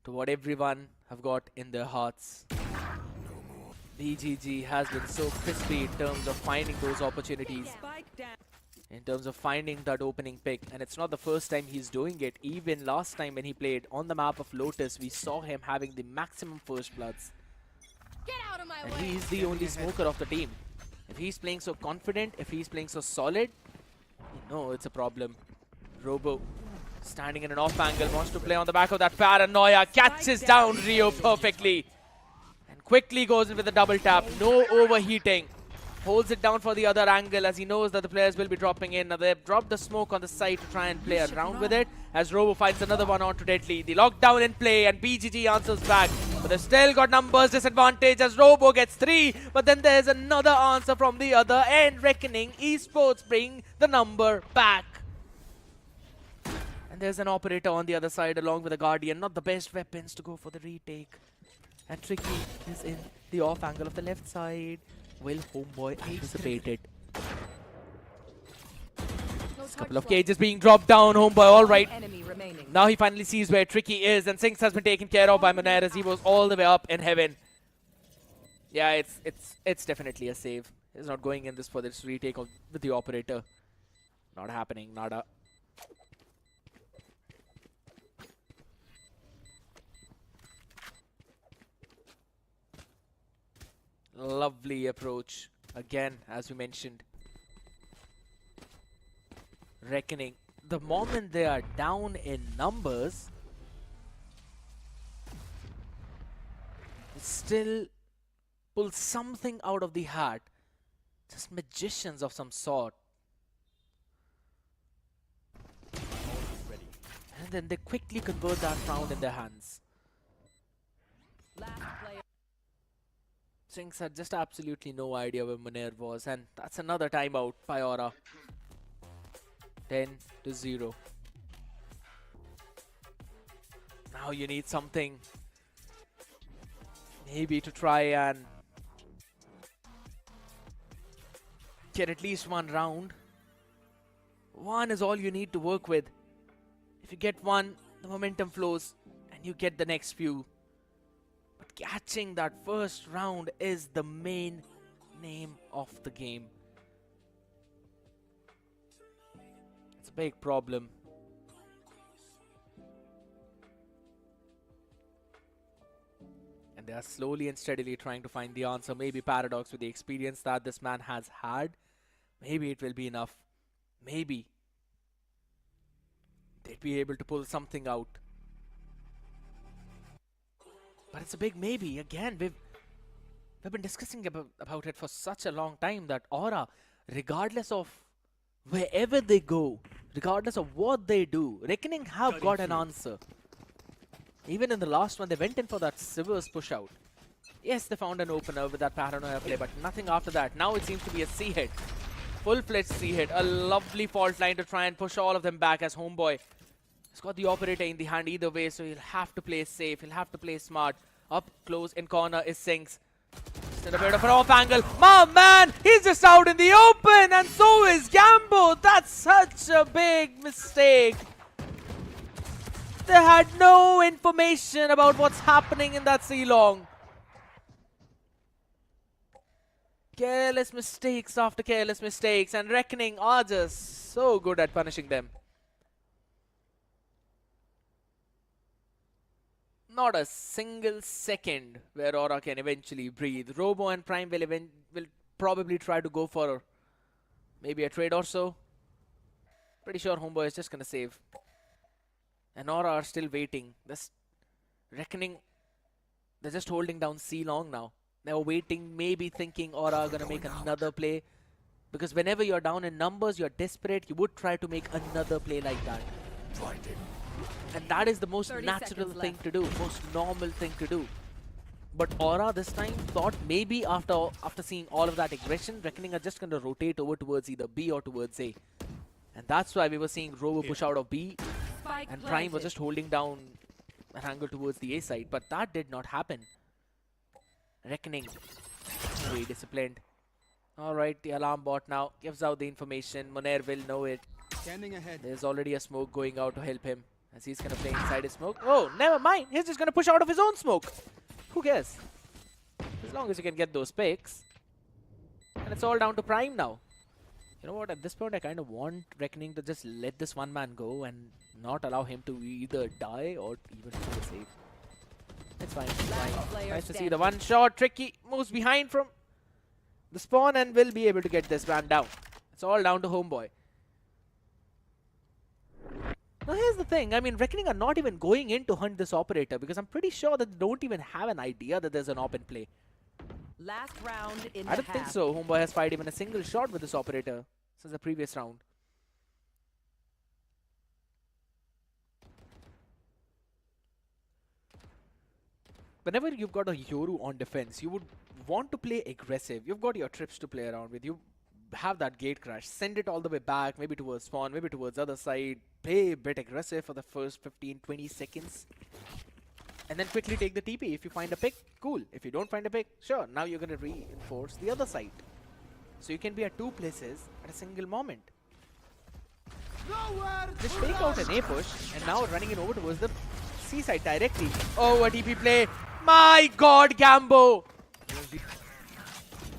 Speaker 4: to what everyone have got in their hearts. BGG has been so crispy in terms of finding those opportunities, in terms of finding that opening pick, and it's not the first time he's doing it. Even last time when he played on the map of Lotus, we saw him having the maximum first bloods. And he's the only smoker of the team. If he's playing so confident, if he's playing so solid, no, it's a problem. Robo standing in an off angle, wants to play on the back of that paranoia, catches down Rio perfectly, and quickly goes in with a double tap. No overheating. holds it down for the other angle as he knows that the players will be dropping in. Now they've dropped the smoke on the side to try and play around with it as Robo finds another one onto Deadly. The lockdown in play and BGG answers back. But they've still got numbers disadvantage as Robo gets 3. But then there's another answer from the other end. Reckoning Esports bring the number back. And there's an operator on the other side along with a Guardian. Not the best weapons to go for the retake. And Tricky is in the off angle of the left side. Will Homeboy anticipate it? There's a couple of cages being dropped down. Homeboy alright. Now he finally sees where Tricky is, and Sinks has been taken care of by Monair as he was all the way up in heaven. Yeah, it's definitely a save. He's not going in this for this retake with the operator. Not happening, nada. Lovely approach. Again, as we mentioned. Reckoning. The moment they are down in numbers, still pull something out of the hat. Just magicians of some sort. And then they quickly convert that round in their hands. Sinks had just absolutely no idea where Monair was, and that's another timeout by Aura. 10-0. Now you need something maybe to try and get at least one round. One is all you need to work with. If you get one, the momentum flows and you get the next few. But catching that first round is the main name of the game. It's a big problem. And they are slowly and steadily trying to find the answer. Maybe Paradox, with the experience that this man has had, maybe it will be enough. Maybe they'd be able to pull something out. But it's a big maybe. Again, we've been discussing about it for such a long time that Aura, regardless of wherever they go, regardless of what they do, Reckoning have got an answer. Even in the last one, they went in for that Sivers push out. Yes, they found an opener with that Paranoia play, but nothing after that. Now it seems to be a C-hit. Full-fledged C-hit. A lovely fault line to try and push all of them back as Homeboy has got the operator in the hand either way, so he'll have to play safe. He'll have to play smart. Up close in corner is Sinks. Just a bit of an off angle. My man, he's just out in the open, and so is Gambo. That's such a big mistake. They had no information about what's happening in that C-long. Careless mistakes after careless mistakes, and Reckoning are just so good at punishing them. Not a single second where Aura can eventually breathe. Robo and Prime will probably try to go for maybe a trade or so. Pretty sure Homeboy is just going to save. And Aura are still waiting. This Reckoning, they're just holding down C-long now. They were waiting, maybe thinking Aura are going to make another play. Because whenever you're down in numbers, you're desperate, you would try to make another play like that. And that is the most natural thing to do, most normal thing to do. But Aura this time thought maybe after seeing all of that aggression, Reckoning are just going to rotate over towards either B or towards A. And that's why we were seeing Robo push out of B. And Prime was just holding down an angle towards the A side. But that did not happen. Reckoning, very disciplined. Alright, the alarm bot now gives out the information. Monair will know it. There's already a smoke going out to help him, as he's going to play inside his smoke. Oh, never mind. He's just going to push out of his own smoke. Who cares? As long as you can get those picks. And it's all down to Prime now. You know what? At this point, I kind of want Reckoning to just let this one man go and not allow him to either die or even do the save. It's fine. It's fine. Nice to see the one shot. Tricky moves behind from the spawn and will be able to get this man down. It's all down to Homeboy. Now here's the thing, I mean, Reckoning are not even going in to hunt this operator because I'm pretty sure that they don't even have an idea that there's an op in play.
Speaker 10: Last round in
Speaker 4: I don't think so. Homeboy has fired even a single shot with this operator since the previous round. Whenever you've got a Yoru on defense, you would want to play aggressive. You've got your trips to play around with. You have that gate crash. Send it all the way back, maybe towards spawn, maybe towards other side. Play a bit aggressive for the first 15-20 seconds. And then quickly take the TP. If you find a pick, cool. If you don't find a pick, sure. Now you're going to reinforce the other side. So you can be at two places at a single moment. Just take out an A push and now running it over towards the C side directly. Oh, a TP play. My god, Gambo!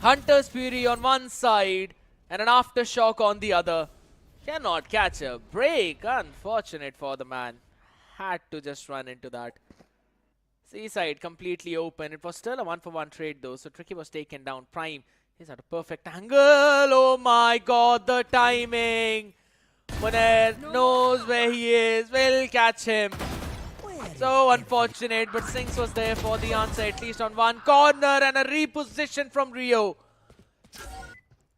Speaker 4: Hunter's Fury on one side and an aftershock on the other. Cannot catch a break. Unfortunate for the man. Had to just run into that. C-side completely open. It was still a 1-for-1 trade though, so Tricky was taken down. Prime, he's at a perfect angle. Oh my god, the timing. Moner knows where he is. Will catch him. So unfortunate, but Sinks was there for the answer, at least on one corner, and a reposition from Rio.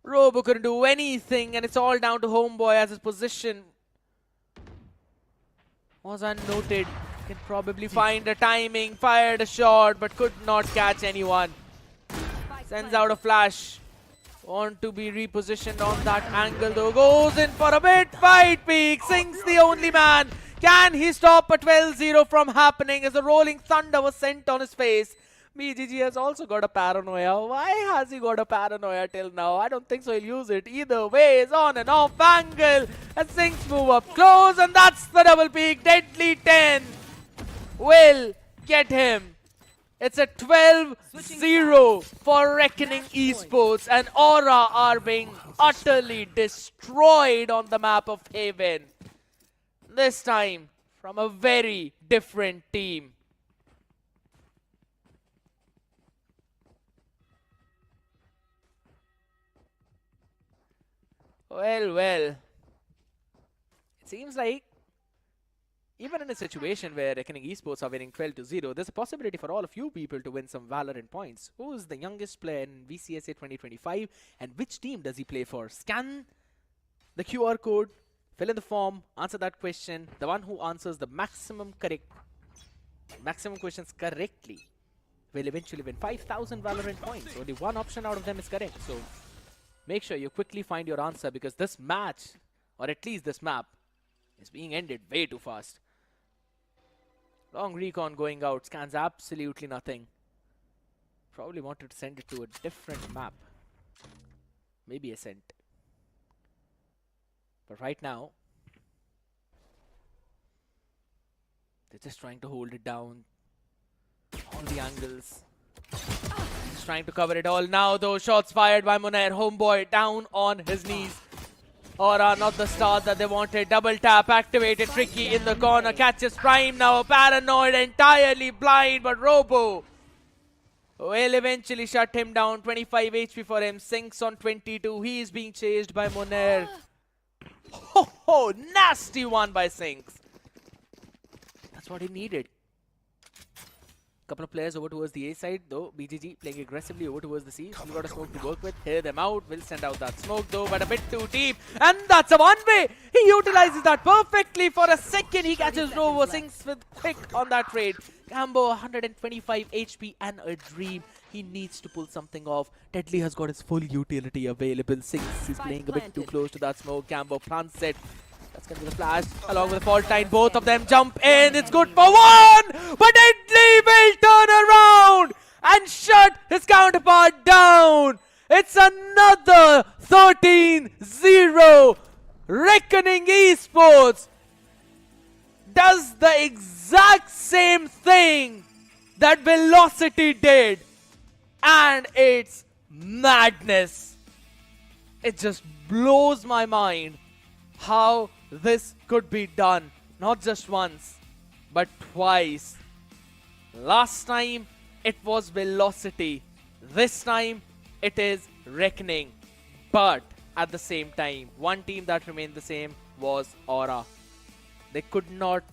Speaker 4: Robo couldn't do anything, and it's all down to Homeboy as his position was unnoted. Can probably find a timing, fired a shot, but could not catch anyone. Sends out a flash. Want to be repositioned on that angle though. Goes in for a bit. Fight peak. Sinks the only man. Can he stop a 12-0 from happening as the rolling thunder was sent on his face? BGG has also got a paranoia. Why has he got a paranoia till now? I don't think so he'll use it. Either way, is on and off angle. And Sinks move up close, and that's the double peak. Deadly 10 will get him. It's a 12-0 for Reckoning Esports, and Aura are being utterly destroyed on the map of Haven. This time from a very different team. Well, it seems like even in a situation where Reckoning Esports are winning 12-0, there's a possibility for all of you people to win some Valorant points. Who is the youngest player in VCSA 2025 and which team does he play for? Scan the QR code, fill in the form, answer that question. The one who answers the maximum questions correctly will eventually win 5,000 Valorant points. Only one option out of them is correct. So make sure you quickly find your answer, because this match, or at least this map, is being ended way too fast. Long recon going out, scans absolutely nothing. Probably wanted to send it to a different map. Maybe Ascent. But right now, they're just trying to hold it down. All the angles. Just trying to cover it all now though. Shots fired by Moner. Homeboy down on his knees. Aura not the start that they wanted. Double tap activated. Tricky in the corner. Catches Prime now. Paranoid, entirely blind, but Robo will eventually shut him down. 25 HP for him. Sinks on 22. He is being chased by Moner. Ho, nasty one by Sinks. That's what he needed. Couple of players over towards the A side though. BGG playing aggressively over towards the C. Still got a smoke to work with. Hear them out. Will send out that smoke though, but a bit too deep. And that's a one-way. He utilizes that perfectly for a second. He catches Robo. Sinks with quick on that trade. Gambo 125 HP and a dream. He needs to pull something off. Deadly has got his full utility available. Sinks is playing a bit too close to that smoke. Gambo plants it. That's going to be the flash along with the fault line. Both of them jump in. It's good for one. But Deadly will turn around and shut his counterpart down. It's another 13-0. Reckoning Esports does the exact same thing that Velocity did. And it's madness. It just blows my mind how this could be done. Not just once, but twice. Last time it was Velocity. This time it is Reckoning. But at the same time, one team that remained the same was Aura. They could not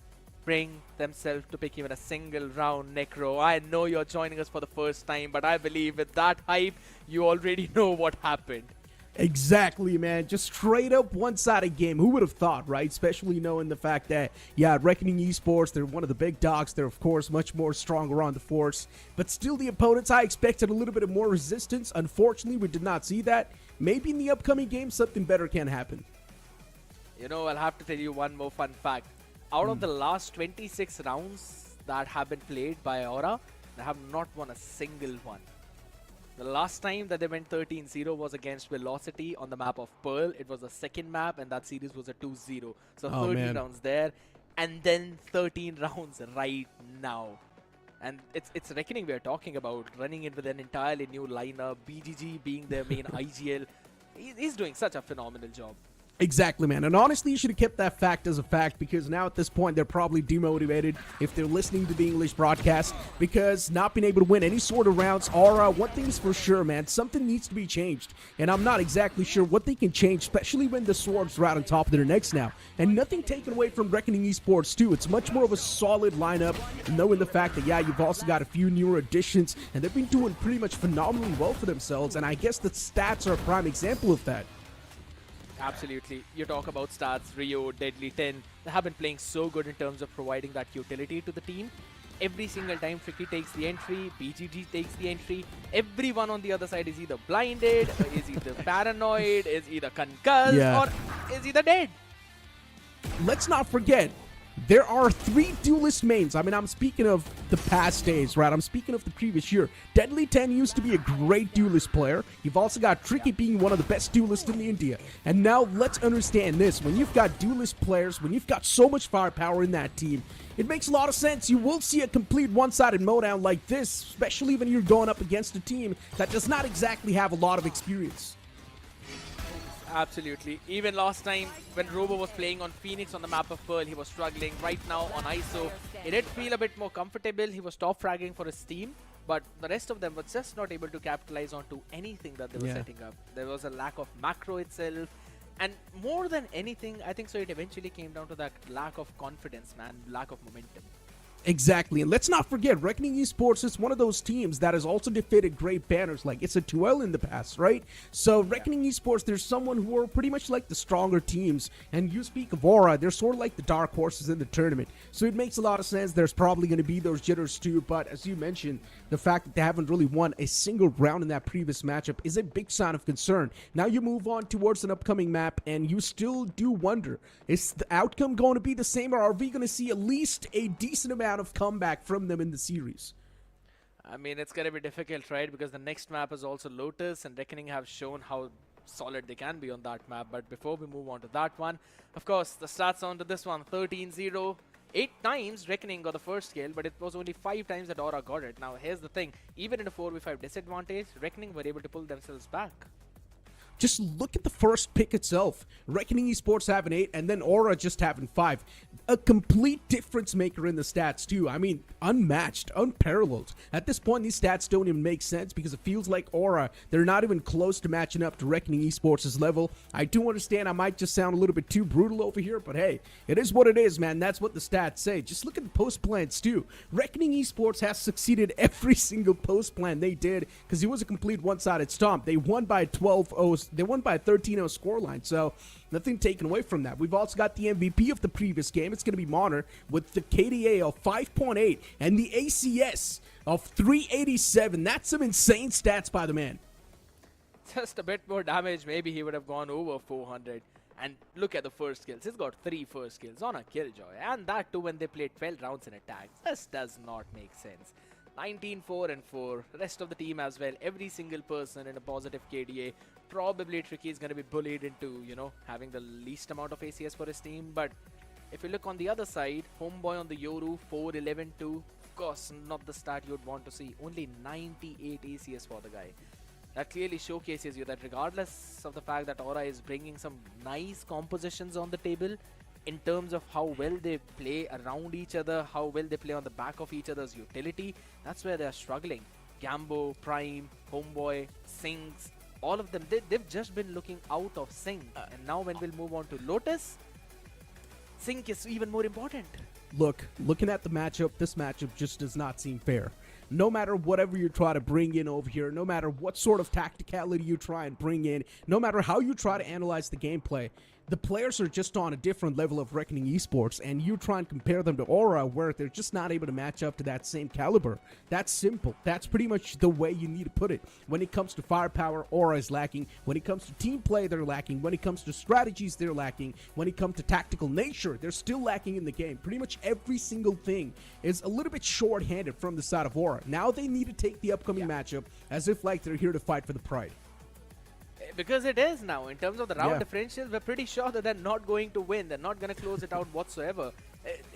Speaker 4: bring themselves to pick even a single round, Necro. I know you're joining us for the first time, but I believe with that hype, you already know what happened.
Speaker 2: Exactly, man. Just straight up one-sided game. Who would have thought, right? Especially knowing the fact that, yeah, Reckoning Esports, they're one of the big dogs. They're, of course, much more stronger on the force. But still, the opponents, I expected a little bit of more resistance. Unfortunately, we did not see that. Maybe in the upcoming game, something better can happen.
Speaker 4: You know, I'll have to tell you one more fun fact. Out of the last 26 rounds that have been played by Aura, they have not won a single one. The last time that they went 13-0 was against Velocity on the map of Pearl. It was the second map, and that series was a 2-0. So 13 rounds there, and then 13 rounds right now. And it's Reckoning we are talking about, running in with an entirely new lineup, BGG being their main IGL. He's doing such a phenomenal job.
Speaker 2: Exactly, man. And honestly, you should have kept that fact as a fact, because now at this point, they're probably demotivated if they're listening to the English broadcast, because not being able to win any sort of rounds. Aura, one thing is for sure, man, something needs to be changed. And I'm not exactly sure what they can change, especially when the Swarms are out on top of their necks now. And nothing taken away from Reckoning Esports, too. It's much more of a solid lineup, knowing the fact that, yeah, you've also got a few newer additions, and they've been doing pretty much phenomenally well for themselves. And I guess the stats are a prime example of that.
Speaker 4: Absolutely. You talk about stats, Rio, Deadly 10. They have been playing so good in terms of providing that utility to the team. Every single time Tricky takes the entry, BGG takes the entry, everyone on the other side is either blinded, is either paranoid, is either concussed, or is either dead.
Speaker 2: Let's not forget, there are 3 duelist mains. I mean, I'm speaking of the past days, right? I'm speaking of the previous year. Deadly 10 used to be a great duelist player. You've also got Tricky being one of the best duelists in India. And now let's understand this. When you've got duelist players, when you've got so much firepower in that team, it makes a lot of sense. You will see a complete one-sided mowdown like this, especially when you're going up against a team that does not exactly have a lot of experience.
Speaker 4: Absolutely. Even last time when Robo was playing on Phoenix on the map of Pearl, he was struggling. Right now on ISO, he did feel a bit more comfortable. He was top fragging for his team, but the rest of them were just not able to capitalize onto anything that they were setting up. There was a lack of macro itself, and more than anything, I think so it eventually came down to that lack of confidence, man, lack of momentum.
Speaker 2: Exactly, and let's not forget, Reckoning Esports is one of those teams that has also defeated great banners like It's a 2L in the past, right? So Reckoning Esports, there's someone who are pretty much like the stronger teams, and you speak of Aura, they're sort of like the dark horses in the tournament. So it makes a lot of sense. There's probably going to be those jitters too, but as you mentioned, the fact that they haven't really won a single round in that previous matchup is a big sign of concern. Now you move on towards an upcoming map, and you still do wonder, is the outcome going to be the same, or are we going to see at least a decent amount of comeback from them in the series?
Speaker 4: I mean, it's going to be difficult, right? Because the next map is also Lotus, and Reckoning have shown how solid they can be on that map. But before we move on to that one, of course, the stats onto this one, 13-0. 8 times Reckoning got the first kill, but it was only 5 times that Aura got it. Now, here's the thing. Even in a 4v5 disadvantage, Reckoning were able to pull themselves back.
Speaker 2: Just look at the first pick itself. Reckoning Esports having 8, and then Aura just having 5. A complete difference maker in the stats too. I mean, unmatched, unparalleled. At this point, these stats don't even make sense, because it feels like Aura, they're not even close to matching up to Reckoning Esports' level. I do understand I might just sound a little bit too brutal over here, but hey, it is what it is, man. That's what the stats say. Just look at the post plans too. Reckoning Esports has succeeded every single post plan they did, because it was a complete one-sided stomp. They won by 12-0. They won by a 13-0 scoreline, so nothing taken away from that. We've also got the MVP of the previous game. It's going to be Moner with the KDA of 5.8 and the ACS of 387. That's some insane stats by the man.
Speaker 4: Just a bit more damage, maybe he would have gone over 400. And look at the first kills. He's got 3 first kills on a Killjoy, and that too when they played 12 rounds in attack. This does not make sense. 19-4-4. Rest of the team as well. Every single person in a positive KDA. Probably Tricky is going to be bullied into, you know, having the least amount of ACS for his team. But if you look on the other side, Homeboy on the Yoru, 4-11-2. Of course, not the stat you'd want to see. Only 98 ACS for the guy. That clearly showcases you that regardless of the fact that Aura is bringing some nice compositions on the table, in terms of how well they play around each other, how well they play on the back of each other's utility, that's where they're struggling. Gambo, Prime, Homeboy, Sings, all of them, they've just been looking out of sync. And now when we'll move on to Lotus, sync is even more important.
Speaker 2: Look, looking at the matchup, this matchup just does not seem fair. No matter whatever you try to bring in over here, no matter what sort of tacticality you try and bring in, no matter how you try to analyze the gameplay, the players are just on a different level of Reckoning Esports, and you try and compare them to Aura, where they're just not able to match up to that same caliber. That's simple. That's pretty much the way you need to put it. When it comes to firepower, Aura is lacking. When it comes to team play, they're lacking. When it comes to strategies, they're lacking. When it comes to tactical nature, they're still lacking in the game. Pretty much every single thing is a little bit short-handed from the side of Aura. Now they need to take the upcoming matchup as if like they're here to fight for the pride.
Speaker 4: Because it is now. In terms of the round
Speaker 2: Yeah.
Speaker 4: differentials, we're pretty sure that they're not going to win. They're not going to close it out whatsoever.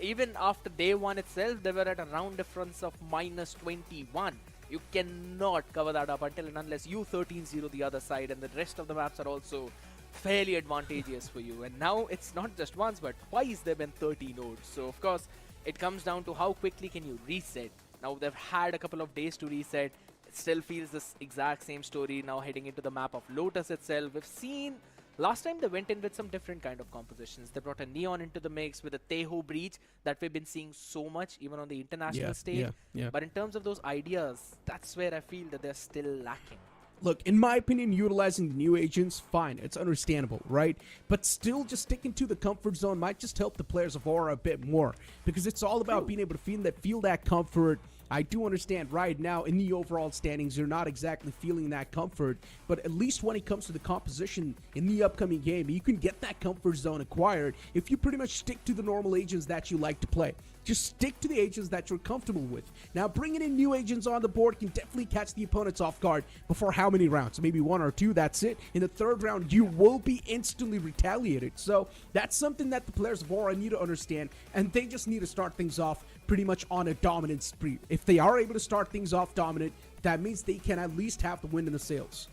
Speaker 4: Even after day one itself, they were at a round difference of -21. You cannot cover that up until and unless you 13-0 the other side, and the rest of the maps are also fairly advantageous for you. And now it's not just once, but twice they've been 13-0. So of course, it comes down to how quickly can you reset. Now they've had a couple of days to reset. It still feels this exact same story now heading into the map of Lotus itself. We've seen last time they went in with some different kind of compositions. They brought a Neon into the mix with a Teho breach that we've been seeing so much even on the international stage. But in terms of those ideas, that's where I feel that they're still lacking.
Speaker 2: Look, in my opinion, utilizing the new agents, fine, it's understandable, right? But still, just sticking to the comfort zone might just help the players of Aura a bit more, because it's all about being able to feel that comfort. I do understand right now in the overall standings, you're not exactly feeling that comfort, but at least when it comes to the composition in the upcoming game, you can get that comfort zone acquired if you pretty much stick to the normal agents that you like to play. Just stick to the agents that you're comfortable with. Now, bringing in new agents on the board can definitely catch the opponents off guard before how many rounds? Maybe 1 or 2, that's it. In the third round, you will be instantly retaliated. So that's something that the players of Aura need to understand, and they just need to start things off pretty much on a dominant spree. If they are able to start things off dominant, that means they can at least have the wind in the sails.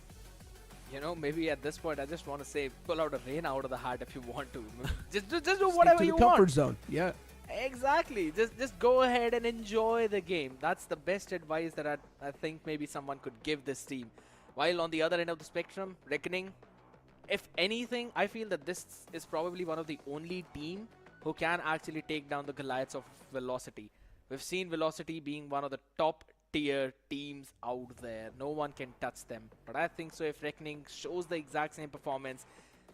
Speaker 4: You know, maybe at this point, I just want to say, pull out a rain out of the hat if you want to. just do whatever you want.
Speaker 2: Comfort zone, yeah.
Speaker 4: Exactly. Just go ahead and enjoy the game. That's the best advice that I think maybe someone could give this team. While on the other end of the spectrum, Reckoning, if anything, I feel that this is probably one of the only team who can actually take down the Goliaths of Velocity. We've seen Velocity being one of the top tier teams out there. No one can touch them. But I think so if Reckoning shows the exact same performance,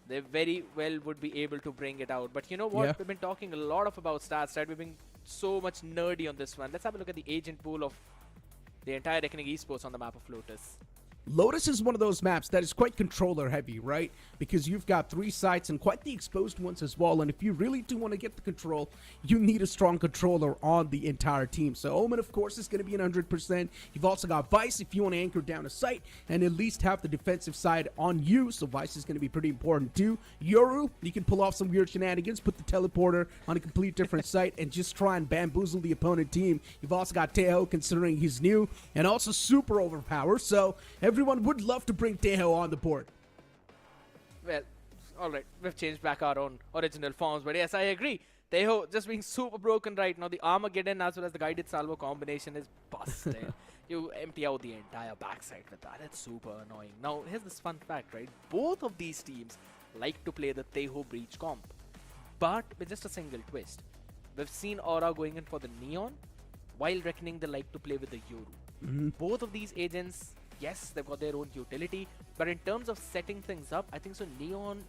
Speaker 4: they very well would be able to bring it out. But you know what?
Speaker 2: Yeah.
Speaker 4: We've been talking a lot about stats, right? We've been so much nerdy on this one. Let's have a look at the agent pool of the entire Reckoning Esports on the map of Lotus.
Speaker 2: Lotus is one of those maps that is quite controller heavy, right? Because you've got 3 sites and quite the exposed ones as well. And if you really do want to get the control, you need a strong controller on the entire team. So Omen, of course, is going to be 100%. You've also got Vice if you want to anchor down a site and at least have the defensive side on you. So Vice is going to be pretty important too. Yoru, you can pull off some weird shenanigans, put the teleporter on a complete different site and just try and bamboozle the opponent team. You've also got Teho, considering he's new and also super overpowered. So everyone would love to bring Teho on the board.
Speaker 4: Well, alright, we've changed back our own original forms, but yes, I agree. Teho just being super broken right now. The Armageddon as well as the guided salvo combination is busted. You empty out the entire backside with that. It's super annoying. Now, here's this fun fact, right? Both of these teams like to play the Teho Breach comp, but with just a single twist. We've seen Aura going in for the Neon, while Reckoning they like to play with the Yoru. Both of these agents, yes, they've got their own utility, but in terms of setting things up, I think so Neon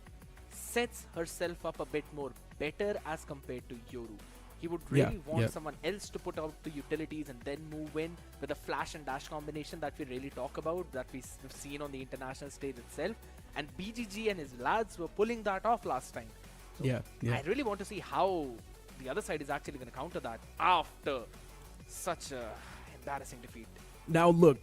Speaker 4: sets herself up a bit more better as compared to Yoru. He would really want someone else to put out the utilities and then move in with a flash and dash combination that we really talk about, that we've seen on the international stage itself. And BGG and his lads were pulling that off last time. So I really want to see how the other side is actually going to counter that after such a embarrassing defeat.
Speaker 2: Now look,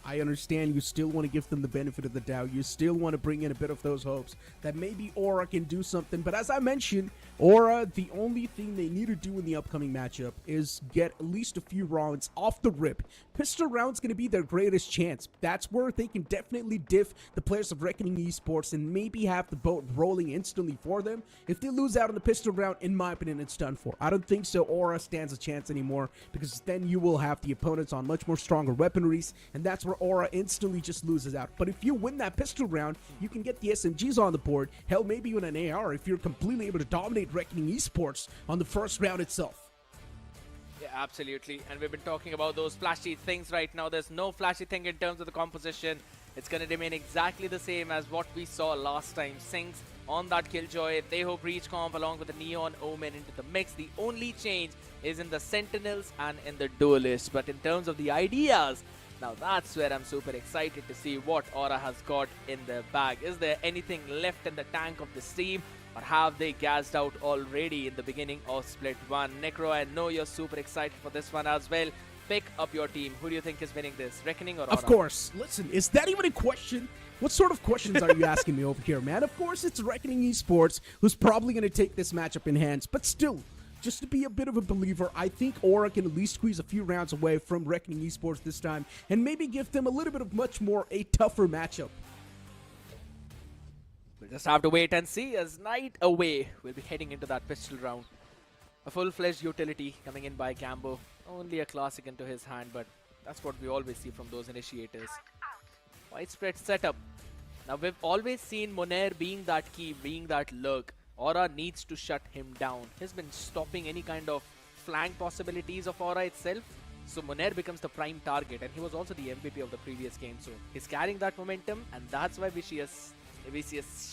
Speaker 2: I understand you still want to give them the benefit of the doubt. You still want to bring in a bit of those hopes that maybe Aura can do something. But as I mentioned, Aura, the only thing they need to do in the upcoming matchup is get at least a few rounds off the rip. Pistol round's going to be their greatest chance. That's where they can definitely diff the players of Reckoning Esports and maybe have the boat rolling instantly for them. If they lose out on the pistol round, in my opinion, it's done for. I don't think so Aura stands a chance anymore, because then you will have the opponents on much more stronger weaponries, and that's where Aura instantly just loses out. But if you win that pistol round, you can get the SMGs on the board. Hell, maybe even an AR if you're completely able to dominate dominate Reckoning Esports on the first round itself.
Speaker 4: Yeah, absolutely. And we've been talking about those flashy things right now. There's no flashy thing in terms of the composition. It's going to remain exactly the same as what we saw last time. Sings on that Killjoy. Teho Breach comp along with the Neon Omen into the mix. The only change is in the Sentinels and in the Duelists. But in terms of the ideas, now that's where I'm super excited to see what Aura has got in their bag. Is there anything left in the tank of this team? Or have they gassed out already in the beginning of Split 1? Necro, I know you're super excited for this one as well. Pick up your team. Who do you think is winning this? Reckoning or Aura?
Speaker 2: Of course. Listen, is that even a question? What sort of questions are you asking me over here, man? Of course, it's Reckoning Esports who's probably going to take this matchup in hands. But still, just to be a bit of a believer, I think Aura can at least squeeze a few rounds away from Reckoning Esports this time and maybe give them a little bit of much more a tougher matchup.
Speaker 4: We'll just have to wait and see as night away. We'll be heading into that pistol round. A full-fledged utility coming in by Gambo. Only a classic into his hand, but that's what we always see from those initiators. Widespread setup. Now we've always seen Monair being that key, being that lurk. Aura needs to shut him down. He's been stopping any kind of flank possibilities of Aura itself. So Monair becomes the prime target, and he was also the MVP of the previous game. So he's carrying that momentum, and that's why we see a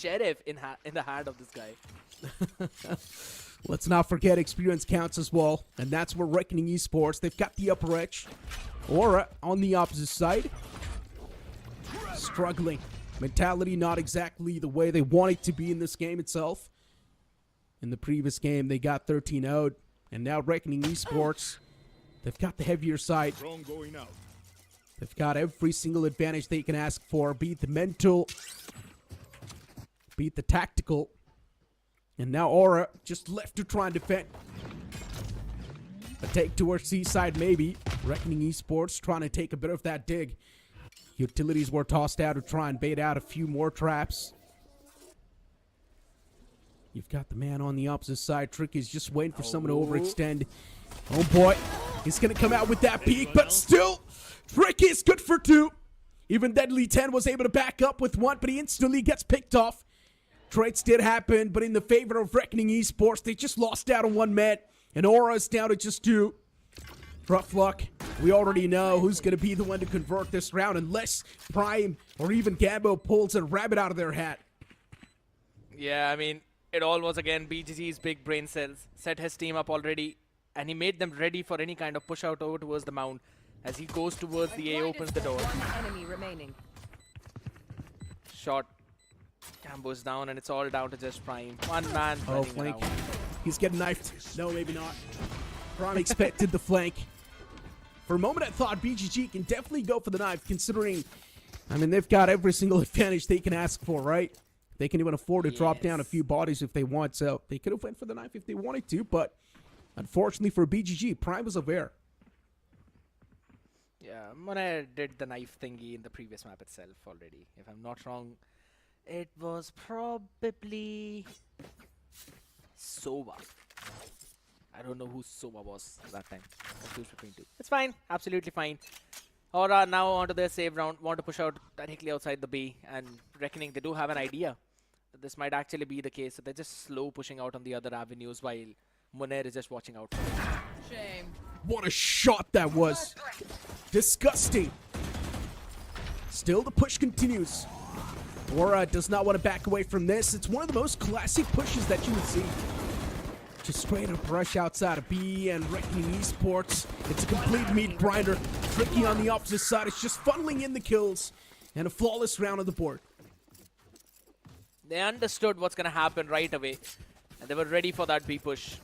Speaker 4: sheriff in the hand of this guy.
Speaker 2: Let's not forget experience counts as well, and that's where Reckoning Esports, they've got the upper edge. Aura on the opposite side, struggling. Mentality not exactly the way they want it to be in this game itself. In the previous game, they got 13 out, and now Reckoning Esports, they've got the heavier side. They've got every single advantage they can ask for, be it the mental, be it the tactical. And now Aura just left to try and defend. A take towards C-side maybe. Reckoning Esports trying to take a bit of that dig. Utilities were tossed out to try and bait out a few more traps. You've got the man on the opposite side. Tricky's just waiting for someone to overextend. Oh boy. He's going to come out with that peek, but still, Tricky's good for 2. Even Deadly 10 was able to back up with 1, but he instantly gets picked off. Trades did happen, but in the favor of Reckoning Esports, they just lost out on 1 man, and Aura's down to just 2. Rough luck. We already know who's going to be the one to convert this round, unless Prime or even Gambo pulls a rabbit out of their hat.
Speaker 4: Yeah, I mean, it all was again BGG's big brain cells. Set his team up already, and he made them ready for any kind of push out over towards the mount. As he goes towards the A, opens the door.
Speaker 10: Enemy remaining.
Speaker 4: Shot. Gambo's down, and it's all down to just Prime. 1 man.
Speaker 2: Oh, flank. He's getting knifed. No, maybe not. Prime expected the flank. For a moment, I thought BGG can definitely go for the knife, considering, I mean, they've got every single advantage they can ask for, right? They can even afford to drop down a few bodies if they want, so they could have went for the knife if they wanted to, but unfortunately for BGG, Prime was aware.
Speaker 4: Yeah, Monair did the knife thingy in the previous map itself already. If I'm not wrong, it was probably Sova. I don't know who Sova was at that time. It's fine, absolutely fine. Aura now onto their save round, want to push out directly outside the B, and Reckoning they do have an idea that this might actually be the case. So they're just slow pushing out on the other avenues while Monair is just watching out.
Speaker 10: Shame.
Speaker 2: What a shot that was. Disgusting. Still the push continues. Aura does not want to back away from this. It's one of the most classic pushes that you would see. Just straight up rush outside of B, and Reckoning Esports. It's a complete meat grinder. Tricky on the opposite side. It's just funneling in the kills. And a flawless round on the board.
Speaker 4: They understood what's going to happen right away. And they were ready for that B push.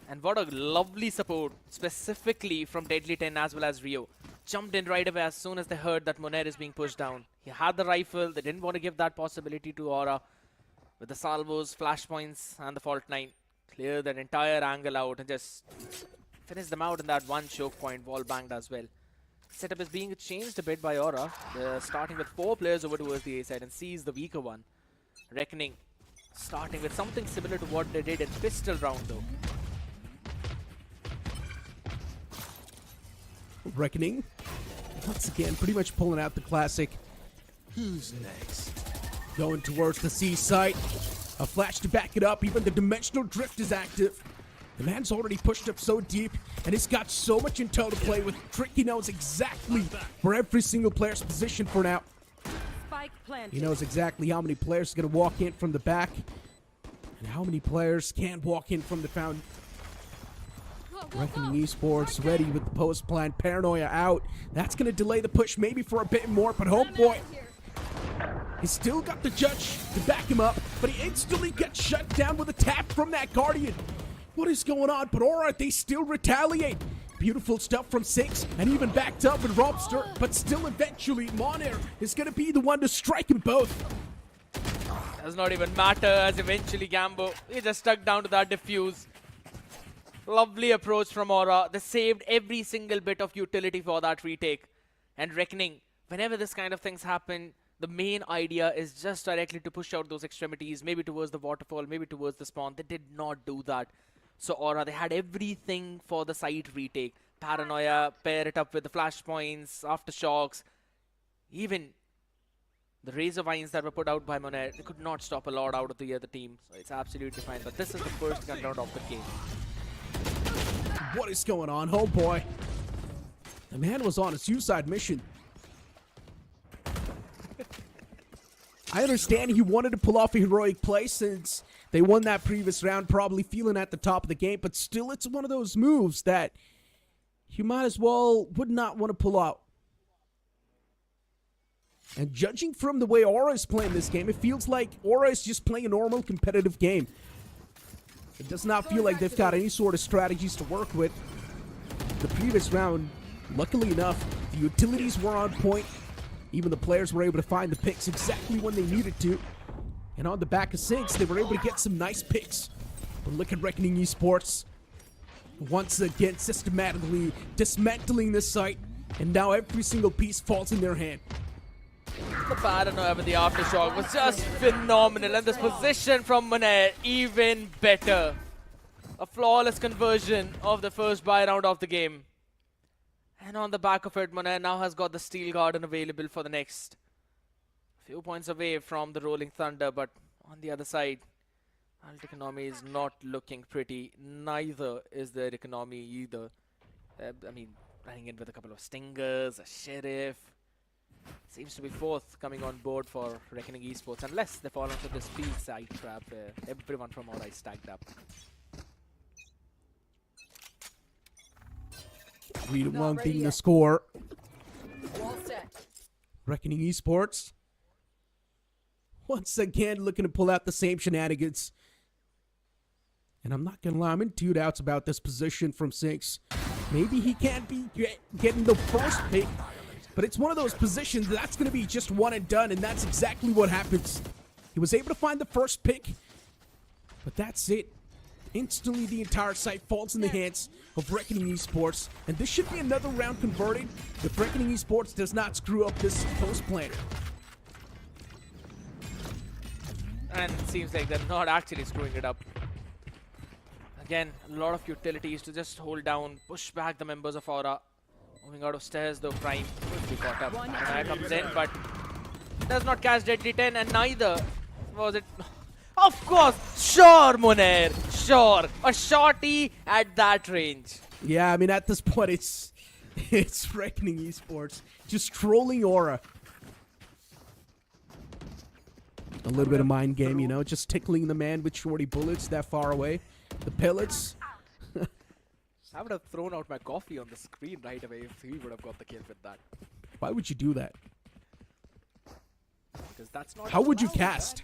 Speaker 4: And what a lovely support, specifically from Deadly 10 as well as Rio. Jumped in right away as soon as they heard that Monair is being pushed down. He had the rifle. They didn't want to give that possibility to Aura. With the salvos, flashpoints, and the Fault 9. Clear that entire angle out and just finish them out in that 1 choke point, wall banged as well. Setup is being changed a bit by Aura. They're starting with 4 players over towards the A side, and C is the weaker one. Reckoning starting with something similar to what they did in pistol round though.
Speaker 2: Reckoning, once again, pretty much pulling out the classic.
Speaker 12: Who's next?
Speaker 2: Going towards the C site. A flash to back it up. Even the dimensional drift is active. The man's already pushed up so deep, and he's got so much intel to play with. Tricky knows exactly where every single player's positioned for now.
Speaker 10: Spike planted.
Speaker 2: He knows exactly how many players are going to walk in from the back, and how many players can walk in from the fountain. Reckoning Esports ready with the post plan. Paranoia out. That's going to delay the push maybe for a bit more, but Homeboy, he's still got the judge to back him up, but he instantly gets shut down with a tap from that Guardian. What is going on? But Aura, they still retaliate. Beautiful stuff from Six, and even backed up with Robster, but still eventually Monair is going to be the one to strike them both.
Speaker 4: Does not even matter, as eventually Gambo, he just stuck down to that defuse. Lovely approach from Aura. They saved every single bit of utility for that retake. And Reckoning, whenever this kind of things happen, the main idea is just directly to push out those extremities, maybe towards the waterfall, maybe towards the spawn. They did not do that. So Aura, they had everything for the side retake. Paranoia, pair it up with the flashpoints, aftershocks. Even the razor vines that were put out by Monet, they could not stop a lot out of the other team. So it's absolutely fine. But this is the first gun round of the game.
Speaker 2: What is going on? Oh boy. The man was on a suicide mission. I understand he wanted to pull off a heroic play since they won that previous round, probably feeling at the top of the game, but still it's one of those moves that you might as well would not want to pull out. And judging from the way Aura is playing this game, it feels like Aura is just playing a normal competitive game. It does not feel like they've got any sort of strategies to work with. The previous round, luckily enough, the utilities were on point. Even the players were able to find the picks exactly when they needed to. And on the back of Sinks, they were able to get some nice picks. But look at Reckoning Esports. Once again, systematically dismantling this site. And now every single piece falls in their hand.
Speaker 4: The Paranoia with the aftershock was just phenomenal. And this position from Monet, even better. A flawless conversion of the first buy round of the game. And on the back of it, Monet now has got the Steel Garden available for the next. Few points away from the Rolling Thunder, but on the other side, Alt economy is not looking pretty. Neither is their economy either. I mean, running in with a couple of Stingers, a Sheriff. Seems to be fourth coming on board for Reckoning Esports, unless they fall into this field side trap where everyone from Aura is stacked up.
Speaker 2: 3-1 being the score.
Speaker 10: Wall set.
Speaker 2: Reckoning Esports once again looking to pull out the same shenanigans. And I'm not gonna lie, I'm in two doubts about this position from Sinks. Maybe he can't be getting the first pick, but it's one of those positions that's gonna be just one and done, and that's exactly what happens. He was able to find the first pick, but that's it. Instantly, the entire site falls in the hands of Reckoning Esports, and this should be another round converted if Reckoning Esports does not screw up this post plan.
Speaker 4: And it seems like they're not actually screwing it up. Again, a lot of utilities to just hold down, push back the members of Aura. Moving out of stairs though, Prime will be caught up. Paranoia comes in, but does not catch Deadly 10, and neither was it. Of course, sure, Monair, sure. A shorty at that range.
Speaker 2: Yeah, I mean, at this point, it's Reckoning Esports just trolling Aura. A little bit of mind game, you know, just tickling the man with shorty bullets that far away. The pellets.
Speaker 4: I would have thrown out my coffee on the screen right away if he would have got the kill with that.
Speaker 2: Why would you do that?
Speaker 4: Because that's not.
Speaker 2: How would you cast?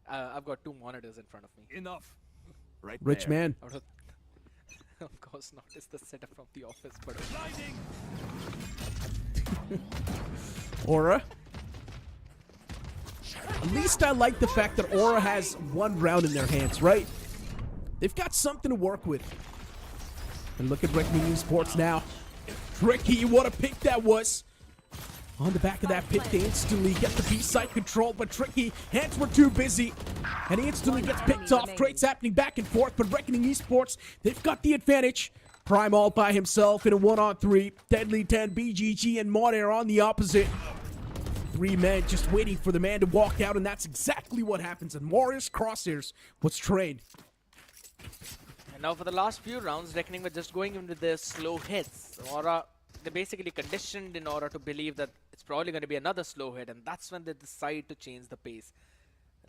Speaker 4: I've got two monitors in front of me.
Speaker 12: Enough. Right
Speaker 2: Rich
Speaker 12: there.
Speaker 2: man.
Speaker 4: Of course not. It's the setup from the office, but
Speaker 2: Aura. At least I like the fact that Aura has one round in their hands, right? They've got something to work with. And look at Reckoning Esports now. Tricky, what a pick that was. On the back of that pick, they instantly get the B-side control, but Tricky, hands were too busy. And he instantly gets picked off. Trades happening back and forth, but Reckoning Esports, they've got the advantage. Prime all by himself in a 1-on-3. Deadly 10, BGG, and Monair on the opposite. 3 men just waiting for the man to walk out, and that's exactly what happens. And Morris Crosshairs was trained.
Speaker 4: And now for the last few rounds, Reckoning were just going in with their slow hits. Aura, they're basically conditioned in order to believe that it's probably going to be another slow hit, and that's when they decide to change the pace.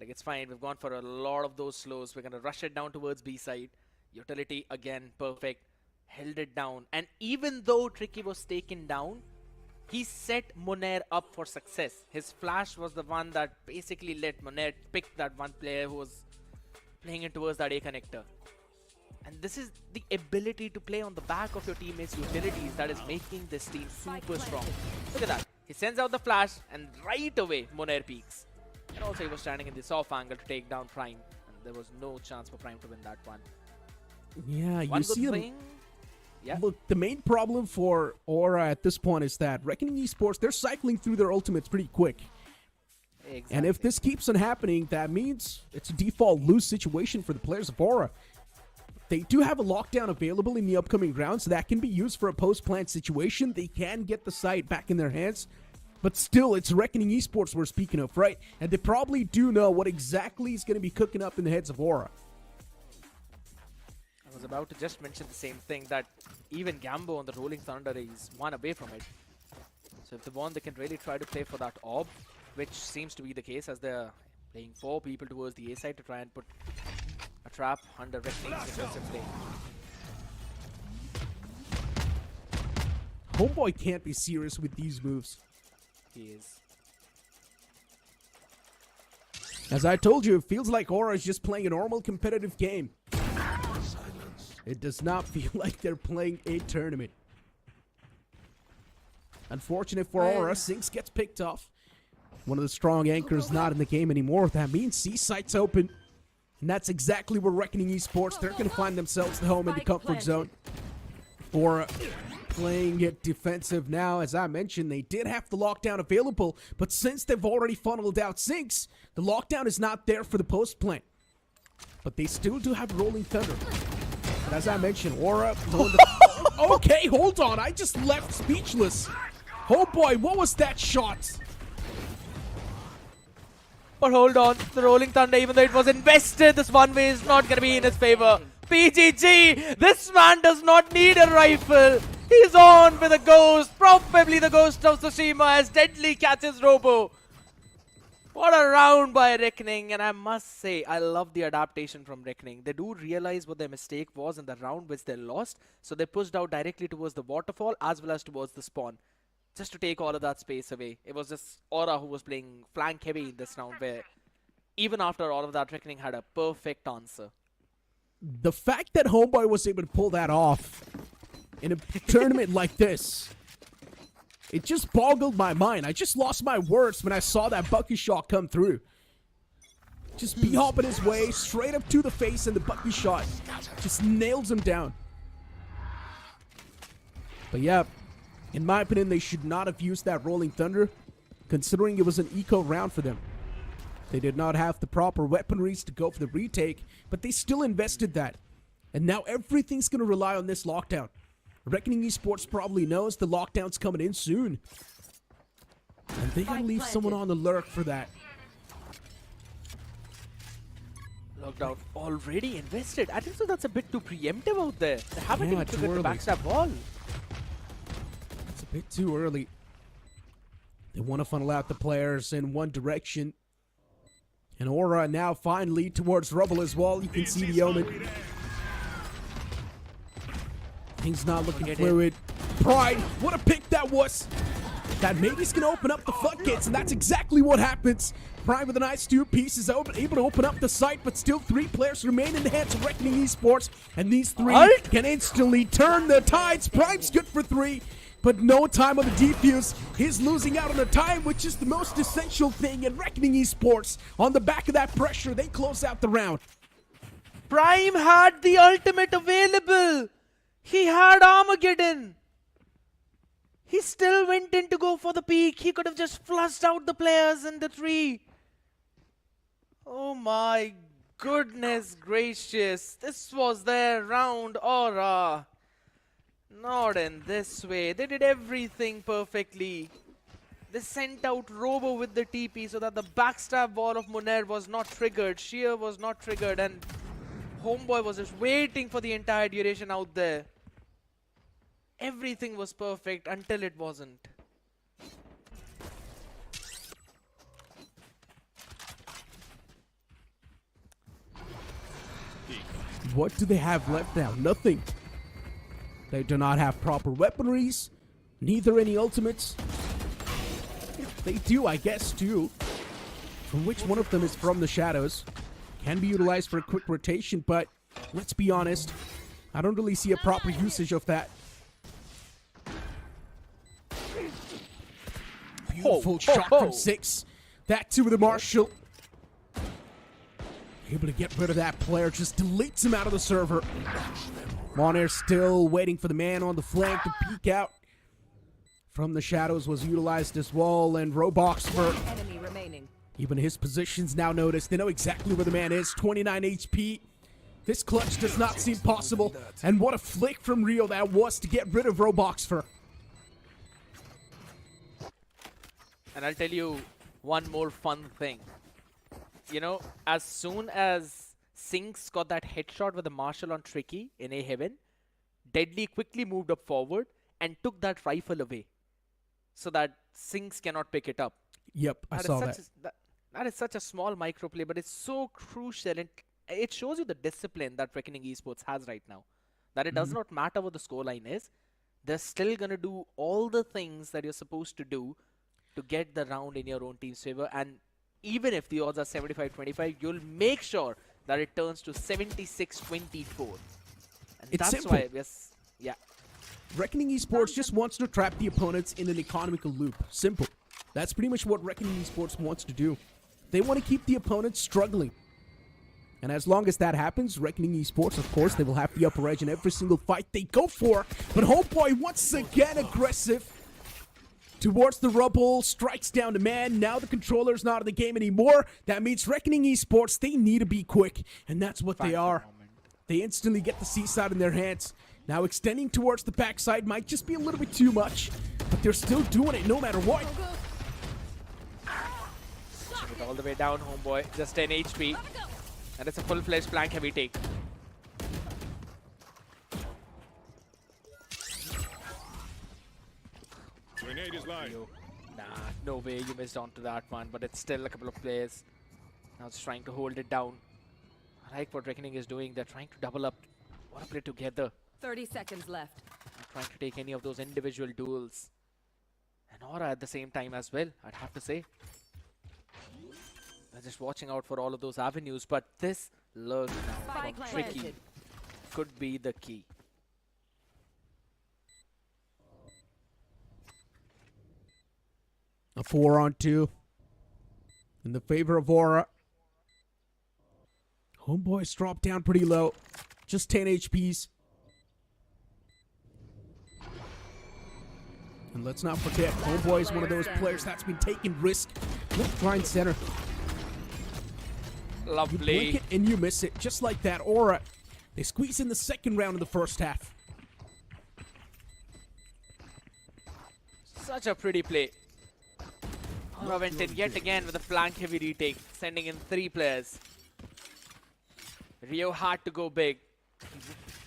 Speaker 4: Like, it's fine, we've gone for a lot of those slows. We're going to rush it down towards B side. Utility, again, perfect. Held it down. And even though Tricky was taken down, he set Monair up for success. His flash was the one that basically let Monair pick that one player who was playing it towards that A connector. And this is the ability to play on the back of your teammates' utilities that is making this team super strong. Look at that. He sends out the flash, and right away, Monair peaks. And also, he was standing in the soft angle to take down Prime. And there was no chance for Prime to win that one.
Speaker 2: Yeah,
Speaker 4: One
Speaker 2: you see
Speaker 4: good
Speaker 2: him.
Speaker 4: thing. Yeah.
Speaker 2: Look, the main problem for Aura at this point is that Reckoning Esports, they're cycling through their ultimates pretty quick.
Speaker 4: Exactly.
Speaker 2: And if this keeps on happening, that means it's a default lose situation for the players of Aura. They do have a lockdown available in the upcoming rounds that can be used for a post-plant situation. They can get the site back in their hands. But still, it's Reckoning Esports we're speaking of, right? And they probably do know what exactly is going to be cooking up in the heads of Aura.
Speaker 4: I was about to just mention the same thing, that even Gambo on the Rolling Thunder is one away from it. So if they want, they can really try to play for that orb, which seems to be the case as they're playing 4 people towards the A side to try and put a trap under Reckoning's aggressive play.
Speaker 2: Homeboy can't be serious with these moves.
Speaker 4: He is.
Speaker 2: As I told you, it feels like Aura is just playing a normal competitive game. It does not feel like they're playing a tournament. Unfortunate for Aura, Sinks gets picked off. One of the strong anchors not in the game anymore. That means C site's open. And that's exactly where Reckoning Esports, they're going to find themselves at home in the comfort zone. Aura playing it defensive now. As I mentioned, they did have the lockdown available, but since they've already funneled out Sinks, the lockdown is not there for the post plant. But they still do have Rolling Thunder. But as I mentioned, Aura... Okay, hold on. I just left speechless. Oh boy, what was that shot?
Speaker 4: But hold on, the Rolling Thunder, even though it was invested, this one way is not going to be in his favor. PGG, this man does not need a rifle. He's on with a ghost, probably the ghost of Tsushima, as Deadly catches Robo. What a round by Reckoning, and I must say, I love the adaptation from Reckoning. They do realize what their mistake was in the round which they lost, so they pushed out directly towards the waterfall as well as towards the spawn, just to take all of that space away. It was just Aura who was playing flank heavy in this round, where even after all of that, Reckoning had a perfect answer.
Speaker 2: The fact that Homeboy was able to pull that off in a tournament like this, it just boggled my mind. I just lost my words when I saw that Bucky shot come through. Just b-hopping his way straight up to the face, and the Bucky shot just nails him down. But yeah, in my opinion, they should not have used that Rolling Thunder, considering it was an eco round for them. They did not have the proper weaponries to go for the retake, but they still invested that. And now everything's going to rely on this lockdown. Reckoning Esports probably knows the lockdown's coming in soon. And they gotta leave someone on the lurk for that.
Speaker 4: Lockdown already invested. I think so that's a bit too preemptive out there. They haven't even
Speaker 2: too
Speaker 4: triggered the
Speaker 2: early.
Speaker 4: backstab wall.
Speaker 2: It's a bit too early. They want to funnel out the players in one direction. And Aura now finally towards Rubble as well. You can see the Omen. Things not looking fluid. Pride, what a pick that was. That maybe is going to open up the floodgates, and that's exactly what happens. Pride with a nice 2 pieces, able to open up the site, but still 3 players remain in the hands of Reckoning Esports, and these 3 can instantly turn the tides. Prime's good for 3, but no time on the defuse. He's losing out on the time, which is the most essential thing, and Reckoning Esports, on the back of that pressure, they close out the round.
Speaker 4: Prime had the ultimate available. He had Armageddon. He still went in to go for the peak. He could have just flushed out the players in the 3. Oh my goodness gracious. This was their round, Aura. Not in this way. They did everything perfectly. They sent out Robo with the TP so that the backstab wall of Munair was not triggered, Sheer was not triggered, and Homeboy was just waiting for the entire duration out there. Everything was perfect until it wasn't.
Speaker 2: What do they have left now? Nothing. They do not have proper weaponries, neither any ultimates. They do, I guess, too. From which one of them is from the shadows. Can be utilized for a quick rotation, but let's be honest, I don't really see a proper usage of that. Beautiful shot from 6. That too with the Marshall. Able to get rid of that player, just deletes him out of the server. Monair still waiting for the man on the flank to peek out. From the shadows was utilized as well, and Roblox for
Speaker 10: Enemy remaining.
Speaker 2: even his position's now noticed. They know exactly where the man is. 29 HP. This clutch does not seem possible. And what a flick from Rio that was to get rid of Roblox for.
Speaker 4: And I'll tell you one more fun thing. You know, as soon as Sinks got that headshot with the Marshall on Tricky in A Heaven, Deadly quickly moved up forward and took that rifle away so that Sinks cannot pick it up.
Speaker 2: Yep, I saw that.
Speaker 4: That is such a small microplay, but it's so crucial, and it shows you the discipline that Reckoning Esports has right now. That it does not matter what the scoreline is, they're still going to do all the things that you're supposed to do to get the round in your own team's favor. And even if the odds are 75-25, you'll make sure that it turns to 76-24. And
Speaker 2: It's
Speaker 4: that's
Speaker 2: simple.
Speaker 4: why, yes, yeah.
Speaker 2: Reckoning Esports just wants to trap the opponents in an economical loop. Simple. That's pretty much what Reckoning Esports wants to do. They want to keep the opponents struggling. And as long as that happens, Reckoning Esports, of course, they will have the upper edge in every single fight they go for. But Homeboy once again aggressive towards the rubble, strikes down the man. Now the controller's not in the game anymore. That means Reckoning Esports, they need to be quick. And that's what they are. They instantly get the C-side in their hands. Now extending towards the backside might just be a little bit too much. But they're still doing it no matter what.
Speaker 4: All the way down, Homeboy. Just 10 HP. And it's a full-fledged flank heavy take.
Speaker 12: Grenade is live.
Speaker 4: Nah, no way you missed onto that one, but it's still a couple of players. Now it's trying to hold it down. I like what Reckoning is doing. They're trying to double up. Want to play together.
Speaker 10: 30 seconds left.
Speaker 4: Not trying to take any of those individual duels. And Aura at the same time as well, I'd have to say. They're just watching out for all of those avenues, but this lurk now
Speaker 10: Spike
Speaker 4: from Tricky
Speaker 10: planted.
Speaker 4: could be the key.
Speaker 2: A 4-on-2 in the favor of Aura. Homeboy's dropped down pretty low. Just 10 HPs. And let's not forget, Homeboy is one of those players that's been taking risk. Look, line center.
Speaker 4: Lovely.
Speaker 2: You blink it and you miss it. Just like that. Aura, they squeeze in the second round of the first half.
Speaker 4: Such a pretty play. Aura went in yet again with a flank heavy retake, sending in 3 players. Rio had to go big.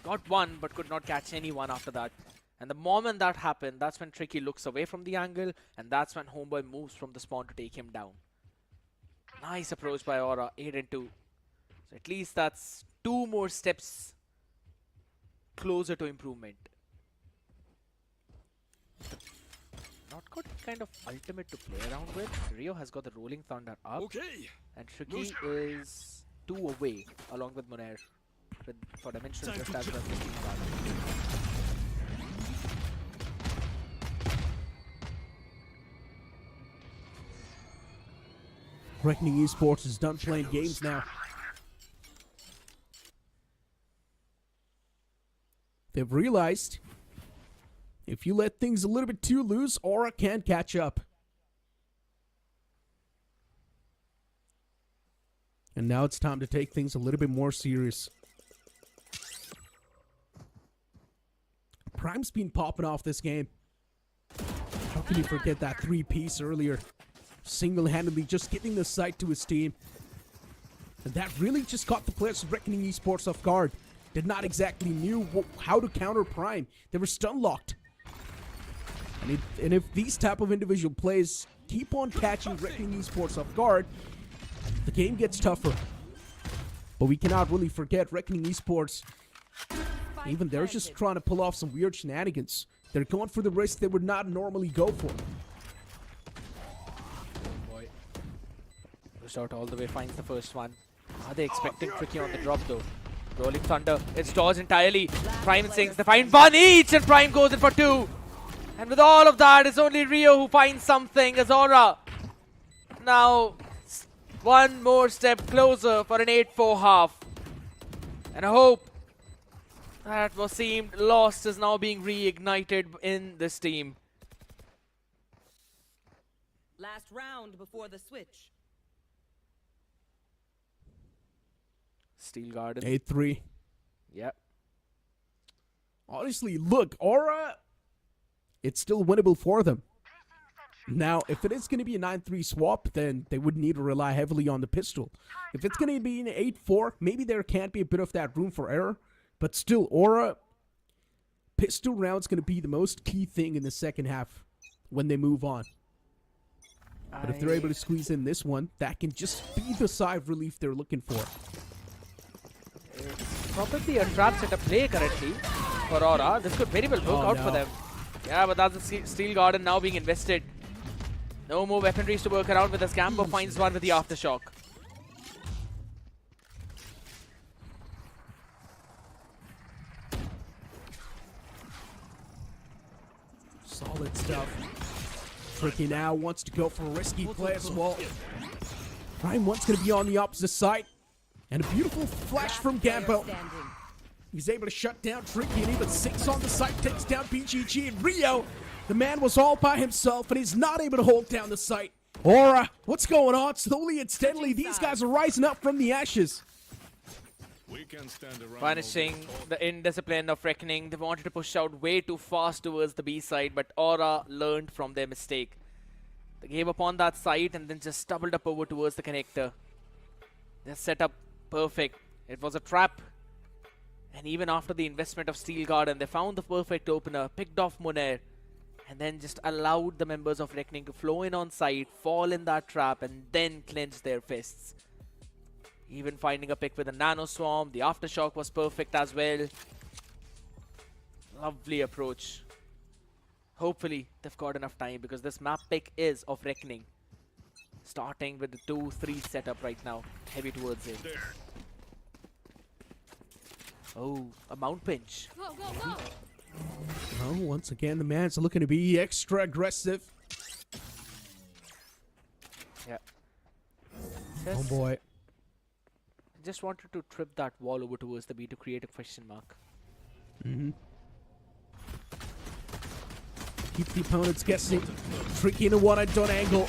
Speaker 4: Got one, but could not catch anyone after that. And the moment that happened, that's when Tricky looks away from the angle, and that's when Homeboy moves from the spawn to take him down. Nice approach by Aura, 8 and 2. So at least that's 2 more steps closer to improvement. Not got kind of ultimate to play around with. Rio has got the Rolling Thunder up.
Speaker 12: Okay.
Speaker 4: And Tricky is 2 away, along with Munair. For Dimension just as well as the team card.
Speaker 2: Reckoning Esports is done playing games now. They've realized if you let things a little bit too loose, Aura can catch up. And now it's time to take things a little bit more serious. Prime's been popping off this game. How can you forget that 3-piece earlier? Single-handedly just giving the site to his team. And that really just caught the players of Reckoning Esports off guard. Did not exactly knew how to counter Prime. They were stun-locked. And if these type of individual plays keep on catching Reckoning Esports off guard, the game gets tougher. But we cannot really forget Reckoning Esports. Even they're just trying to pull off some weird shenanigans. They're going for the risk they would not normally go for.
Speaker 4: Boy. Pushed out all the way, finds the first one. Are they expecting Tricky on the drop though? Rolling Thunder, it's dodged entirely. Prime sinks, they find one each and Prime goes in for 2. And with all of that, it's only Rio who finds something. Azora now one more step closer for an 8-4 half. And I hope that was seemed lost is now being reignited in this team.
Speaker 10: Last round before the switch.
Speaker 4: Steel Garden.
Speaker 2: 8-3.
Speaker 4: Yep.
Speaker 2: Honestly, look, Aura, it's still winnable for them. Now, if it is going to be a 9-3 swap, then they would need to rely heavily on the pistol. If it's going to be an 8-4, maybe there can't be a bit of that room for error. But still, Aura, pistol round's going to be the most key thing in the second half when they move on. But if they're able to squeeze in this one, that can just be the sigh of relief they're looking for.
Speaker 4: Probably a trap setup play currently for Aura. This could very well work out for them. Yeah, but that's the Steel Garden now being invested. No more weaponries to work around with as Gambo finds one with the Aftershock.
Speaker 2: Solid stuff. Tricky now wants to go for a risky play as well. Prime one's going to be on the opposite side. And a beautiful flash from Gambo. He's able to shut down Tricky, and even 6 on the site takes down BGG. And Rio, the man was all by himself, and he's not able to hold down the site. Aura, what's going on? Slowly and steadily, these guys are rising up from the ashes.
Speaker 4: Punishing the indiscipline of Reckoning. They wanted to push out way too fast towards the B side, but Aura learned from their mistake. They gave up on that side and then just doubled up over towards the connector. Their setup perfect. It was a trap. And even after the investment of Steel Garden, they found the perfect opener, picked off Monair, and then just allowed the members of Reckoning to flow in on site, fall in that trap, and then clench their fists. Even finding a pick with a Nano Swarm, the Aftershock was perfect as well. Lovely approach. Hopefully, they've got enough time because this map pick is of Reckoning. Starting with the 2-3 setup right now, heavy towards it. Oh, a Mount Pinch.
Speaker 11: Go, go, go.
Speaker 2: Oh, once again, the man's looking to be extra aggressive.
Speaker 4: Yeah.
Speaker 2: Oh boy.
Speaker 4: Just wanted to trip that wall over towards the B to create a question mark.
Speaker 2: Keep the opponents guessing. Tricky in a one-and-done angle.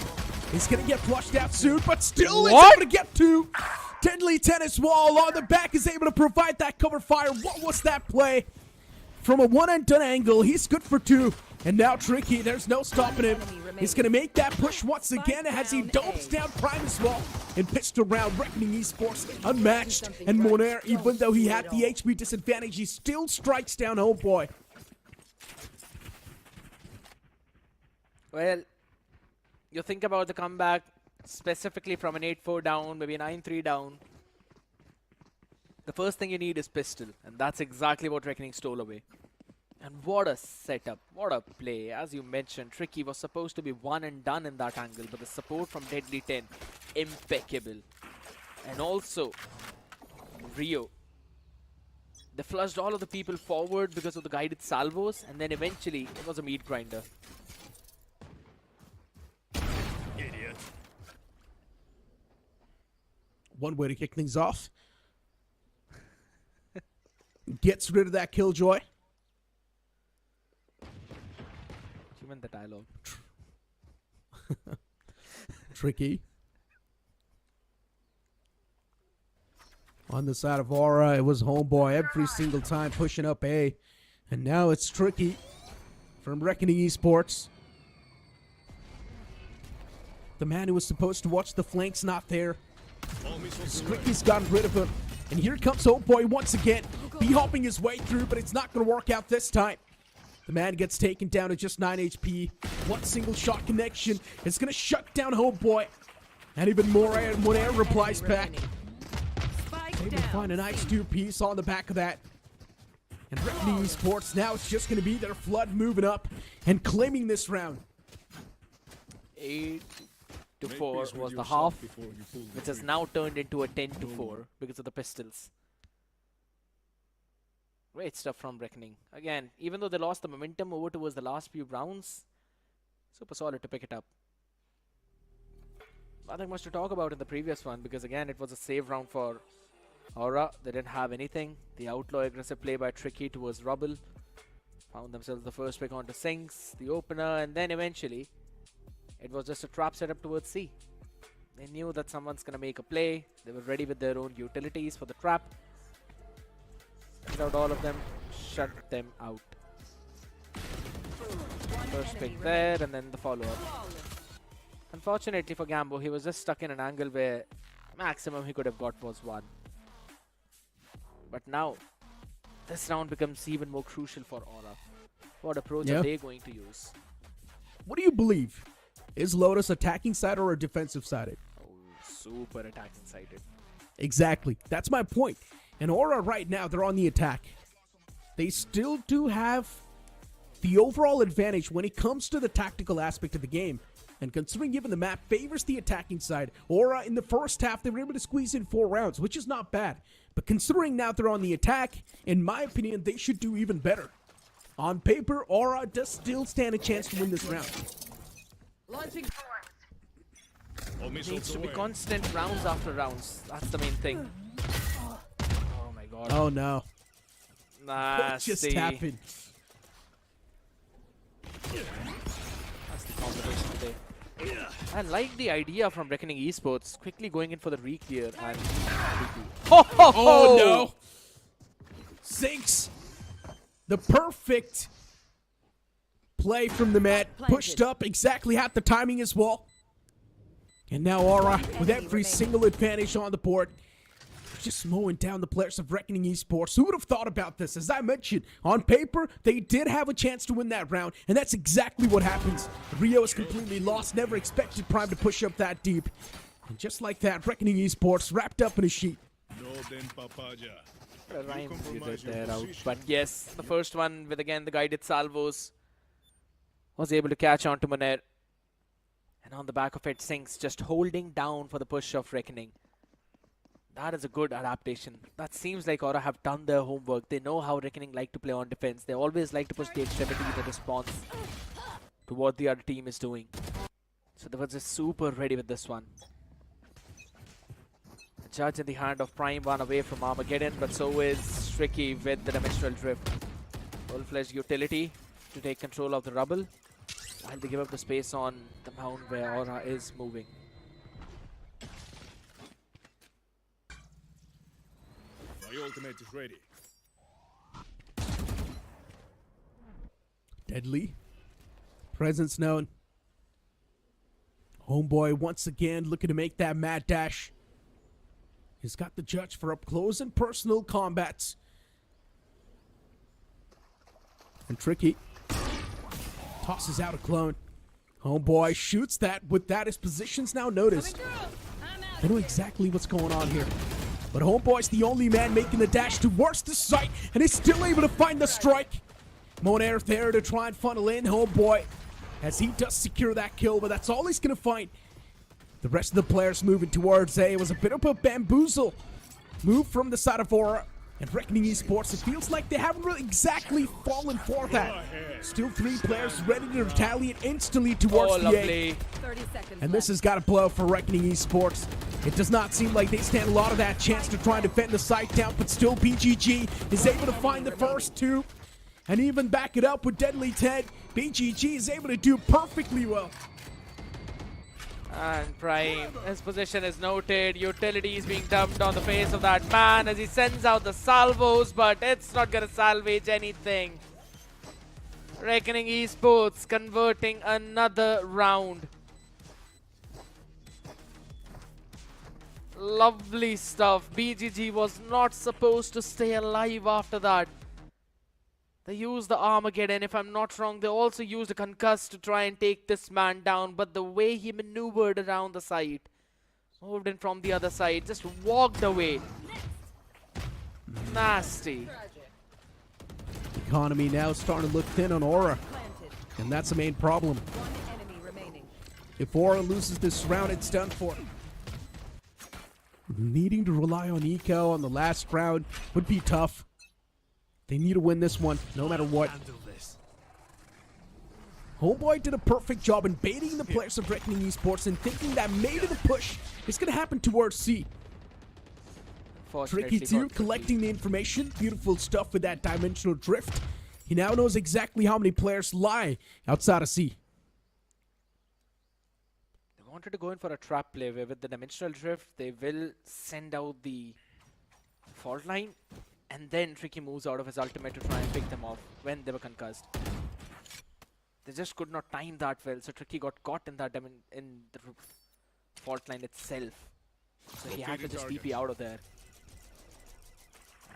Speaker 2: He's gonna get flushed out soon, but still is able to get 2. Deadly tennis wall on the back is able to provide that cover fire. What was that play? From a one-and-done angle, he's good for 2. And now Tricky, there's no stopping him. He's going to make that push once again as he dopes down Prime as well. In pistol round, Reckoning Esports unmatched. And Monair, even though he had the HP disadvantage, he still strikes down Homeboy.
Speaker 4: Well, you think about the comeback, specifically from an 8-4 down, maybe a 9-3 down. The first thing you need is pistol, and that's exactly what Reckoning stole away. And what a setup, what a play. As you mentioned, Tricky was supposed to be one and done in that angle, but the support from Deadly 10, impeccable. And also, Rio. They flushed all of the people forward because of the guided salvos, and then eventually it was a meat grinder.
Speaker 12: Idiot.
Speaker 2: One way to kick things off. Gets rid of that Killjoy.
Speaker 4: Even the dialogue.
Speaker 2: Tricky. On the side of Aura, it was Homeboy every single time pushing up A. And now it's Tricky from Reckoning Esports. The man who was supposed to watch the flanks not there. Stricky's gotten rid of him. And here comes Old Boy once again. B-hopping his way through, but it's not going to work out this time. The man gets taken down to just 9 HP. One single shot connection. It's going to shut down Old Boy. And even more air when air replies back. Able to find a nice 2-piece on the back of that. And Revenant Esports, now it's just going to be their flood moving up and claiming this round.
Speaker 4: 8-4 was the half, which has now turned into a 10-4 because of the pistols. Great stuff from Reckoning. Again, even though they lost the momentum over towards the last few rounds, super solid to pick it up. Nothing much to talk about in the previous one because again, it was a save round for Aura. They didn't have anything. The outlaw aggressive play by Tricky towards Rubble. Found themselves the first pick onto Sinks, the opener, and then eventually it was just a trap set up towards C. They knew that someone's gonna make a play. They were ready with their own utilities for the trap. Sent out all of them, shut them out. First pick there, and then the follow-up. Unfortunately for Gambo, he was just stuck in an angle where maximum he could have got was 1. But now, this round becomes even more crucial for Aura. What approach are they going to use?
Speaker 2: What do you believe? Is Lotus attacking side or a defensive sided?
Speaker 4: Oh, super attacking sided.
Speaker 2: Exactly. That's my point. And Aura right now, they're on the attack. They still do have the overall advantage when it comes to the tactical aspect of the game. And considering given the map favors the attacking side, Aura in the first half, they were able to squeeze in 4 rounds, which is not bad. But considering now they're on the attack, in my opinion, they should do even better. On paper, Aura does still stand a chance to win this round.
Speaker 4: It needs to be constant rounds after rounds. That's the main thing. Oh my god.
Speaker 2: Oh no.
Speaker 4: Nasty.
Speaker 2: What just happened?
Speaker 4: That's the combination today. I like the idea from Reckoning Esports, quickly going in for the re-clear and...
Speaker 2: Oh no! Sinks! The perfect play from the mat, pushed up exactly at the timing as well. And now Aura with every single advantage on the board. Just mowing down the players of Reckoning Esports. Who would have thought about this? As I mentioned, on paper, they did have a chance to win that round, and that's exactly what happens. Rio is completely lost, never expected Prime to push up that deep. And just like that, Reckoning Esports wrapped up in a sheet.
Speaker 4: Rhymes you did there out. But yes, the first one with again the guided salvos was able to catch on to Moner. And on the back of it, Sinks just holding down for the push of Reckoning. That is a good adaptation. That seems like Aura have done their homework. They know how Reckoning like to play on defense. They always like to push the extremity in the response to what the other team is doing. So they were just super ready with this one. The judge in the hand of Prime, one away from Armageddon, but so is Tricky with the Dimensional Drift. Full-fledged utility to take control of the rubble while they give up the space on the mound where Aura is moving.
Speaker 12: My ultimate is ready.
Speaker 2: Deadly. Presence known. Homeboy once again looking to make that mad dash. He's got the judge for up close and personal combats. And Tricky tosses out a clone. Homeboy shoots that. With that, his position's now noticed. They know exactly what's going on here. But Homeboy's the only man making the dash towards the site, and he's still able to find the strike. Moner there to try and funnel in Homeboy as he does secure that kill, but that's all he's going to find. The rest of the players moving towards A. It was a bit of a bamboozle move from the side of Aura. And Reckoning Esports, it feels like they haven't really exactly fallen for that. Still 3 players ready to retaliate instantly towards the A. And this has got to blow for Reckoning Esports. It does not seem like they stand a lot of that chance to try and defend the site down, but still BGG is able to find the first 2 and even back it up with Deadly 10. BGG is able to do perfectly well.
Speaker 4: And Prime, his position is noted. Utility is being dumped on the face of that man as he sends out the salvos, but it's not going to salvage anything. Reckoning Esports converting another round. Lovely stuff. BGG was not supposed to stay alive after that. They used the Armageddon, if I'm not wrong. They also used a concuss to try and take this man down. But the way he maneuvered around the site, moved in from the other side, just walked away. Nasty.
Speaker 2: Economy now starting to look thin on Aura. And that's the main problem. If Aura loses this round, it's done for. Needing to rely on Eco on the last round would be tough. They need to win this one, no matter what. Homeboy did a perfect job in baiting the players of Revenant Esports and thinking that maybe the push is going to happen towards C. Tricky too, collecting the information. Beautiful stuff with that dimensional drift. He now knows exactly how many players lie outside of C.
Speaker 4: They wanted to go in for a trap play where with the dimensional drift, they will send out the fault line. And then Tricky moves out of his ultimate to try and pick them off when they were concussed. They just could not time that well, so Tricky got caught in that in the fault line itself. So he had to just TP out of there.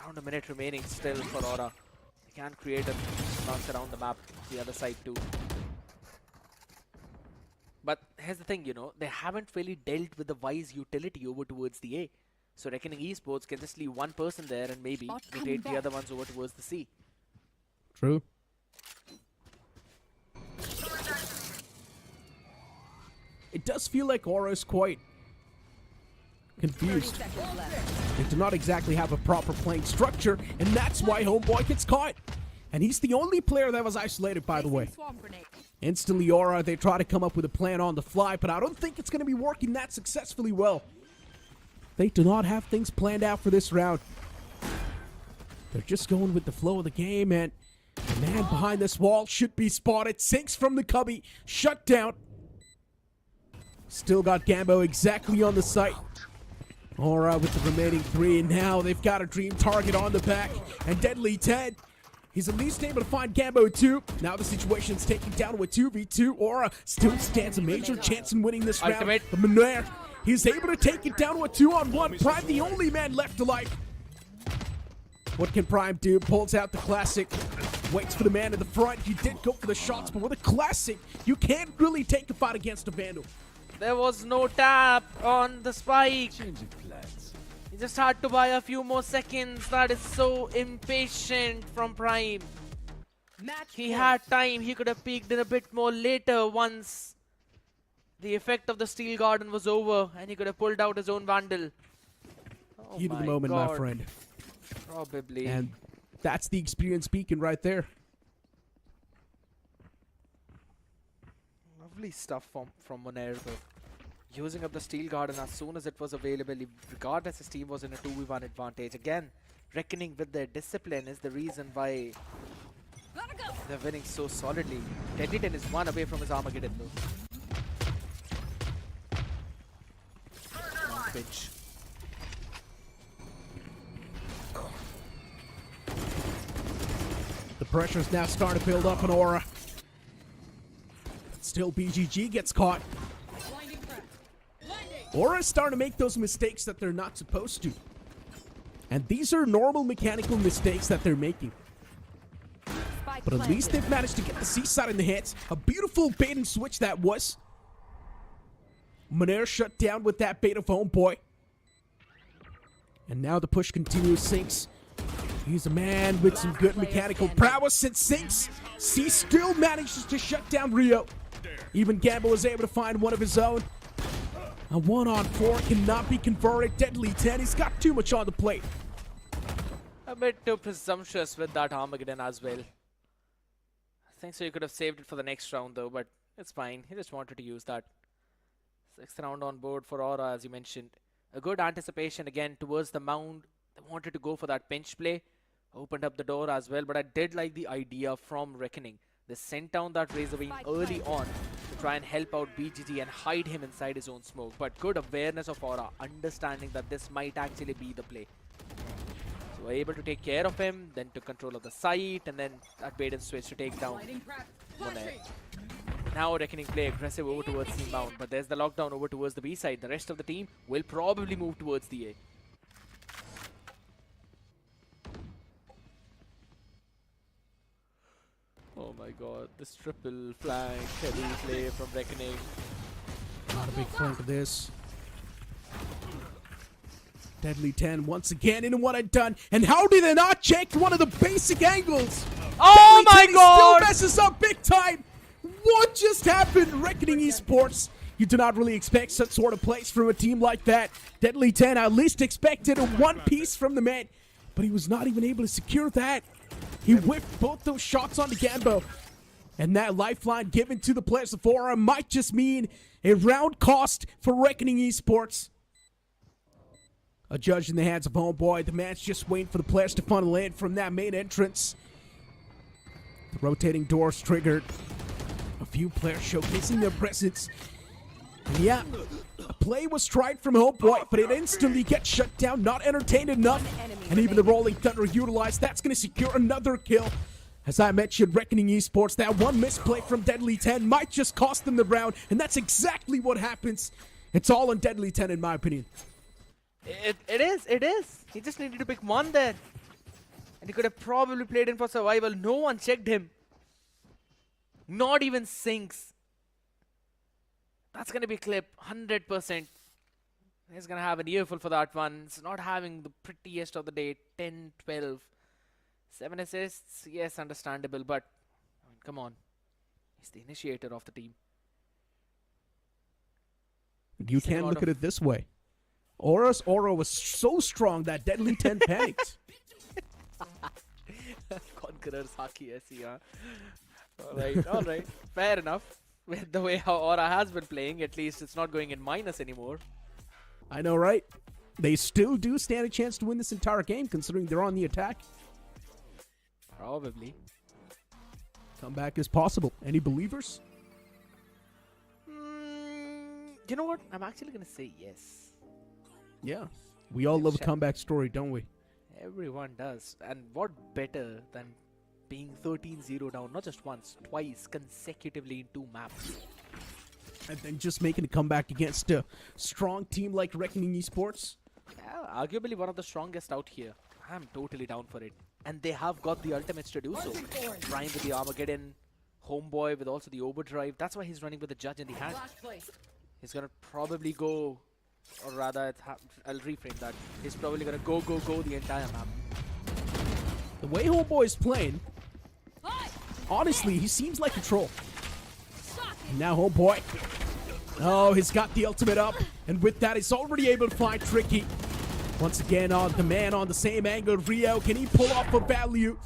Speaker 4: Around a minute remaining still for Aura. They can create a bounce around the map, the other side too. But here's the thing, you know, they haven't really dealt with the Wise utility over towards the A. So Reckoning Esports can just leave one person there and maybe rotate the other ones over towards the C.
Speaker 2: True. It does feel like Aura is quite confused. They do not exactly have a proper playing structure, and that's why Homeboy gets caught. And he's the only player that was isolated, by the way. Instantly, Aura, they try to come up with a plan on the fly, but I don't think it's going to be working that successfully well. They do not have things planned out for this round. They're just going with the flow of the game, and the man behind this wall should be spotted. Sinks from the cubby, shut down. Still got Gambo exactly on the site. Aura with the remaining 3, and now they've got a dream target on the back. And Deadly Ted, he's at least able to find Gambo too. Now the situation's taken down with 2v2. Aura still stands a major chance in winning this round. The Menair, he's able to take it down with 2-on-1. Prime, the only man left alive. What can Prime do? Pulls out the classic. Waits for the man in the front. He did go for the shots, but with a classic, you can't really take a fight against a Vandal.
Speaker 4: There was no tap on the spike. He just had to buy a few more seconds. That is so impatient from Prime. He had time. He could have peeked in a bit more later once the effect of the Steel Garden was over and he could have pulled out his own Vandal. Oh
Speaker 2: Heat of the moment, my friend.
Speaker 4: Probably.
Speaker 2: And that's the experience speaking right there.
Speaker 4: Lovely stuff from Monair though. Using up the Steel Garden as soon as it was available, regardless his team was in a 2v1 advantage. Again, reckoning with their discipline is the reason why they're winning so solidly. Deadly 10 is 1 away from his Armageddon though. Pitch.
Speaker 2: The pressure's now starting to build up on Aura. Still, BGG gets caught. Aura's starting to make those mistakes that they're not supposed to. And these are normal mechanical mistakes that they're making. But at least they've managed to get the C-side in the hits. A beautiful bait and switch that was. Monair shut down with that bait of Homeboy. And now the push continues. Sinks. He's a man with some good mechanical prowess and Sinks. C still manages to shut down Rio. Even Gamble is able to find one of his own. A 1-on-4 cannot be converted. Deadly 10, he's got too much on the plate.
Speaker 4: A bit too presumptuous with that Armageddon as well. I think so you could have saved it for the next round though, but it's fine. He just wanted to use that. 6th round on board for Aura, as you mentioned. A good anticipation again towards the mound. They wanted to go for that pinch play. Opened up the door as well, but I did like the idea from Reckoning. They sent down that Razor Beam early on to try and help out BGG and hide him inside his own smoke. But good awareness of Aura, understanding that this might actually be the play. So we're able to take care of him, then took control of the site, and then that bait and switch to take down Monair. Now Reckoning play aggressive over towards C bound, but there's the lockdown over towards the B side. The rest of the team will probably move towards the A. Oh my god, this triple flank heavy play from Reckoning.
Speaker 2: Not a big flank of this. Deadly 10 once again into what I'd done. And how did they not check one of the basic angles?
Speaker 4: Oh
Speaker 2: Deadly
Speaker 4: my
Speaker 2: 10
Speaker 4: god!
Speaker 2: Still messes up big time. What just happened? Reckoning Esports. You do not really expect such sort of plays from a team like that. Deadly 10 at least expected a one piece from the man, but he was not even able to secure that. He whipped both those shots onto Gambo. And that lifeline given to the players of Aura might just mean a round cost for Reckoning Esports. A judge in the hands of Homeboy. The man's just waiting for the players to funnel in from that main entrance. The rotating doors triggered. A few players showcasing their presence. And yeah, a play was tried from Homeboy, but it instantly gets shut down. Not entertained enough. And even the Rolling Thunder utilized. That's going to secure another kill. As I mentioned, Reckoning Esports, that one misplay from Deadly 10 might just cost them the round. And that's exactly what happens. It's all on Deadly 10 in my opinion.
Speaker 4: It is. He just needed to pick one there. And he could have probably played in for survival. No one checked him. Not even Sinks. That's going to be clip, 100%. He's going to have an earful for that one. It's not having the prettiest of the day. 10, 12. 7 assists, yes, understandable. But, I mean, come on. He's the initiator of the team.
Speaker 2: You can look at it this way. Aura's aura was so strong that Deadly 10 panicked.
Speaker 4: Conqueror's hockey, SC, huh? Alright. Fair enough. With the way how Aura has been playing, at least it's not going in minus anymore.
Speaker 2: I know, right? They still do stand a chance to win this entire game, considering they're on the attack.
Speaker 4: Probably.
Speaker 2: Comeback is possible. Any believers?
Speaker 4: You know what? I'm actually going to say yes.
Speaker 2: Yeah. We all love a comeback story, don't we?
Speaker 4: Everyone does. And what better than being 13-0 down, not just once, twice, consecutively in 2 maps.
Speaker 2: And then just making a comeback against a strong team like Reckoning Esports.
Speaker 4: Yeah, arguably one of the strongest out here. I'm totally down for it. And they have got the ultimates to do so. Prime with the Armageddon, Homeboy with also the Overdrive. That's why he's running with the Judge in the hand. He's going to probably go, or rather, I'll reframe that. He's probably going to go the entire map.
Speaker 2: The way Homeboy is playing, honestly, he seems like a troll. And now Homeboy. Oh, he's got the ultimate up. And with that, he's already able to find Tricky. Once again, on the man on the same angle, Rio. Can he pull off a value?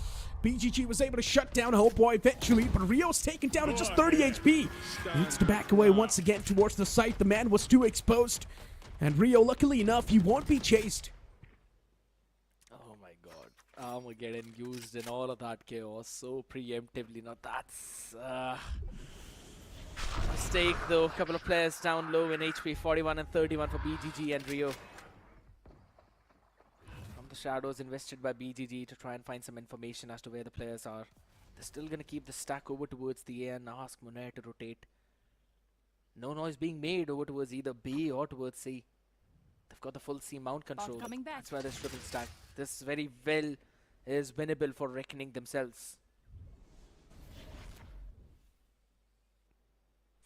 Speaker 2: BGG was able to shut down Homeboy eventually, but Rio's taken down to just 30 HP. Needs to back away once again towards the site. The man was too exposed. And Rio, luckily enough, he won't be chased.
Speaker 4: Oh my god. Armageddon used in all of that chaos so preemptively. Now that's mistake though. A couple of players down low in HP, 41 and 31 for BGG and Rio. From the shadows invested by BGG to try and find some information as to where the players are. They're still going to keep the stack over towards the A and ask Monet to rotate. No noise being made over towards either B or towards C. They've got the full C mount control. That's why there's triple stack. This very well is winnable for Reckoning themselves.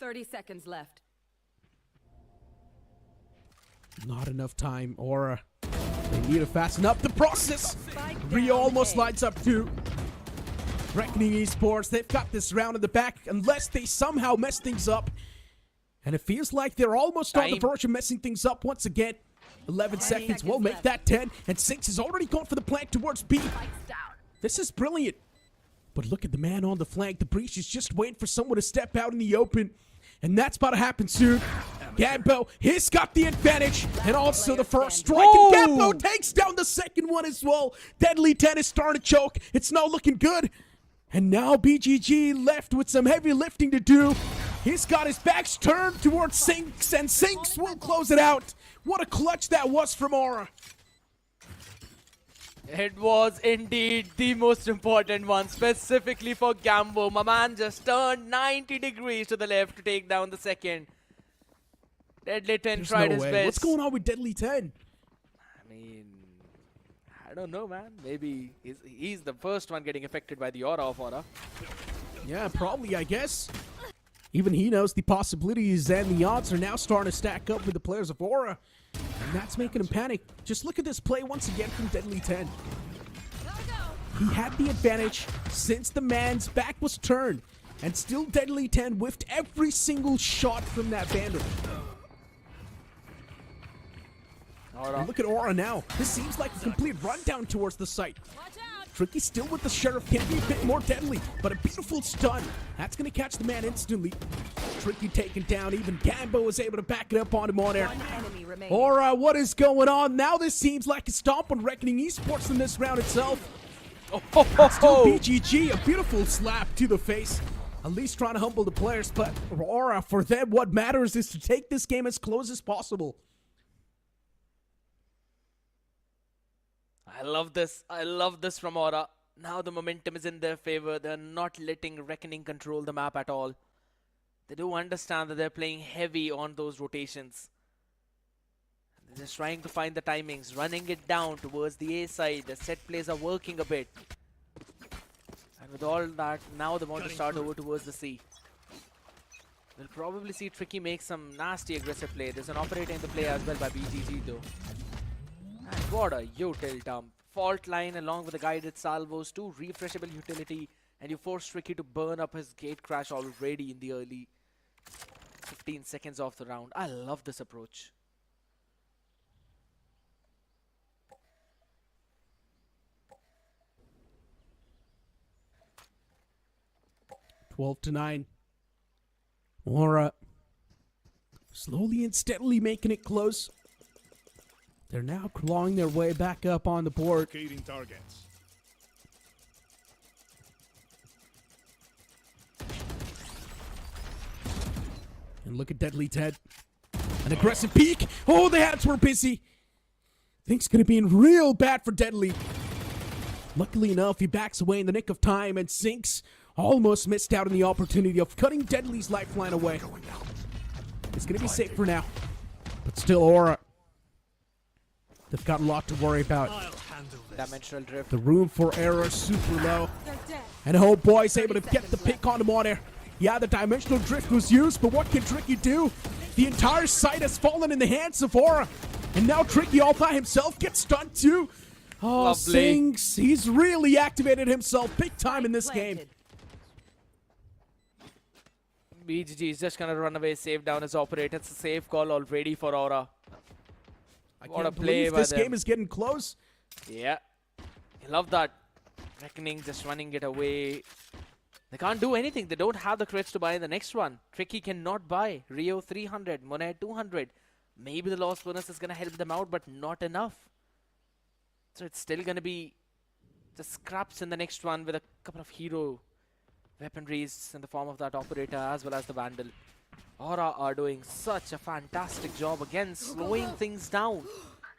Speaker 10: 30 seconds left.
Speaker 2: Not enough time, Aura. They need to fasten up the process. Rio almost lines up too. Reckoning Esports, they've got this round in the back unless they somehow mess things up. And it feels like they're almost on the verge of messing things up once again. 11 seconds will make that 10. And 6 is already going for the plant towards B. This is brilliant. But look at the man on the flank. The breach is just waiting for someone to step out in the open. And that's about to happen soon. Gambo, he's got the advantage. And also the first strike. And Gambo takes down the second one as well. Deadly 10 is starting to choke. It's not looking good. And now BGG left with some heavy lifting to do. He's got his backs turned towards Sinks, and Sinks will close it out. What a clutch that was from Aura.
Speaker 4: It was indeed the most important one, specifically for Gambo. My man just turned 90 degrees to the left to take down the second. Deadly 10
Speaker 2: There's
Speaker 4: tried
Speaker 2: no
Speaker 4: his
Speaker 2: way.
Speaker 4: best.
Speaker 2: What's going on with Deadly 10?
Speaker 4: I mean, I don't know, man. Maybe he's the first one getting affected by the aura of aura.
Speaker 2: Yeah, probably, I guess. Even he knows the possibilities and the odds are now starting to stack up with the players of Aura. And that's making him panic. Just look at this play once again from Deadly 10. He had the advantage since the man's back was turned. And still Deadly 10 whiffed every single shot from that Vandal. And look at Aura now. This seems like a complete rundown towards the site. Tricky still with the Sheriff, can be a bit more deadly, but a beautiful stun. That's going to catch the man instantly. Tricky taken down, even Gambo is able to back it up on him on air. Aura, what is going on? Now this seems like a stomp on Reckoning Esports in this round itself. Still BGG, a beautiful slap to the face. At least trying to humble the players, but Aura, for them, what matters is to take this game as close as possible.
Speaker 4: I love this. I love this from Aura. Now the momentum is in their favor. They're not letting Reckoning control the map at all. They do understand that they're playing heavy on those rotations. They're just trying to find the timings, running it down towards the A side. The set plays are working a bit. And with all that, now they want to start over towards the C. We'll probably see Tricky make some nasty aggressive play. There's an operator in the play as well by BGG though. And what a util dump. Fault line along with the guided salvos, 2 refreshable utility, and you force Tricky to burn up his gate crash already in the early 15 seconds of the round. I love this approach.
Speaker 2: Twelve to 9. Aura slowly and steadily making it close. They're now clawing their way back up on the board.
Speaker 12: Locating targets.
Speaker 2: And look at Deadly Ted. An aggressive peek. Oh, the hats were busy. Things gonna be in real bad for Deadly. Luckily enough, he backs away in the nick of time and sinks. Almost missed out on the opportunity of cutting Deadly's lifeline away. It's gonna be safe for now. But still, Aura, they've got a lot to worry about.
Speaker 4: Dimensional drift.
Speaker 2: The room for error is super low. And oh boy, is able to get the pick on him on air. Yeah, the dimensional drift was used, but what can Tricky do? The entire site has fallen in the hands of Aura. And now Tricky all by himself gets stunned too. Oh,
Speaker 4: Lovely.
Speaker 2: Sings, he's really activated himself big time in this game.
Speaker 4: BGG is just gonna run away, save down his operator. It's a safe call already for Aura.
Speaker 2: I
Speaker 4: What a
Speaker 2: can't
Speaker 4: play
Speaker 2: believe
Speaker 4: by
Speaker 2: this
Speaker 4: them.
Speaker 2: game is getting close.
Speaker 4: Yeah. I love that. Reckoning just running it away. They can't do anything. They don't have the crits to buy in the next one. Tricky cannot buy. Rio 300, Monet 200. Maybe the lost bonus is gonna help them out, but not enough. So it's still gonna be just scraps in the next one with a couple of hero weaponries in the form of that operator as well as the Vandal. Aura are doing such a fantastic job again, slowing things down.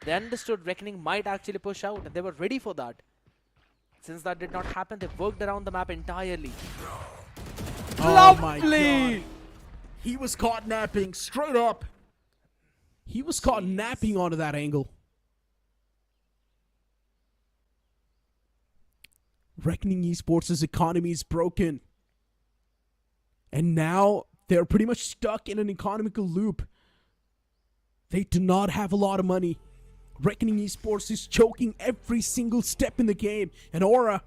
Speaker 4: They understood Reckoning might actually push out and they were ready for that. Since that did not happen, they worked around the map entirely.
Speaker 2: Oh my god. He was caught napping straight up. He was caught napping onto that angle. Reckoning Esports' economy is broken. And now they're pretty much stuck in an economical loop. They do not have a lot of money. Reckoning Esports is choking every single step in the game. And Aura,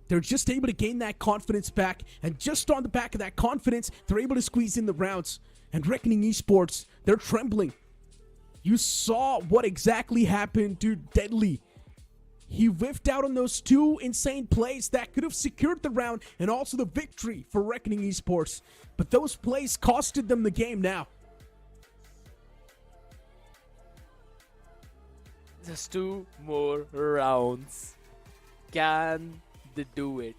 Speaker 2: they're just able to gain that confidence back. And just on the back of that confidence, they're able to squeeze in the rounds. And Reckoning Esports, they're trembling. You saw what exactly happened to Deadly. He whiffed out on those 2 insane plays that could have secured the round and also the victory for Reckoning Esports. But those plays costed them the game now.
Speaker 4: Just 2 more rounds. Can they do it?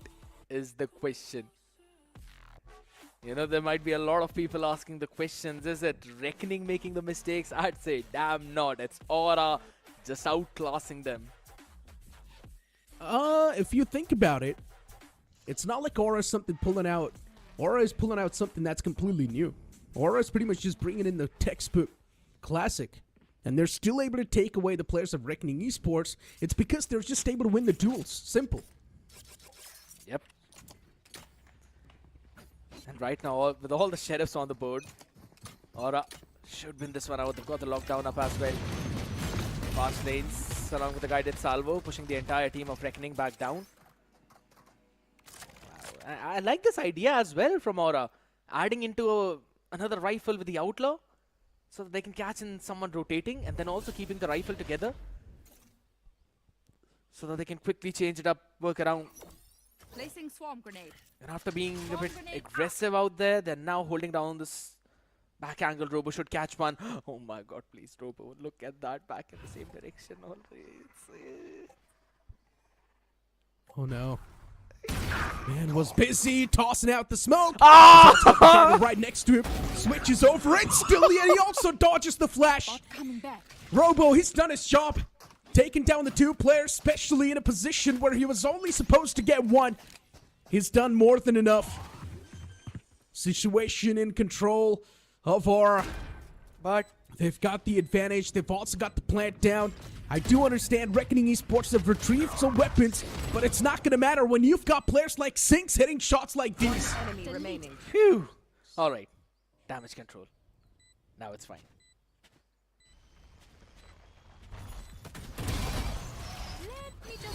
Speaker 4: Is the question. You know, there might be a lot of people asking the questions. Is it Reckoning making the mistakes? I'd say damn not. It's Aura just outclassing them.
Speaker 2: If you think about it, it's not like Aura is something pulling out. Aura is pulling out something that's completely new. Aura is pretty much just bringing in the textbook classic. And they're still able to take away the players of Reckoning Esports. It's because they're just able to win the duels. Simple.
Speaker 4: Yep. And right now, with all the sheriffs on the board, Aura should win this one out. They've got the lockdown up as well. Fast lanes along with the guided salvo, pushing the entire team of Reckoning back down. Wow. I like this idea as well from Aura. Adding into another rifle with the Outlaw, so that they can catch in someone rotating, and then also keeping the rifle together, so that they can quickly change it up, work around.
Speaker 10: Placing swarm grenade.
Speaker 4: And after being a bit aggressive out there, they're now holding down this back angle. Robo should catch one. Oh my god, please, Robo, look at that, back in the same direction always.
Speaker 2: Oh no. Man was busy tossing out the smoke.
Speaker 4: Ah!
Speaker 2: Right next to him. Switches over instantly, and he also dodges the flash. Robo, he's done his job. Taking down the two players, especially in a position where he was only supposed to get one. He's done more than enough. Situation in control of Aura. But they've got the advantage. They've also got the plant down. I do understand Reckoning Esports have retrieved some weapons, but it's not going to matter when you've got players like Sinks hitting shots like these.
Speaker 10: Enemy remaining.
Speaker 4: Phew. Alright. Damage control. Now it's fine.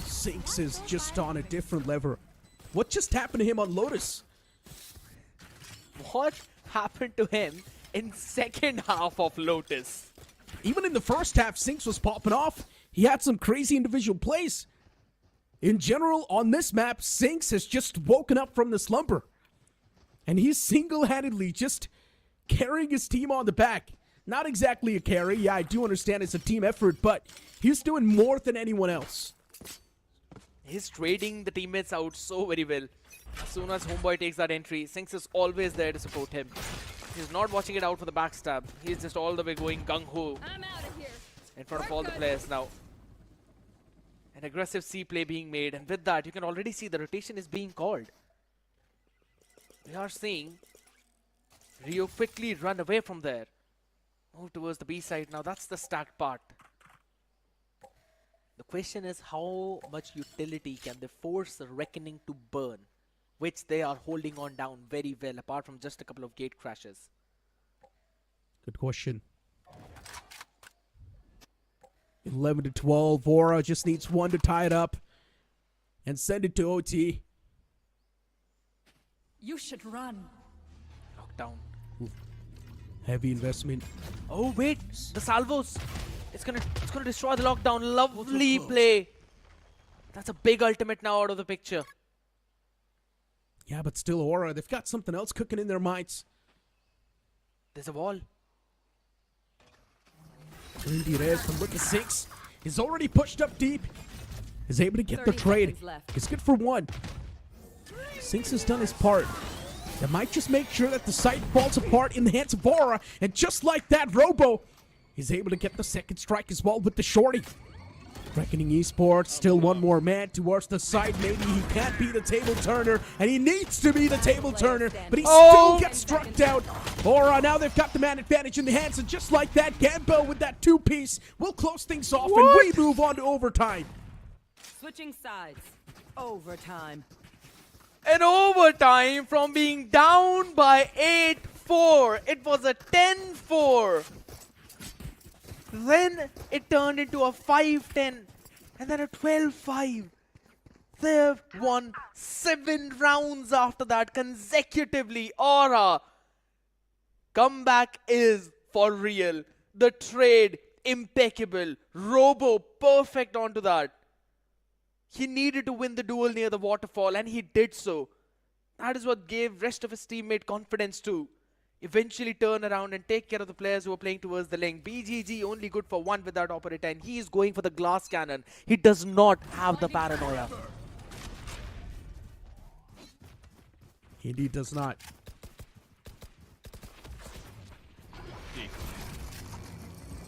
Speaker 2: Sinks is just on a different level. What just happened to him on Lotus?
Speaker 4: What happened to him in second half of Lotus?
Speaker 2: Even in the first half, Sinks was popping off. He had some crazy individual plays. In general, on this map, Sinks has just woken up from the slumber. And he's single-handedly just carrying his team on the back. Not exactly a carry. Yeah, I do understand it's a team effort, but he's doing more than anyone else.
Speaker 4: He's trading the teammates out so very well. As soon as Homeboy takes that entry, Sinks is always there to support him. He's not watching it out for the backstab. He's just all the way going gung-ho in front of all the players now. An aggressive C play being made, and with that, you can already see the rotation is being called. We are seeing Rio quickly run away from there. Move towards the B side now. That's the stacked part. The question is, how much utility can they force the Reckoning to burn, which they are holding on down very well, apart from just a couple of gate crashes.
Speaker 2: Good question. 11 to 12. Aura just needs one to tie it up and send it to OT.
Speaker 10: You should run.
Speaker 4: Lockdown.
Speaker 2: Heavy investment.
Speaker 4: Oh wait, the salvos. It's gonna destroy the lockdown. Lovely play. That's a big ultimate now out of the picture.
Speaker 2: Yeah, but still Aura, they've got something else cooking in their minds.
Speaker 4: There's a wall.
Speaker 2: Reyes from with the 6 is already pushed up deep. Is able to get the trade. It's good for one. Sinks has done his part. That might just make sure that the site falls apart in the hands of Aura. And just like that, Robo is able to get the second strike as well with the shorty. Reckoning Esports, still one more man towards the side. Maybe he can't be the table turner, and he needs to be the table turner, but he still gets struck down. Aura, now they've got the man advantage in the hands, and just like that, Gambo with that two-piece will close things off, and we move on to overtime.
Speaker 10: Switching sides. Overtime.
Speaker 4: An overtime from being down by 8-4. It was a 10-4. Then it turned into a 5-10 and then a 12-5. They've won 7 rounds after that consecutively. Aura, comeback is for real. The trade, impeccable. Robo, perfect onto that. He needed to win the duel near the waterfall, and he did so. That is what gave rest of his teammate confidence to eventually turn around and take care of the players who are playing towards the lane. BGG only good for one with that operator, and he is going for the glass cannon. He does not have the paranoia.
Speaker 2: Indeed does not.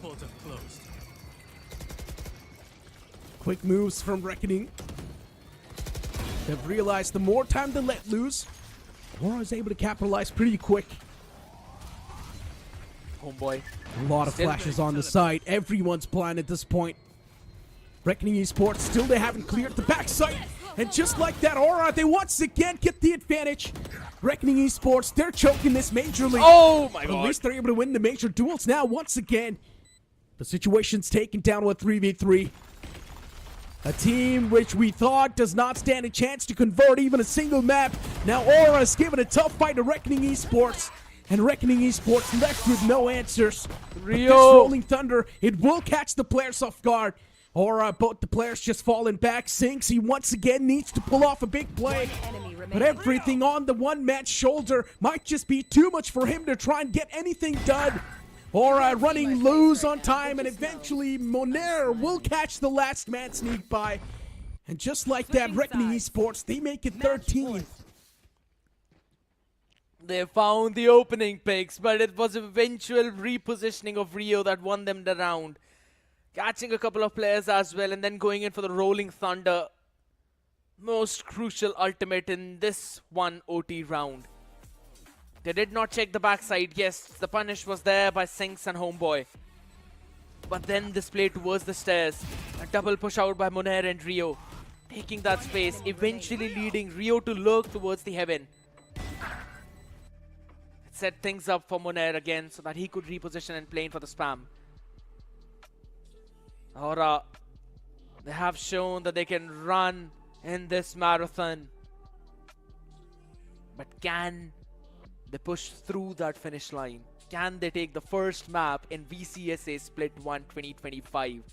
Speaker 12: Portal closed.
Speaker 2: Quick moves from Reckoning. They've realized the more time they let loose, Aura is able to capitalize pretty quick.
Speaker 4: Homeboy.
Speaker 2: A lot of flashes on the side. Everyone's blind at this point. Reckoning Esports, still they haven't cleared the backside. And just like that, Aura, they once again get the advantage. Reckoning Esports, they're choking this majorly.
Speaker 4: Oh my
Speaker 2: But
Speaker 4: god.
Speaker 2: at least they're able to win the major duels now once again. The situation's taken down with 3v3. A team which we thought does not stand a chance to convert even a single map. Now Aura is given a tough fight to Reckoning Esports. And Reckoning Esports left with no answers. But this Rolling Thunder, it will catch the players off guard. Aura, both the players just falling back. Sinks, he once again needs to pull off a big play. But everything on the one man's shoulder might just be too much for him to try and get anything done. Aura running loose on time, and eventually Monair will catch the last man sneak by. And just like that, Reckoning Esports, they make it 13.
Speaker 4: They found the opening picks, but it was eventual repositioning of Rio that won them the round. Catching a couple of players as well, and then going in for the Rolling Thunder. Most crucial ultimate in this one OT round. They did not check the backside. Yes, the punish was there by Sinks and Homeboy. But then this play towards the stairs. A double push out by Monair and Rio. Taking that space, eventually leading Rio to lurk towards the heaven. It set things up for Monair again so that he could reposition and play in for the spam. Aura, they have shown that they can run in this marathon. But can they push through that finish line? Can they take the first map in VCSA Split 1 2025?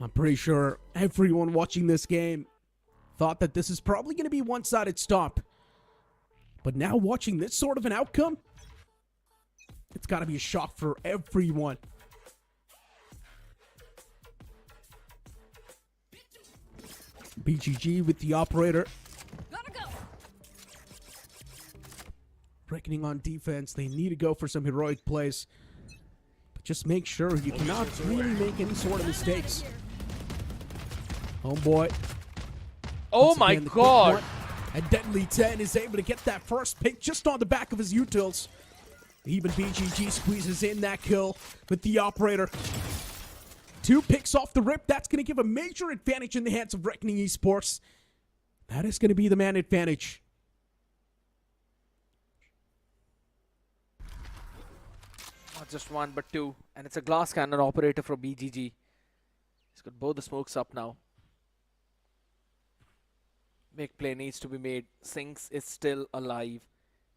Speaker 2: I'm pretty sure everyone watching this game thought that this is probably going to be one-sided stop. But now watching this sort of an outcome, it's got to be a shock for everyone. BGG with the operator. Reckoning on defense. They need to go for some heroic plays. But just make sure you cannot really make any sort of mistakes. Homeboy.
Speaker 4: Oh
Speaker 2: Once
Speaker 4: my
Speaker 2: again, the quick
Speaker 4: god.
Speaker 2: one. And Deadly 10 is able to get that first pick just on the back of his utils. Even BGG squeezes in that kill with the operator. 2 picks off the rip. That's going to give a major advantage in the hands of Reckoning Esports. That is going to be the man advantage.
Speaker 4: Not just 1 but 2. And it's a glass cannon operator for BGG. He's got both the smokes up now. Big play needs to be made. Sinks is still alive.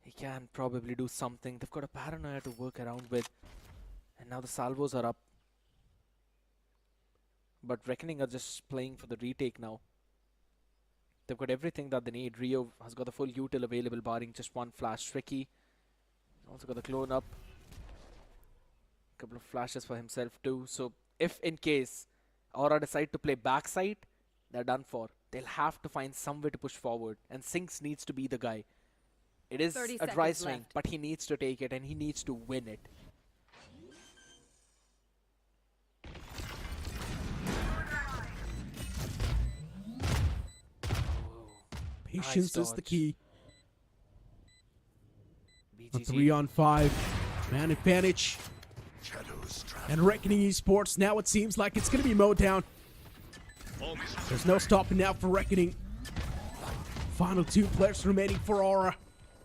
Speaker 4: He can probably do something. They've got a paranoia to work around with. And now the salvos are up. But Reckoning are just playing for the retake now. They've got everything that they need. Rio has got the full util available, barring just 1 flash. Tricky also got the clone up. Couple of flashes for himself too. So if in case Aura decide to play backside, they're done for. They'll have to find some way to push forward. And Sinks needs to be the guy. It is
Speaker 10: 30
Speaker 4: a dry
Speaker 10: seconds
Speaker 4: swing,
Speaker 10: left.
Speaker 4: but he needs to take it and he needs to win it.
Speaker 2: Patience is the
Speaker 4: dodge.
Speaker 2: key. A
Speaker 4: BGG.
Speaker 2: 3-on-5. Man advantage. And Reckoning Esports, now it seems like it's going to be mowed down. There's no stopping now for Reckoning. Final 2 players remaining for Aura.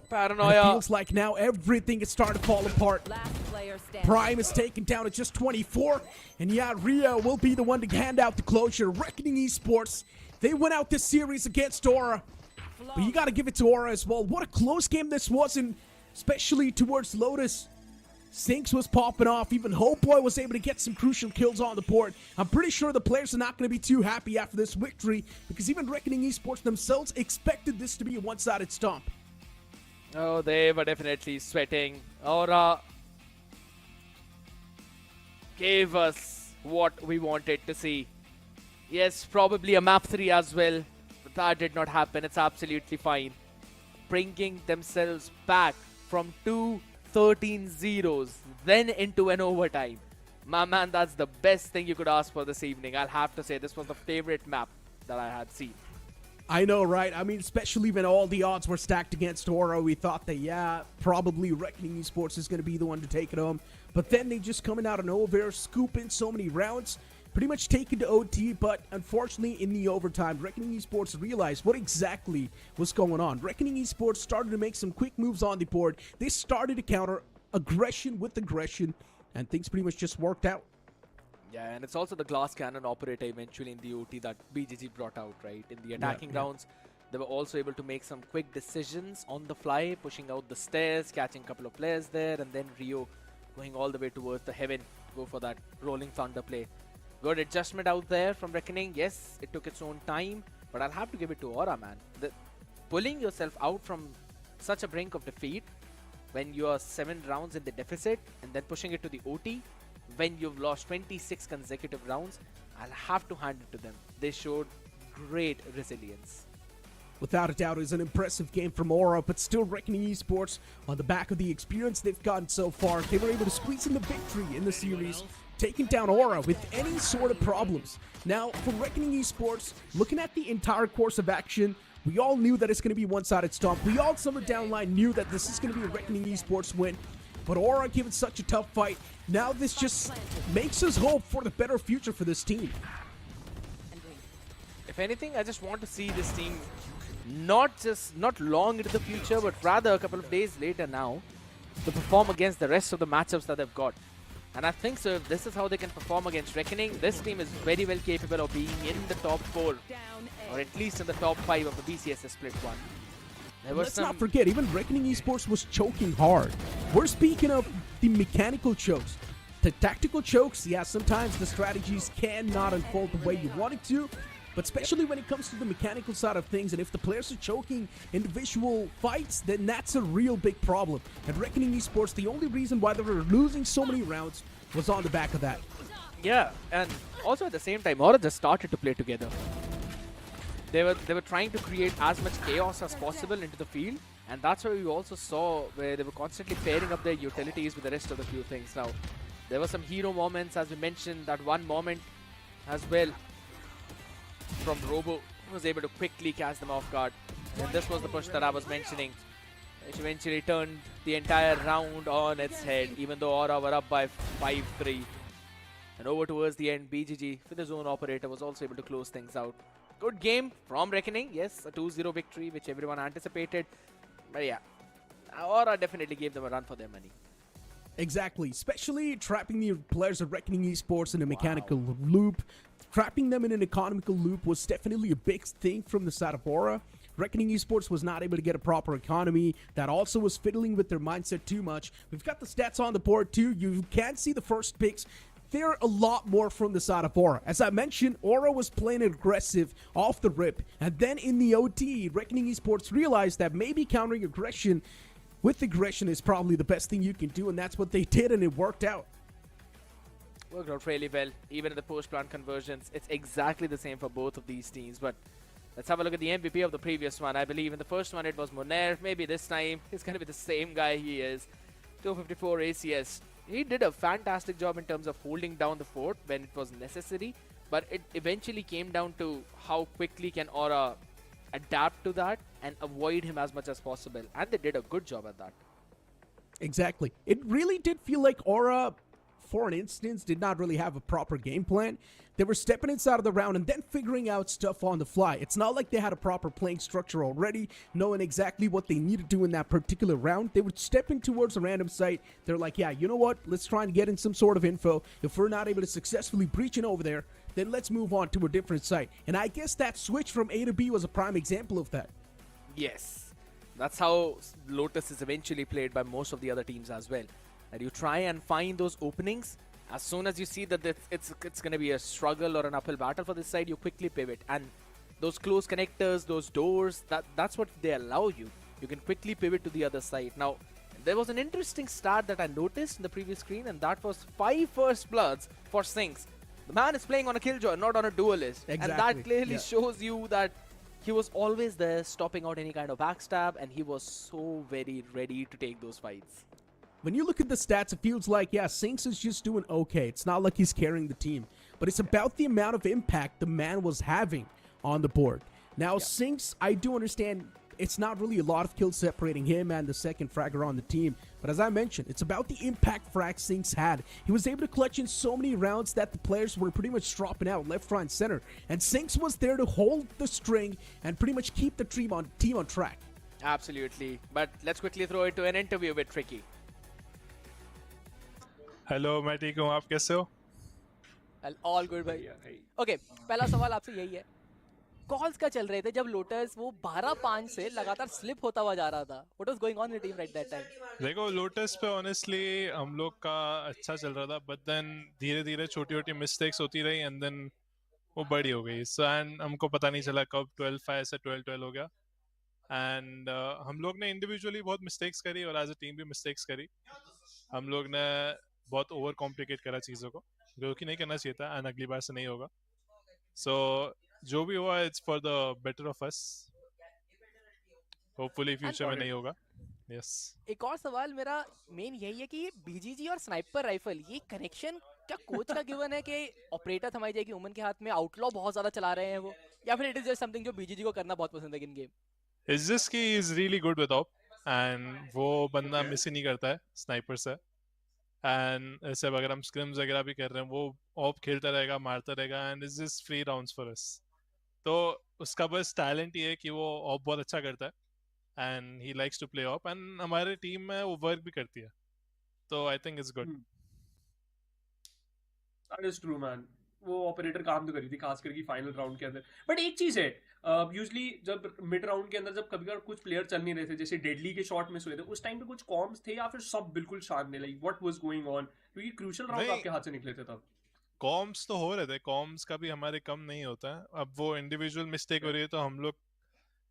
Speaker 2: And
Speaker 4: Paranoia.
Speaker 2: it feels like now everything is starting to fall apart.
Speaker 10: Last player standing.
Speaker 2: Prime is taken down at just 24. And yeah, Rio will be the one to hand out the closure. Reckoning Esports, they went out this series against Aura. But you got to give it to Aura as well. What a close game this was, and especially towards Lotus. Sinks was popping off. Even Homeboy was able to get some crucial kills on the board. I'm pretty sure the players are not going to be too happy after this victory, because even Reckoning Esports themselves expected this to be a one-sided stomp.
Speaker 4: Oh, they were definitely sweating. Aura gave us what we wanted to see. Yes, probably a map 3 as well, but that did not happen. It's absolutely fine. Bringing themselves back from 2 13-0s, then into an overtime. My man, that's the best thing you could ask for this evening. I'll have to say this was the favorite map that I had seen.
Speaker 2: I know, right? I mean, especially when all the odds were stacked against Aura, we thought that, yeah, probably Reckoning Esports is going to be the one to take it home. But then they just coming out of nowhere, scoop in so many rounds, pretty much take it to OT. But unfortunately, in the overtime, Reckoning Esports realized what exactly was going on. Reckoning Esports started to make some quick moves on the board. They started to counter aggression with aggression, and things pretty much just worked out.
Speaker 4: Yeah, and it's also the glass cannon operator eventually in the OT that BGG brought out, right? In the attacking rounds, they were also able to make some quick decisions on the fly, pushing out the stairs, catching a couple of players there, and then Rio going all the way towards the heaven, go for that rolling thunder play. Good adjustment out there from Reckoning. Yes, it took its own time, but I'll have to give it to Aura, man. Pulling yourself out from such a brink of defeat when you are 7 rounds in the deficit and then pushing it to the OT, when you've lost 26 consecutive rounds, I'll have to hand it to them. They showed great resilience.
Speaker 2: Without a doubt, it was an impressive game from Aura, but still Reckoning Esports, on the back of the experience they've gotten so far, they were able to squeeze in the victory in the series, taking down Aura with any sort of problems. Now, for Reckoning Esports, looking at the entire course of action, we all knew that it's going to be one-sided stomp. We all somewhere down the line knew that this is going to be a Reckoning Esports win. But Aura gave it such a tough fight. Now this just makes us hope for the better future for this team.
Speaker 4: If anything, I just want to see this team not long into the future, but rather a couple of days later now, to perform against the rest of the matchups that they've got. And I think so, if this is how they can perform against Reckoning, this team is very well capable of being in the top 4, or at least in the top 5 of the BCSS Split 1.
Speaker 2: Let's not forget, even Reckoning Esports was choking hard. We're speaking of the mechanical chokes. The tactical chokes, yeah, sometimes the strategies cannot unfold the way you want it to, but especially when it comes to the mechanical side of things, and if the players are choking individual fights, then that's a real big problem. And Reckoning Esports, the only reason why they were losing so many rounds was on the back of that.
Speaker 4: Yeah, and also at the same time, Aura just started to play together. They were trying to create as much chaos as possible into the field, and that's why we also saw where they were constantly pairing up their utilities with the rest of the few things. Now, there were some hero moments, as we mentioned, that one moment as well from Robo, who was able to quickly catch them off guard. And this was the push that I was mentioning, which eventually turned the entire round on its head, even though Aura were up by 5-3. And over towards the end, BGG, with his own operator, was also able to close things out. Good game from Reckoning. Yes, a 2-0 victory, which everyone anticipated. But yeah, Aura definitely gave them a run for their money.
Speaker 2: Exactly, especially trapping the players of Reckoning Esports in a mechanical loop. Trapping them in an economical loop was definitely a big thing from the side of Aura. Reckoning Esports was not able to get a proper economy. That also was fiddling with their mindset too much. We've got the stats on the board too. You can see the first picks. They're a lot more from the side of Aura. As I mentioned, Aura was playing aggressive off the rip. And then in the OT, Reckoning Esports realized that maybe countering aggression with aggression is probably the best thing you can do. And that's what they did, and it worked out.
Speaker 4: Worked out really well. Even in the post-plant conversions, it's exactly the same for both of these teams. But let's have a look at the MVP of the previous one. I believe in the first one it was Moner. Maybe this time it's going to be the same guy he is. 254 ACS. He did a fantastic job in terms of holding down the fort when it was necessary, but it eventually came down to how quickly can Aura adapt to that and avoid him as much as possible, and they did a good job at that.
Speaker 2: Exactly. It really did feel like Aura, for an instance, did not really have a proper game plan. They were stepping inside of the round and then figuring out stuff on the fly. It's not like they had a proper playing structure already, knowing exactly what they need to do in that particular round. They would step in towards a random site. They're like, yeah, you know what? Let's try and get in some sort of info. If we're not able to successfully breach in over there, then let's move on to a different site. And I guess that switch from A to B was a prime example of that.
Speaker 4: Yes. That's how Lotus is eventually played by most of the other teams as well. That you try and find those openings. As soon as you see that it's going to be a struggle or an uphill battle for this side, you quickly pivot. And those close connectors, those doors, that's what they allow you. You can quickly pivot to the other side. Now, there was an interesting stat that I noticed in the previous screen, and that was 5 first bloods for Sinks. The man is playing on a killjoy, not on a duelist.
Speaker 2: Exactly.
Speaker 4: And that clearly shows you that he was always there stopping out any kind of backstab, and he was so very ready to take those fights.
Speaker 2: when you look at the stats, it feels like, yeah, Sinks is just doing okay. It's not like he's carrying the team. But it's about the amount of impact the man was having on the board. Now, Sinks, I do understand it's not really a lot of kills separating him and the second fragger on the team. But as I mentioned, it's about the impact frag Sinks had. He was able to clutch in so many rounds that the players were pretty much dropping out left, right, and center. And Sinks was there to hold the string and pretty much keep the team on track.
Speaker 4: Absolutely. But let's quickly throw it to an interview with Tricky.
Speaker 16: Hello मैं ठीक हूँ आप कैसे हो
Speaker 8: all good भाई okay पहला सवाल आपसे यही है कॉल्स का चल रहे थे जब लोटस वो 12-5 से लगातार स्लिप होता हुआ जा रहा था what was going on in the team right that time
Speaker 16: देखो लोटस पे ऑनेस्टली हम लोग का अच्छा चल रहा था बट देन धीरे धीरे छोटी छोटी मिस्टेक्स होती रही एंड देन वो बड़ी हो गई सो एंड हमको पता नहीं चला कब 12-5 से 12-12 हो गया एंड हम लोग ने इंडिविजुअली बहुत मिस्टेक्स करी और एज अ टीम भी मिस्टेक्स करी हम लोग ने बहुत ओवर कॉम्प्लिकेट करा चीज़ों को जो कि नहीं करना चाहिए था एंड अगली बार से नहीं होगा सो जो भी हुआ it's for the better of us hopefully future में नहीं होगा यस
Speaker 8: एक और सवाल मेरा मेन यही है कि बीजीजी और स्नाइपर राइफल ये कनेक्शन क्या कोच का गिवन है कि ऑपरेटर थमाई जाएगी उमन के हाथ में आउटलॉ बहुत ज्यादा चला रहे हैं वो या फिर इट इज जस्ट समथिंग जो बीजीजी को करना बहुत पसंद है इन गेम
Speaker 16: इट्स जस्ट कि he is really good with op and वो बंदा मिस ही नहीं करता है स्नाइपर से एंड ऐसे अगर हम स्क्रिम्स वगैरह भी कर रहे हैं वो ऑप खेलता रहेगा मारता रहेगा and is just free rounds for us तो उसका बस टैलेंट ये है कि वो ऑप बहुत अच्छा करता है and he likes to play op and हमारे टीम में वो वर्क भी करती है तो I think it's good
Speaker 13: that is true man वो ऑपरेटर काम तो करी थी खास करके फाइनल राउंड के अंदर बट एक चीज है यूजली जब मिड राउंड के अंदर जब कभी कभी कुछ प्लेयर चल नहीं रहे थे जैसे डेडली के शॉट मिस हुए थे उस टाइम पे कुछ कॉम्स थे या फिर सब बिल्कुल शांत नहीं like what was going on क्योंकि क्रूशियल राउंड आपके हाथ से निकले थे तब
Speaker 16: कॉम्स तो हो रहे थे कॉम्स का भी हमारे कम नहीं होता है अब वो इंडिविजुअल मिस्टेक हो रही है तो हम लोग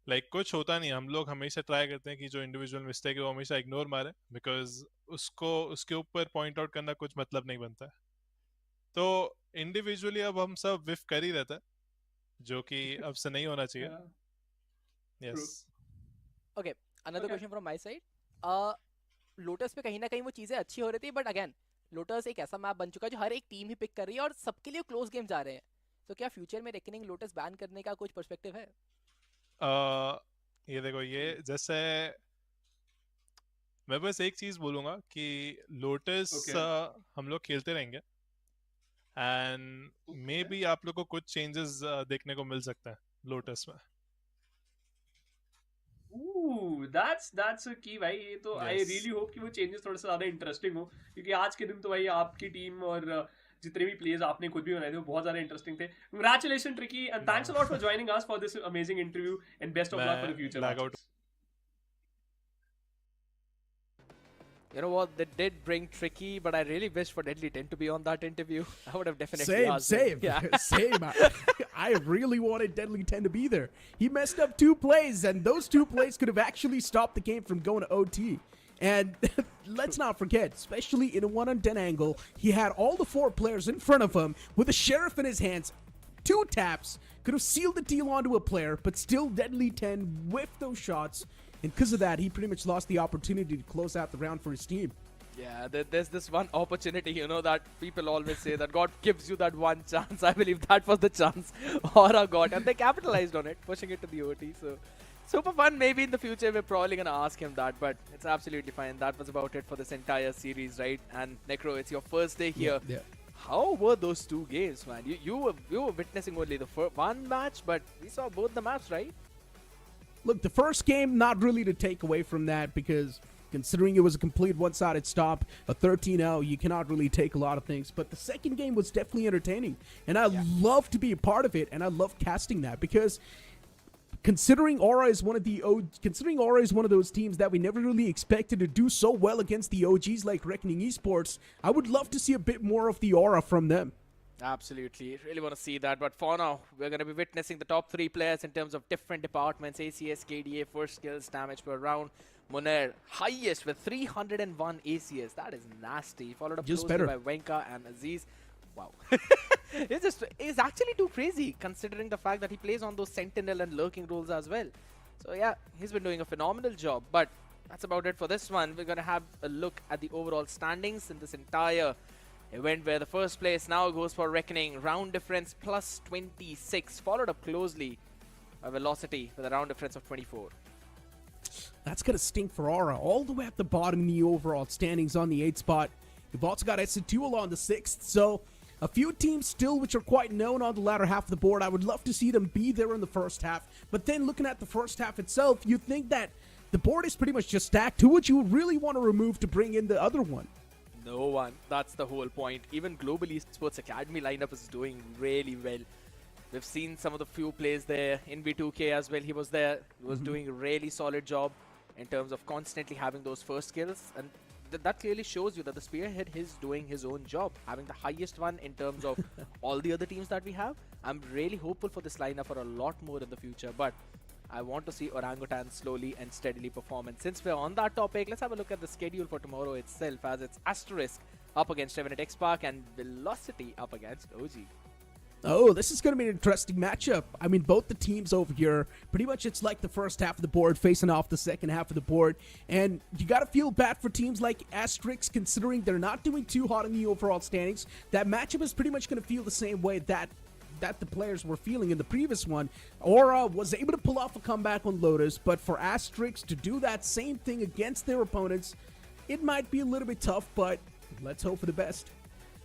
Speaker 16: लाइक कुछ होता नहीं हम लोग हमेशा ट्राई करते हैं कि जो इंडिविजुअल मिस्टेक है वो हमेशा इग्नोर मारे बिकॉज उसको उसके ऊपर पॉइंट आउट करना कुछ मतलब नहीं बनता है तो इंडिविजुअली अब हम सब विफ कर ही रहते हैं जो कि अब से नहीं होना चाहिए yes
Speaker 8: okay another question from my side lotus पे कहीं ना कहीं वो चीजें अच्छी हो रही थी बट अगेन लोटस एक ऐसा मैप बन चुका है जो हर एक टीम ही पिक कर रही है और सबके लिए क्लोज गेम जा रहे हैं तो क्या फ्यूचर में रेकनिंग लोटस बैन करने का कुछ पर्सपेक्टिव है
Speaker 16: ये देखो ये जैसे मैं बस एक चीज बोलूंगा कि लोटस हम लोग खेलते रहेंगे एंड मे बी आप लोग को कुछ चेंजेस देखने को मिल सकता है लोटस में
Speaker 13: that's a key भाई ये तो I really hope कि वो changes थोड़ा सा ज्यादा इंटरेस्टिंग हो क्योंकि आज के दिन तो भाई आपकी टीम और जितने भी प्लेयर्स आपने खुद भी बनाए थे वो बहुत ज्यादा इंटरेस्टिंग थे congratulations Tricky and thanks a lot for joining us for this amazing interview and best of luck for the future matches.
Speaker 4: You know what? They did bring Tricky, but I really wish for Deadly 10 to be on that interview. I would have definitely asked
Speaker 2: Same.
Speaker 4: him. Yeah.
Speaker 2: Same. I really wanted Deadly 10 to be there. He messed up 2 plays, and those 2 plays could have actually stopped the game from going to OT. And let's not forget, especially in a 1-on-10 angle, he had all the 4 players in front of him with the sheriff in his hands. 2 taps could have sealed the deal onto a player, but still Deadly 10 whiffed those shots. And because of that, he pretty much lost the opportunity to close out the round for his team.
Speaker 4: Yeah, there's this one opportunity, you know, that people always say that God gives you that one chance. I believe that was the chance Aura got, and they capitalized on it, pushing it to the OT. So, super fun. Maybe in the future we're probably gonna ask him that, but it's absolutely fine. That was about it for this entire series, right? And Necro, it's your first day here.
Speaker 2: Yeah.
Speaker 4: How were those 2 games, man? You were witnessing only the one match, but we saw both the maps, right?
Speaker 2: Look, the first game, not really to take away from that because considering it was a complete one-sided stop, a 13-0, you cannot really take a lot of things. But the second game was definitely entertaining. And I love to be a part of it, and I love casting that because considering Aura is one of those teams that we never really expected to do so well against the OGs like Revenant Esports, I would love to see a bit more of the Aura from them.
Speaker 4: Absolutely. Really want to see that. But for now, we're going to be witnessing the top 3 players in terms of different departments. ACS, KDA, first kills, damage per round. Munair, highest with 301 ACS. That is nasty. Followed up closely by Wenka and Aziz. Wow. It's actually too crazy considering the fact that he plays on those sentinel and lurking roles as well. So yeah, he's been doing a phenomenal job. But that's about it for this one. We're going to have a look at the overall standings in this entire event, where the first place now goes for Reckoning. Round difference plus 26, followed up closely by Velocity with a round difference of 24.
Speaker 2: That's going to stink for Aura. All the way at the bottom in the overall standings on the 8th spot. You've also got SC2 on the 6th. So a few teams still which are quite known on the latter half of the board. I would love to see them be there in the first half. But then looking at the first half itself, you think that the board is pretty much just stacked. Who would you really want to remove to bring in the other one?
Speaker 4: No one. That's the whole point. Even Global Esports Academy lineup is doing really well. We've seen some of the few plays there. In V2K as well, he was there. He was doing a really solid job in terms of constantly having those first kills. And that clearly shows you that the Spearhead is doing his own job, having the highest one in terms of all the other teams that we have. I'm really hopeful for this lineup for a lot more in the future. But I want to see Orangutan slowly and steadily perform. And since we're on that topic, let's have a look at the schedule for tomorrow itself, as it's Asterisk up against Revenant Esports and Velocity up against OG.
Speaker 2: Oh, this is going to be an interesting matchup. I mean, both the teams over here, pretty much it's like the first half of the board facing off the second half of the board. And you got to feel bad for teams like Asterisk, considering they're not doing too hot in the overall standings. That matchup is pretty much going to feel the same way that the players were feeling in the previous one. Aura was able to pull off a comeback on Lotus, but for Asterisk to do that same thing against their opponents, it might be a little bit tough, but let's hope for the best.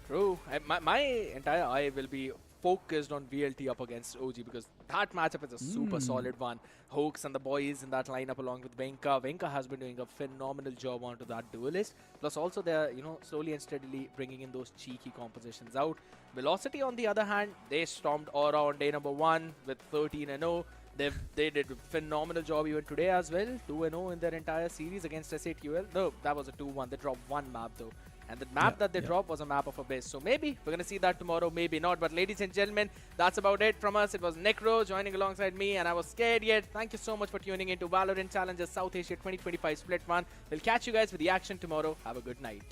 Speaker 4: True. My entire eye will be focused on VLT up against OG, because that matchup is a super solid one. Hoax and the boys in that lineup along with Venka. Venka has been doing a phenomenal job onto that duelist. Plus also they're, slowly and steadily bringing in those cheeky compositions out. Velocity on the other hand, they stormed Aura on day number 1 with 13-0. They did a phenomenal job even today as well. 2-0 in their entire series against S8UL. No, that was a 2-1. They dropped one map though. And the map that they dropped was a map of Abyss. So maybe we're going to see that tomorrow, maybe not. But ladies and gentlemen, that's about it from us. It was Necro joining alongside me, and I was scared yet. Thank you so much for tuning into VALORANT Challengers South Asia 2025 Split 1. We'll catch you guys with the action tomorrow. Have a good night.